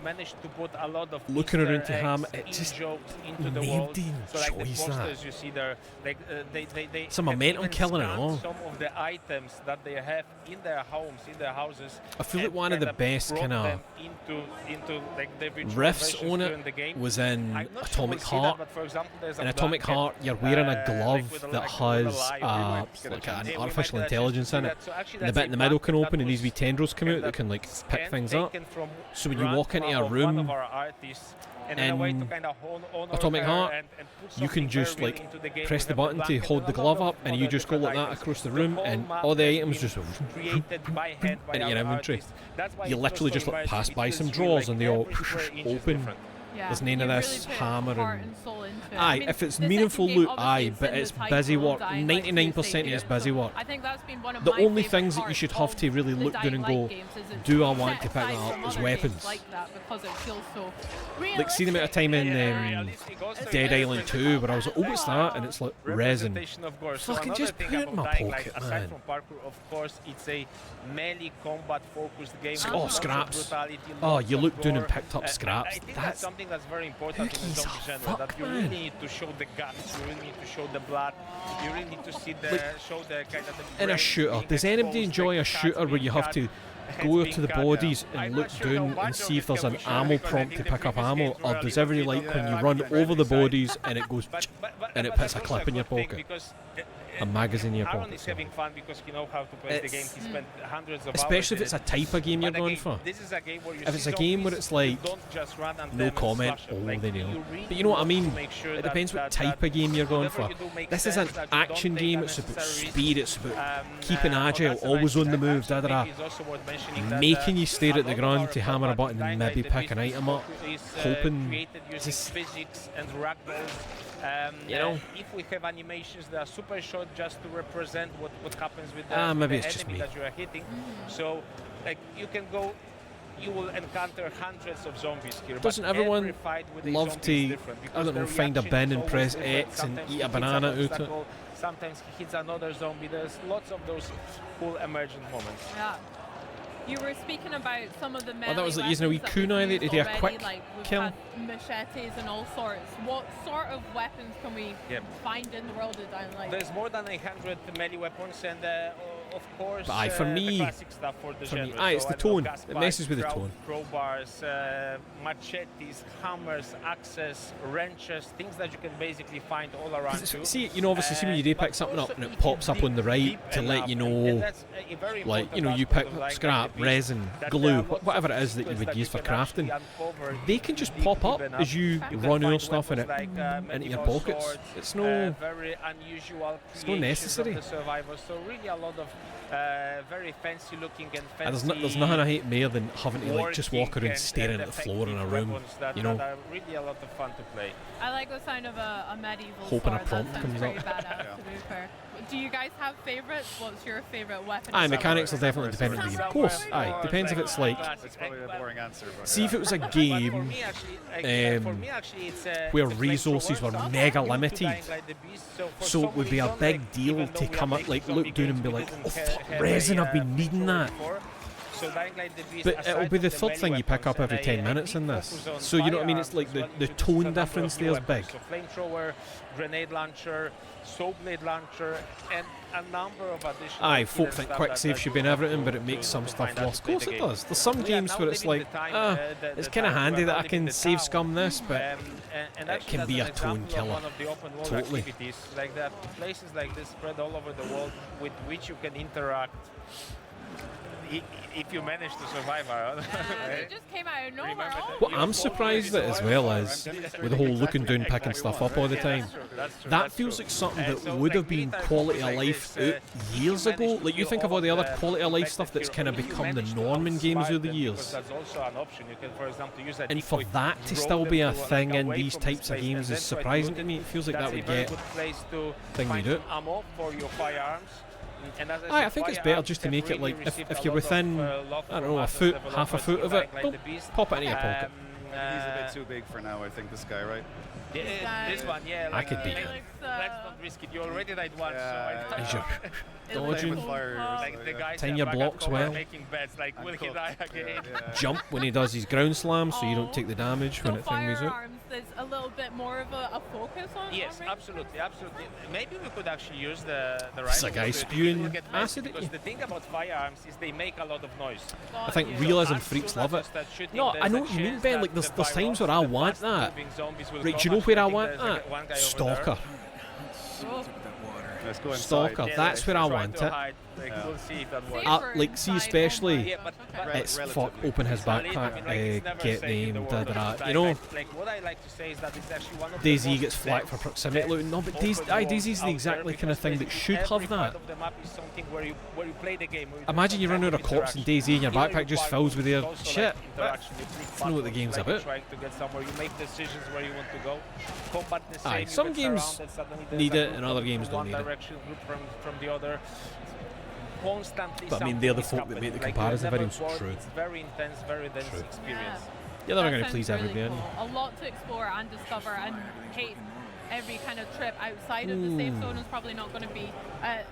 Speaker 1: looking around to ham, it just nobody enjoys that.
Speaker 2: You see there, like, they
Speaker 1: Some
Speaker 2: have
Speaker 1: momentum
Speaker 2: even
Speaker 1: killing it
Speaker 2: scanned
Speaker 1: all.
Speaker 2: Some of the items that they have in their homes, in their houses.
Speaker 1: I feel like
Speaker 2: and
Speaker 1: one of the
Speaker 2: kinda
Speaker 1: best
Speaker 2: brought
Speaker 1: kind of
Speaker 2: them into like the virtual
Speaker 1: riffs
Speaker 2: versions
Speaker 1: on
Speaker 2: during the game.
Speaker 1: it was in
Speaker 2: I'm not sure
Speaker 1: Atomic
Speaker 2: we'll see that,
Speaker 1: Heart.
Speaker 2: but for example, there's a
Speaker 1: In Atomic
Speaker 2: blanket,
Speaker 1: Heart, you're wearing a
Speaker 2: like
Speaker 1: glove
Speaker 2: with a-
Speaker 1: that
Speaker 2: like
Speaker 1: has
Speaker 2: with a live.
Speaker 1: like an
Speaker 2: Yeah, we
Speaker 1: artificial
Speaker 2: might actually
Speaker 1: intelligence
Speaker 2: see
Speaker 1: in it.
Speaker 2: that. So actually
Speaker 1: And the
Speaker 2: that's
Speaker 1: bit
Speaker 2: a
Speaker 1: in the middle can
Speaker 2: blanket
Speaker 1: open,
Speaker 2: that
Speaker 1: and these wee
Speaker 2: was
Speaker 1: tendrils come out
Speaker 2: kind
Speaker 1: that
Speaker 2: of
Speaker 1: can like pick
Speaker 2: scanned,
Speaker 1: things up.
Speaker 2: taken from
Speaker 1: So when you walk into a
Speaker 2: of one
Speaker 1: room
Speaker 2: of our artists, and in a way to
Speaker 1: in
Speaker 2: kind of honor
Speaker 1: Atomic
Speaker 2: her
Speaker 1: Heart,
Speaker 2: and put
Speaker 1: you can
Speaker 2: something
Speaker 1: just
Speaker 2: very
Speaker 1: like
Speaker 2: into the game.
Speaker 1: press
Speaker 2: We
Speaker 1: the
Speaker 2: have
Speaker 1: button to
Speaker 2: blanket
Speaker 1: hold
Speaker 2: and
Speaker 1: the
Speaker 2: a lot
Speaker 1: glove up, and you
Speaker 2: other
Speaker 1: just go like
Speaker 2: different
Speaker 1: that
Speaker 2: items.
Speaker 1: across the
Speaker 2: The
Speaker 1: room,
Speaker 2: whole
Speaker 1: and
Speaker 2: map
Speaker 1: all the
Speaker 2: has
Speaker 1: items
Speaker 2: been
Speaker 1: just
Speaker 2: created by hand by
Speaker 1: into your
Speaker 2: our
Speaker 1: inventory.
Speaker 2: artists. That's why
Speaker 1: You
Speaker 2: it
Speaker 1: literally
Speaker 2: feels
Speaker 1: just
Speaker 2: so
Speaker 1: like
Speaker 2: immersive.
Speaker 1: pass
Speaker 2: It
Speaker 1: by
Speaker 2: feels
Speaker 1: some
Speaker 2: real,
Speaker 1: drawers,
Speaker 2: like
Speaker 1: and they all
Speaker 2: every square inch is
Speaker 1: open.
Speaker 2: different.
Speaker 16: Yeah,
Speaker 1: There's none of
Speaker 16: you
Speaker 1: this
Speaker 16: really put
Speaker 1: hammer
Speaker 16: heart
Speaker 1: and
Speaker 16: soul into it.
Speaker 1: aye,
Speaker 16: I mean,
Speaker 1: if it's
Speaker 16: the second
Speaker 1: meaningful
Speaker 16: game,
Speaker 1: loot,
Speaker 16: obviously,
Speaker 1: aye,
Speaker 16: it's
Speaker 1: but
Speaker 16: in the
Speaker 1: it's
Speaker 16: title,
Speaker 1: busy work.
Speaker 16: Dying Light
Speaker 1: 99% is busy work.
Speaker 16: I think that's been one of
Speaker 1: The
Speaker 16: my
Speaker 1: only
Speaker 16: favourite
Speaker 1: things that you
Speaker 16: parts
Speaker 1: should have to really
Speaker 16: of the
Speaker 1: look down
Speaker 16: Dying
Speaker 1: and
Speaker 16: Light
Speaker 1: go,
Speaker 16: games is it's
Speaker 1: do I
Speaker 16: set
Speaker 1: want to pick
Speaker 16: aside
Speaker 1: that up
Speaker 16: from
Speaker 1: as
Speaker 16: other
Speaker 1: weapons?
Speaker 16: games like that because it feels so
Speaker 1: Like see the amount of time in Dead Island 2 where I was like, oh, what's that? And it's like resin.
Speaker 2: Representation, of course. So
Speaker 1: Fucking
Speaker 2: another
Speaker 1: just
Speaker 2: thing
Speaker 1: put it in
Speaker 2: about
Speaker 1: my
Speaker 2: Dying Light,
Speaker 1: pocket,
Speaker 2: aside
Speaker 1: man.
Speaker 2: from parkour, of course, it's a melee combat focused game. with
Speaker 1: Oh,
Speaker 2: lots of
Speaker 1: scraps.
Speaker 2: brutality,
Speaker 1: Oh,
Speaker 2: lots
Speaker 1: you
Speaker 2: of
Speaker 1: looked down
Speaker 2: gore.
Speaker 1: and picked up
Speaker 2: I
Speaker 1: scraps.
Speaker 2: think that's
Speaker 1: That's
Speaker 2: something that's very important in the
Speaker 1: cookies
Speaker 2: zombie
Speaker 1: as
Speaker 2: genre.
Speaker 1: fuck,
Speaker 2: That you
Speaker 1: man.
Speaker 2: really need to show the guts, you really need to show the blood, you really need to see the show the kind of the
Speaker 1: in a
Speaker 2: brains
Speaker 1: shooter.
Speaker 2: being
Speaker 1: Does anybody
Speaker 2: exposed,
Speaker 1: enjoy
Speaker 2: like
Speaker 1: a
Speaker 2: cats
Speaker 1: shooter where
Speaker 2: being
Speaker 1: you have
Speaker 2: cut,
Speaker 1: to
Speaker 2: heads
Speaker 1: go
Speaker 2: being
Speaker 1: to the
Speaker 2: cut?
Speaker 1: bodies
Speaker 2: I'm
Speaker 1: and
Speaker 2: not
Speaker 1: look
Speaker 2: sure how
Speaker 1: down
Speaker 2: much
Speaker 1: and
Speaker 2: of
Speaker 1: see if
Speaker 2: this
Speaker 1: there's
Speaker 2: can
Speaker 1: an
Speaker 2: be shown
Speaker 1: ammo
Speaker 2: because I
Speaker 1: prompt
Speaker 2: think
Speaker 1: to
Speaker 2: the
Speaker 1: pick up
Speaker 2: previous
Speaker 1: ammo,
Speaker 2: games were
Speaker 1: or
Speaker 2: a
Speaker 1: does
Speaker 2: little
Speaker 1: everybody
Speaker 2: bit
Speaker 1: like
Speaker 2: on
Speaker 1: when
Speaker 2: the
Speaker 1: you run
Speaker 2: conservative
Speaker 1: over the
Speaker 2: side.
Speaker 1: bodies and it goes and it puts a clip in your pocket?
Speaker 2: Because
Speaker 1: a magazine in your
Speaker 2: Aaron
Speaker 1: pocket.
Speaker 2: is having fun because he knows how to play the game. He spent hundreds of
Speaker 1: especially if
Speaker 2: hours
Speaker 1: it's a type of game you're
Speaker 2: But
Speaker 1: going
Speaker 2: again,
Speaker 1: for.
Speaker 2: This is a game where you
Speaker 1: If
Speaker 2: see
Speaker 1: it's a game where
Speaker 2: zombies,
Speaker 1: it's like
Speaker 2: you don't just run at
Speaker 1: no
Speaker 2: them and
Speaker 1: comment,
Speaker 2: slash them. Like,
Speaker 1: they know.
Speaker 2: you really
Speaker 1: But you know what I
Speaker 2: want to
Speaker 1: mean?
Speaker 2: make sure
Speaker 1: It
Speaker 2: that-
Speaker 1: depends what
Speaker 2: that-
Speaker 1: type
Speaker 2: that
Speaker 1: of game you're going
Speaker 2: whatever
Speaker 1: for.
Speaker 2: you do makes
Speaker 1: This is an
Speaker 2: sense, that you don't
Speaker 1: action
Speaker 2: take
Speaker 1: game. It's about
Speaker 2: unnecessary
Speaker 1: speed. It's about keeping
Speaker 2: oh,
Speaker 1: agile,
Speaker 2: that's a
Speaker 1: always
Speaker 2: nice
Speaker 1: on the
Speaker 2: thing.
Speaker 1: move. Da da da.
Speaker 2: Maybe it's also worth mentioning that,
Speaker 1: Making you stare
Speaker 2: a
Speaker 1: at the
Speaker 2: lot of
Speaker 1: ground
Speaker 2: our
Speaker 1: to hammer a
Speaker 2: combat
Speaker 1: button and
Speaker 2: design,
Speaker 1: maybe
Speaker 2: like the
Speaker 1: pick an
Speaker 2: business
Speaker 1: item up,
Speaker 2: is,
Speaker 1: hoping.
Speaker 2: created using physics and ragdolls.
Speaker 1: You know?
Speaker 2: If we have animations that are super short just to represent what happens with the,
Speaker 1: Maybe
Speaker 2: with the
Speaker 1: it's just
Speaker 2: enemy
Speaker 1: me.
Speaker 2: that you are hitting. So, like, you can go, you will encounter hundreds of zombies here.
Speaker 1: Doesn't
Speaker 2: but
Speaker 1: everyone
Speaker 2: every fight with a
Speaker 1: love
Speaker 2: zombie is
Speaker 1: to,
Speaker 2: different
Speaker 1: I
Speaker 2: because
Speaker 1: don't know,
Speaker 2: the
Speaker 1: find a
Speaker 2: reaction
Speaker 1: bin
Speaker 2: is
Speaker 1: and
Speaker 2: always
Speaker 1: press
Speaker 2: different.
Speaker 1: X and
Speaker 2: Sometimes
Speaker 1: eat
Speaker 2: he
Speaker 1: a
Speaker 2: hits
Speaker 1: banana
Speaker 2: an
Speaker 1: out it?
Speaker 2: obstacle, sometimes he hits another zombie. There's lots of those cool emergent moments.
Speaker 16: Yeah. You were speaking about some of the melee
Speaker 1: that was like using a wee
Speaker 16: weapons that we've
Speaker 1: kunai there to
Speaker 16: used
Speaker 1: do a
Speaker 16: already,
Speaker 1: quick
Speaker 16: like we've
Speaker 1: kill.
Speaker 16: had machetes and all sorts. What sort of weapons can we
Speaker 2: Yep.
Speaker 16: find in the world of Dying Light?
Speaker 2: There's more than 100 melee weapons, and of course,
Speaker 1: But aye, for me-
Speaker 2: the classic stuff for the
Speaker 1: for me-
Speaker 2: genre.
Speaker 1: aye, it's
Speaker 2: So
Speaker 1: the
Speaker 2: I don't know,
Speaker 1: tone.
Speaker 2: gas
Speaker 1: It messes
Speaker 2: pipes,
Speaker 1: with the tone.
Speaker 2: Crowbars, machetes, hammers, axes, wrenches, things that you can basically find all around you.
Speaker 1: See, you know, obviously, see when you do pick something up and it pops up on the right to let you know, like, you know, you pick scrap, resin, glue, whatever it is that you would use for crafting. They can just pop up as you run your stuff in it into your pockets. It's no,
Speaker 2: very unusual
Speaker 1: it's not necessary.
Speaker 2: of the survivors. So really a lot of very fancy looking and fancy.
Speaker 1: There's nothing I hate more than having to like just walk around staring at the floor in a room,
Speaker 2: that,
Speaker 1: you know.
Speaker 2: that are really a lot of fun to play.
Speaker 16: I like the sound of a medieval
Speaker 1: Hoping a
Speaker 16: sword.
Speaker 1: prompt
Speaker 16: that sounds
Speaker 1: comes
Speaker 16: very
Speaker 1: up.
Speaker 16: badass, to be fair. Do you guys have favourites? What's your favourite weapon?
Speaker 1: Aye, mechanics will definitely depend on the game. Of course, aye, depends if it's like.
Speaker 15: It's probably a boring answer. But
Speaker 1: See if it was a game where resources were mega limited, so it would be a big deal to come up, like look down and be like, oh fuck, resin, I've been needing that. But it'll be the third thing you pick up every 10 minutes in this. So you know what I mean? It's like the tone difference there is big.
Speaker 2: So flamethrower, grenade launcher, saw blade launcher, and a number of additional.
Speaker 1: Aye, folk think quick save should be in everything, but it makes some stuff worse. Of course it does. There's some games where it's like, it's kind of handy that I can save scum this, but it can be a tone killer. Totally.
Speaker 2: Like there are places like this spread all over the world with which you can interact. If you manage to survive, Aaron.
Speaker 16: It just came out of nowhere.
Speaker 1: What I'm surprised at as well is, with the whole looking down, picking stuff up all the time, that feels like something that would have been quality of life out years ago. Like, you think of all the other quality of life stuff that's kind of become the norm in games over the years.
Speaker 2: That's also an option. You can, for example, use that
Speaker 1: And for that to still be a thing in these types of games is surprising to me. It feels like that would get thing we do.
Speaker 2: Ammo for your firearms.
Speaker 1: I think it's better just to make it like, if you're within, I don't know, a foot, half a foot of it, pop it into your pocket.
Speaker 15: he's a bit too big for now, I think, this guy, right?
Speaker 2: This one, yeah.
Speaker 1: I could beat him.
Speaker 2: Let's not risk it. You already died once,
Speaker 1: Is
Speaker 2: so
Speaker 1: your dodging,
Speaker 2: like the guys
Speaker 1: tying your blocks well,
Speaker 2: making bets, like, will he die again?
Speaker 1: jump when he does his ground slam so you don't take the damage when it thing moves out.
Speaker 16: Firearms, there's a little bit more of a focus on.
Speaker 2: Yes, absolutely. Maybe we could actually use the
Speaker 1: It's a
Speaker 2: rifles
Speaker 1: guy
Speaker 2: to
Speaker 1: spewing
Speaker 2: get
Speaker 1: acid at
Speaker 2: because
Speaker 1: you.
Speaker 2: the thing about firearms is they make a lot of noise.
Speaker 1: I think realism freaks love it. No, I know what you mean, Ben. Like, there's times where I want that. Right, do you know where I want that? Stalker.
Speaker 15: Let's go inside.
Speaker 1: Stalker, that's where I want it.
Speaker 2: We'll see if that works.
Speaker 1: Like, see, especially, it's fuck, open his backpack, get name, da da da. You know,
Speaker 2: Like, what I like to say is that it's actually one of
Speaker 1: DayZ
Speaker 2: the
Speaker 1: gets flagged for proximity looting. No, but DayZ's the exactly kind of thing that should have that. Imagine you run out of cops in DayZ and your backpack just fills with their shit. That's not what the game's about.
Speaker 2: Trying to get somewhere, you make decisions where you want to go. Combat the same.
Speaker 1: Aye,
Speaker 2: you
Speaker 1: some
Speaker 2: get
Speaker 1: games
Speaker 2: surrounded, suddenly there's
Speaker 1: need
Speaker 2: a
Speaker 1: it
Speaker 2: group
Speaker 1: and other
Speaker 2: from
Speaker 1: games don't
Speaker 2: one
Speaker 1: need it.
Speaker 2: direction, group from the other. Constantly.
Speaker 1: But I mean, they're the
Speaker 2: something
Speaker 1: folk that
Speaker 2: is
Speaker 1: make the
Speaker 2: happening.
Speaker 1: comparison
Speaker 2: Like, you're
Speaker 1: videos.
Speaker 2: never bored.
Speaker 1: True.
Speaker 2: It's very intense, very dense experience.
Speaker 1: Yeah, they're not
Speaker 16: That
Speaker 1: going to
Speaker 16: sounds
Speaker 1: please
Speaker 16: really
Speaker 1: everybody.
Speaker 16: cool. A lot to explore and discover, and hate every kind of trip outside of the safe zone is probably not going to be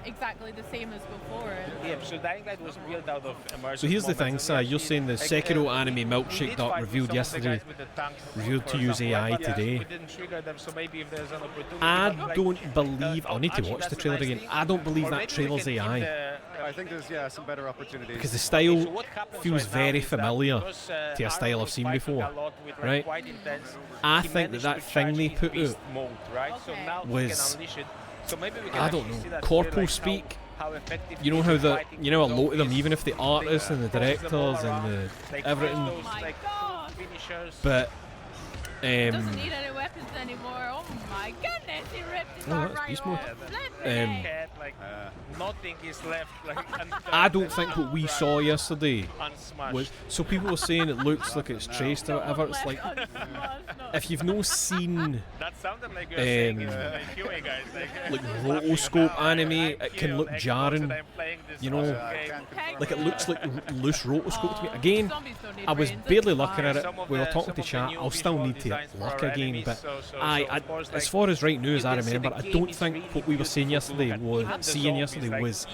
Speaker 16: exactly the same as before.
Speaker 2: Yeah, so Dying Light was built out of immersive
Speaker 1: So here's the thing,
Speaker 2: moments,
Speaker 1: Si,
Speaker 2: and
Speaker 1: you're saying the Sekiro anime
Speaker 2: we
Speaker 1: milkshake
Speaker 2: did
Speaker 1: dot
Speaker 2: fight with
Speaker 1: revealed
Speaker 2: some of the
Speaker 1: yesterday,
Speaker 2: guys with the tanks,
Speaker 1: revealed
Speaker 2: for
Speaker 1: to use
Speaker 2: example,
Speaker 1: AI
Speaker 2: but yeah,
Speaker 1: today.
Speaker 2: we didn't trigger them, so maybe if there's an opportunity.
Speaker 1: I
Speaker 2: but like,
Speaker 1: don't believe, I'll need to
Speaker 2: actually,
Speaker 1: watch the
Speaker 2: that's a
Speaker 1: trailer
Speaker 2: nice
Speaker 1: again,
Speaker 2: thing.
Speaker 1: I don't believe
Speaker 2: Or
Speaker 1: that
Speaker 2: maybe we
Speaker 1: trailer's
Speaker 2: can keep
Speaker 1: AI.
Speaker 15: I think there's some better opportunities.
Speaker 1: Because the
Speaker 2: Okay, so
Speaker 1: style
Speaker 2: what happens
Speaker 1: feels
Speaker 2: right now
Speaker 1: very
Speaker 2: is that
Speaker 1: familiar
Speaker 2: because,
Speaker 1: to a style
Speaker 2: Aaron
Speaker 1: I've
Speaker 2: was
Speaker 1: seen
Speaker 2: fighting
Speaker 1: before,
Speaker 2: a lot with, like,
Speaker 1: right?
Speaker 2: quite intense,
Speaker 1: I
Speaker 2: he
Speaker 1: think
Speaker 2: managed
Speaker 1: that
Speaker 2: to
Speaker 1: thing
Speaker 2: charge
Speaker 1: they
Speaker 2: his
Speaker 1: put
Speaker 2: beast
Speaker 1: out
Speaker 2: mode, right? So now he
Speaker 1: was
Speaker 2: can unleash it So maybe we can
Speaker 1: I don't
Speaker 2: actually see
Speaker 1: know,
Speaker 2: that
Speaker 1: corporal
Speaker 2: like
Speaker 1: speak.
Speaker 2: how effective
Speaker 1: You know
Speaker 2: he
Speaker 1: how
Speaker 2: is
Speaker 1: the
Speaker 2: fighting
Speaker 1: you know a
Speaker 2: with
Speaker 1: lot of them,
Speaker 2: zombies,
Speaker 1: even if the artists and the
Speaker 2: throws the ball
Speaker 1: directors and
Speaker 2: around,
Speaker 1: the
Speaker 2: like,
Speaker 1: everything,
Speaker 2: those, like, finishers.
Speaker 1: but
Speaker 16: Doesn't need any weapons anymore. Oh my goodness, he ripped his arm
Speaker 1: that's
Speaker 16: right
Speaker 1: beast mode.
Speaker 16: off.
Speaker 2: Like nothing is left. Like,
Speaker 1: I don't think what we saw yesterday
Speaker 2: unsmashed.
Speaker 1: was. So people were saying it looks like it's traced or whatever. It's like if you've no seen
Speaker 2: that sounded like you were saying QA guys,
Speaker 1: like rotoscope anime, it can look jarring. You know, like it looks like loose rotoscope to me. Again, I was barely looking at it. We were talking to chat. I'll still need to look again, but I as far as right now as I remember, I don't think what we were saying yesterday was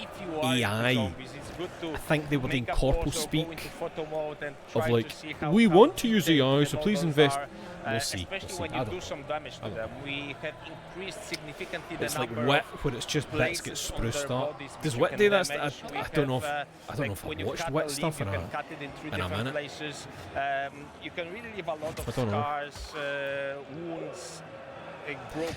Speaker 1: AI. I think they were doing corporal speak of like, we want to use AI, so please invest. We'll see.
Speaker 2: Especially when you do some damage to them. We have increased significantly the
Speaker 1: It's like
Speaker 2: number
Speaker 1: wet
Speaker 2: of
Speaker 1: where it's just bits get
Speaker 2: places on their
Speaker 1: spruced up.
Speaker 2: bodies
Speaker 1: Does
Speaker 2: which
Speaker 1: wet
Speaker 2: you
Speaker 1: do
Speaker 2: can
Speaker 1: that?
Speaker 2: damage.
Speaker 1: I don't know if I watched wet stuff in
Speaker 2: you
Speaker 1: a
Speaker 2: can cut it in 3
Speaker 1: in a
Speaker 2: different
Speaker 1: minute.
Speaker 2: places. You can really leave a lot of
Speaker 1: I don't know.
Speaker 2: scars, wounds.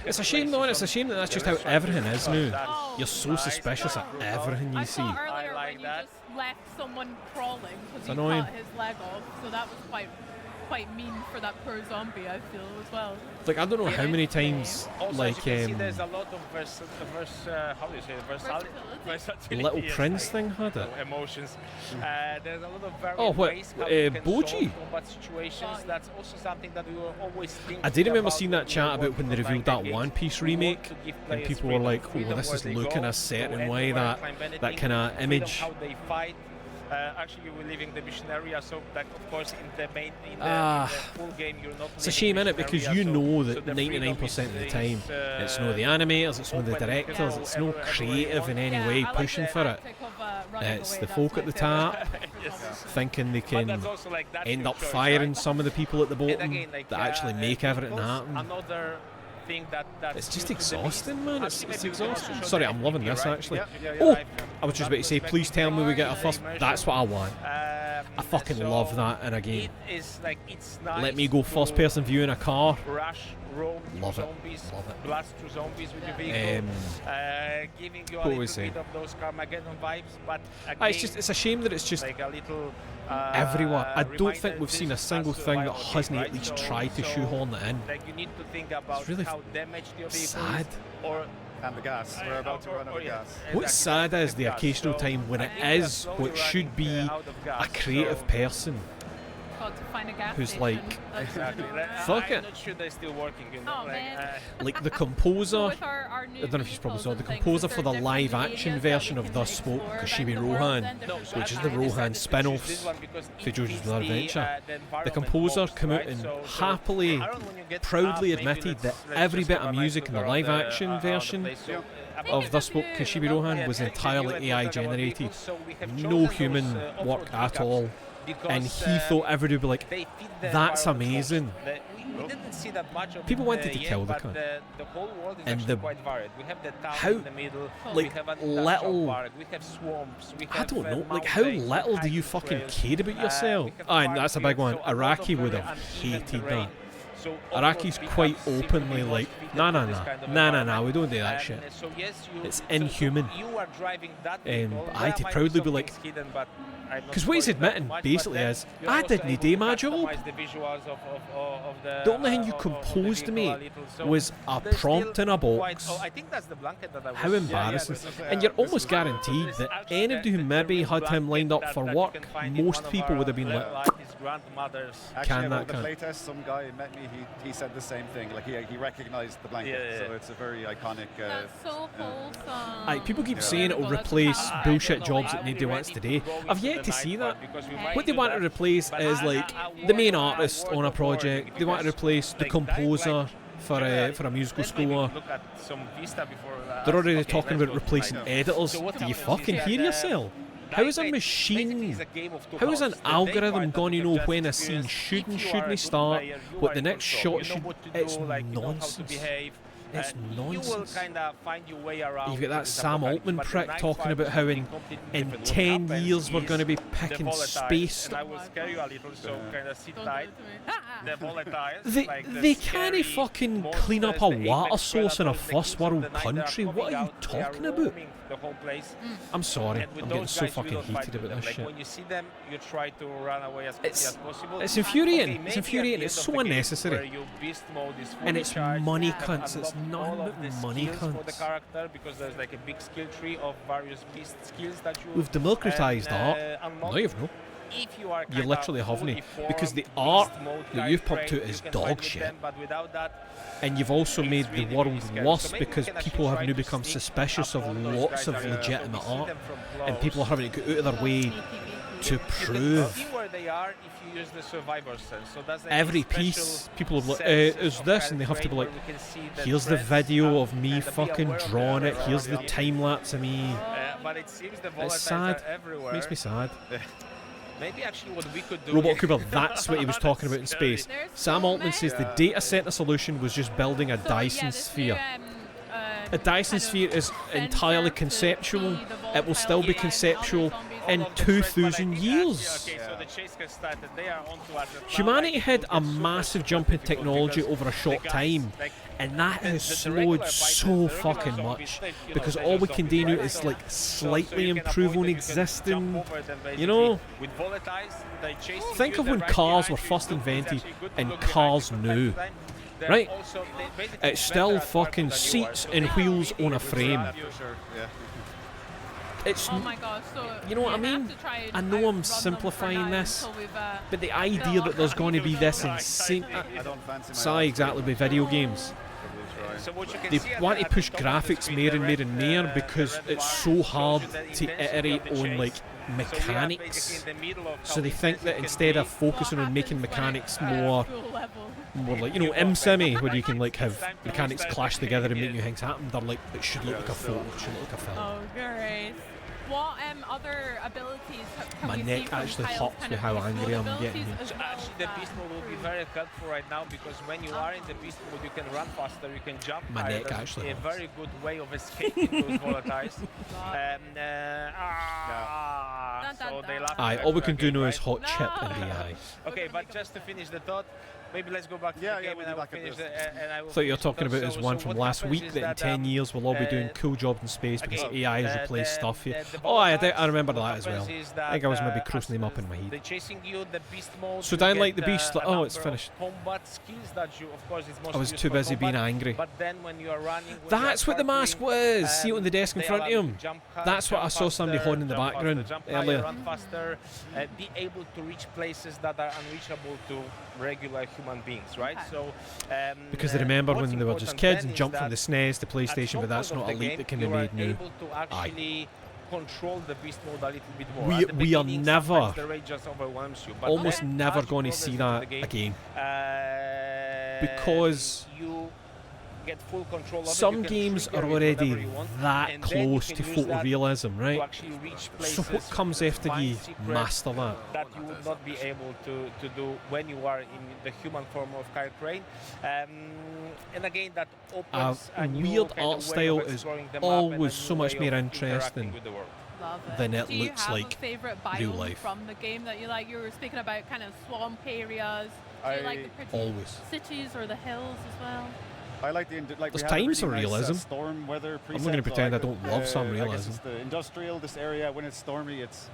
Speaker 1: It's a shame though, and it's a shame that that's just how everything is now. You're so suspicious of everything you see.
Speaker 16: I saw earlier when you just left someone crawling because he
Speaker 1: annoying.
Speaker 16: cut his leg off, so that was quite mean for that poor zombie, I feel, as well.
Speaker 1: Like, I don't know how many times,
Speaker 2: Also,
Speaker 1: like,
Speaker 2: as you can see, there's a lot of how do you say versatility.
Speaker 1: Little
Speaker 2: yes,
Speaker 1: Prince
Speaker 2: like,
Speaker 1: thing had it.
Speaker 2: Emotions. There's a lot of very
Speaker 1: Oh, what,
Speaker 2: ways how you can
Speaker 1: Boji?
Speaker 2: solve combat situations. That's also something that we were always thinking.
Speaker 1: I did remember
Speaker 2: about
Speaker 1: seeing that chat about when they revealed that One Piece remake, and people were like, "Oh, this is looking a certain way." That kind of image.
Speaker 2: How they fight. Actually, we're leaving the mission area, so like, of course, in the full game, you're not.
Speaker 1: It's a shame, innit, because you know that 99% of the time it's no the animators, it's no the directors, it's no creative in any way pushing for it. It's the folk at the top thinking they can end up firing some of the people at the bottom that actually make everything happen.
Speaker 2: Another thing that's
Speaker 1: it's just exhausting, man. It's exhausting. Sorry, I'm loving this actually.
Speaker 2: Yeah,
Speaker 1: Oh, I was just about to say, please tell me we get a first. That's what I want. I fucking love that in a game.
Speaker 2: It's like, it's nice.
Speaker 1: Let me go first person view in a car.
Speaker 2: Rush, roam
Speaker 1: Love it.
Speaker 2: zombies,
Speaker 1: Love it.
Speaker 2: blast through zombies with your vehicle, giving you a little bit of those Carmageddon vibes. But again,
Speaker 1: it's a shame that it's just
Speaker 2: like a little
Speaker 1: everywhere. I don't think we've seen a single thing that hasn't at least tried to shoehorn it in.
Speaker 2: Like, you need to think about
Speaker 1: It's really
Speaker 2: how damaged your vehicle
Speaker 1: sad.
Speaker 2: is, or
Speaker 15: and the gas. We're about to run out of gas.
Speaker 1: What's sad is the occasional time when it is what should be a creative person
Speaker 16: To find a gas
Speaker 1: who's
Speaker 16: station.
Speaker 1: like,
Speaker 2: exactly.
Speaker 1: fuck it.
Speaker 2: I'm not sure they're still working. You know?
Speaker 16: Oh, man.
Speaker 1: Like the composer,
Speaker 16: With our new
Speaker 1: I don't know if you probably saw, the
Speaker 16: vehicles and
Speaker 1: composer
Speaker 16: things,
Speaker 1: for the
Speaker 16: is there
Speaker 1: live
Speaker 16: different
Speaker 1: action
Speaker 16: areas that
Speaker 1: version
Speaker 16: we
Speaker 1: of
Speaker 16: can
Speaker 1: Thus Spoke
Speaker 16: explore
Speaker 1: Kashibi
Speaker 16: around the world
Speaker 1: Rohan,
Speaker 16: and different
Speaker 1: which is the
Speaker 16: areas?
Speaker 1: Rohan spin-off for JoJo's Bizarre Adventure. The composer came out and happily, proudly admitted that every bit of music in the live action version of Thus Spoke Kashibi Rohan was entirely AI generated. No human work at all. And he thought everybody would be like, that's amazing.
Speaker 2: We didn't see that much of
Speaker 1: People wanted to
Speaker 2: yet,
Speaker 1: kill the
Speaker 2: but
Speaker 1: cunt.
Speaker 2: The whole world is
Speaker 1: And
Speaker 2: actually
Speaker 1: the-
Speaker 2: quite varied. We have the town
Speaker 1: how,
Speaker 2: in the middle, we
Speaker 1: like,
Speaker 2: have a
Speaker 1: little-
Speaker 2: park, we have swamps, we
Speaker 1: I
Speaker 2: have
Speaker 1: don't know, like, how
Speaker 2: mountains,
Speaker 1: little do you
Speaker 2: hiking
Speaker 1: fucking
Speaker 2: trails.
Speaker 1: care about yourself?
Speaker 2: We have
Speaker 1: And that's a big one.
Speaker 2: farmfields, so a lot of
Speaker 1: Iraqi would
Speaker 2: very
Speaker 1: have
Speaker 2: uneven
Speaker 1: hated
Speaker 2: terrain.
Speaker 1: that.
Speaker 2: So, of
Speaker 1: Iraqi's
Speaker 2: course, we
Speaker 1: quite
Speaker 2: have simply
Speaker 1: openly
Speaker 2: not
Speaker 1: like,
Speaker 2: fitted
Speaker 1: nah,
Speaker 2: for
Speaker 1: nah,
Speaker 2: this
Speaker 1: nah,
Speaker 2: kind of
Speaker 1: nah,
Speaker 2: environment.
Speaker 1: we don't do that shit.
Speaker 2: So yes,
Speaker 1: It's
Speaker 2: so
Speaker 1: inhuman.
Speaker 2: You are driving that vehicle,
Speaker 1: I had to
Speaker 2: there might
Speaker 1: proudly be
Speaker 2: some
Speaker 1: like,
Speaker 2: things hidden, but I'm not
Speaker 1: because what he's
Speaker 2: spoiling that
Speaker 1: admitting
Speaker 2: much,
Speaker 1: basically
Speaker 2: but then
Speaker 1: is,
Speaker 2: you're
Speaker 1: I
Speaker 2: also
Speaker 1: didn't
Speaker 2: able
Speaker 1: do
Speaker 2: to
Speaker 1: my job.
Speaker 2: customize the visuals of
Speaker 1: The only thing you
Speaker 2: of
Speaker 1: composed
Speaker 2: the
Speaker 1: me
Speaker 2: vehicle a little. So
Speaker 1: was a
Speaker 2: there's
Speaker 1: prompt
Speaker 2: still
Speaker 1: in a
Speaker 2: quite-
Speaker 1: box.
Speaker 2: oh, I think that's the blanket that I was.
Speaker 1: How embarrassing. And you're almost guaranteed that anybody who maybe had him lined up for work, most people would have been like,
Speaker 2: his grandmother's.
Speaker 15: Actually,
Speaker 1: can
Speaker 15: about
Speaker 1: that
Speaker 15: the
Speaker 1: cunt?
Speaker 15: playtest, some guy met me. He said the same thing. Like he recognized the blanket,
Speaker 2: Yeah.
Speaker 15: so it's a very iconic.
Speaker 16: That's so wholesome.
Speaker 1: Aye, people keep saying it'll replace bullshit jobs that nobody wants today. I've yet to see that. What they want to replace is like the main artist on a project. They want to replace the composer for a musical score.
Speaker 2: Look at some Vista before.
Speaker 1: They're already
Speaker 2: okay,
Speaker 1: talking
Speaker 2: let's
Speaker 1: about
Speaker 2: go to
Speaker 1: replacing
Speaker 2: night.
Speaker 1: editors.
Speaker 2: So what
Speaker 1: Do you
Speaker 2: happens
Speaker 1: fucking
Speaker 2: is
Speaker 1: hear
Speaker 2: that,
Speaker 1: yourself? How is a machine, how is an algorithm going to know when a scene should and shouldn't start, what the next shot should? It's nonsense. It's
Speaker 2: You will
Speaker 1: nonsense.
Speaker 2: kind of find your way around.
Speaker 1: You've got that
Speaker 2: this
Speaker 1: Sam
Speaker 2: apocalypse,
Speaker 1: Altman
Speaker 2: but the
Speaker 1: prick
Speaker 2: night
Speaker 1: talking
Speaker 2: fight
Speaker 1: about
Speaker 2: is
Speaker 1: how
Speaker 2: something
Speaker 1: in
Speaker 2: completely different. What
Speaker 1: 10
Speaker 2: happens
Speaker 1: years we're
Speaker 2: is
Speaker 1: going to be
Speaker 2: the
Speaker 1: picking
Speaker 2: volatiles,
Speaker 1: space.
Speaker 2: and I will scare you a little, so kind of sit tight. The volatiles,
Speaker 1: They,
Speaker 2: like the
Speaker 1: they
Speaker 2: scary
Speaker 1: can't fucking
Speaker 2: monsters,
Speaker 1: clean up
Speaker 2: the
Speaker 1: a
Speaker 2: apex
Speaker 1: water source in a
Speaker 2: predators, the
Speaker 1: first
Speaker 2: kings of
Speaker 1: world
Speaker 2: the night, they are
Speaker 1: country. What
Speaker 2: coming
Speaker 1: are you
Speaker 2: out, they are
Speaker 1: talking about?
Speaker 2: roaming the whole place.
Speaker 1: I'm sorry,
Speaker 2: And with
Speaker 1: I'm getting
Speaker 2: those
Speaker 1: so
Speaker 2: guys, you
Speaker 1: fucking
Speaker 2: don't fight
Speaker 1: heated
Speaker 2: with
Speaker 1: about
Speaker 2: them.
Speaker 1: this
Speaker 2: Like
Speaker 1: shit.
Speaker 2: when you see them, you try to run away as quickly as possible.
Speaker 1: It's infuriating.
Speaker 2: Okay,
Speaker 1: It's
Speaker 2: maybe
Speaker 1: infuriating.
Speaker 2: at the
Speaker 1: It's
Speaker 2: end
Speaker 1: so
Speaker 2: of the game
Speaker 1: unnecessary.
Speaker 2: where your beast mode is fully
Speaker 1: And it's
Speaker 2: charged,
Speaker 1: money
Speaker 2: you have
Speaker 1: cunts. It's
Speaker 2: unlocked
Speaker 1: nothing
Speaker 2: all of
Speaker 1: but
Speaker 2: the
Speaker 1: money
Speaker 2: skills for the
Speaker 1: cunts.
Speaker 2: character, because there's like a big skill tree of various beast skills that you
Speaker 1: We've democratised art.
Speaker 2: unlock.
Speaker 1: No, you've no.
Speaker 2: If you are
Speaker 1: You literally haven't.
Speaker 2: fully
Speaker 1: Because the
Speaker 2: formed
Speaker 1: art
Speaker 2: beast mode
Speaker 1: that you've
Speaker 2: character,
Speaker 1: pumped to it
Speaker 2: you
Speaker 1: is
Speaker 2: can
Speaker 1: dog
Speaker 2: fight with
Speaker 1: shit.
Speaker 2: them, but without that,
Speaker 1: And you've also made
Speaker 2: really,
Speaker 1: the world
Speaker 2: really scary.
Speaker 1: worse
Speaker 2: So maybe we
Speaker 1: because
Speaker 2: can actually
Speaker 1: people have
Speaker 2: try
Speaker 1: now
Speaker 2: to
Speaker 1: become
Speaker 2: sneak
Speaker 1: suspicious of
Speaker 2: upon those
Speaker 1: lots
Speaker 2: guys
Speaker 1: of
Speaker 2: that are-
Speaker 1: legitimate
Speaker 2: so we see
Speaker 1: art.
Speaker 2: them from
Speaker 1: And people are having to go out of their way to
Speaker 2: you can see
Speaker 1: prove
Speaker 2: where they are if you use the survivor sense. So that's like
Speaker 1: every
Speaker 2: a special
Speaker 1: piece. People have like,
Speaker 2: sense
Speaker 1: is
Speaker 2: of
Speaker 1: this? And they have to be
Speaker 2: where
Speaker 1: like,
Speaker 2: we can see the
Speaker 1: here's the
Speaker 2: threats
Speaker 1: video of
Speaker 2: and
Speaker 1: me
Speaker 2: be
Speaker 1: fucking
Speaker 2: aware of
Speaker 1: drawing
Speaker 2: them.
Speaker 1: it. Here's the time lapse of me.
Speaker 2: But it seems the
Speaker 1: It's
Speaker 2: volatiles
Speaker 1: sad.
Speaker 2: are everywhere.
Speaker 1: Makes me sad.
Speaker 2: Maybe actually what we could do.
Speaker 1: Robot
Speaker 2: is-
Speaker 1: Cooper, that's what he was talking about in space. Sam Altman says the data center solution was just building a Dyson sphere. A Dyson sphere is entirely conceptual. It will still be conceptual in 2,000 years.
Speaker 2: Okay, so the chase has started. They are onto us.
Speaker 1: Humanity had a massive jump in technology over a short time, and that has slowed so fucking much because all we can do now is like slightly improve on existing, you know.
Speaker 2: With volatiles, they chase
Speaker 1: Think
Speaker 2: you,
Speaker 1: of
Speaker 2: they're
Speaker 1: when
Speaker 2: right
Speaker 1: cars
Speaker 2: behind
Speaker 1: were
Speaker 2: you,
Speaker 1: first
Speaker 2: so it's
Speaker 1: invented
Speaker 2: actually good to
Speaker 1: and
Speaker 2: look behind
Speaker 1: cars
Speaker 2: you from time
Speaker 1: new,
Speaker 2: to time. They're
Speaker 1: right?
Speaker 2: also- they basically
Speaker 1: It's still
Speaker 2: better at
Speaker 1: fucking
Speaker 2: parkour than you are,
Speaker 1: seats
Speaker 2: so
Speaker 1: and
Speaker 2: they
Speaker 1: wheels
Speaker 2: really
Speaker 1: on a
Speaker 2: will
Speaker 1: frame.
Speaker 2: grab you.
Speaker 1: It's
Speaker 16: Oh my gosh, so
Speaker 1: you know what I
Speaker 16: we have
Speaker 1: mean?
Speaker 16: to try and
Speaker 1: I know I'm
Speaker 16: outrun them
Speaker 1: simplifying
Speaker 16: for now
Speaker 1: this,
Speaker 16: until we've,
Speaker 1: but the idea that there's going to be this insane.
Speaker 15: I don't fancy my
Speaker 1: Sorry, exactly with video games.
Speaker 2: So what you can
Speaker 1: They
Speaker 2: see at
Speaker 1: want
Speaker 2: the-
Speaker 1: to
Speaker 2: at the
Speaker 1: push
Speaker 2: top of the
Speaker 1: graphics
Speaker 2: screen,
Speaker 1: more
Speaker 2: the
Speaker 1: and more and
Speaker 2: red,
Speaker 1: more because
Speaker 2: the red
Speaker 1: it's
Speaker 2: bar
Speaker 1: so
Speaker 2: shows
Speaker 1: hard
Speaker 2: you the
Speaker 1: to
Speaker 2: intensity of
Speaker 1: iterate
Speaker 2: the
Speaker 1: on
Speaker 2: chase.
Speaker 1: like
Speaker 2: So we are
Speaker 1: mechanics.
Speaker 2: basically in the middle of
Speaker 1: So
Speaker 2: how
Speaker 1: they think that
Speaker 2: intense it can
Speaker 1: instead of
Speaker 2: be.
Speaker 1: focusing on making mechanics more like, you know, MSimi, where you can like have mechanics clash together and make new things happen, they're like, it should look like a photo, it should look like a film.
Speaker 16: Oh, great. What other abilities can
Speaker 1: My
Speaker 16: we see
Speaker 1: neck
Speaker 16: from
Speaker 1: actually
Speaker 16: Kyle's
Speaker 1: hurts
Speaker 16: kind
Speaker 1: with
Speaker 16: of
Speaker 1: how
Speaker 16: beast
Speaker 1: angry
Speaker 16: mode
Speaker 1: I'm getting.
Speaker 16: abilities as
Speaker 2: So
Speaker 16: well
Speaker 2: actually the
Speaker 16: that
Speaker 2: beast mode will be
Speaker 16: prove-
Speaker 2: very helpful right now because when you are in the beast mode you can run faster, you can jump
Speaker 1: My
Speaker 2: higher.
Speaker 1: neck
Speaker 2: That's
Speaker 1: actually
Speaker 2: a
Speaker 1: hurts.
Speaker 2: very good way of escaping those volatiles. So they laugh
Speaker 1: Aye,
Speaker 2: at
Speaker 1: all we
Speaker 2: you
Speaker 1: can do
Speaker 2: again,
Speaker 1: now is
Speaker 2: right?
Speaker 1: hot chip and AI.
Speaker 2: Okay, but just to finish the thought, maybe let's go back to the game and I will finish the, and I will
Speaker 1: I thought you were
Speaker 2: finish the
Speaker 1: talking
Speaker 2: thought.
Speaker 1: about his
Speaker 2: So
Speaker 1: one from
Speaker 2: what
Speaker 1: last
Speaker 2: happens
Speaker 1: week
Speaker 2: is
Speaker 1: that in 10 years we'll all be doing cool jobs in space because
Speaker 2: okay,
Speaker 1: AI has replaced
Speaker 2: the-
Speaker 1: stuff here.
Speaker 2: the
Speaker 1: Oh, I
Speaker 2: volatiles,
Speaker 1: remember
Speaker 2: what
Speaker 1: that as well.
Speaker 2: happens is
Speaker 1: I think I was maybe
Speaker 2: that,
Speaker 1: crossing them up in my
Speaker 2: they're
Speaker 1: head.
Speaker 2: chasing you, the beast mode.
Speaker 1: So
Speaker 2: you
Speaker 1: down
Speaker 2: get,
Speaker 1: like the beast, like,
Speaker 2: a
Speaker 1: oh, it's
Speaker 2: number of
Speaker 1: finished.
Speaker 2: Combat skills that you, of course, it's
Speaker 1: I
Speaker 2: mostly
Speaker 1: was
Speaker 2: used
Speaker 1: too
Speaker 2: for
Speaker 1: busy being
Speaker 2: combat,
Speaker 1: angry.
Speaker 2: But then when you are running, when
Speaker 1: That's
Speaker 2: you are
Speaker 1: what the mask
Speaker 2: parkouring,
Speaker 1: was. See it on the desk in
Speaker 2: they
Speaker 1: front of
Speaker 2: allow you
Speaker 1: him.
Speaker 2: to jump
Speaker 1: That's what I
Speaker 2: jump
Speaker 1: saw somebody
Speaker 2: faster,
Speaker 1: holding in the
Speaker 2: jump faster,
Speaker 1: background
Speaker 2: jump higher,
Speaker 1: earlier.
Speaker 2: run faster, be able to reach places that are unreachable to regular human beings, right? So
Speaker 1: Because they remember
Speaker 2: what's
Speaker 1: when they were just
Speaker 2: important
Speaker 1: kids
Speaker 2: then
Speaker 1: and
Speaker 2: is
Speaker 1: jumped from
Speaker 2: that
Speaker 1: the SNES to
Speaker 2: at
Speaker 1: PlayStation,
Speaker 2: some
Speaker 1: but that's
Speaker 2: point
Speaker 1: not
Speaker 2: of
Speaker 1: a
Speaker 2: the
Speaker 1: leap
Speaker 2: game,
Speaker 1: that can be
Speaker 2: you are
Speaker 1: made now.
Speaker 2: able to actually control the beast mode a little bit more.
Speaker 1: We-
Speaker 2: At the
Speaker 1: we are
Speaker 2: beginning,
Speaker 1: never,
Speaker 2: sometimes the rage just overwhelms you, but
Speaker 1: almost
Speaker 2: then,
Speaker 1: never
Speaker 2: as you
Speaker 1: going to
Speaker 2: progress
Speaker 1: see
Speaker 2: through
Speaker 1: that
Speaker 2: the game,
Speaker 1: again.
Speaker 2: because you get full control of
Speaker 1: Some
Speaker 2: it. You can
Speaker 1: games
Speaker 2: trigger
Speaker 1: are
Speaker 2: it
Speaker 1: already
Speaker 2: whenever you want,
Speaker 1: that
Speaker 2: and then you
Speaker 1: close
Speaker 2: can
Speaker 1: to
Speaker 2: use that
Speaker 1: photorealism,
Speaker 2: to
Speaker 1: right?
Speaker 2: actually reach
Speaker 1: So
Speaker 2: places,
Speaker 1: what comes after
Speaker 2: find
Speaker 1: you
Speaker 2: secrets
Speaker 1: master that?
Speaker 2: that you would not be able to do when you are in the human form of Kyle Crane. And again, that opens
Speaker 1: A
Speaker 2: a new
Speaker 1: weird
Speaker 2: kind
Speaker 1: art
Speaker 2: of way
Speaker 1: style
Speaker 2: of
Speaker 1: is
Speaker 2: exploring the map and a
Speaker 1: always
Speaker 2: new
Speaker 1: so much
Speaker 2: way
Speaker 1: more
Speaker 2: of
Speaker 1: interesting
Speaker 2: interacting with the world.
Speaker 16: Love it.
Speaker 1: than it
Speaker 16: Do you
Speaker 1: looks
Speaker 16: have
Speaker 1: like
Speaker 16: a favorite
Speaker 1: real
Speaker 16: biome
Speaker 1: life.
Speaker 16: from the game that you like? You were speaking about kind of swamp areas. Do you like the pretty
Speaker 1: Always.
Speaker 16: cities or the hills as well?
Speaker 15: I like the like.
Speaker 1: There's
Speaker 15: we have a
Speaker 1: times for
Speaker 15: really nice,
Speaker 1: realism.
Speaker 15: storm weather.
Speaker 1: I'm not going to
Speaker 15: preset, so
Speaker 1: pretend I
Speaker 15: like,
Speaker 1: don't love some
Speaker 15: I guess
Speaker 1: realism.
Speaker 15: it's the industrial. This area when it's stormy, it's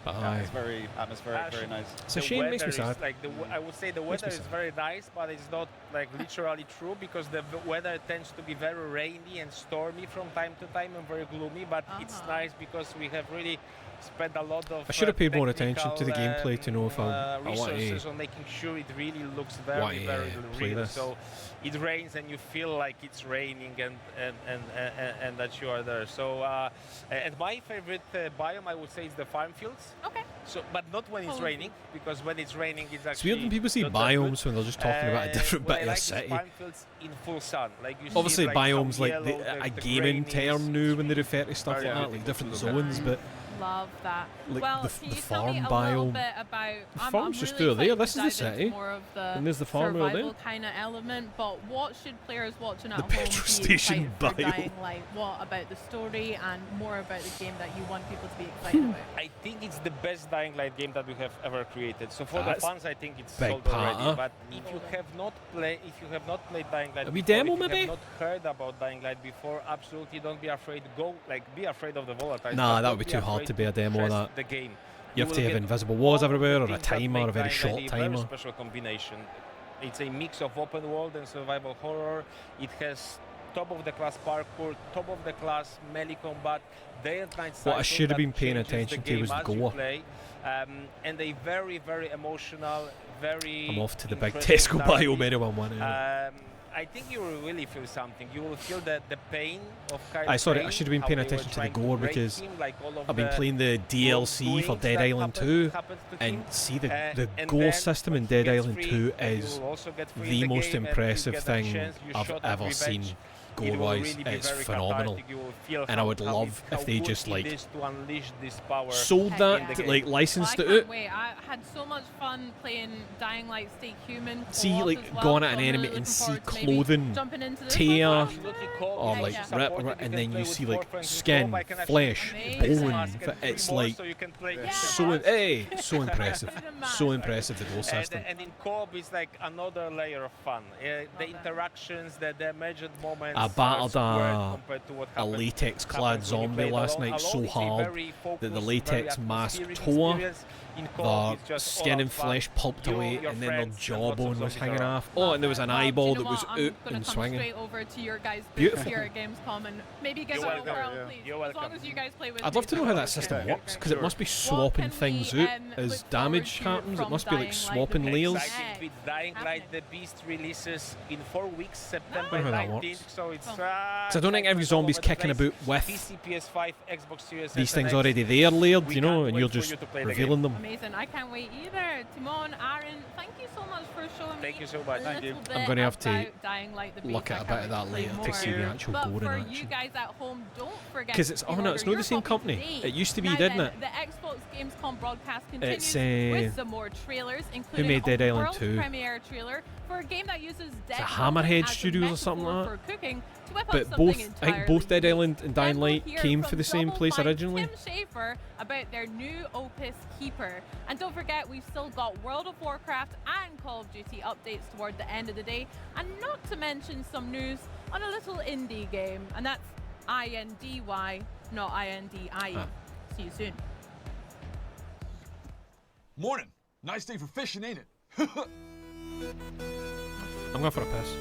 Speaker 15: very atmospheric, very nice.
Speaker 1: It's a shame, makes me
Speaker 2: weather is
Speaker 1: sad.
Speaker 2: like I would say the
Speaker 1: Makes
Speaker 2: weather
Speaker 1: me
Speaker 2: is
Speaker 1: sad.
Speaker 2: very nice, but it's not like literally true because the weather tends to be very rainy and stormy from time to time and very gloomy. But it's nice because we have really spent a lot of
Speaker 1: I should have paid more attention to the
Speaker 2: technical,
Speaker 1: gameplay to know if I want
Speaker 2: resources
Speaker 1: to.
Speaker 2: on making sure it really looks
Speaker 1: Want
Speaker 2: very,
Speaker 1: to,
Speaker 2: very
Speaker 1: play
Speaker 2: real.
Speaker 1: this.
Speaker 2: So it rains and you feel like it's raining and that you are there. So and my favorite biome I would say is the farm fields.
Speaker 16: Okay.
Speaker 2: So, but not when it's raining, because when it's raining, it's
Speaker 1: It's
Speaker 2: actually.
Speaker 1: weird when people say
Speaker 2: not that good.
Speaker 1: biomes when they're just talking about a different
Speaker 2: what
Speaker 1: bit
Speaker 2: I
Speaker 1: of
Speaker 2: like
Speaker 1: a
Speaker 2: is
Speaker 1: city.
Speaker 2: farm fields in full sun. Like you
Speaker 1: Obviously,
Speaker 2: see, like,
Speaker 1: biomes
Speaker 2: how
Speaker 1: like
Speaker 2: yellow
Speaker 1: a
Speaker 2: the
Speaker 1: gaming
Speaker 2: grain is.
Speaker 1: term now when they refer to stuff
Speaker 2: Oh,
Speaker 1: like
Speaker 2: yeah.
Speaker 1: that, like different zones. But
Speaker 16: love that.
Speaker 1: Like
Speaker 16: well,
Speaker 1: the
Speaker 16: can you
Speaker 1: farm
Speaker 16: tell me a
Speaker 1: biome.
Speaker 16: little bit about?
Speaker 1: The
Speaker 16: I'm
Speaker 1: farm's just
Speaker 16: really
Speaker 1: over there.
Speaker 16: excited
Speaker 1: This
Speaker 16: to
Speaker 1: is the
Speaker 16: dive into
Speaker 1: city.
Speaker 16: more of the
Speaker 1: And there's the farm over there.
Speaker 16: survival kind of element, but what should players watching at
Speaker 1: The
Speaker 16: home
Speaker 1: petrol
Speaker 16: be
Speaker 1: station
Speaker 16: excited for
Speaker 1: biome.
Speaker 16: Dying Light? What about the story and more about the game that you want people to be excited about?
Speaker 2: I think it's the best Dying Light game that we have ever created. So for
Speaker 1: That's
Speaker 2: the fans, I think it's
Speaker 1: big
Speaker 2: sold
Speaker 1: part,
Speaker 2: already.
Speaker 1: huh?
Speaker 2: But if you have not played Dying Light
Speaker 1: A wee
Speaker 2: before,
Speaker 1: demo,
Speaker 2: if you
Speaker 1: maybe?
Speaker 2: have not heard about Dying Light before, absolutely don't be afraid. Be afraid of the volatile.
Speaker 1: Nah,
Speaker 2: stuff.
Speaker 1: that would
Speaker 2: Don't
Speaker 1: be too hard
Speaker 2: afraid
Speaker 1: to be a demo of
Speaker 2: press
Speaker 1: that.
Speaker 2: The game.
Speaker 1: You have
Speaker 2: will
Speaker 1: to have
Speaker 2: get
Speaker 1: invisible walls
Speaker 2: all of the
Speaker 1: everywhere, or a
Speaker 2: things that
Speaker 1: timer,
Speaker 2: make
Speaker 1: a very
Speaker 2: Dying
Speaker 1: short
Speaker 2: Light a very
Speaker 1: timer.
Speaker 2: special combination. It's a mix of open world and survival horror. It has top of the class parkour, top of the class melee combat. Day and night
Speaker 1: What I
Speaker 2: cycle
Speaker 1: should have
Speaker 2: that
Speaker 1: been paying
Speaker 2: changes
Speaker 1: attention
Speaker 2: the
Speaker 1: to
Speaker 2: game
Speaker 1: was the
Speaker 2: as you
Speaker 1: gore.
Speaker 2: play. And a very, very emotional, very.
Speaker 1: I'm off to the big
Speaker 2: interesting
Speaker 1: Tesco
Speaker 2: narrative.
Speaker 1: biome anyone wanted.
Speaker 2: I think you will really feel something. You will feel the pain of
Speaker 1: I sorry, I
Speaker 2: Crane,
Speaker 1: should have been
Speaker 2: how
Speaker 1: paying
Speaker 2: they were
Speaker 1: attention to the
Speaker 2: trying
Speaker 1: gore
Speaker 2: break
Speaker 1: because
Speaker 2: him, like all of
Speaker 1: I've been
Speaker 2: the
Speaker 1: playing the DLC for
Speaker 2: wrongdoings
Speaker 1: Dead
Speaker 2: that
Speaker 1: Island
Speaker 2: happens
Speaker 1: 2,
Speaker 2: to
Speaker 1: and
Speaker 2: him.
Speaker 1: see the
Speaker 2: And
Speaker 1: gore
Speaker 2: then
Speaker 1: system in
Speaker 2: once he
Speaker 1: Dead
Speaker 2: gets
Speaker 1: Island
Speaker 2: free,
Speaker 1: 2
Speaker 2: you
Speaker 1: is
Speaker 2: will also get free in
Speaker 1: the
Speaker 2: the
Speaker 1: most
Speaker 2: game, and you
Speaker 1: impressive
Speaker 2: get a
Speaker 1: thing
Speaker 2: chance, you
Speaker 1: I've
Speaker 2: shot at
Speaker 1: ever
Speaker 2: revenge.
Speaker 1: seen
Speaker 2: It will
Speaker 1: gore-wise.
Speaker 2: really be
Speaker 1: It's
Speaker 2: very
Speaker 1: phenomenal,
Speaker 2: cathartic. You will feel
Speaker 1: and I
Speaker 2: how-
Speaker 1: would
Speaker 2: how
Speaker 1: love
Speaker 2: how
Speaker 1: if they
Speaker 2: good
Speaker 1: just
Speaker 2: it
Speaker 1: like
Speaker 2: is to unleash this power
Speaker 1: sold
Speaker 2: in
Speaker 1: that,
Speaker 2: the
Speaker 1: to,
Speaker 2: game.
Speaker 1: like licensed
Speaker 16: I
Speaker 1: it
Speaker 16: can't
Speaker 1: out.
Speaker 16: wait. I had so much fun playing Dying Light Stay Human.
Speaker 1: See,
Speaker 16: co-op
Speaker 1: like
Speaker 16: as well,
Speaker 1: going at
Speaker 16: so
Speaker 1: an
Speaker 16: I'm
Speaker 1: enemy
Speaker 16: really
Speaker 1: and
Speaker 16: looking
Speaker 1: see
Speaker 16: forward to maybe
Speaker 1: clothing
Speaker 16: jumping into this
Speaker 1: tear
Speaker 16: one.
Speaker 1: or
Speaker 16: Yeah,
Speaker 1: like
Speaker 16: yeah.
Speaker 1: rip, and then you see like skin, flesh,
Speaker 16: Amazing.
Speaker 1: bone. It's like so impressive, so impressive the gore system.
Speaker 2: And in co-op, it's like another layer of fun. The interactions, the imagined moments.
Speaker 1: I battled
Speaker 2: are squared compared to what
Speaker 1: a
Speaker 2: happens-
Speaker 1: latex-clad
Speaker 2: happens when you
Speaker 1: zombie
Speaker 2: play it
Speaker 1: last
Speaker 2: alone.
Speaker 1: night so
Speaker 2: Alone, it's a
Speaker 1: hard
Speaker 2: very
Speaker 1: that the
Speaker 2: focused,
Speaker 1: latex
Speaker 2: very
Speaker 1: mask
Speaker 2: atmospheric
Speaker 1: tore,
Speaker 2: experience. In co-op, it's
Speaker 1: the
Speaker 2: just
Speaker 1: skin
Speaker 2: all
Speaker 1: and
Speaker 2: out fun.
Speaker 1: flesh pulped
Speaker 2: You,
Speaker 1: away,
Speaker 2: your
Speaker 1: and then their
Speaker 2: friends, and lots of
Speaker 1: jawbone was
Speaker 2: zombies
Speaker 1: hanging
Speaker 2: around.
Speaker 1: off. Oh, and there was an eyeball
Speaker 16: Do you
Speaker 1: that
Speaker 16: know
Speaker 1: was
Speaker 16: what?
Speaker 1: out
Speaker 16: I'm gonna
Speaker 1: and
Speaker 16: come
Speaker 1: swinging.
Speaker 16: straight over to your guys' booth
Speaker 1: Beautiful.
Speaker 16: here at Gamescom and maybe give
Speaker 2: You're
Speaker 16: it a
Speaker 2: welcome.
Speaker 16: whirl,
Speaker 2: Yeah.
Speaker 16: please.
Speaker 2: You're
Speaker 16: As long
Speaker 2: welcome.
Speaker 16: as you guys play with
Speaker 1: I'd
Speaker 16: me,
Speaker 1: love to know how that
Speaker 16: so
Speaker 1: system
Speaker 16: okay.
Speaker 1: works, because it must be
Speaker 16: What
Speaker 1: swapping
Speaker 16: can
Speaker 1: things
Speaker 16: we,
Speaker 1: out
Speaker 16: look
Speaker 1: as
Speaker 16: forward
Speaker 1: damage
Speaker 16: to
Speaker 1: happens. It
Speaker 16: from
Speaker 1: must be like
Speaker 16: Dying Light,
Speaker 1: swapping
Speaker 16: the
Speaker 1: layers.
Speaker 16: next
Speaker 2: Exciting with Dying Light, the Beast releases in 4 weeks, September
Speaker 1: Wonder how that
Speaker 2: 19th.
Speaker 1: works.
Speaker 2: So it's.
Speaker 1: Because I don't think every zombie's kicking about with
Speaker 2: PC, PS5, Xbox Series
Speaker 1: these
Speaker 2: S,
Speaker 1: things
Speaker 2: and X.
Speaker 1: already there layered,
Speaker 2: We
Speaker 1: you know,
Speaker 2: can't
Speaker 1: and
Speaker 2: wait
Speaker 1: you're
Speaker 2: for
Speaker 1: just
Speaker 2: you to play the
Speaker 1: revealing them.
Speaker 16: Amazing. I can't wait either. Timon, Aaron, thank you so much for showing
Speaker 2: Thank
Speaker 16: me
Speaker 2: you so much.
Speaker 16: a
Speaker 2: Thank you.
Speaker 16: little
Speaker 1: I'm
Speaker 16: bit
Speaker 1: gonna have to
Speaker 16: about Dying Light, the
Speaker 1: look
Speaker 16: Beast.
Speaker 1: at a
Speaker 16: I
Speaker 1: bit
Speaker 16: can't
Speaker 1: of that
Speaker 16: wait play
Speaker 1: later
Speaker 16: more.
Speaker 1: to see the actual
Speaker 16: But
Speaker 1: gore
Speaker 16: for
Speaker 1: in
Speaker 16: you
Speaker 1: action.
Speaker 16: guys at home, don't forget
Speaker 1: Because it's,
Speaker 16: to
Speaker 1: oh no, it's not
Speaker 16: pre-order
Speaker 1: the same
Speaker 16: your
Speaker 1: company.
Speaker 16: copy
Speaker 1: It used to be,
Speaker 16: now
Speaker 1: didn't
Speaker 16: then,
Speaker 1: it?
Speaker 16: The Xbox Gamescom broadcast continues
Speaker 1: It's,
Speaker 16: with some more trailers, including
Speaker 1: made Dead
Speaker 16: a
Speaker 1: Island
Speaker 16: world
Speaker 1: 2?
Speaker 16: premiere trailer for a game that uses deck
Speaker 1: Hammerhead
Speaker 16: building as a
Speaker 1: Studios or something
Speaker 16: metaphor
Speaker 1: like that.
Speaker 16: for cooking to whip up
Speaker 1: But
Speaker 16: something
Speaker 1: both, I think
Speaker 16: entirely
Speaker 1: both Dead
Speaker 16: unique.
Speaker 1: Island and Dying
Speaker 16: Then we'll
Speaker 1: Light
Speaker 16: hear
Speaker 1: came
Speaker 16: from
Speaker 1: for the same
Speaker 16: Double
Speaker 1: place
Speaker 16: Fine
Speaker 1: originally.
Speaker 16: Tim Schafer about their new opus Keeper. And don't forget, we've still got World of Warcraft and Call of Duty updates toward the end of the day. And not to mention some news on a little indie game. And that's INDY, not INDIE. See you soon.
Speaker 17: Morning. Nice day for fishing, ain't it?
Speaker 1: I'm going for a piss.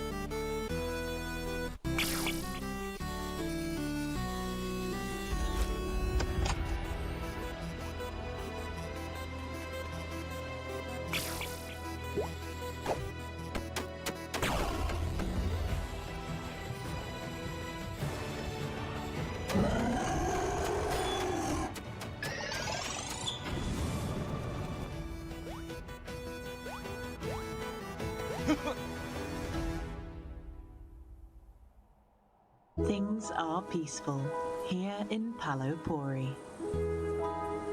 Speaker 18: Things are peaceful here in Palopori.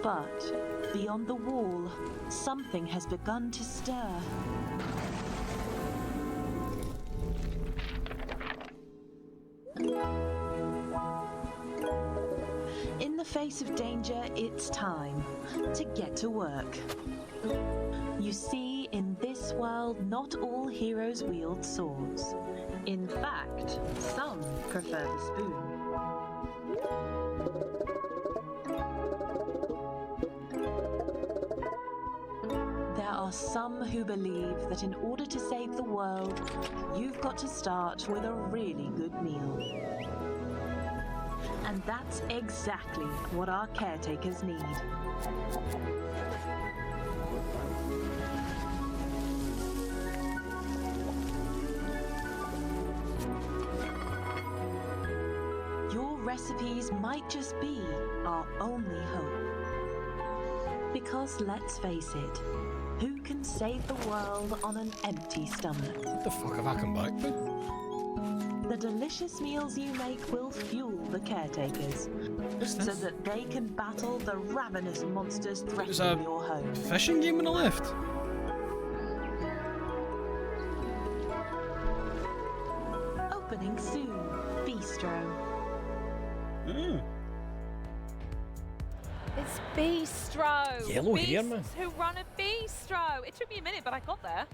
Speaker 18: But beyond the wall, something has begun to stir. In the face of danger, it's time to get to work. You see, in this world, not all heroes wield swords. In fact, some prefer the spoon. There are some who believe that in order to save the world, you've got to start with a really good meal. And that's exactly what our caretakers need. Your recipes might just be our only hope. Because let's face it, who can save the world on an empty stomach?
Speaker 1: What the fuck have I come back to?
Speaker 18: The delicious meals you make will fuel the caretakers, so that they can battle the ravenous monsters threatening your home.
Speaker 1: Fishing game on the left.
Speaker 18: Opening soon. Bistro.
Speaker 10: It's Bistro.
Speaker 1: Yellow hair,
Speaker 10: Beasts
Speaker 1: man.
Speaker 10: who run a Bistro. It took me a minute, but I got there.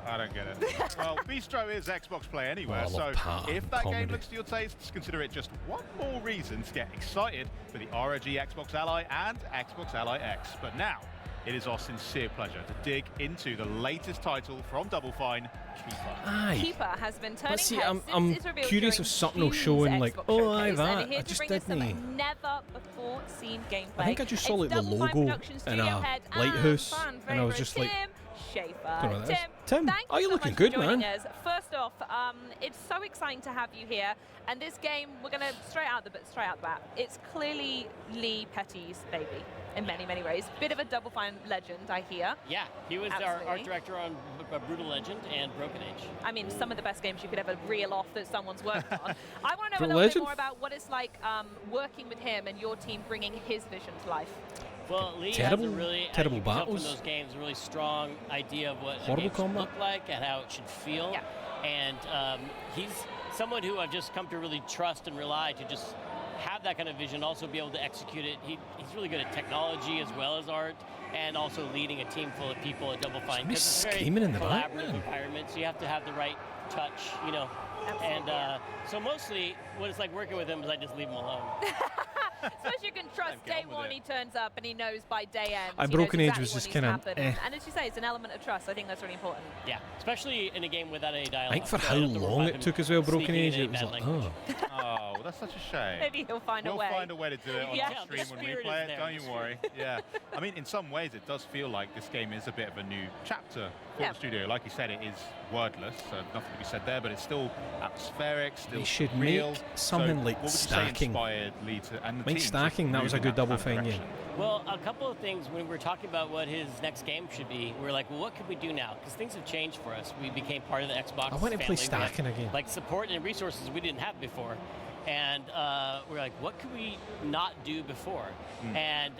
Speaker 5: I don't get it. Well, Bistro is Xbox Play anywhere,
Speaker 1: Oh, I love
Speaker 5: so
Speaker 1: pattern
Speaker 5: if that
Speaker 1: comedy.
Speaker 5: game looks to your taste, consider it just one more reason to get excited for the ROG Xbox Ally and Xbox Ally X. But now, it is our sincere pleasure to dig into the latest title from Double Fine, Keeper.
Speaker 1: Aye.
Speaker 10: Keeper has been turning
Speaker 1: But see,
Speaker 10: heads
Speaker 1: I'm
Speaker 10: since it's revealed
Speaker 1: curious
Speaker 10: during
Speaker 1: if something will
Speaker 10: June's
Speaker 1: show in like,
Speaker 10: Xbox
Speaker 1: oh, aye,
Speaker 10: showcase, and
Speaker 1: that.
Speaker 10: here
Speaker 1: I
Speaker 10: to
Speaker 1: just
Speaker 10: bring us some
Speaker 1: didn't.
Speaker 10: never before seen gameplay.
Speaker 1: I think I just saw like
Speaker 10: It's
Speaker 1: the
Speaker 10: Double Fine
Speaker 1: logo
Speaker 10: Productions
Speaker 1: in
Speaker 10: studio
Speaker 1: a
Speaker 10: head
Speaker 1: lighthouse,
Speaker 10: fan
Speaker 1: and I was
Speaker 10: favourite
Speaker 1: just like,
Speaker 10: Tim Schafer.
Speaker 1: don't know what that is.
Speaker 10: Tim,
Speaker 1: Tim,
Speaker 10: thank
Speaker 1: are you
Speaker 10: so
Speaker 1: looking
Speaker 10: much
Speaker 1: good,
Speaker 10: for joining
Speaker 1: man?
Speaker 10: us. First off, it's so exciting to have you here. And this game, we're going to straight out the bat. It's clearly Lee Petty's baby in many, many ways. Bit of a Double Fine legend, I hear.
Speaker 6: Yeah, he was our
Speaker 10: Absolutely.
Speaker 6: art director on Brutal Legend and Broken Age.
Speaker 10: I mean, some of the best games you could ever reel off that someone's worked on. I want to know a
Speaker 1: Brutal
Speaker 10: little bit
Speaker 1: Legend?
Speaker 10: more about what it's like working with him and your team bringing his vision to life.
Speaker 6: Well, Lee
Speaker 1: Terrible-
Speaker 6: has a really,
Speaker 1: terrible
Speaker 6: you can tell
Speaker 1: battles.
Speaker 6: from those games, a really strong idea of what a
Speaker 1: Horrible
Speaker 6: game should
Speaker 1: combat.
Speaker 6: look like and how it should feel.
Speaker 10: Yeah.
Speaker 6: And he's someone who I've just come to really trust and rely to just have that kind of vision, also be able to execute it. He's really good at technology as well as art, and also leading a team full of people at Double Fine.
Speaker 1: Somebody's
Speaker 6: It's a very
Speaker 1: screaming in the
Speaker 6: collaborative
Speaker 1: background.
Speaker 6: environment, so you have to have the right touch, you know.
Speaker 10: Absolutely.
Speaker 6: And so mostly what it's like working with him is I just leave him alone.
Speaker 10: Especially you can trust
Speaker 5: Get
Speaker 10: day
Speaker 5: on with
Speaker 10: one
Speaker 5: it.
Speaker 10: he turns up and he knows by day end.
Speaker 1: I
Speaker 10: he knows
Speaker 1: Broken Age
Speaker 10: exactly
Speaker 1: was
Speaker 10: what
Speaker 1: just
Speaker 10: needs to
Speaker 1: kinda,
Speaker 10: happen.
Speaker 1: eh.
Speaker 10: And as you say, it's an element of trust. I think that's really important.
Speaker 6: Yeah, especially in a game without any dialogue.
Speaker 1: I think for
Speaker 6: So
Speaker 1: how
Speaker 6: I don't have to worry
Speaker 1: long
Speaker 6: about
Speaker 1: it
Speaker 6: him
Speaker 1: took as well, Broken
Speaker 6: speaking in
Speaker 1: Age,
Speaker 6: any
Speaker 1: it was
Speaker 6: bad
Speaker 1: like,
Speaker 6: language.
Speaker 5: Oh, that's such a shame.
Speaker 10: Maybe he'll find a
Speaker 5: We'll
Speaker 10: way.
Speaker 5: find a way to do it on
Speaker 10: Yeah.
Speaker 5: our
Speaker 6: The
Speaker 5: stream when we
Speaker 6: spirit
Speaker 5: play
Speaker 6: is
Speaker 5: it,
Speaker 6: there,
Speaker 5: don't
Speaker 6: the
Speaker 5: you worry. Yeah. I mean, in some ways, it does feel like this game is a bit of a new chapter for
Speaker 10: Yeah.
Speaker 5: the studio. Like you said, it is wordless, so nothing to be said there, but it's still atmospheric, still
Speaker 1: They should
Speaker 5: real.
Speaker 1: make something
Speaker 5: So
Speaker 1: like
Speaker 5: what would you say
Speaker 1: stacking.
Speaker 5: inspired Lee to, and the
Speaker 1: Make
Speaker 5: team to
Speaker 1: stacking, that was a
Speaker 5: move in
Speaker 1: good Double
Speaker 5: kind of
Speaker 1: Fine game.
Speaker 5: direction?
Speaker 6: Well, a couple of things when we were talking about what his next game should be, we were like, well, what could we do now? Because things have changed for us. We became part of the Xbox
Speaker 1: I want to
Speaker 6: family.
Speaker 1: play
Speaker 6: We have,
Speaker 1: stacking again.
Speaker 6: like support and resources we didn't have before. And we're like, what could we not do before? And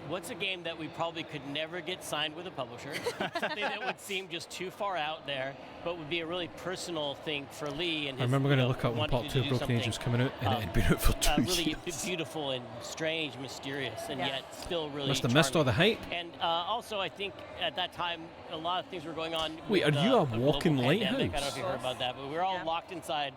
Speaker 6: what's a game that we probably could never get signed with a publisher? Something that would seem just too far out there, but would be a really personal thing for Lee. And
Speaker 1: I
Speaker 6: his,
Speaker 1: remember going to
Speaker 6: you know,
Speaker 1: look up when
Speaker 6: wanting
Speaker 1: Part
Speaker 6: to
Speaker 1: 2
Speaker 6: do
Speaker 1: of Broken Age
Speaker 6: something,
Speaker 1: was coming out, and it had been out for 2
Speaker 6: really
Speaker 1: years.
Speaker 6: beautiful and strange, mysterious, and
Speaker 10: Yeah.
Speaker 6: yet still really
Speaker 1: Must have missed all the
Speaker 6: charming.
Speaker 1: hype.
Speaker 6: And also, I think at that time, a lot of things were going on.
Speaker 1: Wait,
Speaker 6: with,
Speaker 1: are you a
Speaker 6: the
Speaker 1: walking
Speaker 6: global pandemic. I
Speaker 1: lighthouse?
Speaker 6: don't know if you heard about that, but we were all
Speaker 10: Yeah.
Speaker 6: locked inside.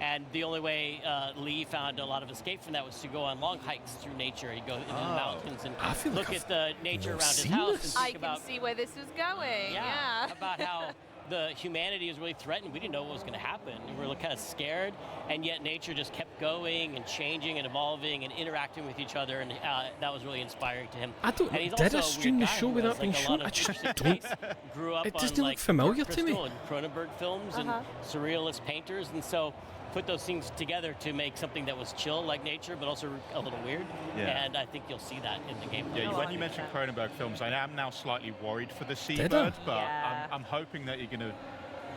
Speaker 6: And the only way Lee found a lot of escape from that was to go on long hikes through nature. He'd go into the mountains and
Speaker 1: I feel
Speaker 6: look
Speaker 1: like
Speaker 6: at the nature
Speaker 1: not
Speaker 6: around his
Speaker 1: seen
Speaker 6: house
Speaker 1: this.
Speaker 6: and
Speaker 10: I
Speaker 6: think
Speaker 10: can
Speaker 6: about
Speaker 10: see where this is going. Yeah.
Speaker 6: about how the humanity is really threatened. We didn't know what was going to happen. We were kind of scared, and yet nature just kept going and changing and evolving and interacting with each other, and that was really inspiring to him.
Speaker 1: I don't
Speaker 6: And he's
Speaker 1: know. Did
Speaker 6: also
Speaker 1: I
Speaker 6: a
Speaker 1: stream
Speaker 6: weird
Speaker 1: the
Speaker 6: guy
Speaker 1: show
Speaker 6: who
Speaker 1: without
Speaker 6: has,
Speaker 1: being
Speaker 6: like, a
Speaker 1: shown?
Speaker 6: lot
Speaker 1: I
Speaker 6: of
Speaker 1: just
Speaker 6: interesting
Speaker 1: don't.
Speaker 6: tastes. Grew up
Speaker 1: It
Speaker 6: on
Speaker 1: doesn't look
Speaker 6: like
Speaker 1: familiar
Speaker 6: Dark
Speaker 1: to me.
Speaker 6: Crystal and Cronenberg films and surrealist painters, and so put those things together to make something that was chill like nature, but also a little weird.
Speaker 5: Yeah.
Speaker 6: And I think you'll see that in the game.
Speaker 5: Yeah,
Speaker 10: Oh,
Speaker 5: when you mentioned Cronenberg films, I am now slightly worried for the
Speaker 1: Did
Speaker 5: Seabird,
Speaker 1: I?
Speaker 5: but
Speaker 10: Yeah.
Speaker 5: I'm hoping that you're going to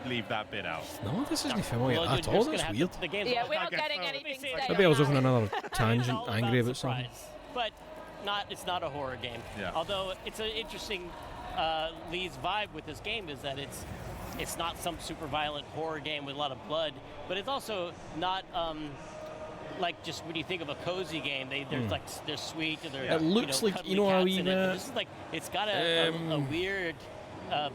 Speaker 5: leave that bit out.
Speaker 1: No, this isn't familiar
Speaker 6: Well,
Speaker 1: at
Speaker 6: you're
Speaker 1: all.
Speaker 6: just gonna
Speaker 1: That's
Speaker 6: have
Speaker 1: weird.
Speaker 6: the game's
Speaker 10: Yeah,
Speaker 6: all
Speaker 10: we're
Speaker 6: about-
Speaker 10: not getting anything today.
Speaker 1: Maybe I was
Speaker 10: on
Speaker 1: over on
Speaker 10: that.
Speaker 1: another
Speaker 6: It's
Speaker 1: tangent,
Speaker 6: all
Speaker 1: angry about
Speaker 6: surprise.
Speaker 1: something.
Speaker 6: But it's not a horror game.
Speaker 5: Yeah.
Speaker 6: Although it's an interesting Lee's vibe with this game is that it's not some super violent horror game with a lot of blood, but it's also not like just when you think of a cozy game, they're sweet and they're
Speaker 1: It looks like,
Speaker 6: cuddly
Speaker 1: you know how
Speaker 6: cats in
Speaker 1: we
Speaker 6: it, but this is like it's got a weird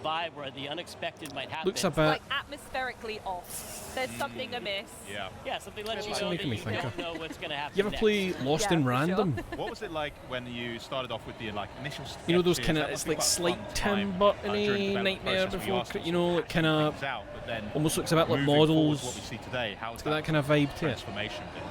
Speaker 6: vibe where the unexpected might happen.
Speaker 1: Looks a bit.
Speaker 10: Like atmospherically off. There's something amiss.
Speaker 6: Yeah, something lets you
Speaker 1: It's
Speaker 6: know
Speaker 1: making
Speaker 6: that
Speaker 1: me
Speaker 6: you
Speaker 1: think
Speaker 6: don't
Speaker 1: of-
Speaker 6: know what's going to happen
Speaker 1: You ever
Speaker 6: next.
Speaker 1: play Lost
Speaker 10: Yeah,
Speaker 1: in
Speaker 10: for sure.
Speaker 1: Random?
Speaker 5: What was it like when you started off with the initial sketches?
Speaker 1: You know those kind of,
Speaker 5: That
Speaker 1: it's
Speaker 5: must be
Speaker 1: like
Speaker 5: quite a fun
Speaker 1: slight
Speaker 5: time,
Speaker 1: Tim
Speaker 5: during
Speaker 1: Burton-y
Speaker 5: the development
Speaker 1: Nightmare
Speaker 5: process where
Speaker 1: Before,
Speaker 5: ask
Speaker 1: you know, it kind of
Speaker 5: things out, but then
Speaker 1: almost looks a bit like
Speaker 5: moving forward
Speaker 1: models.
Speaker 5: what we see today, how's
Speaker 1: It's got that kind of vibe to it.
Speaker 5: transformation been?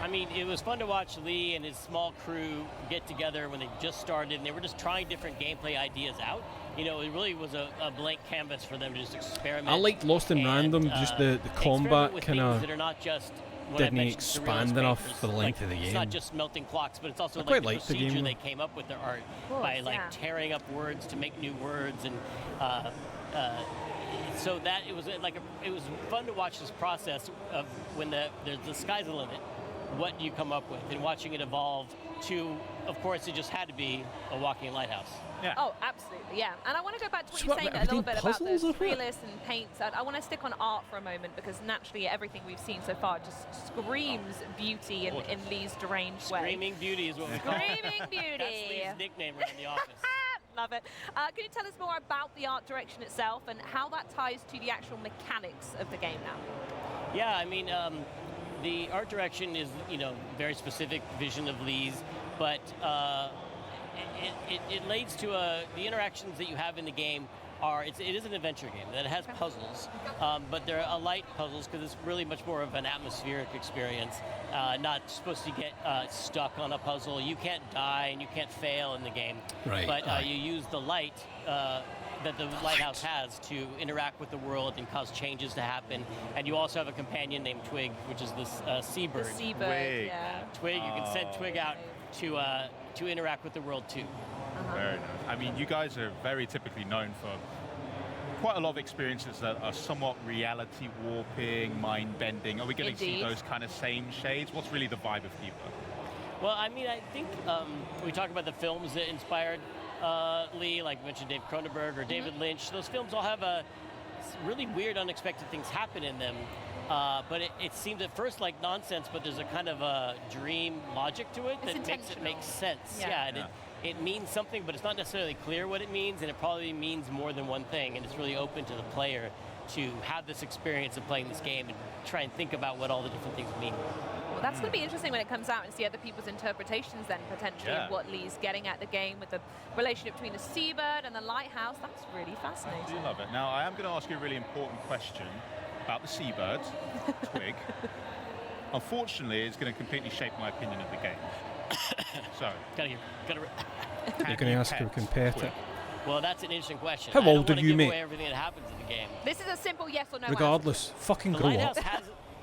Speaker 6: I mean, it was fun to watch Lee and his small crew get together when they just started, and they were just trying different gameplay ideas out. You know, it really was a blank canvas for them to just experiment.
Speaker 1: I liked Lost in
Speaker 6: and,
Speaker 1: Random, just the
Speaker 6: experiment
Speaker 1: combat
Speaker 6: with
Speaker 1: kind
Speaker 6: things
Speaker 1: of
Speaker 6: that are not just what I
Speaker 1: didn't
Speaker 6: mentioned,
Speaker 1: expand
Speaker 6: surrealist
Speaker 1: enough
Speaker 6: painters.
Speaker 1: for the length of the
Speaker 6: It's
Speaker 1: game.
Speaker 6: not just melting clocks, but it's also
Speaker 1: I
Speaker 6: like
Speaker 1: quite
Speaker 6: the
Speaker 1: liked the
Speaker 6: procedure
Speaker 1: game.
Speaker 6: they came up with their art
Speaker 10: course,
Speaker 6: by like
Speaker 10: yeah.
Speaker 6: tearing up words to make new words, and so that it was it was fun to watch this process of when the sky's the limit, what you come up with, and watching it evolve to, of course, it just had to be a walking lighthouse.
Speaker 4: Yeah.
Speaker 10: Oh, absolutely, yeah. And I want to go back to what
Speaker 1: So
Speaker 10: you were
Speaker 1: what,
Speaker 10: saying
Speaker 1: are
Speaker 10: a little
Speaker 1: they
Speaker 10: bit about
Speaker 1: puzzles
Speaker 10: the
Speaker 1: or what?
Speaker 10: realist and paints. I want to stick on art for a moment because naturally everything we've seen so far just screams beauty in Lee's deranged way.
Speaker 6: Screaming beauty is what we call it.
Speaker 10: Screaming beauty.
Speaker 6: That's Lee's nickname around the office.
Speaker 10: Love it. Can you tell us more about the art direction itself and how that ties to the actual mechanics of the game now?
Speaker 6: Yeah, I mean, the art direction is, very specific vision of Lee's, but it leads to the interactions that you have in the game it is an adventure game that has puzzles, but they're light puzzles because it's really much more of an atmospheric experience, not supposed to get stuck on a puzzle. You can't die and you can't fail in the game,
Speaker 1: Right,
Speaker 6: but you use the light that the lighthouse has to interact with the world and cause changes to happen. And you also have a companion named Twig, which is this seabird.
Speaker 10: The seabird, yeah.
Speaker 6: Twig, you can send Twig out to interact with the world too.
Speaker 5: Very nice. I mean, you guys are very typically known for quite a lot of experiences that are somewhat reality warping, mind bending. Are we going to see those kind of same shades? What's really the vibe of FIFA?
Speaker 6: Well, I mean, I think we talk about the films that inspired Lee, like you mentioned Dave Cronenberg or David Lynch. Those films all have really weird, unexpected things happen in them. But it seemed at first like nonsense, but there's a kind of a dream logic to it that makes it make sense. Yeah, it means something, but it's not necessarily clear what it means, and it probably means more than one thing, and it's really open to the player to have this experience of playing this game and try and think about what all the different things mean.
Speaker 10: Well, that's going to be interesting when it comes out and see other people's interpretations then, potentially, of what Lee's getting at the game with the relationship between the seabird and the lighthouse. That's really fascinating.
Speaker 5: I do love it. Now, I am going to ask you a really important question about the seabird, Twig. Unfortunately, it's going to completely shape my opinion of the game. So,
Speaker 1: You're going to ask who can pet it.
Speaker 6: Well, that's an interesting question.
Speaker 1: How
Speaker 6: I don't
Speaker 1: old are
Speaker 6: wanna
Speaker 1: you,
Speaker 6: give
Speaker 1: mate?
Speaker 6: away everything that happens in the game.
Speaker 10: This is a simple yes or no
Speaker 1: Regardless, fucking
Speaker 6: the
Speaker 1: grow
Speaker 6: lighthouse
Speaker 1: up.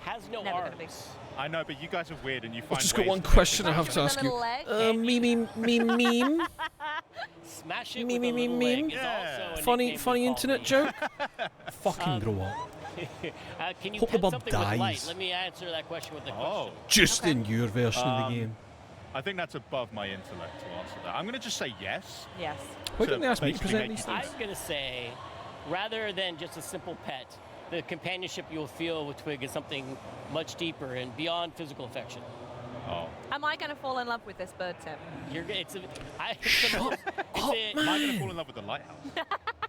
Speaker 6: has no arms.
Speaker 5: I know, but you guys are weird and you find
Speaker 1: I've just got
Speaker 5: ways
Speaker 1: one
Speaker 5: to
Speaker 1: question I
Speaker 5: make
Speaker 1: have
Speaker 5: it
Speaker 1: to ask you. Meme.
Speaker 6: Smash it with a little leg is also a
Speaker 1: Funny
Speaker 6: nickname we call
Speaker 1: internet
Speaker 6: me.
Speaker 1: joke. Fucking grow up.
Speaker 6: Can you
Speaker 1: Hope the
Speaker 6: pet
Speaker 1: bug
Speaker 6: something with light?
Speaker 1: dies.
Speaker 6: Let me answer that question with a question.
Speaker 1: Just in your version of the game.
Speaker 5: I think that's above my intellect to answer that. I'm going to just say yes.
Speaker 10: Yes.
Speaker 1: Why didn't they ask me to
Speaker 5: basically
Speaker 1: present
Speaker 5: make
Speaker 1: these
Speaker 5: you
Speaker 1: things?
Speaker 6: I'm going to say, rather than just a simple pet, the companionship you'll feel with Twig is something much deeper and beyond physical affection.
Speaker 5: Oh.
Speaker 10: Am I going to fall in love with this bird, Tim?
Speaker 6: Am I
Speaker 5: going to fall in love with the lighthouse?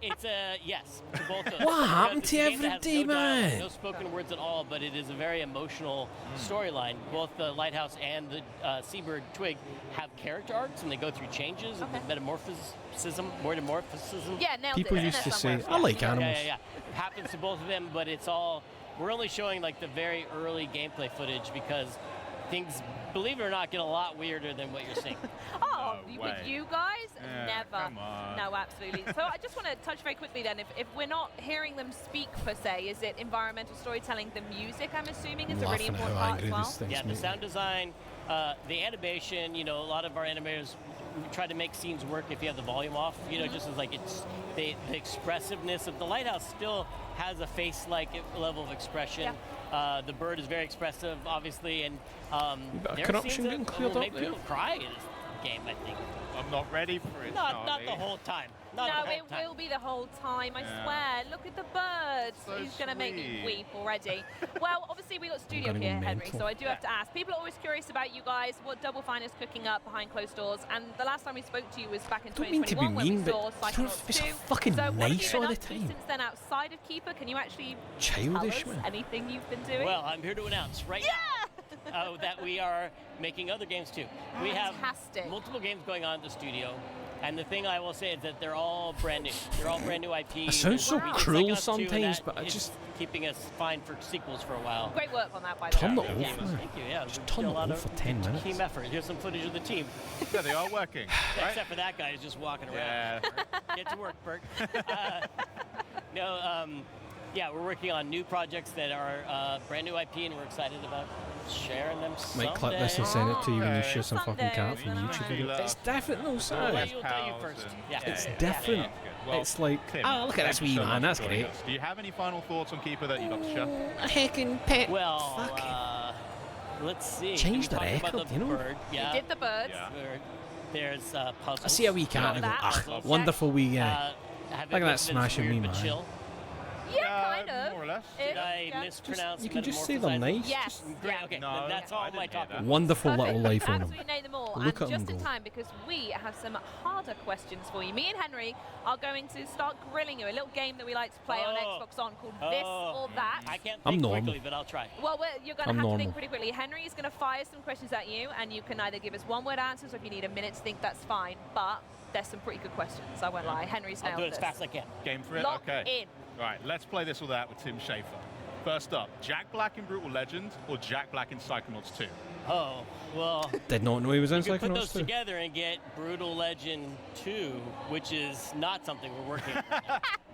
Speaker 6: It's a yes to both of them.
Speaker 1: What happened
Speaker 6: Because
Speaker 1: to
Speaker 6: it's a game that
Speaker 1: every
Speaker 6: has no dialogue,
Speaker 1: day,
Speaker 6: no spoken words at all, but it is a very emotional storyline. Both the lighthouse and the seabird Twig have character arcs, and they go through changes and metamorphism.
Speaker 10: Yeah, nailed
Speaker 1: People
Speaker 10: it.
Speaker 1: used to say,
Speaker 6: somewhere.
Speaker 1: I like animals.
Speaker 6: Yeah. It happens to both of them, but it's all. We're only showing like the very early gameplay footage because things, believe it or not, get a lot weirder than what you're seeing.
Speaker 10: With you guys? Never.
Speaker 5: Come on.
Speaker 10: No, absolutely. So I just want to touch very quickly then, if we're not hearing them speak per se, is it environmental storytelling? The music, I'm assuming, is a really important part as well?
Speaker 6: Yeah, the sound design, the animation, a lot of our animators try to make scenes work if you have the volume off, just as like the expressiveness of the lighthouse still has a face-like level of expression. The bird is very expressive, obviously, and there are
Speaker 1: corruption
Speaker 6: scenes
Speaker 1: getting
Speaker 6: that
Speaker 1: cleared
Speaker 6: will
Speaker 1: up
Speaker 6: make
Speaker 1: there?
Speaker 6: people cry in this game, I think.
Speaker 5: I'm not ready for it.
Speaker 6: Not the whole time. Not the
Speaker 10: No,
Speaker 6: whole
Speaker 10: it
Speaker 6: time.
Speaker 10: will be the whole time, I swear. Look at the birds. He's going to make me
Speaker 5: sweet.
Speaker 10: weep already. Well, obviously, we got studio
Speaker 1: gonna go
Speaker 10: here, Henry,
Speaker 1: mental.
Speaker 10: so I do have to ask. People are always curious about you guys, what Double Fine is cooking up behind closed doors, and the last time we spoke to you was back in
Speaker 1: Don't mean to be
Speaker 10: 2021 when
Speaker 1: mean,
Speaker 10: we saw
Speaker 1: but
Speaker 10: Psychonauts
Speaker 1: be so
Speaker 10: 2.
Speaker 1: fucking
Speaker 10: so what
Speaker 1: nice
Speaker 10: have you been
Speaker 1: all the
Speaker 10: up to
Speaker 1: time.
Speaker 10: since then outside of Keeper? Can you actually
Speaker 1: Childish,
Speaker 10: tell us
Speaker 1: man.
Speaker 10: anything you've been doing?
Speaker 6: Well, I'm here to announce right now that we are making other games too. We have
Speaker 10: Fantastic.
Speaker 6: multiple games going on at the studio. And the thing I will say is that they're all brand new. They're all brand new IP.
Speaker 1: It sounds so
Speaker 6: We did
Speaker 1: cruel
Speaker 6: Psychonauts 2, and
Speaker 1: sometimes,
Speaker 6: that
Speaker 1: but I
Speaker 6: is
Speaker 1: just-
Speaker 6: keeping us fine for sequels for a while.
Speaker 10: Great work on that, by the way.
Speaker 1: Turn it
Speaker 6: Yeah,
Speaker 1: off, man.
Speaker 6: thank you. Yeah,
Speaker 1: Just
Speaker 6: we
Speaker 1: turn
Speaker 6: did a
Speaker 1: it
Speaker 6: lot
Speaker 1: off
Speaker 6: of
Speaker 1: for 10 minutes.
Speaker 6: team effort. Here's some footage of the team.
Speaker 5: Yeah, they are working. Right?
Speaker 6: Except for that guy who's just walking around.
Speaker 5: Yeah.
Speaker 6: Get to work, Bert. Yeah, we're working on new projects that are brand new IP, and we're excited about sharing them
Speaker 1: Might clip this and send it to you when you show some fucking
Speaker 10: Someday.
Speaker 1: cat for YouTube video. It's different though,
Speaker 6: Well,
Speaker 1: sorry.
Speaker 6: you'll tell you first. Yeah.
Speaker 1: It's
Speaker 5: yeah,
Speaker 1: different.
Speaker 5: yeah. Well,
Speaker 1: it's like,
Speaker 5: Tim,
Speaker 1: oh, look at
Speaker 5: thank
Speaker 1: this
Speaker 5: you
Speaker 1: wee
Speaker 5: so
Speaker 1: man,
Speaker 5: much
Speaker 1: that's
Speaker 5: for joining
Speaker 1: great.
Speaker 5: us. Do you have any final thoughts on Keeper that you'd like to share?
Speaker 1: A heckin' pet.
Speaker 6: Well, let's see.
Speaker 1: Changed
Speaker 6: Can we
Speaker 1: the
Speaker 6: talk about
Speaker 1: record, you know?
Speaker 6: Bird? Yeah.
Speaker 10: You did the birds.
Speaker 6: Bird. There's puzzles.
Speaker 1: I see a wee cat and I go, ah, wonderful wee guy.
Speaker 6: Have
Speaker 1: Look
Speaker 6: it
Speaker 1: at that
Speaker 6: listed as
Speaker 1: smashing
Speaker 6: weird
Speaker 1: wee
Speaker 6: but
Speaker 1: man.
Speaker 6: chill.
Speaker 10: Yeah, kind of.
Speaker 5: More or less.
Speaker 6: Did I mispronounce
Speaker 1: You can just say they're nice.
Speaker 10: Yes.
Speaker 6: Great, okay,
Speaker 5: No,
Speaker 6: then that's
Speaker 5: I
Speaker 6: all
Speaker 5: didn't
Speaker 6: my
Speaker 5: hear
Speaker 6: talking.
Speaker 5: that.
Speaker 1: Wonderful little life on him.
Speaker 10: Absolutely named them all.
Speaker 1: Look
Speaker 10: and
Speaker 1: at 'em
Speaker 10: just in
Speaker 1: go.
Speaker 10: time, because we have some harder questions for you. Me and Henry are going to start grilling you. A little game that we like to play on Xbox On called This or That.
Speaker 6: I can't
Speaker 1: I'm
Speaker 6: think
Speaker 1: normal.
Speaker 6: quickly, but I'll try.
Speaker 10: Well, you're going to
Speaker 1: I'm
Speaker 10: have to
Speaker 1: normal.
Speaker 10: think pretty quickly. Henry is going to fire some questions at you, and you can either give us one-word answers, or if you need a minute to think, that's fine. But there's some pretty good questions, I won't lie. Henry's nailed
Speaker 6: I'll do it as
Speaker 10: this.
Speaker 6: fast as I can.
Speaker 5: Game for it?
Speaker 10: Lock
Speaker 5: Okay.
Speaker 10: in.
Speaker 5: Right, let's play this or that with Tim Schafer. First up, Jack Black in Brutal Legend or Jack Black in Psychonauts 2?
Speaker 6: Oh, well.
Speaker 1: Did not know he was in
Speaker 6: You can put
Speaker 1: Psychonauts
Speaker 6: those
Speaker 1: 2.
Speaker 6: together and get Brutal Legend 2, which is not something we're working on.
Speaker 5: Nice,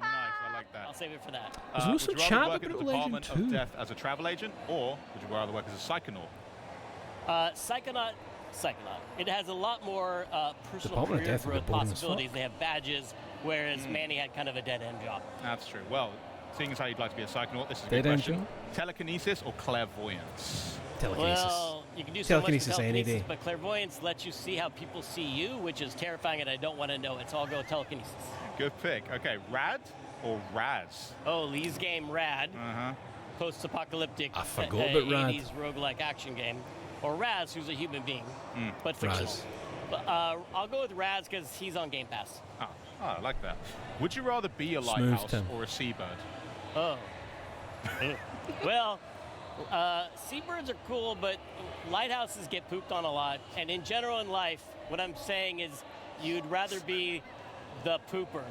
Speaker 5: I like that.
Speaker 6: I'll save it for that.
Speaker 1: There's no
Speaker 5: Would
Speaker 1: some
Speaker 5: you rather
Speaker 1: chat
Speaker 5: work
Speaker 1: about
Speaker 5: at the
Speaker 1: Brutal Legend
Speaker 5: Department
Speaker 1: 2.
Speaker 5: of Death as a travel agent, or would you rather work as a Psychonaut?
Speaker 6: Psychonaut. It has a lot more personal
Speaker 1: Department of
Speaker 6: career
Speaker 1: Death would be
Speaker 6: growth
Speaker 1: boring as
Speaker 6: possibilities. They have badges, whereas Manny had kind of a dead-end job.
Speaker 5: That's true. Well, seeing as how you'd like to be a Psychonaut, this is a
Speaker 1: Dead
Speaker 5: good
Speaker 1: end
Speaker 5: question.
Speaker 1: job?
Speaker 5: Telekinesis or clairvoyance?
Speaker 1: Telekinesis.
Speaker 6: Well, you can do so much with
Speaker 1: Telekinesis any
Speaker 6: telekinesis,
Speaker 1: day.
Speaker 6: but clairvoyance lets you see how people see you, which is terrifying, and I don't want to know it, so I'll go with telekinesis.
Speaker 5: Good pick. Okay, Rad or Raz?
Speaker 6: Oh, Lee's game Rad.
Speaker 5: Uh-huh.
Speaker 6: Post-apocalyptic
Speaker 1: I forgot about Rad.
Speaker 6: 80s roguelike action game. Or Raz, who's a human being, but fictional.
Speaker 1: Raz.
Speaker 6: But, I'll go with Raz because he's on Game Pass.
Speaker 5: Oh, I like that. Would you rather be a
Speaker 1: Smooth,
Speaker 5: lighthouse
Speaker 1: Tim.
Speaker 5: or a seabird?
Speaker 6: Oh. Well, seabirds are cool, but lighthouses get pooped on a lot. And in general in life, what I'm saying is you'd rather be the pooper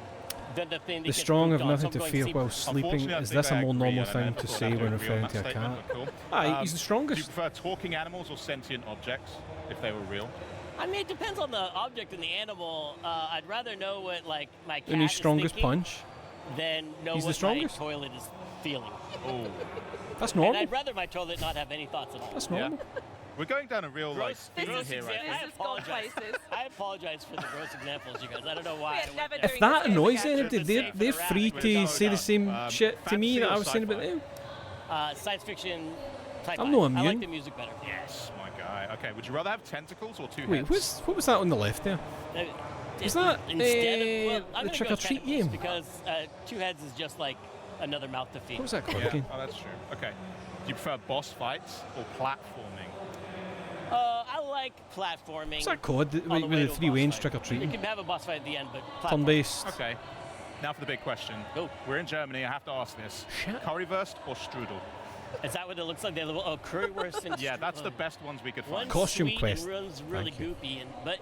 Speaker 6: than the thing that
Speaker 1: The
Speaker 6: gets
Speaker 1: strong
Speaker 6: pooped
Speaker 1: have
Speaker 6: on. So
Speaker 1: nothing
Speaker 6: I'm
Speaker 1: to
Speaker 6: going
Speaker 1: fear
Speaker 6: seabird.
Speaker 1: while sleeping.
Speaker 5: Unfortunately, I
Speaker 1: Is
Speaker 5: think
Speaker 1: this a
Speaker 5: I
Speaker 1: more
Speaker 5: agree,
Speaker 1: normal
Speaker 5: and I
Speaker 1: thing
Speaker 5: never
Speaker 1: to
Speaker 5: thought
Speaker 1: say
Speaker 5: I'd
Speaker 1: when
Speaker 5: agree on
Speaker 1: referring
Speaker 5: that
Speaker 1: to a
Speaker 5: statement,
Speaker 1: cat?
Speaker 5: but cool.
Speaker 1: Aye, he's the
Speaker 5: Do you
Speaker 1: strongest.
Speaker 5: prefer talking animals or sentient objects, if they were real?
Speaker 6: I mean, it depends on the object and the animal. I'd rather know what, like, my cat
Speaker 1: And his
Speaker 6: is
Speaker 1: strongest
Speaker 6: thinking
Speaker 1: punch.
Speaker 6: than know
Speaker 1: He's the
Speaker 6: what my
Speaker 1: strongest.
Speaker 6: toilet is feeling.
Speaker 5: Oh,
Speaker 1: That's
Speaker 6: And
Speaker 1: normal.
Speaker 6: I'd rather my toilet not have any thoughts at all.
Speaker 1: That's normal.
Speaker 5: we're going down a real like
Speaker 6: Gross
Speaker 5: theme
Speaker 6: gross
Speaker 5: here, right?
Speaker 6: example.
Speaker 10: This has gone places.
Speaker 6: I apologize for the gross examples, you guys. I don't know why.
Speaker 10: We're never
Speaker 1: If
Speaker 10: doing
Speaker 1: that
Speaker 10: this game
Speaker 1: annoys
Speaker 10: again.
Speaker 1: anybody, they're free to say the same shit to me
Speaker 5: fantasy
Speaker 1: that I
Speaker 5: or
Speaker 1: was saying about
Speaker 5: sci-fi?
Speaker 1: them.
Speaker 6: Science fiction. Sci-fi.
Speaker 1: I'm no
Speaker 6: I like
Speaker 1: immune.
Speaker 6: the music better.
Speaker 5: Yes, my guy. Okay, would you rather have tentacles or two
Speaker 1: Wait,
Speaker 5: heads?
Speaker 1: what was that on the left there? Was that
Speaker 6: Instead of, well,
Speaker 1: the
Speaker 6: I'm gonna
Speaker 1: trick
Speaker 6: go
Speaker 1: or treat
Speaker 6: tentacles
Speaker 1: game?
Speaker 6: because two heads is just like another mouth to feed.
Speaker 1: What was that called
Speaker 5: Yeah,
Speaker 1: again?
Speaker 5: oh, that's true. Okay. Do you prefer boss fights or platforming?
Speaker 6: I like platforming.
Speaker 1: What's that called?
Speaker 6: on
Speaker 1: With
Speaker 6: the
Speaker 1: the
Speaker 6: way to a
Speaker 1: three
Speaker 6: boss
Speaker 1: ways
Speaker 6: fight.
Speaker 1: trick or
Speaker 6: You
Speaker 1: treating.
Speaker 6: can have a boss fight at the end, but
Speaker 1: Turn
Speaker 6: platforming.
Speaker 1: based.
Speaker 5: Okay. Now for the big question.
Speaker 6: Go.
Speaker 5: We're in Germany. I have to ask this: currywurst or strudel?
Speaker 6: Is that what it looks like? They have currywurst and
Speaker 5: Yeah, that's the best ones we could find.
Speaker 6: One's
Speaker 1: Costume
Speaker 6: sweet
Speaker 1: quest.
Speaker 6: and one's really
Speaker 1: Thank you.
Speaker 6: goopy, but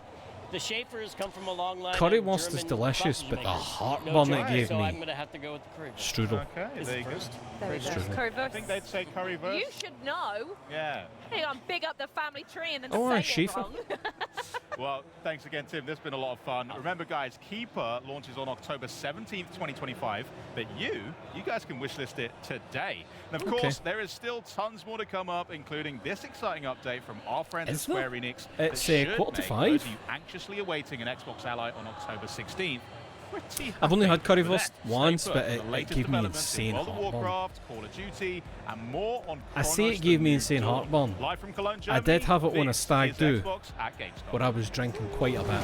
Speaker 6: the Schaefers come from a long line.
Speaker 1: Currywurst
Speaker 6: of
Speaker 1: is
Speaker 6: German
Speaker 1: delicious,
Speaker 6: sausage
Speaker 1: but the
Speaker 6: makers.
Speaker 1: heartburn
Speaker 6: no
Speaker 1: it
Speaker 6: joy,
Speaker 1: gave
Speaker 6: so
Speaker 1: me.
Speaker 6: I'm gonna have to go with the currywurst.
Speaker 1: Strudel.
Speaker 5: Okay,
Speaker 6: Is
Speaker 5: there
Speaker 6: it
Speaker 5: you go.
Speaker 6: first?
Speaker 10: There we go.
Speaker 1: Strudel.
Speaker 5: I
Speaker 10: Currywurst.
Speaker 5: think they'd say currywurst.
Speaker 10: You should know.
Speaker 5: Yeah.
Speaker 10: Hang on, big up the family tree and then
Speaker 1: Oh,
Speaker 10: say it
Speaker 1: Schaefer.
Speaker 10: wrong.
Speaker 5: Well, thanks again, Tim. This has been a lot of fun. Remember, guys, Keeper launches on October 17th, 2025. But you guys can wishlist it today. And of
Speaker 1: Okay.
Speaker 5: course, there is still tons more to come up, including this exciting update from our friends at
Speaker 1: Is there?
Speaker 5: Square Enix.
Speaker 1: It's,
Speaker 5: that should
Speaker 1: quarter to
Speaker 5: make
Speaker 1: 5.
Speaker 5: those of you anxiously awaiting an Xbox Ally on October 16th. pretty
Speaker 1: I've only had
Speaker 5: happy
Speaker 1: currywurst
Speaker 5: with that.
Speaker 1: once,
Speaker 5: Stay
Speaker 1: but
Speaker 5: put
Speaker 1: it,
Speaker 5: for the
Speaker 1: it
Speaker 5: latest
Speaker 1: gave me
Speaker 5: developments in
Speaker 1: insane
Speaker 5: World of
Speaker 1: heartburn.
Speaker 5: Warcraft, Call of Duty, and more on
Speaker 1: I say
Speaker 5: Chronos
Speaker 1: it gave
Speaker 5: the
Speaker 1: me
Speaker 5: New
Speaker 1: insane
Speaker 5: Dawn.
Speaker 1: heartburn.
Speaker 5: Live from Cologne,
Speaker 1: I
Speaker 5: Germany,
Speaker 1: did have it on a
Speaker 5: this
Speaker 1: stag
Speaker 5: is
Speaker 1: do,
Speaker 5: Xbox at Gamescom.
Speaker 1: where I was drinking quite a bit.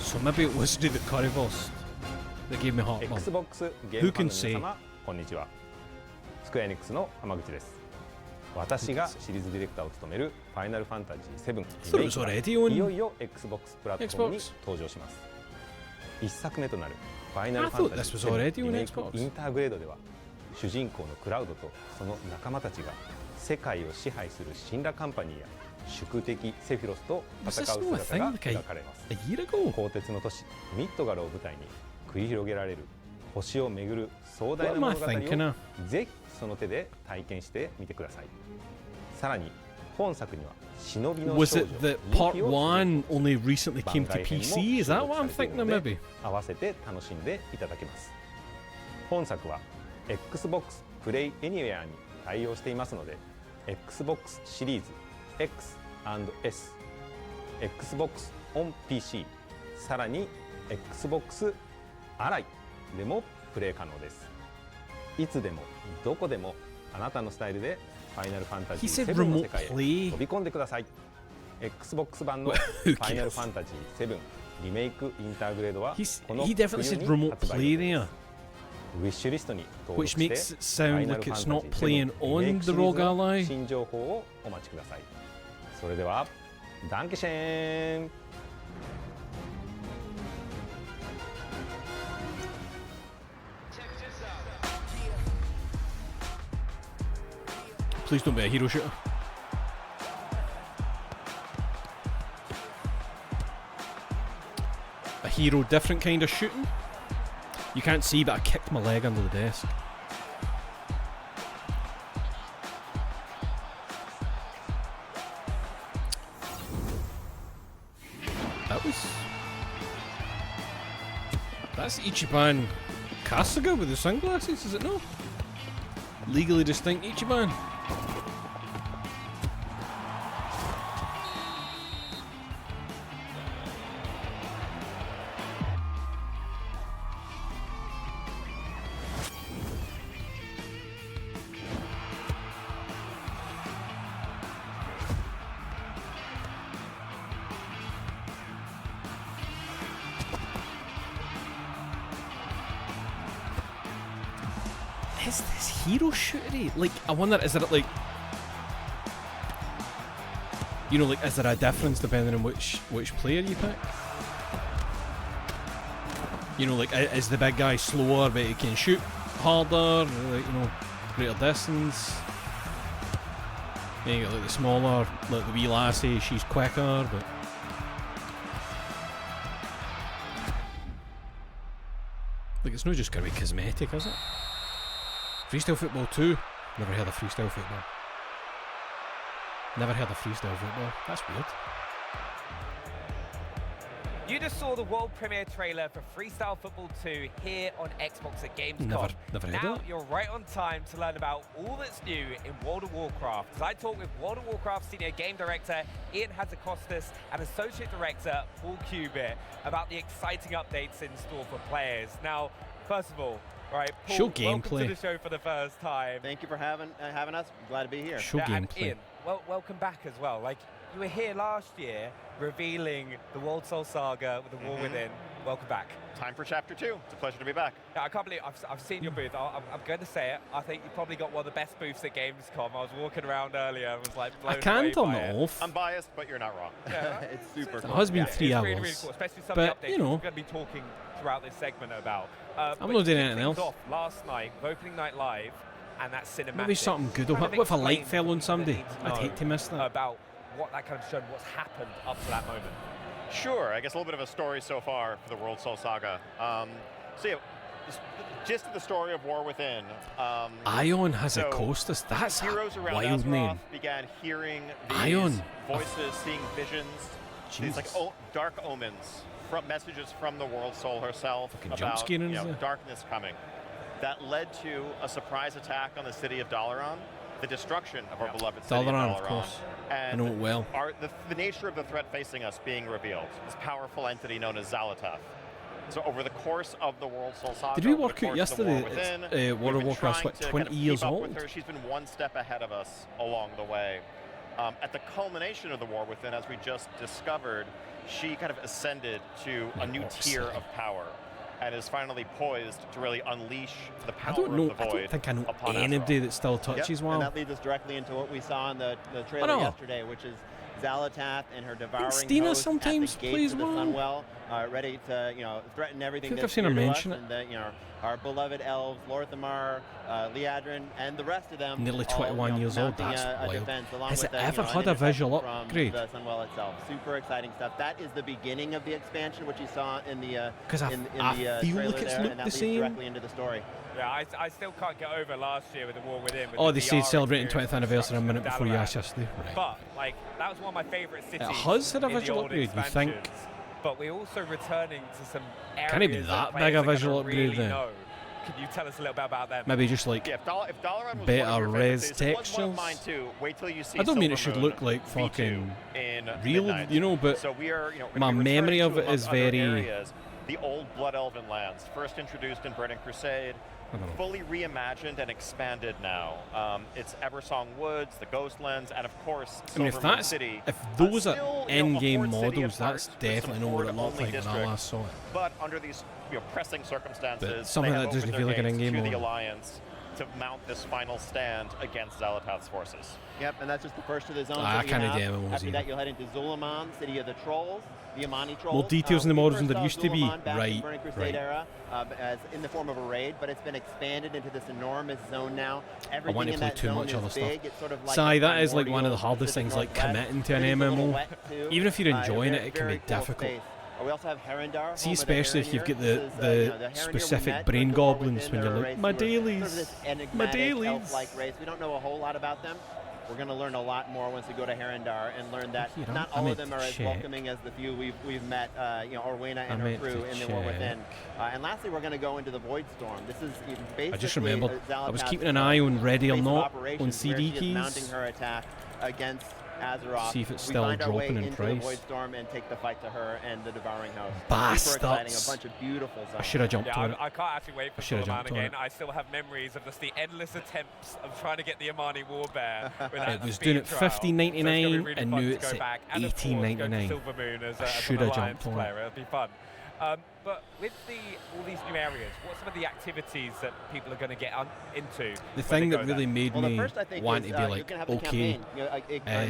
Speaker 1: So maybe it was due to the currywurst that gave me heartburn.
Speaker 19: Xbox ゲー
Speaker 1: Who
Speaker 19: ムファン
Speaker 1: can
Speaker 19: の
Speaker 1: say?
Speaker 19: 皆様こんにちは。スクエアエニックスの浜口です。私がシリーズディレクターを務めるファイナルファンタジー7リメ
Speaker 1: thought it
Speaker 19: イ
Speaker 1: was
Speaker 19: クが
Speaker 1: already on
Speaker 19: いよいよ Xbox プラットフォームに
Speaker 1: Xbox.
Speaker 19: 登場します。一作目となるファイナル
Speaker 1: I
Speaker 19: ファン
Speaker 1: thought
Speaker 19: タ
Speaker 1: this
Speaker 19: ジ
Speaker 1: was
Speaker 19: ー
Speaker 1: already
Speaker 19: 7
Speaker 1: on
Speaker 19: リメイク
Speaker 1: Xbox.
Speaker 19: インターグレードでは主人公のクラウドとその仲間たちが世界を支配するシンラカンパニーや宿敵セフィロスと戦う姿が描かれます。鋼鉄の都市ミッドガルを舞台に繰り広げられる星を巡る壮大な物語を
Speaker 1: What am I thinking of?
Speaker 19: ぜひその手で体験してみてください。さらに本作には忍びの
Speaker 1: Was
Speaker 19: 少女
Speaker 1: it that
Speaker 19: ミ
Speaker 1: part
Speaker 19: キを
Speaker 1: 1 only recently came to
Speaker 19: 番外編も
Speaker 1: PC? Is that what I'm
Speaker 19: 収録されてい
Speaker 1: thinking
Speaker 19: る
Speaker 1: of
Speaker 19: ので
Speaker 1: maybe?
Speaker 19: 合わせて楽しんでいただけます。本作は Xbox Play Anywhere に対応していますので Xbox シリーズ X&S、Xbox on PC、さらに Xbox アライでもプレイ可能です。いつでもどこでもあなたのスタイルでファイナルファンタジー7の世界へ飛び込んでください。Xbox 版のファイナルファンタジー7リメイクインターグレードはこの冬に発売です。ウィッシュリストに登録してファイナルファンタジー7リメイクシリーズの新情報をお待ちください。それではダンケシェーン。
Speaker 1: Please don't be a hero shooter. A hero different kind of shooting? You can't see, but I kicked my leg under the desk. That's Ichiban Kasuga with the sunglasses, is it not? Legally distinct Ichiban. Is this hero shootery? Like, I wonder, is there like, you know, like, is there a difference depending on which player you pick? You know, like, is the big guy slower but he can shoot harder, like, you know, greater distance? Then you got like the smaller, like the wee lassie, she's quicker, but like, it's not just gonna be cosmetic, is it? Freestyle football 2. Never heard of freestyle football. Never heard of freestyle football. That's weird.
Speaker 4: You just saw the world premiere trailer for Freestyle Football 2 here on Xbox at Gamescom.
Speaker 1: Never heard
Speaker 4: now
Speaker 1: of it.
Speaker 4: You're right on time to learn about all that's new in World of Warcraft. As I talk with World of Warcraft Senior Game Director Ian Hazakostas and Associate Director Paul Cubitt about the exciting updates in store for players. Now, first of all, right, Paul,
Speaker 1: show
Speaker 4: welcome
Speaker 1: gameplay.
Speaker 4: to the show for the first time.
Speaker 3: Thank you for having us. Glad to be here.
Speaker 1: Show
Speaker 4: And
Speaker 1: gameplay.
Speaker 4: Ian, welcome back as well. Like, you were here last year revealing the World Soul Saga with the War Within. Welcome back.
Speaker 3: Time for Chapter 2. It's a pleasure to be back.
Speaker 4: Yeah, I can't believe I've seen your booth. I'm going to say it. I think you've probably got one of the best booths at Gamescom. I was walking around earlier and was like blown
Speaker 1: I can
Speaker 4: away
Speaker 1: turn
Speaker 4: by
Speaker 1: it off.
Speaker 3: I'm biased, but you're not wrong.
Speaker 4: Yeah,
Speaker 3: it's super
Speaker 1: It
Speaker 3: cool.
Speaker 1: has been 3
Speaker 4: it's
Speaker 1: hours.
Speaker 4: really, really cool, especially some
Speaker 1: but,
Speaker 4: of the updates
Speaker 1: you know,
Speaker 4: we're going to be talking throughout this segment about.
Speaker 1: I'm
Speaker 4: but
Speaker 1: not doing
Speaker 4: to kick
Speaker 1: anything
Speaker 4: things
Speaker 1: else.
Speaker 4: Off last night, opening night live, and that cinematic.
Speaker 1: Maybe something good will happen. What if a light fell on somebody? I'd hate to miss that.
Speaker 4: About what that kind of showed, what's happened up to that moment.
Speaker 3: Sure, I guess a little bit of a story so far for the World Soul Saga. So yeah, the gist of the story of War Within.
Speaker 1: Ion Hazakostas. That's
Speaker 3: heroes
Speaker 1: a
Speaker 3: around
Speaker 1: wild
Speaker 3: Azeroth
Speaker 1: name.
Speaker 3: began hearing these
Speaker 1: Ion.
Speaker 3: voices, seeing visions, these like dark omens, from messages from the World Soul herself
Speaker 1: Fucking jump
Speaker 3: about
Speaker 1: scaring us there.
Speaker 3: darkness coming. That led to a surprise attack on the city of Dalaran, the destruction of our beloved city
Speaker 1: Dalaran,
Speaker 3: of
Speaker 1: of
Speaker 3: Dalaran.
Speaker 1: course.
Speaker 3: And
Speaker 1: I know it well.
Speaker 3: the nature of the threat facing us being revealed. This powerful entity known as Xal'atath. So over the course of the World Soul Saga,
Speaker 1: Did we
Speaker 3: over the
Speaker 1: work out
Speaker 3: course of
Speaker 1: yesterday
Speaker 3: the War Within,
Speaker 1: that World of
Speaker 3: we've been
Speaker 1: Warcraft's
Speaker 3: trying
Speaker 1: like
Speaker 3: to
Speaker 1: 20
Speaker 3: kind of
Speaker 1: years
Speaker 3: keep up
Speaker 1: old?
Speaker 3: with her. She's been one step ahead of us along the way. At the culmination of the War Within, as we just discovered, she kind of ascended to a new tier of power and is finally poised to really unleash the power
Speaker 1: I don't know.
Speaker 3: of the
Speaker 1: I
Speaker 3: Void
Speaker 1: don't think I know
Speaker 3: upon
Speaker 1: anybody
Speaker 3: Azeroth.
Speaker 1: that still touches WoW.
Speaker 3: And that leads us directly into what we saw in the trailer
Speaker 1: know.
Speaker 3: yesterday, which is Xal'atath and her devouring
Speaker 1: Stina
Speaker 3: host
Speaker 1: sometimes
Speaker 3: at the gates
Speaker 1: plays
Speaker 3: of the
Speaker 1: WoW.
Speaker 3: Sunwell, ready to threaten everything
Speaker 1: I think
Speaker 3: that's
Speaker 1: I've seen her
Speaker 3: dear to
Speaker 1: mention
Speaker 3: us,
Speaker 1: it.
Speaker 3: and that our beloved elves, Lorthamar, Liadrin, and the rest of them.
Speaker 1: Nearly
Speaker 3: all,
Speaker 1: 21 years old.
Speaker 3: mounting
Speaker 1: That's
Speaker 3: a
Speaker 1: wild.
Speaker 3: defense, along
Speaker 1: Has
Speaker 3: with
Speaker 1: it ever
Speaker 3: an
Speaker 1: had a visual
Speaker 3: interception from
Speaker 1: upgrade?
Speaker 3: The Sunwell itself. Super exciting stuff. That is the beginning of the expansion, which you saw in the
Speaker 1: Because I feel
Speaker 3: trailer
Speaker 1: like it's
Speaker 3: there,
Speaker 1: looked
Speaker 3: and that
Speaker 1: the
Speaker 3: leads
Speaker 1: same.
Speaker 3: directly into the story.
Speaker 4: Yeah, I still can't get over last year with the War Within. With
Speaker 1: Oh,
Speaker 4: the
Speaker 1: they say
Speaker 4: VR
Speaker 1: celebrating
Speaker 4: experience
Speaker 1: 20th
Speaker 4: and
Speaker 1: anniversary a
Speaker 4: destruction
Speaker 1: minute
Speaker 4: of
Speaker 1: before you
Speaker 4: Dalaran.
Speaker 1: asked yesterday. Right.
Speaker 4: But like that was one of my favourite cities.
Speaker 1: It has had a
Speaker 4: in the
Speaker 1: visual
Speaker 4: old
Speaker 1: upgrade, you think?
Speaker 4: expansions. But we're also returning to some areas
Speaker 1: Can't even be that big a
Speaker 4: players are
Speaker 1: visual
Speaker 4: gonna
Speaker 1: upgrade
Speaker 4: really
Speaker 1: then.
Speaker 4: know. Can you tell us a little bit about them?
Speaker 1: Maybe just like
Speaker 3: Yeah, if Dalaran was
Speaker 1: better
Speaker 3: one of your favorite
Speaker 1: res
Speaker 3: cities, it was one of
Speaker 1: textures.
Speaker 3: mine too. Wait till you see
Speaker 1: I don't mean it
Speaker 3: Silvermoon
Speaker 1: should look like
Speaker 3: V2
Speaker 1: fucking
Speaker 3: in
Speaker 1: real,
Speaker 3: Midnight.
Speaker 1: you know, but
Speaker 3: so we are,
Speaker 1: my
Speaker 3: we're
Speaker 1: memory
Speaker 3: returning
Speaker 1: of
Speaker 3: to,
Speaker 1: it is
Speaker 3: amongst other
Speaker 1: very
Speaker 3: areas, the old Blood Elven lands, first introduced in Burning Crusade, fully reimagined and expanded now. It's Eversong Woods, the Ghostlands, and of course, Silvermoon City.
Speaker 1: If those are in-game models, that's definitely not what it looked like when I last saw it.
Speaker 3: But under these pressing circumstances,
Speaker 1: but something that doesn't feel like an in-game
Speaker 3: to the
Speaker 1: model.
Speaker 3: Alliance to mount this final stand against Xalatath's forces.
Speaker 20: Yep, and that's just the first of the zones.
Speaker 1: I can't do MMOs
Speaker 20: After
Speaker 1: either.
Speaker 20: that, you'll head into Zulaman, City of the Trolls, the Amani Trolls.
Speaker 1: More details in the models than there used to be.
Speaker 20: Zulaman back in
Speaker 1: Right,
Speaker 20: Burning Crusade
Speaker 1: right.
Speaker 20: era, as in the form of a raid, but it's been expanded into this enormous zone now. Everything
Speaker 1: I want to
Speaker 20: in
Speaker 1: play
Speaker 20: that
Speaker 1: too
Speaker 20: zone
Speaker 1: much
Speaker 20: is
Speaker 1: other
Speaker 20: big.
Speaker 1: stuff.
Speaker 20: It's sort of like
Speaker 1: Sai,
Speaker 20: a
Speaker 1: that is like
Speaker 20: primordial
Speaker 1: one of the hardest
Speaker 20: Pacific
Speaker 1: things, like
Speaker 20: Northwest.
Speaker 1: committing to an
Speaker 20: It is a little
Speaker 1: MMO.
Speaker 20: wet, too.
Speaker 1: Even if you're enjoying
Speaker 20: Very,
Speaker 1: it, it can be
Speaker 20: very cool
Speaker 1: difficult.
Speaker 20: space. We also have Herondar.
Speaker 1: See, especially if you've got the specific brain goblins when you're like, my dailies, my dailies.
Speaker 20: Like race. We don't know a whole lot about them. We're going to learn a lot more once we go to Herondar and learn that not all of them are as welcoming as the few we've met, Orwena and her crew in the War Within. And lastly, we're going to go into the Void Storm. This is basically
Speaker 1: I just remembered, I was keeping an eye on Ready or Not on CD keys.
Speaker 20: Mounting her attack against Azeroth.
Speaker 1: See if it's still dropping in price.
Speaker 20: The Void Storm and take the fight to her and the Devouring House.
Speaker 1: Bastards!
Speaker 20: Super exciting, a bunch of beautiful zones.
Speaker 1: I should have jumped on it.
Speaker 4: I can't actually wait for
Speaker 1: Zulaman
Speaker 4: again. I still have memories of just the endless attempts of trying to get the Amani Warbear.
Speaker 1: It was doing it $15.99 and now it's at $18.99. I should have jumped on it.
Speaker 4: It'll be fun. But with all these new areas, what are some of the activities that people are going to get into?
Speaker 1: The thing that really made me want to be like, okay,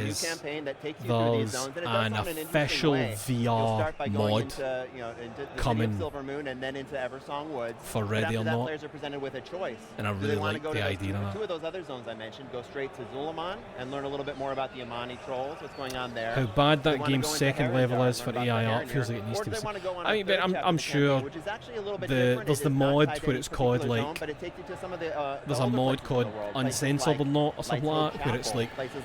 Speaker 1: is there's an official VR mod coming for Ready or Not,
Speaker 20: players are presented with a choice.
Speaker 1: and I really like the idea of
Speaker 20: Two of those other zones I mentioned, go straight to Zulaman and learn a little bit more about the Amani Trolls, what's going on there.
Speaker 1: How bad that game's second level is for AI art feels like it needs to be. I mean, but I'm sure there's the mod where it's called like, there's a mod called Uncensored or Not or something like that, where it's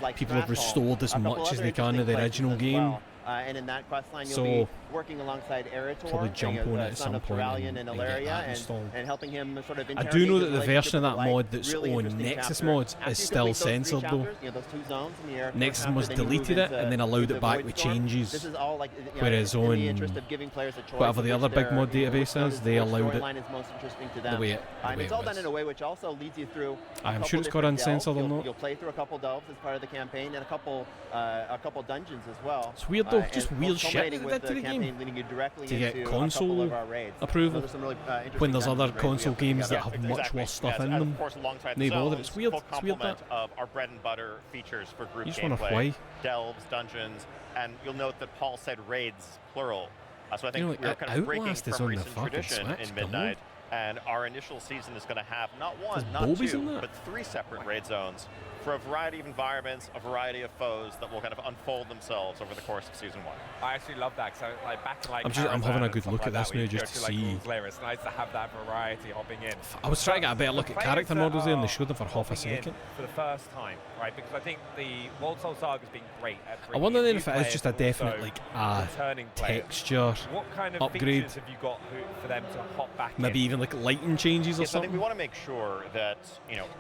Speaker 1: like people have restored as much as they can of the original game.
Speaker 20: And in that quest line, you'll
Speaker 1: So,
Speaker 20: be working alongside Eritor,
Speaker 1: probably jump on it at
Speaker 20: the
Speaker 1: some
Speaker 20: son of
Speaker 1: point
Speaker 20: Turalian
Speaker 1: and
Speaker 20: and
Speaker 1: get
Speaker 20: Ilaria,
Speaker 1: that installed.
Speaker 20: and helping him sort of
Speaker 1: I do know that the
Speaker 20: interrogate
Speaker 1: version of that
Speaker 20: light.
Speaker 1: mod that's
Speaker 20: Really
Speaker 1: on
Speaker 20: interesting
Speaker 1: Nexus
Speaker 20: chapter.
Speaker 1: mods
Speaker 20: After
Speaker 1: is
Speaker 20: you
Speaker 1: still
Speaker 20: complete those three
Speaker 1: censored though.
Speaker 20: chapters, those two zones in the air,
Speaker 1: Nexus
Speaker 20: chapter,
Speaker 1: mods
Speaker 20: then you move
Speaker 1: deleted it
Speaker 20: into
Speaker 1: and then allowed
Speaker 20: the
Speaker 1: it back
Speaker 20: Void
Speaker 1: with
Speaker 20: Storm.
Speaker 1: changes.
Speaker 20: This is all like,
Speaker 1: Whereas
Speaker 20: in the
Speaker 1: on
Speaker 20: interest of giving players a choice
Speaker 1: whatever the
Speaker 20: of
Speaker 1: other
Speaker 20: which
Speaker 1: big
Speaker 20: their
Speaker 1: mod database is, they allowed it
Speaker 20: storyline is most interesting to
Speaker 1: the
Speaker 20: them.
Speaker 1: way it
Speaker 20: And it's all done
Speaker 1: was.
Speaker 20: in a way which also leads you through a
Speaker 1: I'm
Speaker 20: couple
Speaker 1: sure it's called
Speaker 20: different delves.
Speaker 1: Uncensored or Not.
Speaker 20: You'll play through a couple delves as part of the campaign and a couple dungeons as well.
Speaker 1: It's weird though,
Speaker 20: And
Speaker 1: just weird shit
Speaker 20: culminating
Speaker 1: they
Speaker 20: with
Speaker 1: did to the
Speaker 20: campaign
Speaker 1: game
Speaker 20: leading you directly
Speaker 1: to get
Speaker 20: into a couple
Speaker 1: console
Speaker 20: of our raids.
Speaker 1: approval
Speaker 20: There's some really,
Speaker 1: when there's
Speaker 20: interesting
Speaker 1: other
Speaker 20: dungeons raids
Speaker 1: console
Speaker 20: we have put
Speaker 1: games that
Speaker 20: together.
Speaker 1: have much worse stuff
Speaker 3: Yes,
Speaker 1: in
Speaker 3: and
Speaker 1: them.
Speaker 3: of course, alongside
Speaker 1: No
Speaker 3: the
Speaker 1: bother,
Speaker 3: zones,
Speaker 1: it's weird.
Speaker 3: full
Speaker 1: It's weird
Speaker 3: complement
Speaker 1: that.
Speaker 3: of our bread and butter features for group
Speaker 1: You just wonder
Speaker 3: gameplay.
Speaker 1: why.
Speaker 3: Delves, dungeons, and you'll note that Paul said raids, plural. So I think
Speaker 1: You know,
Speaker 3: we're kind of breaking
Speaker 1: Outlast is
Speaker 3: from
Speaker 1: on the
Speaker 3: recent
Speaker 1: fucking
Speaker 3: tradition
Speaker 1: Switch,
Speaker 3: in
Speaker 1: come on.
Speaker 3: Midnight. And our initial season is going to have not one,
Speaker 1: There's
Speaker 3: not
Speaker 1: Bobies in
Speaker 3: two,
Speaker 1: that?
Speaker 3: but 3 separate raid zones for a variety of environments, a variety of foes that will kind of unfold themselves over the course of season 1.
Speaker 4: I actually love that because like back in like
Speaker 1: I'm having a good
Speaker 4: Caravan
Speaker 1: look
Speaker 4: and
Speaker 1: at
Speaker 4: stuff
Speaker 1: this
Speaker 4: like
Speaker 1: now
Speaker 4: that,
Speaker 1: just to
Speaker 4: where you go
Speaker 1: see.
Speaker 4: like Lair, it's nice to have that variety hopping in.
Speaker 1: I was trying to get a better look at character models there and they showed them for half a
Speaker 4: Hopping in
Speaker 1: second.
Speaker 4: for the first time, right? Because I think the World Soul Saga has been great at
Speaker 1: I
Speaker 4: bringing
Speaker 1: wonder
Speaker 4: in
Speaker 1: then
Speaker 4: new
Speaker 1: if it is
Speaker 4: players,
Speaker 1: just a
Speaker 4: but also
Speaker 1: definite like a
Speaker 4: returning players.
Speaker 1: texture
Speaker 4: What kind of
Speaker 1: upgrade,
Speaker 4: features have you got for them to hop back
Speaker 1: maybe
Speaker 4: in?
Speaker 1: even like lighting changes or
Speaker 3: Yes, I think we
Speaker 1: something.
Speaker 3: want to make sure that,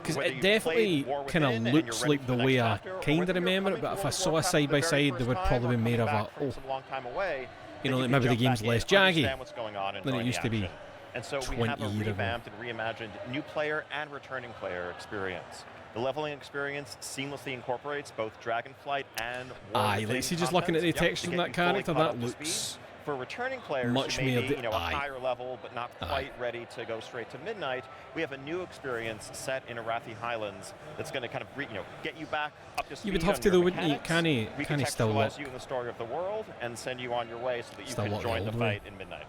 Speaker 1: Because
Speaker 3: whether
Speaker 1: it
Speaker 3: you've
Speaker 1: definitely
Speaker 3: played War
Speaker 1: kind
Speaker 3: Within
Speaker 1: of
Speaker 3: and you're
Speaker 1: looks
Speaker 3: ready
Speaker 1: like
Speaker 3: for
Speaker 1: the
Speaker 3: the
Speaker 1: way
Speaker 3: next
Speaker 1: I
Speaker 3: chapter, or
Speaker 1: kind
Speaker 3: whether
Speaker 1: of
Speaker 3: you're
Speaker 1: remember it,
Speaker 3: coming
Speaker 1: but
Speaker 3: to
Speaker 1: if I
Speaker 3: World
Speaker 1: saw a
Speaker 3: Warcraft
Speaker 1: side
Speaker 3: for
Speaker 1: by
Speaker 3: the very
Speaker 1: side, they
Speaker 3: first
Speaker 1: would
Speaker 3: time,
Speaker 1: probably
Speaker 3: or
Speaker 1: be made
Speaker 3: coming
Speaker 1: of
Speaker 3: back
Speaker 1: a,
Speaker 3: from some long time away,
Speaker 1: you know,
Speaker 3: then
Speaker 1: like
Speaker 3: can
Speaker 1: maybe the
Speaker 3: jump
Speaker 1: game's
Speaker 3: back in,
Speaker 1: less jaggy
Speaker 3: understand what's going on and
Speaker 1: than it
Speaker 3: join
Speaker 1: used
Speaker 3: the
Speaker 1: to be
Speaker 3: action. And so we
Speaker 1: 20
Speaker 3: have a
Speaker 1: years ago.
Speaker 3: revamped and reimagined new player and returning player experience. The leveling experience seamlessly incorporates both Dragonflight and War
Speaker 1: Aye,
Speaker 3: Within
Speaker 1: like see just looking at the
Speaker 3: contents,
Speaker 1: text
Speaker 3: to
Speaker 1: on
Speaker 3: get
Speaker 1: that
Speaker 3: you fully
Speaker 1: character,
Speaker 3: caught
Speaker 1: that
Speaker 3: up to
Speaker 1: looks
Speaker 3: speed. For returning players
Speaker 1: much
Speaker 3: who may
Speaker 1: more
Speaker 3: be, a
Speaker 1: aye.
Speaker 3: higher level but not
Speaker 1: Aye.
Speaker 3: quite ready to go straight to Midnight, we have a new experience set in Arathi Highlands that's going to kind of get you back up to speed.
Speaker 1: You would have
Speaker 3: on
Speaker 1: to
Speaker 3: your
Speaker 1: though, wouldn't you?
Speaker 3: mechanics,
Speaker 1: Can he still look?
Speaker 3: recontextualize you in the story of the world and send you on your way so that you
Speaker 1: Still
Speaker 3: can
Speaker 1: look
Speaker 3: join the
Speaker 1: old way.
Speaker 3: fight in Midnight.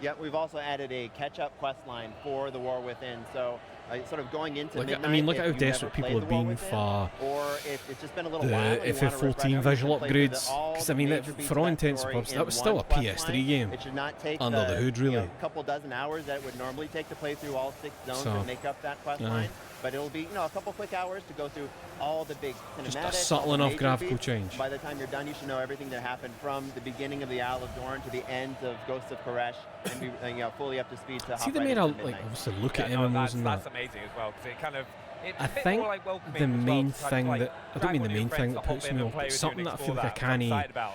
Speaker 20: Yeah, we've also added a catch-up quest line for the War Within. So, sort of going into
Speaker 1: Look at,
Speaker 20: Midnight.
Speaker 1: I mean, look
Speaker 20: if
Speaker 1: at how
Speaker 20: you've never
Speaker 1: desperate people
Speaker 20: played
Speaker 1: have
Speaker 20: the War
Speaker 1: been
Speaker 20: Within,
Speaker 1: for
Speaker 20: or if it's just been a little
Speaker 1: the
Speaker 20: while and you wanna refresh
Speaker 1: FF14
Speaker 20: everything,
Speaker 1: visual
Speaker 20: play through
Speaker 1: upgrades.
Speaker 20: all
Speaker 1: Because
Speaker 20: the
Speaker 1: I mean,
Speaker 20: major beats
Speaker 1: for
Speaker 20: of
Speaker 1: all
Speaker 20: that
Speaker 1: intents and
Speaker 20: story
Speaker 1: purposes,
Speaker 20: in
Speaker 1: that was still a
Speaker 20: one quest
Speaker 1: PS3
Speaker 20: line.
Speaker 1: game.
Speaker 20: It should not take
Speaker 1: under the hood, really.
Speaker 20: a couple dozen hours that it would normally take to play through all 6 zones
Speaker 1: So,
Speaker 20: that make up that quest
Speaker 1: aye.
Speaker 20: line. But it'll be, a couple quick hours to go through all the big cinematics.
Speaker 1: Just a
Speaker 20: all
Speaker 1: subtle
Speaker 20: the
Speaker 1: enough
Speaker 20: major
Speaker 1: graphical
Speaker 20: beats.
Speaker 1: change.
Speaker 20: By the time you're done, you should know everything that happened from the beginning of the Isle of Dorn to the end of Ghosts of Koresh, and be fully up to speed to
Speaker 1: See,
Speaker 20: hop
Speaker 1: they
Speaker 20: right
Speaker 1: made
Speaker 20: into
Speaker 1: a
Speaker 20: Midnight.
Speaker 1: like obviously look
Speaker 4: Yeah,
Speaker 1: at
Speaker 4: no,
Speaker 1: MMOs and
Speaker 4: that's
Speaker 1: that.
Speaker 4: amazing as well because it kind of it's
Speaker 1: I
Speaker 4: a bit
Speaker 1: think
Speaker 4: more like welcoming
Speaker 1: the
Speaker 4: as well
Speaker 1: main
Speaker 4: to kind of
Speaker 1: thing
Speaker 4: like
Speaker 1: that I don't
Speaker 4: grab
Speaker 1: mean
Speaker 4: one
Speaker 1: the
Speaker 4: of your
Speaker 1: main
Speaker 4: friends
Speaker 1: thing
Speaker 4: to
Speaker 1: that
Speaker 4: hop
Speaker 1: puts
Speaker 4: in
Speaker 1: me
Speaker 4: and
Speaker 1: off,
Speaker 4: play
Speaker 1: but
Speaker 4: with you
Speaker 1: something
Speaker 4: and
Speaker 1: that I
Speaker 4: explore
Speaker 1: feel like I
Speaker 4: that, which I'm
Speaker 1: can't
Speaker 4: excited about.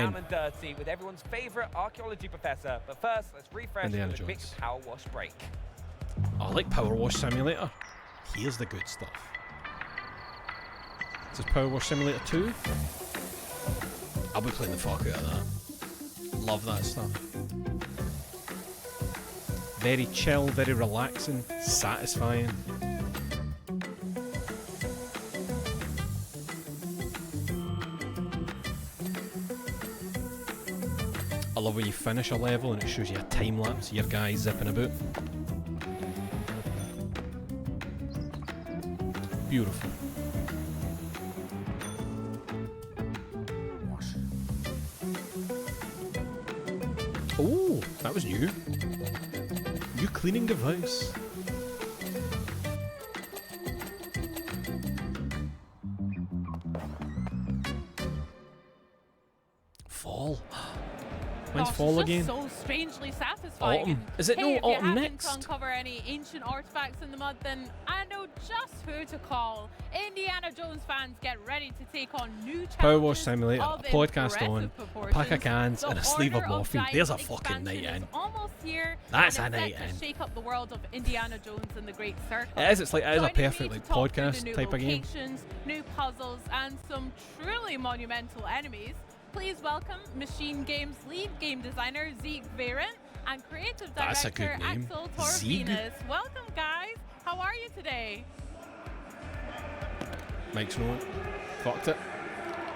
Speaker 4: down and dirty with everyone's favorite archaeology professor. But first, let's refresh
Speaker 1: Indiana
Speaker 4: with a quick
Speaker 1: Jones.
Speaker 4: power wash break.
Speaker 1: I like Power Wash Simulator. Here's the good stuff. This is Power Wash Simulator 2. I'll be playing the fuck out of that. Love that stuff. Very chill, very relaxing, satisfying. I love when you finish a level and it shows you a time lapse of your guy zipping about. Beautiful. Oh, that was new. New cleaning device. Fall. When's
Speaker 16: Gosh,
Speaker 1: fall
Speaker 16: it's
Speaker 1: again?
Speaker 16: just so strangely satisfying.
Speaker 1: Autumn. Is it
Speaker 16: Hey,
Speaker 1: no
Speaker 16: if you
Speaker 1: autumn
Speaker 16: happen
Speaker 1: next?
Speaker 16: to uncover any ancient artifacts in the mud, then I know just who to call. Indiana Jones fans, get ready to take on new challenges.
Speaker 1: Power Wash Simulator,
Speaker 16: of
Speaker 1: a podcast
Speaker 16: impressive
Speaker 1: on, a
Speaker 16: proportions.
Speaker 1: pack of cans,
Speaker 16: The
Speaker 1: and a sleeve of
Speaker 16: Order
Speaker 1: morphine.
Speaker 16: Giants
Speaker 1: There's a fucking night
Speaker 16: expansion
Speaker 1: in.
Speaker 16: is almost here,
Speaker 1: That's
Speaker 16: and
Speaker 1: a
Speaker 16: it's
Speaker 1: night
Speaker 16: set to
Speaker 1: in.
Speaker 16: shake up the world of Indiana Jones and the Great Circle.
Speaker 1: It is. It's like it is a
Speaker 16: Joining me
Speaker 1: perfect
Speaker 16: to
Speaker 1: like
Speaker 16: talk through the
Speaker 1: podcast
Speaker 16: new
Speaker 1: type of game.
Speaker 16: locations, new puzzles, and some truly monumental enemies. Please welcome Machine Games lead game designer Zeke Varent and creative
Speaker 1: That's a
Speaker 16: director
Speaker 1: good name.
Speaker 16: Axel
Speaker 1: Zeke?
Speaker 16: Torfinas. Welcome, guys. How are you today?
Speaker 1: Mike's rolling. Fucked it.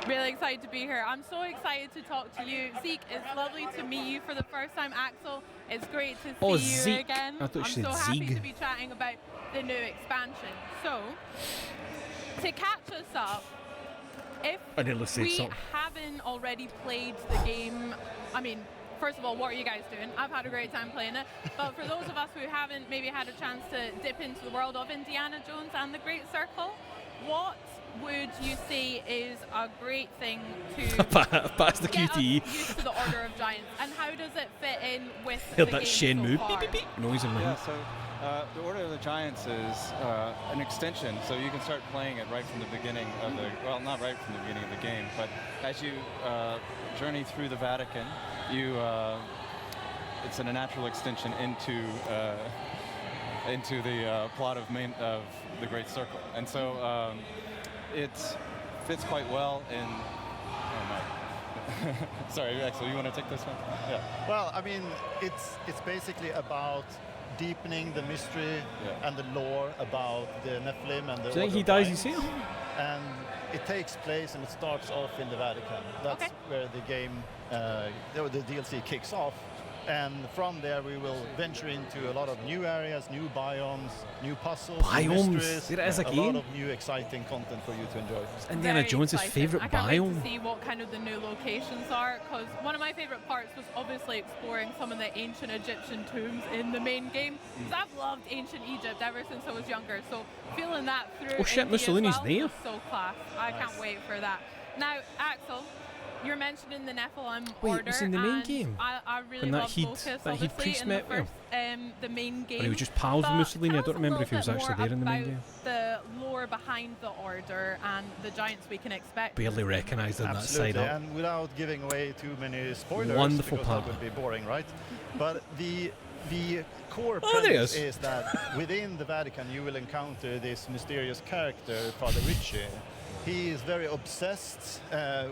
Speaker 16: Really excited to be here. I'm so excited to talk to you. Zeke, it's lovely to meet you for the first time. Axel, it's great to see
Speaker 1: Oh,
Speaker 16: you
Speaker 1: Zeke.
Speaker 16: again.
Speaker 1: I thought you
Speaker 16: I'm
Speaker 1: said
Speaker 16: so happy
Speaker 1: Zieg.
Speaker 16: to be chatting about the new expansion. So, to catch us up, if
Speaker 1: I nearly said
Speaker 16: we
Speaker 1: something.
Speaker 16: haven't already played the game, I mean, first of all, what are you guys doing? I've had a great time playing it. But for those of us who haven't maybe had a chance to dip into the world of Indiana Jones and the Great Circle, what would you say is a great thing to
Speaker 1: Pass the
Speaker 16: get us
Speaker 1: QTE.
Speaker 16: used to the Order of Giants, and how does it fit in with
Speaker 1: Heard
Speaker 16: the
Speaker 1: that
Speaker 16: game
Speaker 1: Shane
Speaker 16: so
Speaker 1: move.
Speaker 16: far?
Speaker 1: Beep, beep, beep. Noise in my
Speaker 15: Yeah,
Speaker 1: head.
Speaker 15: so the Order of the Giants is an extension, so you can start playing it right from the beginning of the, well, not right from the beginning of the game, but as you journey through the Vatican, you it's a natural extension into the plot of the Great Circle, and so it fits quite well in. Oh no. Sorry, Axel, you want to take this one? Yeah.
Speaker 21: Well, I mean, it's basically about deepening the mystery and the lore about the Nephilim and the.
Speaker 1: Do you think he
Speaker 21: Order of
Speaker 1: dies
Speaker 21: Giants.
Speaker 1: his heel?
Speaker 21: And it takes place and it starts off in the Vatican. That's where the game, the DLC kicks off. And from there we will venture into a lot of new areas, new biomes, new puzzles,
Speaker 1: Biomes?
Speaker 21: mysteries,
Speaker 1: It is a
Speaker 21: lot
Speaker 1: game?
Speaker 21: of new exciting content for you to enjoy.
Speaker 1: Indiana
Speaker 16: Very
Speaker 1: Jones'
Speaker 16: exciting.
Speaker 1: favourite
Speaker 16: I can't wait
Speaker 1: biome.
Speaker 16: to see what kind of the new locations are, because one of my favourite parts was obviously exploring some of the ancient Egyptian tombs in the main game. Because I've loved ancient Egypt ever since I was younger, so feeling that through
Speaker 1: Oh shit,
Speaker 16: India as
Speaker 1: Mussolini's
Speaker 16: well
Speaker 1: there.
Speaker 16: was so class. I can't wait for that. Now, Axel, you're mentioning the Nephilim
Speaker 1: Wait,
Speaker 16: Order.
Speaker 1: it was in the main
Speaker 16: and
Speaker 1: game?
Speaker 16: I really
Speaker 1: When that
Speaker 16: love
Speaker 1: he'd-
Speaker 16: Mocus,
Speaker 1: that he'd
Speaker 16: obviously,
Speaker 1: priest
Speaker 16: in the
Speaker 1: met with him?
Speaker 16: first, the main game.
Speaker 1: Or he was just pals with
Speaker 16: But
Speaker 1: Mussolini. I
Speaker 16: tell us
Speaker 1: don't
Speaker 16: a
Speaker 1: remember
Speaker 16: little
Speaker 1: if he was
Speaker 16: bit
Speaker 1: actually
Speaker 16: more
Speaker 1: there in the main
Speaker 16: about
Speaker 1: game.
Speaker 16: the lore behind the Order and the giants we can expect.
Speaker 1: Barely recognised on that
Speaker 21: Absolutely,
Speaker 1: side up.
Speaker 21: and without giving away too many spoilers,
Speaker 1: Wonderful
Speaker 21: because
Speaker 1: part.
Speaker 21: that would be boring, right? But the core
Speaker 1: Oh, there he
Speaker 21: premise
Speaker 1: is.
Speaker 21: is that within the Vatican you will encounter this mysterious character, Father Ricci. He is very obsessed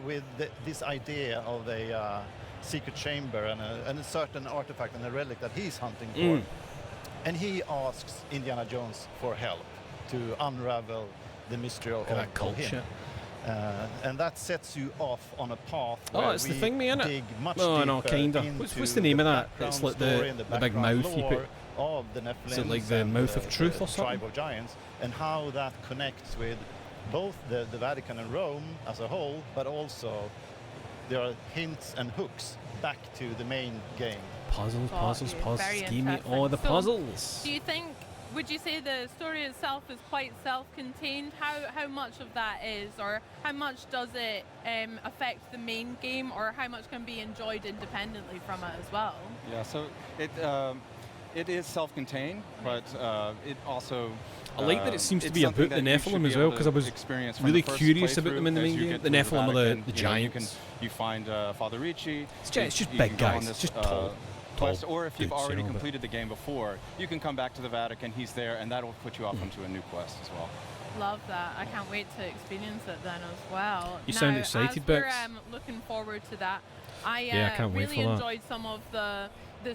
Speaker 21: with this idea of a secret chamber and a certain artifact and a relic that he's hunting for. And he asks Indiana Jones for help to unravel the mystery of,
Speaker 1: Look at that cult
Speaker 21: him.
Speaker 1: shit.
Speaker 21: And that sets you off on a path
Speaker 1: Oh,
Speaker 21: where
Speaker 1: it's the
Speaker 21: we
Speaker 1: thing, me, innit?
Speaker 21: dig much
Speaker 1: Oh, no,
Speaker 21: deeper
Speaker 1: kinda.
Speaker 21: into
Speaker 1: What's the name of that?
Speaker 21: background
Speaker 1: It's like
Speaker 21: story and
Speaker 1: the big
Speaker 21: background
Speaker 1: mouth you
Speaker 21: lore
Speaker 1: put.
Speaker 21: of the Nephilim.
Speaker 1: Is it like the mouth of truth or something?
Speaker 21: Tribe of giants, and how that connects with both the Vatican and Rome as a whole, but also there are hints and hooks back to the main game.
Speaker 1: Puzzles,
Speaker 16: Oh,
Speaker 1: puzzles,
Speaker 16: yeah,
Speaker 1: puzzles.
Speaker 16: very
Speaker 1: Give me
Speaker 16: interesting.
Speaker 1: all the
Speaker 16: So,
Speaker 1: puzzles.
Speaker 16: Do you think, would you say the story itself is quite self-contained? How much of that is, or how much does it affect the main game, or how much can be enjoyed independently from it as well?
Speaker 15: Yeah, so it is self-contained, but it also.
Speaker 1: I like that it seems to
Speaker 15: it's
Speaker 1: be
Speaker 15: something
Speaker 1: about the
Speaker 15: that you should
Speaker 1: Nephilim
Speaker 15: be
Speaker 1: as well,
Speaker 15: able
Speaker 1: because I
Speaker 15: to
Speaker 1: was
Speaker 15: experience from
Speaker 1: really
Speaker 15: the first
Speaker 1: curious about them in the
Speaker 15: playthrough
Speaker 1: main
Speaker 15: as you
Speaker 1: game.
Speaker 15: get
Speaker 1: The
Speaker 15: through
Speaker 1: Nephilim are the
Speaker 15: Vatican.
Speaker 1: giants.
Speaker 15: You find Father Ricci.
Speaker 1: It's just
Speaker 15: you
Speaker 1: big
Speaker 15: can go on
Speaker 1: guys,
Speaker 15: this,
Speaker 1: just tall
Speaker 15: quest, or if you've
Speaker 1: dudes, you
Speaker 15: already
Speaker 1: know, but-
Speaker 15: completed the game before, you can come back to the Vatican. He's there, and that will put you off onto a new quest as well.
Speaker 16: Love that. I can't wait to experience it then as well.
Speaker 1: You
Speaker 16: now,
Speaker 1: sound excited,
Speaker 16: as we're
Speaker 1: Bex.
Speaker 16: Looking forward to that. I
Speaker 1: can't wait
Speaker 16: really
Speaker 1: for that.
Speaker 16: enjoyed some of the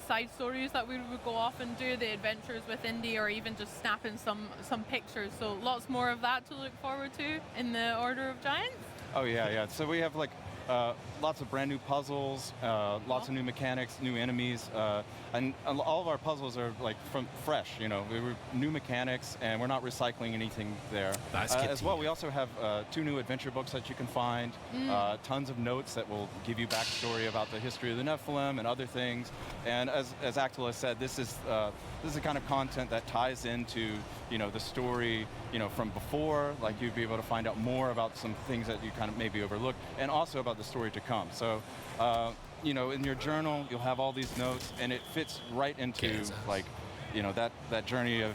Speaker 16: side stories that we would go off and do, the adventures with Indy, or even just snapping some pictures. So lots more of that to look forward to in the Order of Giants.
Speaker 15: Oh yeah. So we have like lots of brand new puzzles, lots of new mechanics, new enemies, and all of our puzzles are like from fresh. We were new mechanics, and we're not recycling anything there.
Speaker 1: That's good
Speaker 15: as well. We also have 2 new adventure books that you can find, tons of notes that will give you backstory about the history of the Nephilim and other things. And as Axel has said, this is the kind of content that ties into the story from before. Like you'd be able to find out more about some things that you kind of maybe overlooked, and also about the story to come. So in your journal you'll have all these notes, and it fits right into that journey of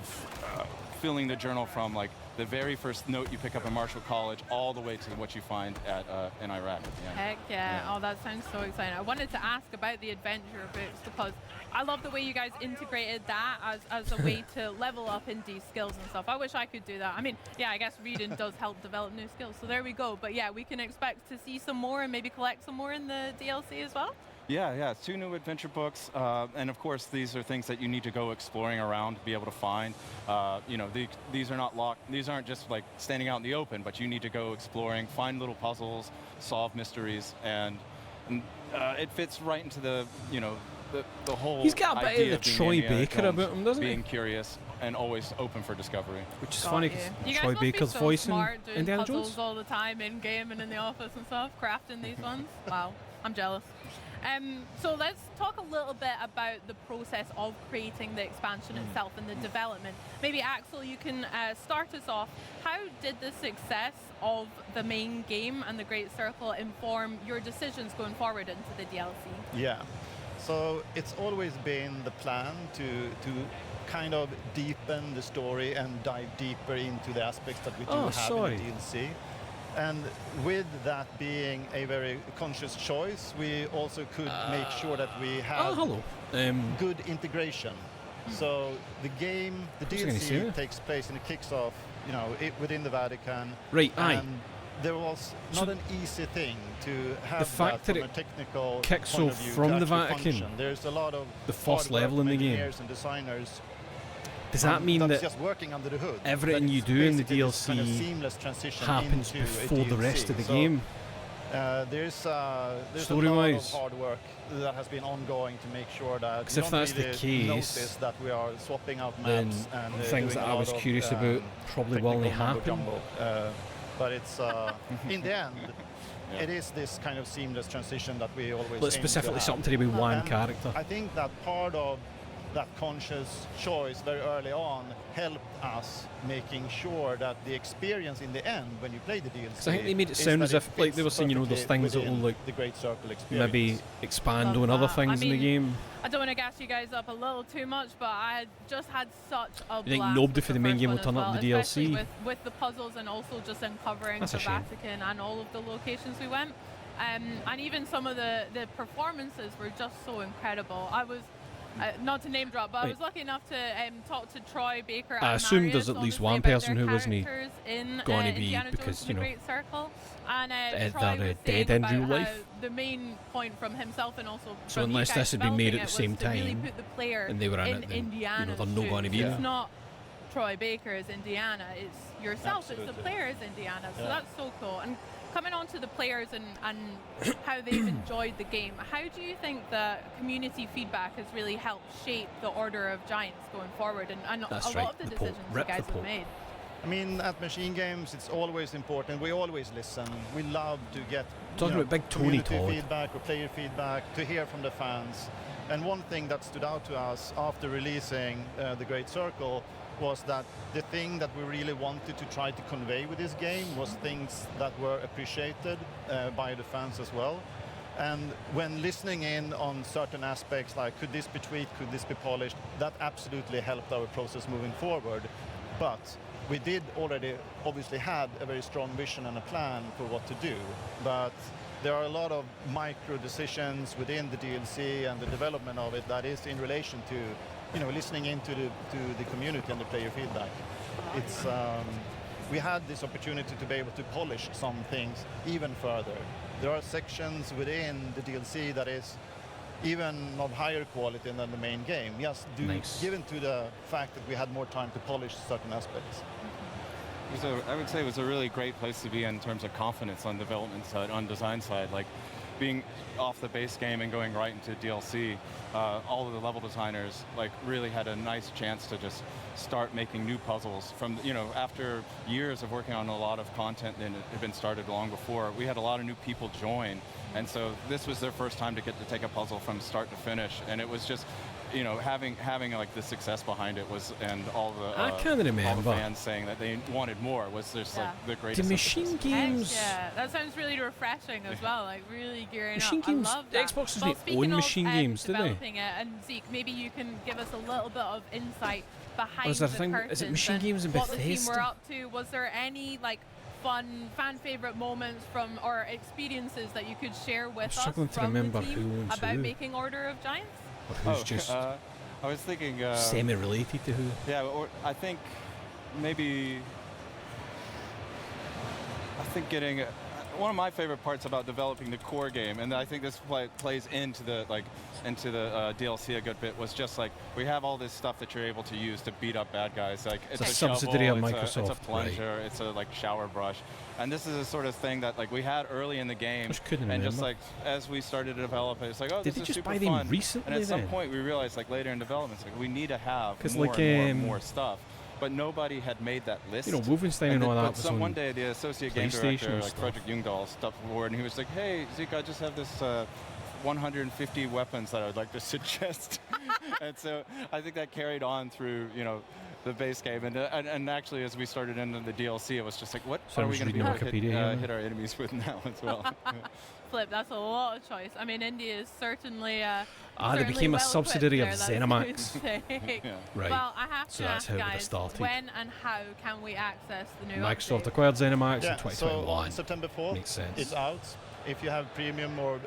Speaker 15: filling the journal from like the very first note you pick up in Marshall College all the way to what you find in Iraq at the end.
Speaker 16: Heck yeah. Oh, that sounds so exciting. I wanted to ask about the adventure books because I love the way you guys integrated that as a way to level up Indy's skills and stuff. I wish I could do that. I mean, yeah, I guess reading does help develop new skills, so there we go. But yeah, we can expect to see some more and maybe collect some more in the DLC as well.
Speaker 15: Yeah, 2 new adventure books, and of course these are things that you need to go exploring around to be able to find. These are not locked. These aren't just like standing out in the open, but you need to go exploring, find little puzzles, solve mysteries, and it fits right into the whole.
Speaker 1: He's got a bit
Speaker 15: idea
Speaker 1: of the
Speaker 15: being
Speaker 1: Troy
Speaker 15: Indiana
Speaker 1: Baker
Speaker 15: Jones,
Speaker 1: about him, doesn't he?
Speaker 15: Being curious and always open for discovery.
Speaker 1: Which is funny because
Speaker 16: You guys
Speaker 1: Troy
Speaker 16: must be
Speaker 1: Baker's
Speaker 16: so
Speaker 1: voice in
Speaker 16: smart doing
Speaker 1: Indiana
Speaker 16: puzzles
Speaker 1: Jones.
Speaker 16: all the time in game and in the office and stuff, crafting these ones. Wow, I'm jealous. So let's talk a little bit about the process of creating the expansion itself and the development. Maybe Axel, you can start us off. How did the success of the main game and the Great Circle inform your decisions going forward into the DLC?
Speaker 21: Yeah, so it's always been the plan to kind of deepen the story and dive deeper into the aspects that we do have in the DLC. And with that being a very conscious choice, we also could make sure that we have good integration. So the game, the DLC takes place and it kicks off, within the Vatican.
Speaker 1: Right,
Speaker 21: and there was not an easy thing to have
Speaker 1: the fact that
Speaker 21: from a technical
Speaker 1: kicks
Speaker 21: point
Speaker 1: off
Speaker 21: of view
Speaker 1: from
Speaker 21: to
Speaker 1: the
Speaker 21: actually
Speaker 1: Vatican.
Speaker 21: function. There's a lot of
Speaker 1: The first
Speaker 21: hard work
Speaker 1: level in
Speaker 21: from
Speaker 1: the game.
Speaker 21: engineers and designers.
Speaker 1: Does that mean that
Speaker 21: just working under the hood?
Speaker 1: everything you do in the DLC
Speaker 21: kind of seamless transition
Speaker 1: happens
Speaker 21: into
Speaker 1: before the rest of the
Speaker 21: so,
Speaker 1: game?
Speaker 21: There's a lot of
Speaker 1: Story-wise?
Speaker 21: hard work that has been ongoing to make sure that
Speaker 1: Because
Speaker 21: you
Speaker 1: if
Speaker 21: don't
Speaker 1: that's the
Speaker 21: really
Speaker 1: case,
Speaker 21: notice that we are swapping out
Speaker 1: then
Speaker 21: maps and
Speaker 1: things
Speaker 21: doing
Speaker 1: that
Speaker 21: a
Speaker 1: I
Speaker 21: lot
Speaker 1: was
Speaker 21: of,
Speaker 1: curious about probably will only
Speaker 21: technical
Speaker 1: happen.
Speaker 21: mumbo-jumbo. But it's in the end, it is this kind of seamless transition that we always
Speaker 1: But
Speaker 21: aim
Speaker 1: specifically
Speaker 21: to have.
Speaker 1: something to do with one
Speaker 21: And
Speaker 1: character.
Speaker 21: I think that part of that conscious choice very early on helped us making sure that the experience in the end when you play the DLC.
Speaker 1: So I think they made it
Speaker 21: is
Speaker 1: sound
Speaker 21: that
Speaker 1: as if like they were
Speaker 21: fits
Speaker 1: saying, those
Speaker 21: perfectly
Speaker 1: things that will
Speaker 21: within
Speaker 1: like
Speaker 21: the Great Circle experience.
Speaker 1: maybe expand
Speaker 16: Love
Speaker 1: on other
Speaker 16: that.
Speaker 1: things
Speaker 16: I
Speaker 1: in the
Speaker 16: mean,
Speaker 1: game.
Speaker 16: I don't want to gas you guys up a little too much, but I had just had such a blast.
Speaker 1: You think nobody
Speaker 16: with
Speaker 1: for the main
Speaker 16: first
Speaker 1: game
Speaker 16: one
Speaker 1: will turn
Speaker 16: as
Speaker 1: up
Speaker 16: well,
Speaker 1: in the
Speaker 16: especially
Speaker 1: DLC?
Speaker 16: with the puzzles and also just uncovering
Speaker 1: That's
Speaker 16: the
Speaker 1: a shame.
Speaker 16: Vatican and all of the locations we went. And even some of the performances were just so incredible. I was, not to name drop, but I was lucky enough to talk to Troy Baker
Speaker 1: I
Speaker 16: and
Speaker 1: assume
Speaker 16: Marius,
Speaker 1: there's at least
Speaker 16: obviously,
Speaker 1: one
Speaker 16: about
Speaker 1: person
Speaker 16: their
Speaker 1: who wasn't
Speaker 16: characters in
Speaker 1: going to be
Speaker 16: Indiana Jones
Speaker 1: because,
Speaker 16: and the Great Circle. And
Speaker 1: they're
Speaker 16: Troy was
Speaker 1: dead
Speaker 16: saying
Speaker 1: in real
Speaker 16: about
Speaker 1: life.
Speaker 16: how the main point from himself and also
Speaker 1: So
Speaker 16: from you
Speaker 1: unless
Speaker 16: guys
Speaker 1: this had been made
Speaker 16: developing
Speaker 1: at the
Speaker 16: it
Speaker 1: same
Speaker 16: was to really
Speaker 1: time
Speaker 16: put the player
Speaker 1: and they were in it, then,
Speaker 16: Indiana's
Speaker 1: they're not going to be
Speaker 16: shoes.
Speaker 1: there.
Speaker 16: It's not Troy Baker's Indiana, it's yourself, it's
Speaker 21: Absolutely.
Speaker 16: the player's Indiana. So
Speaker 21: Yeah.
Speaker 16: that's so cool. And coming on to the players and how they've enjoyed the game, how do you think the community feedback has really helped shape the Order of Giants going forward and
Speaker 1: That's
Speaker 16: a
Speaker 1: right,
Speaker 16: lot of the
Speaker 1: the Pope.
Speaker 16: decisions you
Speaker 1: Rep the
Speaker 16: guys have
Speaker 1: Pope.
Speaker 16: made?
Speaker 21: I mean, at Machine Games, it's always important. We always listen. We love to get
Speaker 1: Talking about Big Tony
Speaker 21: community
Speaker 1: Todd.
Speaker 21: feedback or player feedback, to hear from the fans. And one thing that stood out to us after releasing The Great Circle was that the thing that we really wanted to try to convey with this game was things that were appreciated by the fans as well. And when listening in on certain aspects, like could this be tweaked, could this be polished, that absolutely helped our process moving forward. But we did already obviously had a very strong vision and a plan for what to do. But there are a lot of micro decisions within the DLC and the development of it that is in relation to, listening into the community and the player feedback. It's we had this opportunity to be able to polish some things even further. There are sections within the DLC that is even of higher quality than the main game, just given to the fact that we had more time to polish certain aspects.
Speaker 15: I would say it was a really great place to be in terms of confidence on development side, on design side. Like being off the base game and going right into DLC, all of the level designers like really had a nice chance to just start making new puzzles from, you know, after years of working on a lot of content that had been started long before. We had a lot of new people join, and so this was their first time to get to take a puzzle from start to finish, and it was just, you know, having like the success behind it was, and all the
Speaker 1: I can't remember.
Speaker 15: all the fans saying that they wanted more was just like the greatest.
Speaker 1: The machine games.
Speaker 16: Yeah, that sounds really refreshing as well. Like really gearing
Speaker 1: machine
Speaker 16: up.
Speaker 1: games.
Speaker 16: I love that.
Speaker 1: Xbox
Speaker 16: Well,
Speaker 1: doesn't own machine games, do they?
Speaker 16: Developing it, and Zeke, maybe you can give us a little bit of insight behind
Speaker 1: is there
Speaker 16: the
Speaker 1: a thing?
Speaker 16: curtains.
Speaker 1: Is it machine games in
Speaker 16: what the team
Speaker 1: Bethesda?
Speaker 16: were up to? Was there any like fun fan favorite moments from or experiences that you could share with us
Speaker 1: struggling to
Speaker 16: from
Speaker 1: remember
Speaker 16: the
Speaker 1: who
Speaker 16: team
Speaker 1: owns
Speaker 16: about
Speaker 1: who.
Speaker 16: making Order of Giants?
Speaker 1: Or who's just
Speaker 15: I was thinking
Speaker 1: semi-related to who?
Speaker 15: Yeah, or I think maybe getting one of my favorite parts about developing the core game, and I think this plays into the DLC a good bit, was just like we have all this stuff that you're able to use to beat up bad guys. Like it's a
Speaker 1: subsidiary
Speaker 15: shovel,
Speaker 1: of
Speaker 15: it's
Speaker 1: Microsoft,
Speaker 15: a plunger, it's a like shower brush, and this is a sort of thing that like we had early in the game, and just like as we started to develop it, it's like, oh,
Speaker 1: Did
Speaker 15: this
Speaker 1: they
Speaker 15: is
Speaker 1: just
Speaker 15: super
Speaker 1: buy them
Speaker 15: fun.
Speaker 1: recently
Speaker 15: And at some
Speaker 1: then?
Speaker 15: point we realized, like later in development, it's like we need to have
Speaker 1: 'Cause
Speaker 15: more
Speaker 1: like,
Speaker 15: and more stuff. But nobody had made that list.
Speaker 1: You know, Wolfenstein and all that was on
Speaker 15: one day, the associate game
Speaker 1: PlayStation
Speaker 15: director,
Speaker 1: and
Speaker 15: like
Speaker 1: stuff.
Speaker 15: Frederick Jungdahl, stepped forward and he was like, "Hey, Zeke, I just have this 150 weapons that I would like to suggest." And so I think that carried on through, you know, the base game, and actually as we started into the DLC, it was just like, what
Speaker 1: So
Speaker 15: are
Speaker 1: I'm
Speaker 15: we
Speaker 1: just
Speaker 15: going to
Speaker 1: reading
Speaker 15: do to
Speaker 1: Wikipedia here.
Speaker 15: hit our enemies with now as well?
Speaker 16: Flip, that's a lot of choice. I mean, India is certainly
Speaker 1: they
Speaker 16: certainly
Speaker 1: became a
Speaker 16: well-equipped
Speaker 1: subsidiary of
Speaker 16: there, that's
Speaker 1: ZeniMax.
Speaker 16: good sake.
Speaker 15: Yeah.
Speaker 1: Right.
Speaker 16: Well, I have
Speaker 1: So
Speaker 16: to
Speaker 1: that's
Speaker 16: ask
Speaker 1: how it would've
Speaker 16: guys,
Speaker 1: started.
Speaker 16: when and how can we access the new
Speaker 1: Microsoft
Speaker 16: update?
Speaker 1: acquired ZeniMax in
Speaker 21: Yeah,
Speaker 1: 2021.
Speaker 21: so on September 4th,
Speaker 1: Makes sense.
Speaker 21: it's out. If you have premium or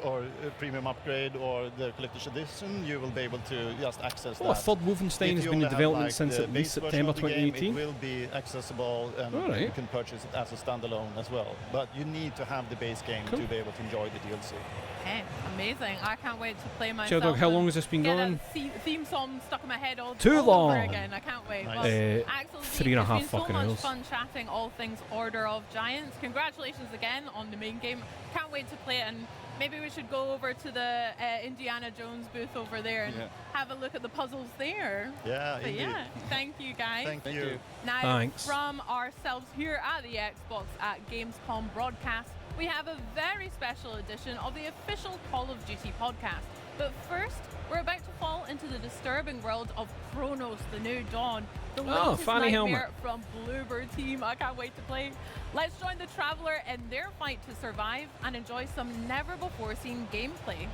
Speaker 21: a premium upgrade or the collector's edition, you will be able to just access
Speaker 1: Oh,
Speaker 21: that.
Speaker 1: I thought Wolfenstein
Speaker 21: If
Speaker 1: has
Speaker 21: you
Speaker 1: been in
Speaker 21: only have,
Speaker 1: development
Speaker 21: like,
Speaker 1: since
Speaker 21: the
Speaker 1: at least
Speaker 21: base version
Speaker 1: September
Speaker 21: of the game,
Speaker 1: 2018.
Speaker 21: It will be accessible, and
Speaker 1: Alright.
Speaker 21: you can purchase it as a standalone as well. But you need to have the base game
Speaker 1: Cool.
Speaker 21: to be able to enjoy the DLC.
Speaker 16: Okay, amazing. I can't wait to play myself.
Speaker 1: Shadow Dog, how
Speaker 16: and
Speaker 1: long has this been
Speaker 16: get
Speaker 1: going?
Speaker 16: a theme song stuck in my head all
Speaker 1: Too
Speaker 16: all over
Speaker 1: long.
Speaker 16: again. I can't wait.
Speaker 21: Nice.
Speaker 16: Well, Axel, Zeke,
Speaker 1: 3.5
Speaker 16: it's been
Speaker 1: fucking
Speaker 16: so much
Speaker 1: hours.
Speaker 16: fun chatting all things Order of Giants. Congratulations again on the main game. Can't wait to play it, and maybe we should go over to the Indiana Jones booth over there and have a look at the puzzles there.
Speaker 21: Yeah,
Speaker 16: But
Speaker 21: indeed.
Speaker 16: yeah, thank you guys.
Speaker 21: Thank you.
Speaker 16: Now,
Speaker 1: Thanks.
Speaker 16: from ourselves here at the Xbox at Gamescom broadcast, we have a very special edition of the official Call of Duty podcast. But first, we're about to fall into the disturbing world of Chronos: The New Dawn, the latest
Speaker 1: funny
Speaker 16: nightmare
Speaker 1: helmet.
Speaker 16: from Bloober Team. I can't wait to play. Let's join the Traveler in their fight to survive and enjoy some never-before-seen gameplay.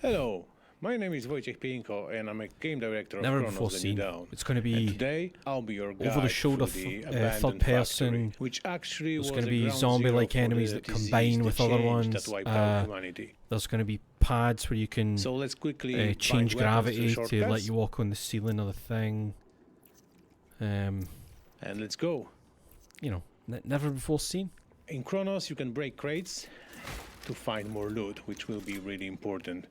Speaker 7: Hello, my name is Wojciech Pinko and I'm a game director
Speaker 1: Never
Speaker 7: of
Speaker 1: before
Speaker 7: Chronos: The New
Speaker 1: seen.
Speaker 7: Dawn.
Speaker 1: It's going to be
Speaker 7: And today I'll be your guide
Speaker 1: over the shoulder
Speaker 7: through the
Speaker 1: third
Speaker 7: abandoned
Speaker 1: person.
Speaker 7: factory, which actually
Speaker 1: There's
Speaker 7: was
Speaker 1: going to
Speaker 7: a
Speaker 1: be
Speaker 7: ground
Speaker 1: zombie-like
Speaker 7: zero for
Speaker 1: enemies
Speaker 7: the
Speaker 1: that
Speaker 7: disease,
Speaker 1: combine
Speaker 7: the
Speaker 1: with other
Speaker 7: change
Speaker 1: ones.
Speaker 7: that wiped out humanity.
Speaker 1: There's going to be pads where you can
Speaker 7: So let's quickly
Speaker 1: change
Speaker 7: find weapons
Speaker 1: gravity
Speaker 7: and
Speaker 1: to let
Speaker 7: shortcuts.
Speaker 1: you walk on the ceiling of the thing.
Speaker 7: And let's go.
Speaker 1: You know, never before seen.
Speaker 7: In Chronos, you can break crates to find more loot, which will be really important.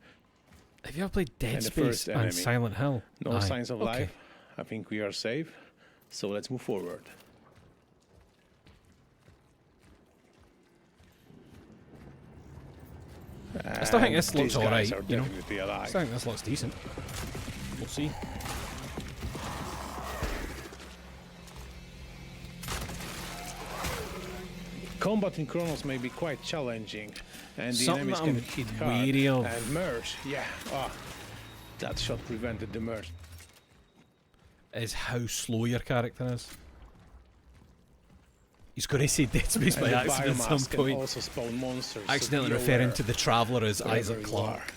Speaker 1: Have you ever played Dead
Speaker 7: And the
Speaker 1: Space
Speaker 7: first
Speaker 1: and
Speaker 7: enemy.
Speaker 1: Silent Hill?
Speaker 7: No
Speaker 1: Aye.
Speaker 7: signs of
Speaker 1: Okay.
Speaker 7: life. I think we are safe. So let's move forward.
Speaker 1: I still think this
Speaker 7: And
Speaker 1: looks
Speaker 7: these guys
Speaker 1: alright,
Speaker 7: are
Speaker 1: you know.
Speaker 7: definitely
Speaker 1: I
Speaker 7: alive.
Speaker 1: still think this looks decent. We'll see.
Speaker 7: Combat in Chronos may be quite challenging, and the
Speaker 1: Something
Speaker 7: enemies
Speaker 1: that
Speaker 7: can
Speaker 1: I'm
Speaker 7: hit hard
Speaker 1: weary of.
Speaker 7: and merge. Yeah, that shot prevented the merge.
Speaker 1: Is how slow your character is. He's going to say Dead Space by
Speaker 7: And the
Speaker 1: accident at some
Speaker 7: biomass can
Speaker 1: point.
Speaker 7: also spawn monsters. so
Speaker 1: Accidentally
Speaker 7: be
Speaker 1: referring
Speaker 7: aware
Speaker 1: to the Traveller as
Speaker 7: wherever
Speaker 1: Isaac
Speaker 7: you
Speaker 1: Clarke.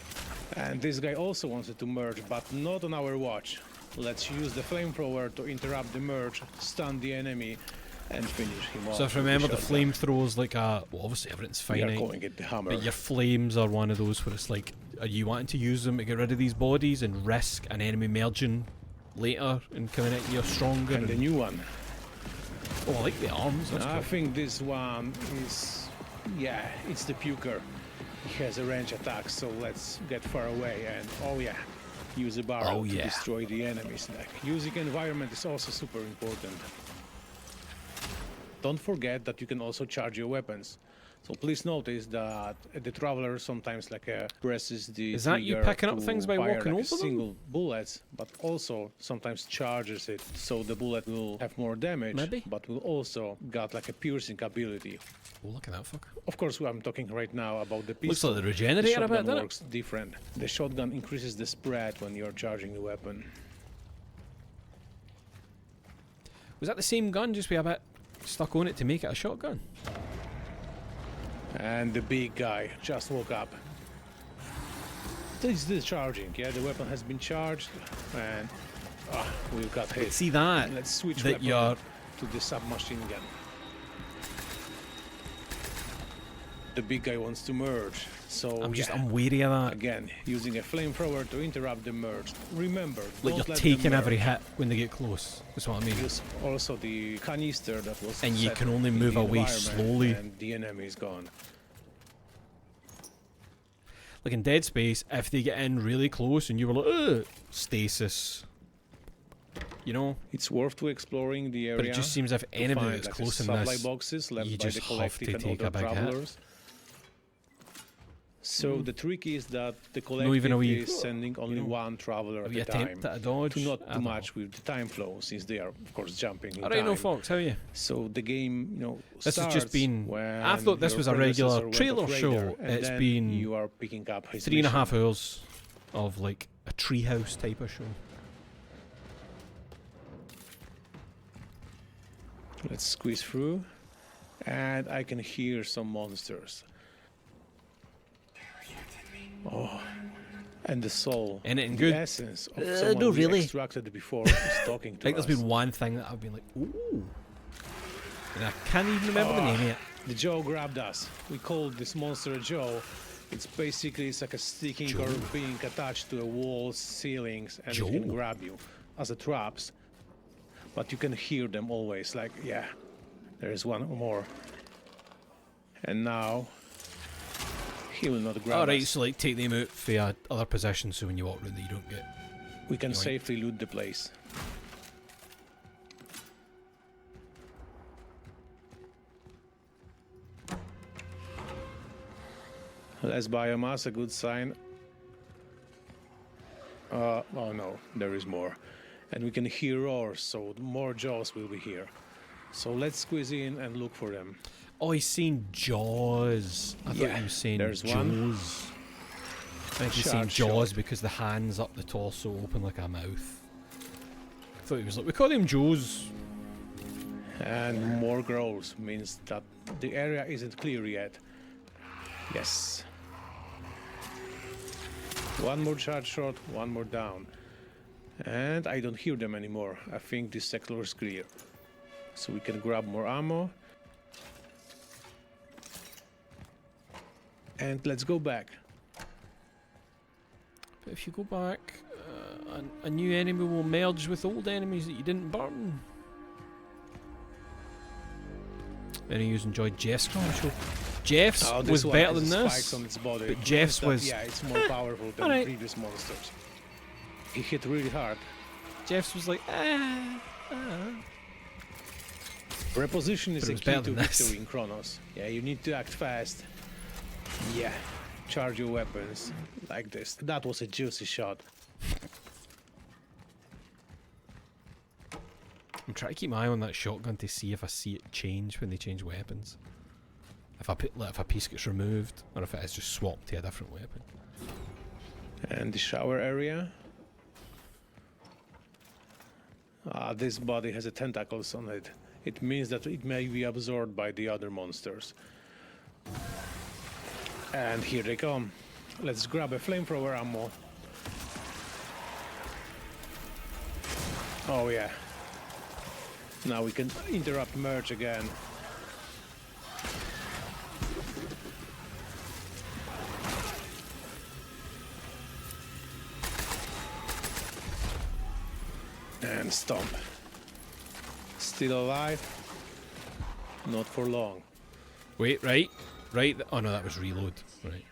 Speaker 7: are. And this guy also wanted to merge, but not on our watch. Let's use the flamethrower to interrupt the merge, stun the enemy, and finish him off.
Speaker 1: So if you
Speaker 7: with
Speaker 1: remember, the
Speaker 7: shotgun.
Speaker 1: flamethrowers like well, obviously everything's
Speaker 7: We are
Speaker 1: finite,
Speaker 7: calling it the hammer.
Speaker 1: but your flames are one of those where it's like, are you wanting to use them to get rid of these bodies and risk an enemy merging later and coming at you stronger.
Speaker 7: And the new one.
Speaker 1: Oh, I like the arms. That's
Speaker 7: I
Speaker 1: cool.
Speaker 7: think this one is, yeah, it's the puker. He has a range attack, so let's get far away and, oh yeah, use a barrel to destroy the enemies. Like, using environment is also super important. Don't forget that you can also charge your weapons. So please notice that the traveler sometimes presses the
Speaker 1: Is that you
Speaker 7: trigger
Speaker 1: picking up
Speaker 7: to
Speaker 1: things by
Speaker 7: fire
Speaker 1: walking over them?
Speaker 7: single bullets, but also sometimes charges it, so the bullet will have more damage,
Speaker 1: Maybe.
Speaker 7: but will also got like a piercing ability.
Speaker 1: Oh, look at that fucker.
Speaker 7: Of course, I'm talking right now about the
Speaker 1: Looks
Speaker 7: pistol.
Speaker 1: like the regenerator a bit,
Speaker 7: shotgun
Speaker 1: doesn't it?
Speaker 7: works different. The shotgun increases the spread when you're charging the weapon.
Speaker 1: Was that the same gun, just with a bit stuck on it to make it a shotgun?
Speaker 7: And the big guy just woke up. This is charging, yeah, the weapon has been charged, and we've got hit.
Speaker 1: See that?
Speaker 7: Let's switch
Speaker 1: that
Speaker 7: weapon
Speaker 1: you're...
Speaker 7: to the submachine gun. The big guy wants to merge, so
Speaker 1: I'm wary of that.
Speaker 7: Again, using a flamethrower to interrupt the merge. Remember,
Speaker 1: Like
Speaker 7: don't
Speaker 1: you're
Speaker 7: let
Speaker 1: taking
Speaker 7: them
Speaker 1: every
Speaker 7: merge.
Speaker 1: hit when they get close. That's what I mean.
Speaker 7: Use also the canister that was
Speaker 1: And you
Speaker 7: set
Speaker 1: can only
Speaker 7: in
Speaker 1: move
Speaker 7: the
Speaker 1: away
Speaker 7: environment,
Speaker 1: slowly.
Speaker 7: and the enemy is gone.
Speaker 1: Like in Dead Space, if they get in really close and you were like, ugh, stasis. You know?
Speaker 7: It's worth to exploring the area.
Speaker 1: But it just seems if
Speaker 7: to
Speaker 1: anybody
Speaker 7: find,
Speaker 1: that's
Speaker 7: like,
Speaker 1: close in
Speaker 7: supply
Speaker 1: this,
Speaker 7: boxes left
Speaker 1: you
Speaker 7: by
Speaker 1: just
Speaker 7: the
Speaker 1: have
Speaker 7: collective
Speaker 1: to
Speaker 7: and
Speaker 1: take a
Speaker 7: other
Speaker 1: big hit.
Speaker 7: travelers. So the trick is that the
Speaker 1: No, even a
Speaker 7: collective
Speaker 1: wee-
Speaker 7: is sending only one traveler at
Speaker 1: wee
Speaker 7: a
Speaker 1: attempt
Speaker 7: time.
Speaker 1: at a dodge?
Speaker 7: To not
Speaker 1: I
Speaker 7: too
Speaker 1: don't
Speaker 7: much with the time flow, since they are, of course, jumping in
Speaker 1: Alright,
Speaker 7: time.
Speaker 1: no Fox, how are you?
Speaker 7: So the game,
Speaker 1: This has just
Speaker 7: starts
Speaker 1: been...
Speaker 7: when
Speaker 1: I thought this
Speaker 7: your
Speaker 1: was a regular
Speaker 7: predecessor went
Speaker 1: trailer
Speaker 7: off
Speaker 1: show.
Speaker 7: radar, and
Speaker 1: It's
Speaker 7: then
Speaker 1: been
Speaker 7: you are picking up his
Speaker 1: 3.5
Speaker 7: mission.
Speaker 1: hours of like a treehouse type of show.
Speaker 7: Let's squeeze through, and I can hear some monsters. Oh, and the soul,
Speaker 1: Anything
Speaker 7: the
Speaker 1: good?
Speaker 7: essence of
Speaker 1: No,
Speaker 7: someone we
Speaker 1: really.
Speaker 7: extracted before is talking
Speaker 1: I
Speaker 7: to
Speaker 1: think
Speaker 7: us.
Speaker 1: there's been one thing that I've been like, ooh. And I can't even remember the name of it.
Speaker 7: The Joe grabbed us. We called this monster Joe. It's basically like a sticking
Speaker 1: Joe.
Speaker 7: or being attached to a wall, ceilings, and
Speaker 1: Joe.
Speaker 7: it can grab you as a traps. But you can hear them always. Like, yeah, there is one more. And now he will not grab
Speaker 1: Alright,
Speaker 7: us.
Speaker 1: so like take them out for other positions so when you walk around that you don't get...
Speaker 7: We can
Speaker 1: yoinked.
Speaker 7: safely loot the place. Less biomass, a good sign. Oh no, there is more. And we can hear roars, so more jaws will be here. So let's squeeze in and look for them.
Speaker 1: Oh, he's saying Jaws. I thought
Speaker 7: Yeah,
Speaker 1: he was saying
Speaker 7: there's
Speaker 1: Jaws.
Speaker 7: one.
Speaker 1: I think he's saying
Speaker 7: Sharp
Speaker 1: Jaws
Speaker 7: shot.
Speaker 1: because the hands up the torso open like a mouth. I thought he was like, we call him Jaws.
Speaker 7: And more growls means that the area isn't clear yet. Yes. One more charge shot, one more down. And I don't hear them anymore. I think this sector is clear. So we can grab more ammo. And let's go back.
Speaker 1: But if you go back, a new enemy will merge with old enemies that you didn't burn. Any of you enjoyed Jeff's show? Jeff's
Speaker 7: Oh, this
Speaker 1: was
Speaker 7: one
Speaker 1: better
Speaker 7: has
Speaker 1: than
Speaker 7: spikes
Speaker 1: this,
Speaker 7: on its body.
Speaker 1: but
Speaker 7: Means
Speaker 1: Jeff's
Speaker 7: that,
Speaker 1: was...
Speaker 7: yeah, it's more powerful than
Speaker 1: alright.
Speaker 7: previous monsters. He hit really hard.
Speaker 1: Jeff's was like,
Speaker 7: Reposition is
Speaker 1: But it
Speaker 7: a
Speaker 1: was
Speaker 7: key
Speaker 1: better
Speaker 7: to
Speaker 1: than this.
Speaker 7: victory in Chronos. Yeah, you need to act fast. Yeah, charge your weapons like this. That was a juicy shot.
Speaker 1: I'm trying to keep my eye on that shotgun to see if I see it change when they change weapons. If a piece gets removed, or if it is just swapped to a different weapon.
Speaker 7: And the shower area. This body has a tentacles on it. It means that it may be absorbed by the other monsters. And here they come. Let's grab a flamethrower ammo. Oh yeah. Now we can interrupt merge again. And stomp. Still alive. Not for long.
Speaker 1: Wait, right. Oh no, that was reload. Right.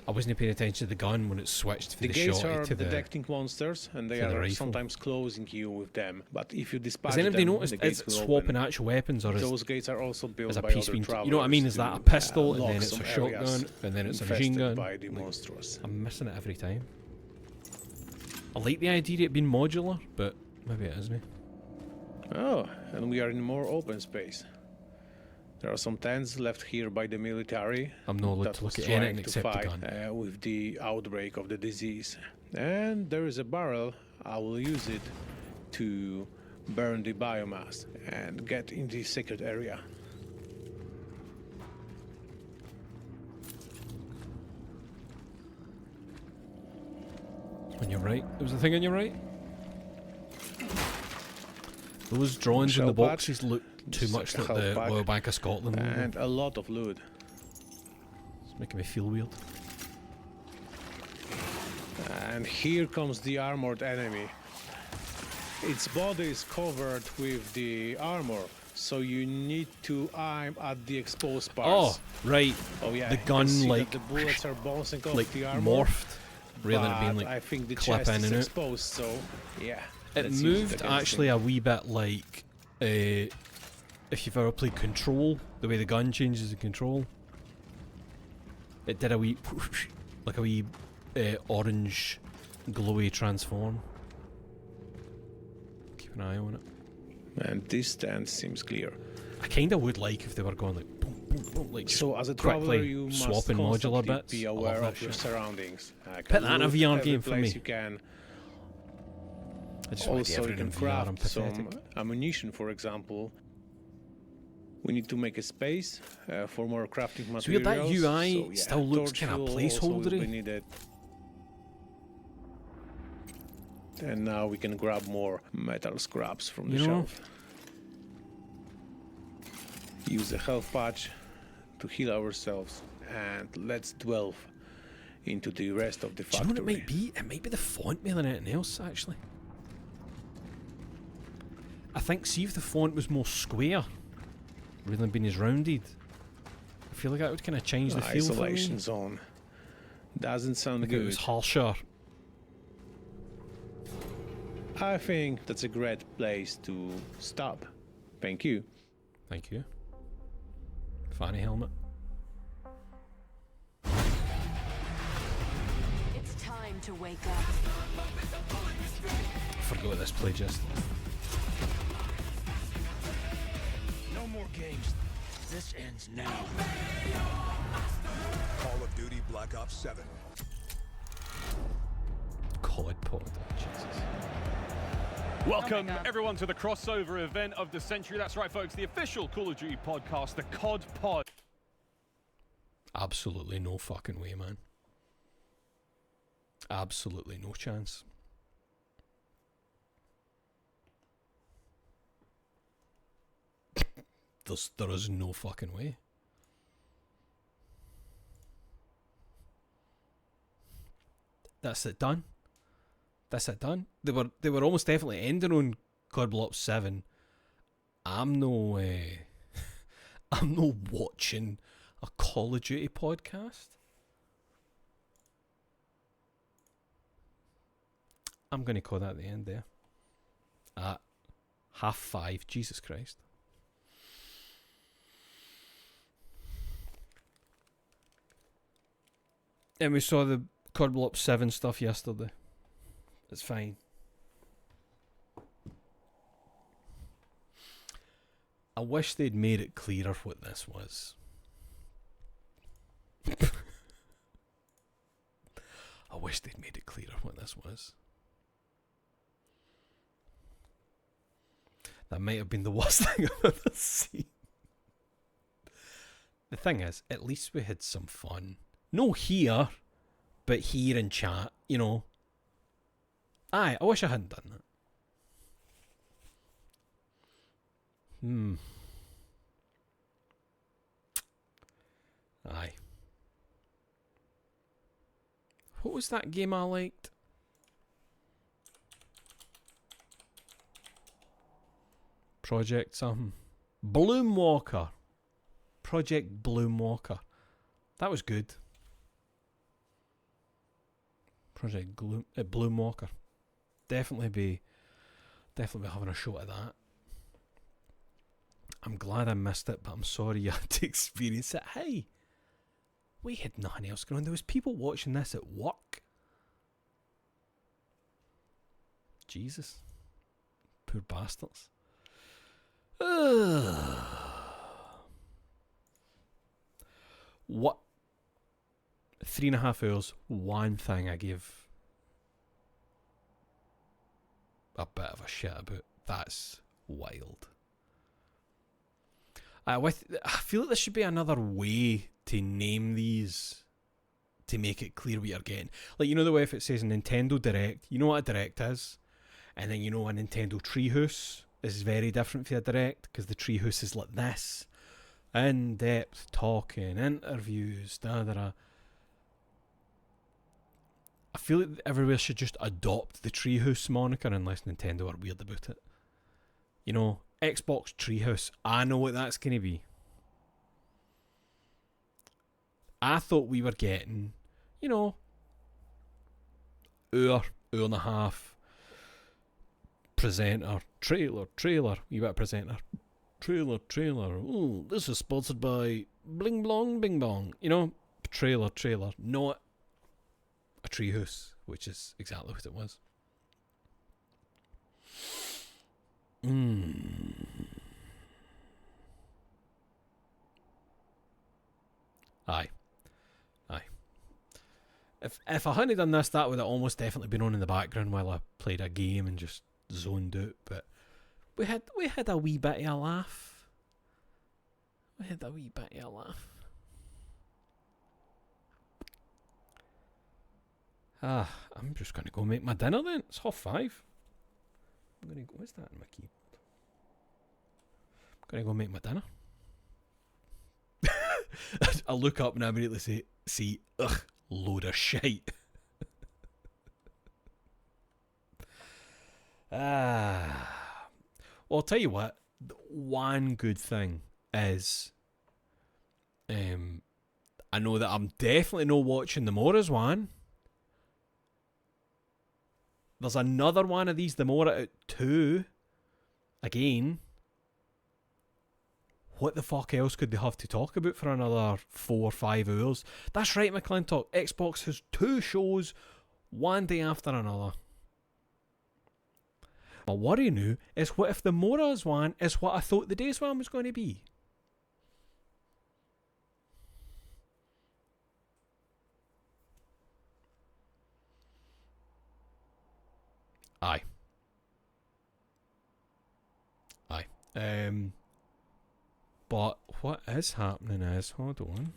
Speaker 1: I wasn't paying attention to the gun when it switched for the
Speaker 7: gates
Speaker 1: shot
Speaker 7: are
Speaker 1: to the
Speaker 7: detecting monsters, and they are sometimes closing you with them. But if you dispatch
Speaker 1: Has anybody
Speaker 7: them,
Speaker 1: noticed
Speaker 7: the gates
Speaker 1: it's
Speaker 7: will
Speaker 1: swapping
Speaker 7: open.
Speaker 1: actual weapons, or
Speaker 7: Those gates are also built
Speaker 1: as a
Speaker 7: by
Speaker 1: piece
Speaker 7: other
Speaker 1: being?
Speaker 7: travelers.
Speaker 1: You know what I mean? Is that a
Speaker 7: to,
Speaker 1: pistol and
Speaker 7: lock
Speaker 1: then it's
Speaker 7: some
Speaker 1: a shotgun
Speaker 7: areas
Speaker 1: and then it's a machine gun?
Speaker 7: by the monsters.
Speaker 1: I'm missing it every time. I like the idea of it being modular, but maybe it isn't.
Speaker 7: Oh, and we are in more open space. There are some tents left here by the military.
Speaker 1: I'm not allowed
Speaker 7: that
Speaker 1: to
Speaker 7: was
Speaker 1: look at anything
Speaker 7: trying to
Speaker 1: except the
Speaker 7: fight
Speaker 1: gun.
Speaker 7: with the outbreak of the disease. And there is a barrel. I will use it to burn the biomass and get in the secret area.
Speaker 1: On your right. There was a thing on your right. Those drawings in the boxes look too much like the Royal Bank of Scotland.
Speaker 7: And a lot of loot.
Speaker 1: It's making me feel weird.
Speaker 7: And here comes the armored enemy. Its body is covered with the armor, so you need to aim at the exposed parts.
Speaker 1: Oh, right.
Speaker 7: Oh yeah.
Speaker 1: The gun like
Speaker 7: the bullets are bouncing off
Speaker 1: like
Speaker 7: the armor.
Speaker 1: morphed, rather than it being like
Speaker 7: I think the
Speaker 1: clip
Speaker 7: chest
Speaker 1: in
Speaker 7: is
Speaker 1: and out.
Speaker 7: exposed, so yeah.
Speaker 1: It
Speaker 7: let's use
Speaker 1: moved
Speaker 7: against
Speaker 1: actually
Speaker 7: him.
Speaker 1: a wee bit like if you've ever played Control, the way the gun changes the control. It did a wee like a wee orange glowy transform. Keep an eye on it.
Speaker 7: And this stand seems clear.
Speaker 1: I kinda would like if they were going like boom, boom, boom, like
Speaker 7: So as a traveler,
Speaker 1: quickly
Speaker 7: you must
Speaker 1: swapping modular
Speaker 7: constantly
Speaker 1: bits.
Speaker 7: be
Speaker 1: I love
Speaker 7: aware
Speaker 1: that
Speaker 7: of your
Speaker 1: shit.
Speaker 7: surroundings.
Speaker 1: Put that in a
Speaker 7: loot
Speaker 1: VR
Speaker 7: every
Speaker 1: game for
Speaker 7: place
Speaker 1: me.
Speaker 7: You can.
Speaker 1: I just want to
Speaker 7: Also,
Speaker 1: get
Speaker 7: you can
Speaker 1: everything in VR.
Speaker 7: craft
Speaker 1: I'm
Speaker 7: some
Speaker 1: pathetic.
Speaker 7: ammunition, for example. We need to make a space for more crafting materials.
Speaker 1: It's weird that UI
Speaker 7: so, yeah,
Speaker 1: still looks
Speaker 7: torch
Speaker 1: kind of
Speaker 7: fuel also will be
Speaker 1: placeholdery.
Speaker 7: needed. And now we can grab more metal scraps from the
Speaker 1: You know?
Speaker 7: shelf. Use a health patch to heal ourselves, and let's delve into the rest of the
Speaker 1: Do you
Speaker 7: factory.
Speaker 1: know what it might be? It might be the font more than anything else, actually. I think, see if the font was more square, rather than being as rounded. I feel like that would kind of change the feel for me.
Speaker 7: Isolation zone. Doesn't sound
Speaker 1: Like
Speaker 7: good.
Speaker 1: it was harsher.
Speaker 7: I think that's a great place to stop. Thank you.
Speaker 1: Thank you. Fanny helmet.
Speaker 9: It's time to wake up.
Speaker 1: I forgot what this play just.
Speaker 22: No more games. This ends now. Call of Duty Black Ops 7.
Speaker 1: COD pod. Jesus.
Speaker 23: Welcome everyone to the crossover event of the century. That's right, folks, the official Call of Duty podcast, the COD pod.
Speaker 1: Absolutely no fucking way, man. Absolutely no chance. There is no fucking way. That's it done. That's it done. They were almost definitely ending on COD Block 7. I'm no I'm no watching a Call of Duty podcast. I'm gonna call that at the end there. At 5:30. Jesus Christ. And we saw the COD Block 7 stuff yesterday. It's fine. I wish they'd made it clearer what this was. I wish they'd made it clearer what this was. That might have been the worst thing I've ever seen. The thing is, at least we had some fun. No here, but here in chat, you know. Aye, I wish I hadn't done that. Aye. What was that game I liked? Project something. Bloomwalker. Project Bloomwalker. That was good. Project Bloomwalker. Definitely be having a shot at that. I'm glad I missed it, but I'm sorry you had to experience it. Hey, we had nothing else going on. There was people watching this at work. Jesus. Poor bastards. What? 3.5 hours. One thing I give a bit of a shit about. That's wild. I feel like there should be another way to name these to make it clear what you're getting. Like, you know the way if it says Nintendo Direct, you know what a Direct is? And then you know a Nintendo Treehouse is very different from a Direct, because the Treehouse is like this. In-depth talking, interviews, da-da-da. I feel like everywhere should just adopt the Treehouse moniker unless Nintendo are weird about it. You know, Xbox Treehouse, I know what that's going to be. I thought we were getting, you know, hour and a half, presenter, trailer, wee bit of presenter, trailer. Ooh, this is sponsored by Bling Blong Bing Bong. You know, trailer, not a Treehouse, which is exactly what it was. Aye. If I hadn't done this, that would have almost definitely been on in the background while I played a game and just zoned out. But we had a wee bit of a laugh. I'm just going to go make my dinner then. It's 5:30. I'm going to go... What's that in my keyboard? I'm going to go make my dinner. I look up and I immediately see, ugh, load of shite. Well, I'll tell you what. One good thing is, I know that I'm definitely not watching the Moras one. There's another one of these, the Mora at 2. Again. What the fuck else could they have to talk about for another 4 or 5 hours? That's right, McClintock. Xbox has 2 shows, one day after another. My worry now is, what if the Moras one is what I thought the Days one was going to be? Aye. But what is happening is, hold on.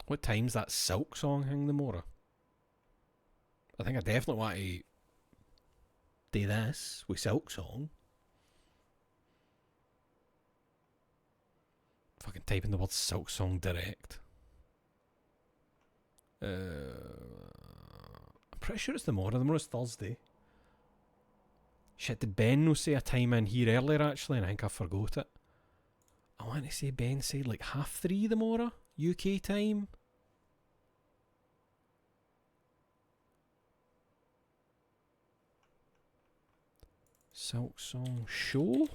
Speaker 1: What time's that Silk Song hang the Mora? I think I definitely want to do this with Silk Song. Fucking type in the word Silk Song Direct. I'm pretty sure it's the Mora. The Mora's Thursday. Shit, did Ben no say a time in here earlier actually, and I think I forgot it. I want to say Ben said like 3:30 the Mora, UK time. Silk Song show?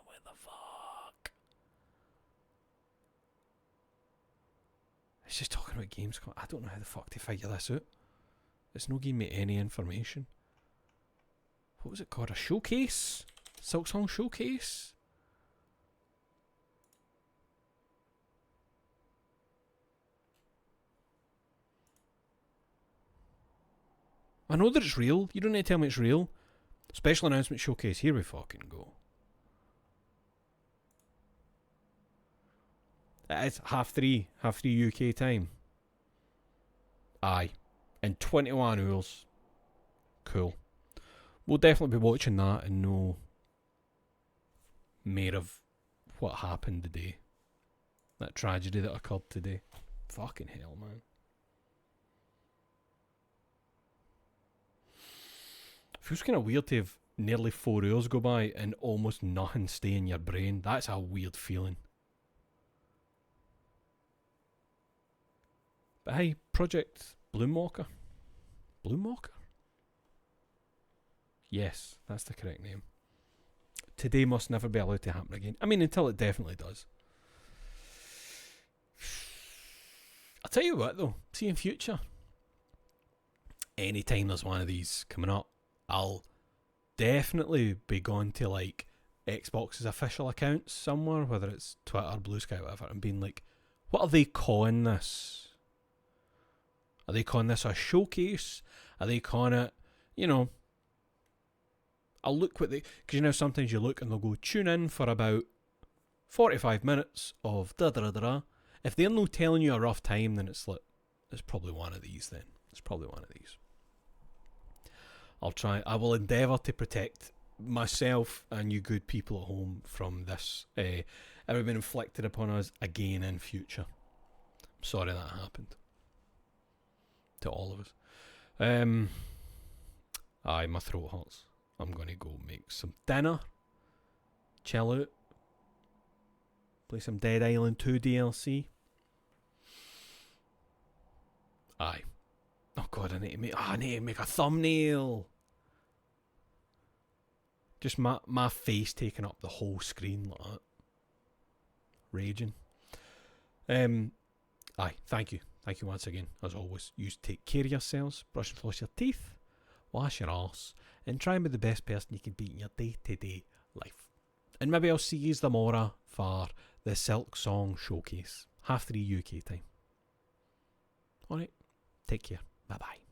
Speaker 1: Where the fuck? It's just talking about Gamescom. I don't know how the fuck to figure this out. It's not giving me any information. What was it called? A showcase? Silk Song showcase? I know that it's real. You don't need to tell me it's real. Special announcement showcase. Here we fucking go. It's 3:30 UK time. Aye. In 21 hours. Cool. We'll definitely be watching that and know more of what happened today. That tragedy that occurred today. Fucking hell, man. Feels kind of weird to have nearly 4 hours go by and almost nothing stay in your brain. That's a weird feeling. But hey, Project Bloomwalker. Bloomwalker? Yes, that's the correct name. Today must never be allowed to happen again. I mean, until it definitely does. I'll tell you what though, see in future, anytime there's one of these coming up, I'll definitely be going to like Xbox's official accounts somewhere, whether it's Twitter, Blue Sky, whatever, and being like, what are they calling this? Are they calling this a showcase? Are they calling it, you know, I'll look what they, because you know sometimes you look and they'll go, tune in for about 45 minutes of da-da-da-da-da. If they're not telling you a rough time, then it's like, it's probably one of these then. It's probably one of these. I will endeavour to protect myself and you good people at home from this ever been inflicted upon us again in future. I'm sorry that happened. To all of us. Aye, my throat hurts. I'm going to go make some dinner. Chill out. Play some Dead Island 2 DLC. Aye. Oh god, I need to make a thumbnail. Just my face taking up the whole screen like that. Raging. Aye, thank you. Thank you once again. As always, you take care of yourselves, brush and floss your teeth, wash your arse, and try and be the best person you can be in your day-to-day life. And maybe I'll see you tomorrow for the Silk Song Showcase. 3:30 UK time. Alright, take care. Bye-bye.